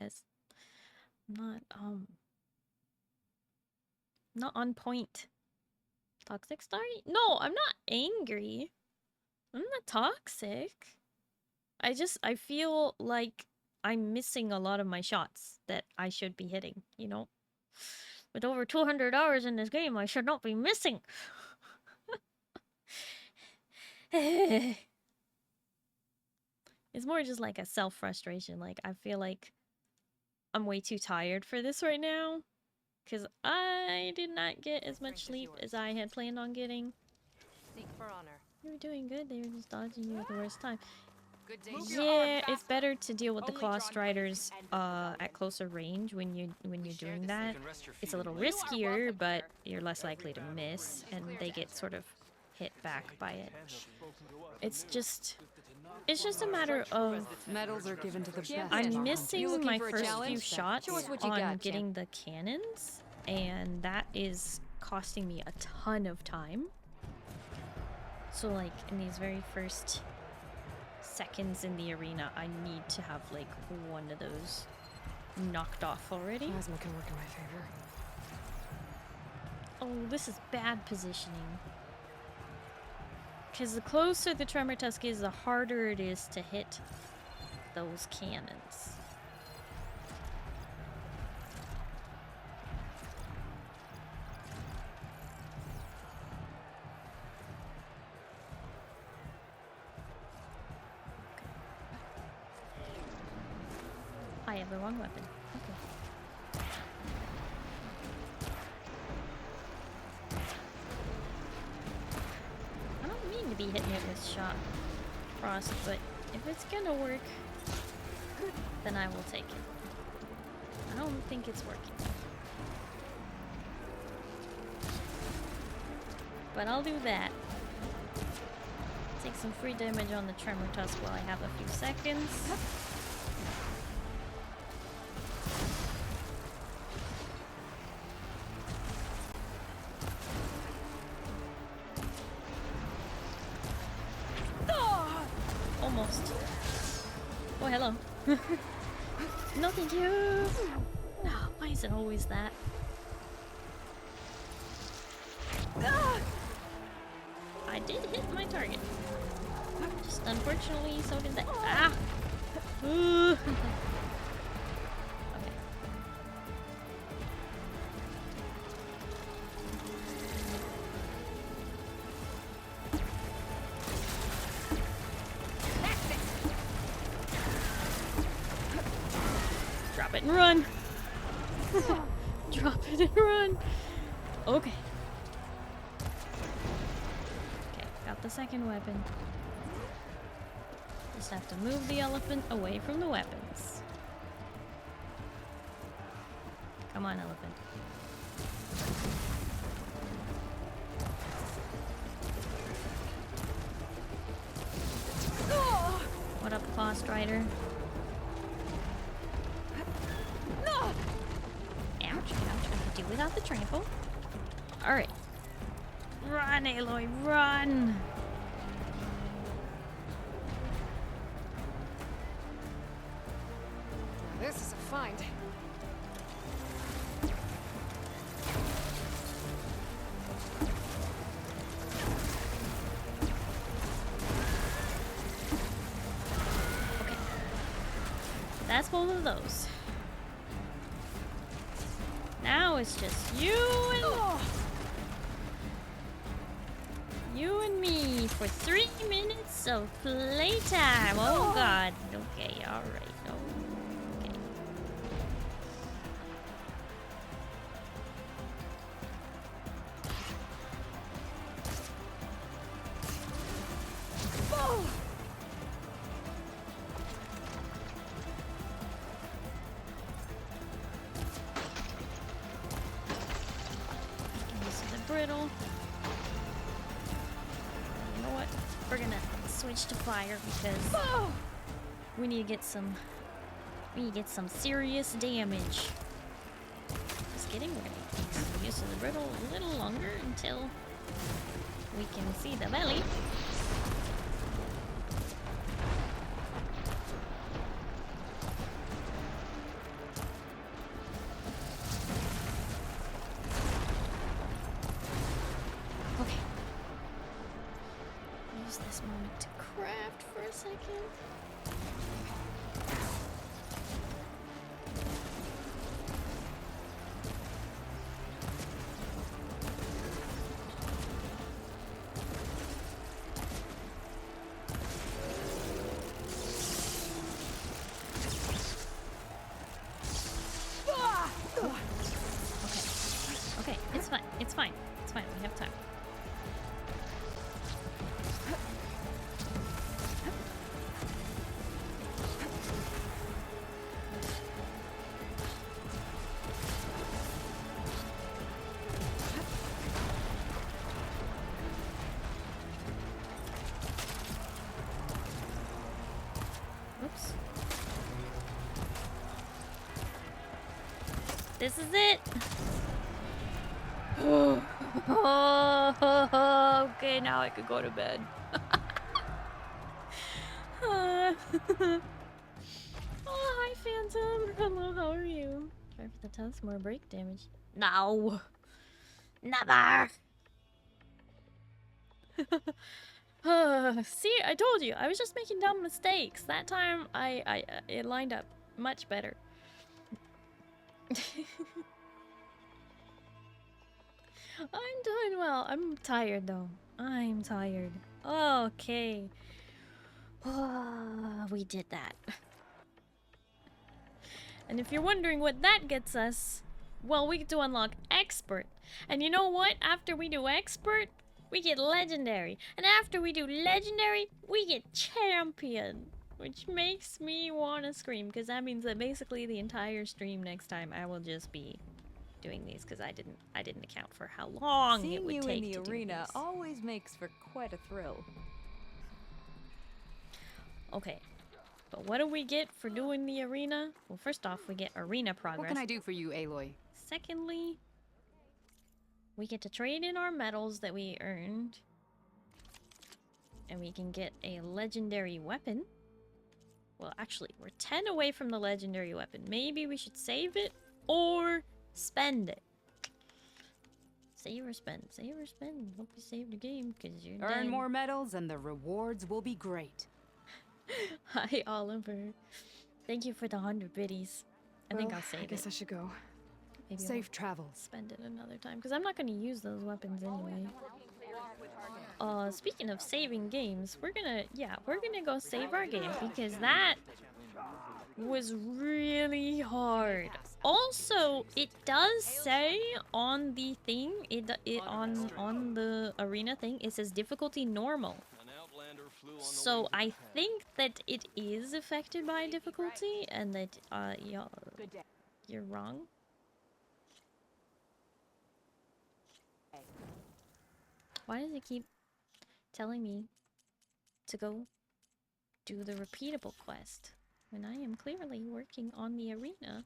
on point. Toxic Starry? No, I'm not angry. I'm not toxic. I feel like I'm missing a lot of my shots that I should be hitting, you know? With over 200 hours in this game, I should not be missing. It's more just like a self-frustration. Like, I feel like I'm way too tired for this right now. Because I did not get as much sleep as I had planned on getting. Seek for honor. You were doing good. They were just dodging you at the worst time. Good day. Yeah, it's better to deal with the claw striders at closer range when you're doing that. It's a little riskier, but you're less likely to miss, and they get sort of hit back by it. It's just a matter of Medals are given to the best. I'm missing my first few shots on getting the cannons, and that is costing me a ton of time. So like in these very first seconds in the arena, I need to have like one of those knocked off already. Plasma can work in my favor. Oh, this is bad positioning. Because the closer the Tremor Tusk is, the harder it is to hit those cannons. I have the wrong weapon. Okay. I don't mean to be hitting it with shot frost, but if it's gonna work, then I will take it. I don't think it's working. But I'll do that. Take some free damage on the Tremor Tusk while I have a few seconds. Almost. Oh, hello. No, thank you. No, why is it always that? I did hit my target. Just unfortunately, so did that. Ah! Okay. Drop it and run. Drop it and run. Okay. Okay, got the second weapon. Just have to move the elephant away from the weapons. Come on, elephant. What up, Claw Strider? Ouch, ouch, I could do without the trample. Alright. Run, Aloy, run! This is a find. Okay. That's both of those. Now it's just you and me for 3 minutes of playtime. Oh god. Okay, alright. Okay. brittle. You know what? We're gonna switch to fire because we need to get some serious damage. Just getting ready. Takes the use of the brittle a little longer until we can see the belly. This moment to craft for a second. Okay, it's fine. It's fine. It's fine. We have time. Oops. This is it. Okay, now I could go to bed. Oh, hi, Phantom. Hello, how are you? Try for the test, more break damage. No. Never. See, I told you. I was just making dumb mistakes. That time, it lined up much better. I'm doing well. I'm tired though. I'm tired. Okay. We did that. And if you're wondering what that gets us, well, we get to unlock Expert. And you know what? After we do Expert, we get Legendary. And after we do Legendary, we get Champion. Which makes me want to scream, because that means that basically the entire stream next time I will just be doing these, because I didn't account for how long it would take to do Seeing you in the arena these. always makes for quite a thrill. Okay, but what do we get for doing the arena? Well, first off, we get arena progress. What can I do for you, Aloy? Secondly, we get to trade in our medals that we earned, and we can get a legendary weapon. Well, actually, we're 10 away from the legendary weapon. Maybe we should save it or spend it. Save or spend. Save or spend. Hope you save the game, because you're Earn dead. more medals and the rewards will be great. Hi, Oliver. Thank you for the 100 biddies. I think I'll save it. I guess I should go. Maybe Safe travels. Spend it another time, because I'm not going to use those weapons anyway. Speaking of saving games, we're gonna go save our game, because that was really hard. Also, it does say on the thing, on the arena thing, it says difficulty normal. So I think that it is affected by difficulty, and that you're wrong. Why does it keep telling me to go do the repeatable quest when I am clearly working on the arena?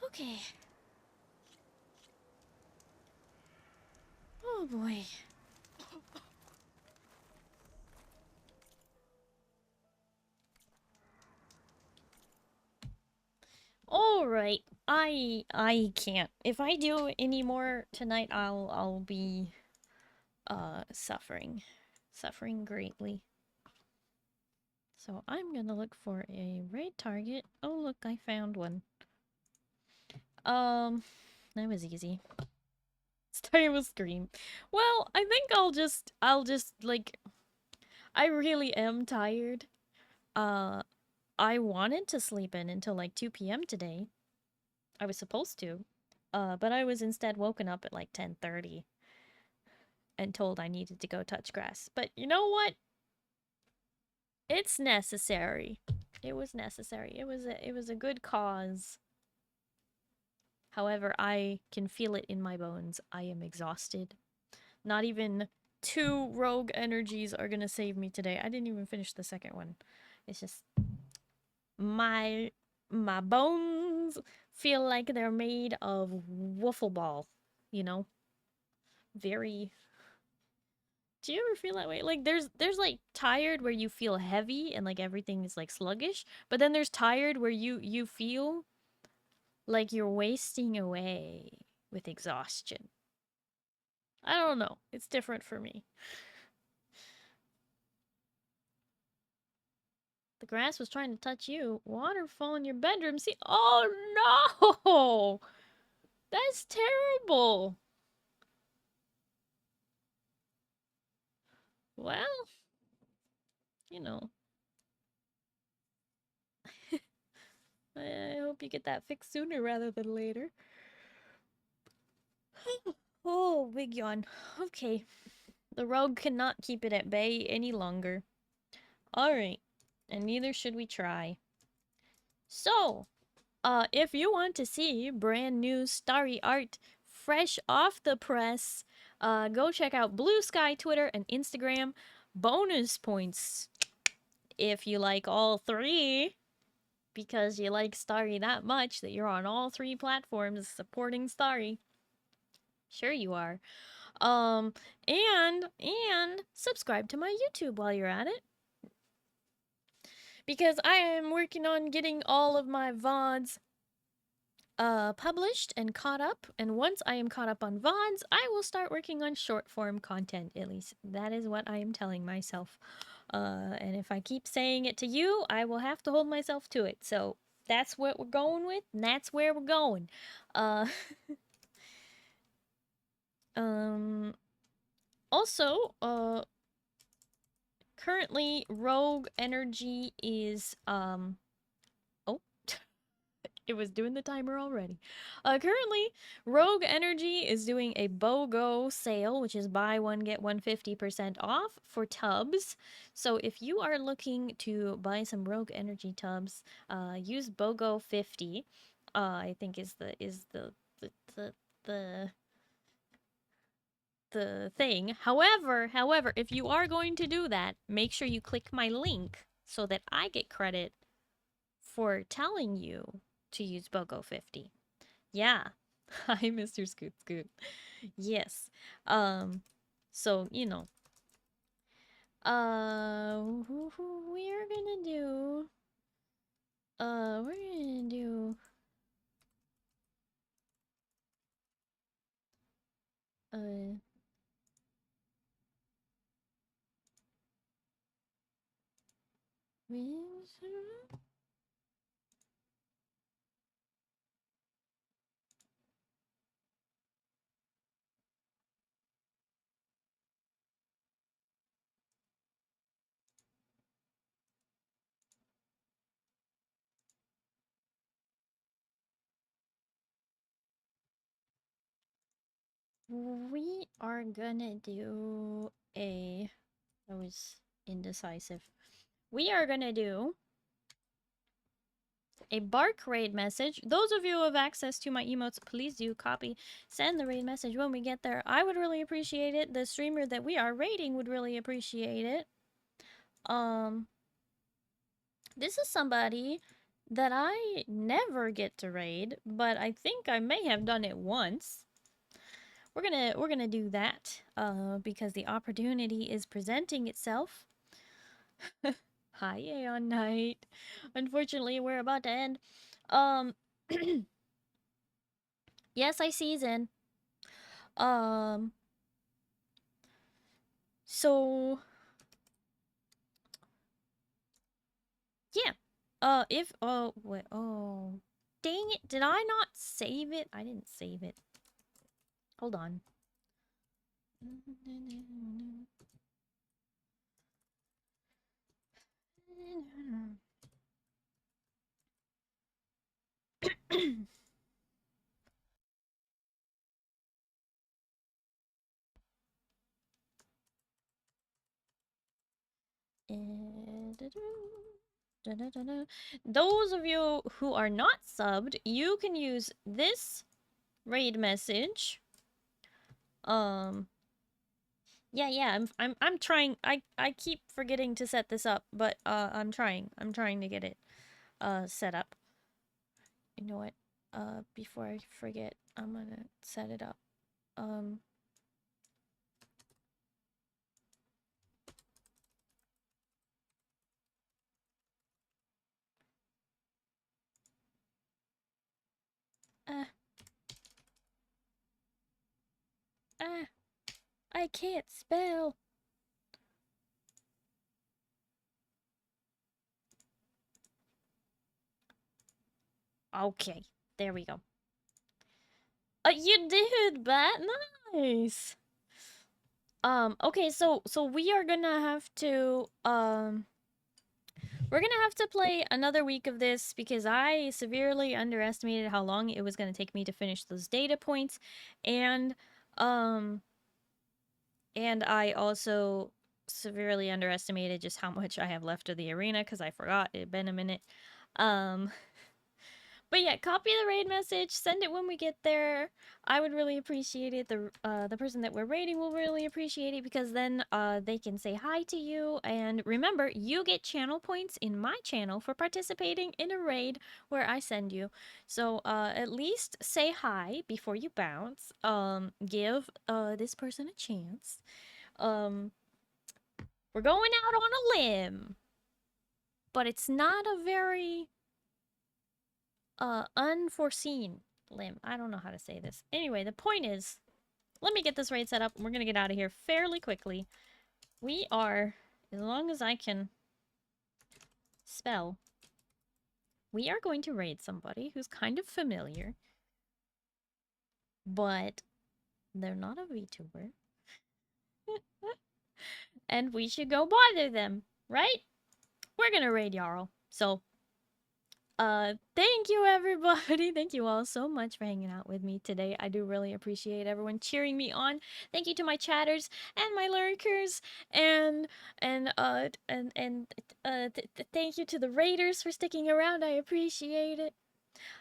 Okay. Oh boy. All right. I can't. If I do any more tonight, I'll be suffering greatly. So I'm gonna look for a raid target. Oh look, I found one. That was easy. Start with Scream. Well, I think I'll just like, I really am tired. I wanted to sleep in until like 2 p.m. today. I was supposed to. But I was instead woken up at like 10:30 and told I needed to go touch grass. But you know what? It's necessary. It was necessary. It was a good cause. However, I can feel it in my bones. I am exhausted. Not even 2 rogue energies are gonna save me today. I didn't even finish the second one. It's just my bones feel like they're made of waffle ball, you know? Very. Do you ever feel that way? Like there's like tired where you feel heavy and like everything is like sluggish, but then there's tired where you feel like you're wasting away with exhaustion. I don't know. It's different for me. The grass was trying to touch you. Waterfall in your bedroom. See? Oh no! That's terrible. Well, you know. I hope you get that fixed sooner rather than later. Oh, big yawn. Okay. The rogue cannot keep it at bay any longer. Alright. And neither should we try. So, if you want to see brand new Starry art fresh off the press, go check out Blue Sky, Twitter, and Instagram. Bonus points if you like all 3. Because you like Starry that much that you're on all 3 platforms supporting Starry. Sure you are. And subscribe to my YouTube while you're at it. Because I am working on getting all of my VODs published and caught up. And once I am caught up on VODs, I will start working on short form content. At least that is what I am telling myself. And if I keep saying it to you, I will have to hold myself to it. So that's what we're going with, and that's where we're going. Also, currently Rogue Energy is, oh, it was doing the timer already. Currently, Rogue Energy is doing a BOGO sale, which is buy one, get one 50% off for tubs. So if you are looking to buy some Rogue Energy tubs, use BOGO 50. I think is the thing. However, if you are going to do that, make sure you click my link so that I get credit for telling you to use BOGO 50. Yeah. Hi, Mr. Scoot Scoot. Yes. So, you know. We're gonna do... We are gonna do a... That was indecisive. We are gonna do a bark raid message. Those of you who have access to my emotes, please do copy, send the raid message when we get there. I would really appreciate it. The streamer that we are raiding would really appreciate it. This is somebody that I never get to raid, but I think I may have done it once. We're gonna do that because the opportunity is presenting itself. Hi, Aeon Knight. Unfortunately, we're about to end. Yes, I season. So yeah. If wait, oh, dang it! Did I not save it? I didn't save it. Hold on. Those of you who are not subbed, you can use this raid message. Yeah, I'm trying. I keep forgetting to set this up, but I'm trying to get it set up. You know what? Before I forget, I'm gonna set it up. I can't spell. Okay, there we go. You did, Bat. Nice. Okay, so we are gonna have to we're gonna have to play another week of this because I severely underestimated how long it was gonna take me to finish those data points, and I also severely underestimated just how much I have left of the arena because I forgot it had been a minute. But yeah, copy the raid message, send it when we get there. I would really appreciate it. The person that we're raiding will really appreciate it because then they can say hi to you. And remember, you get channel points in my channel for participating in a raid where I send you. So at least say hi before you bounce. Give this person a chance. We're going out on a limb, but it's not a very unforeseen limb. I don't know how to say this. Anyway, the point is, let me get this raid set up and we're gonna get out of here fairly quickly. We are, as long as I can spell, we are going to raid somebody who's kind of familiar, but they're not a VTuber. And we should go bother them, right? We're gonna raid Jarl. So thank you everybody. Thank you all so much for hanging out with me today. I do really appreciate everyone cheering me on. Thank you to my chatters and my lurkers, and thank you to the raiders for sticking around. I appreciate it.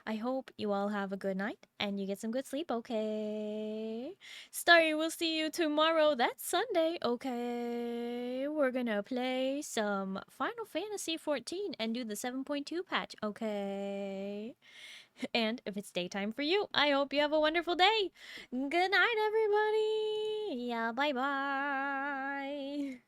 I hope you all have a good night and you get some good sleep, okay? Starry, we'll see you tomorrow. That's Sunday, okay? We're gonna play some Final Fantasy XIV and do the 7.2 patch, okay? And if it's daytime for you, I hope you have a wonderful day. Good night, everybody. Yeah, bye-bye.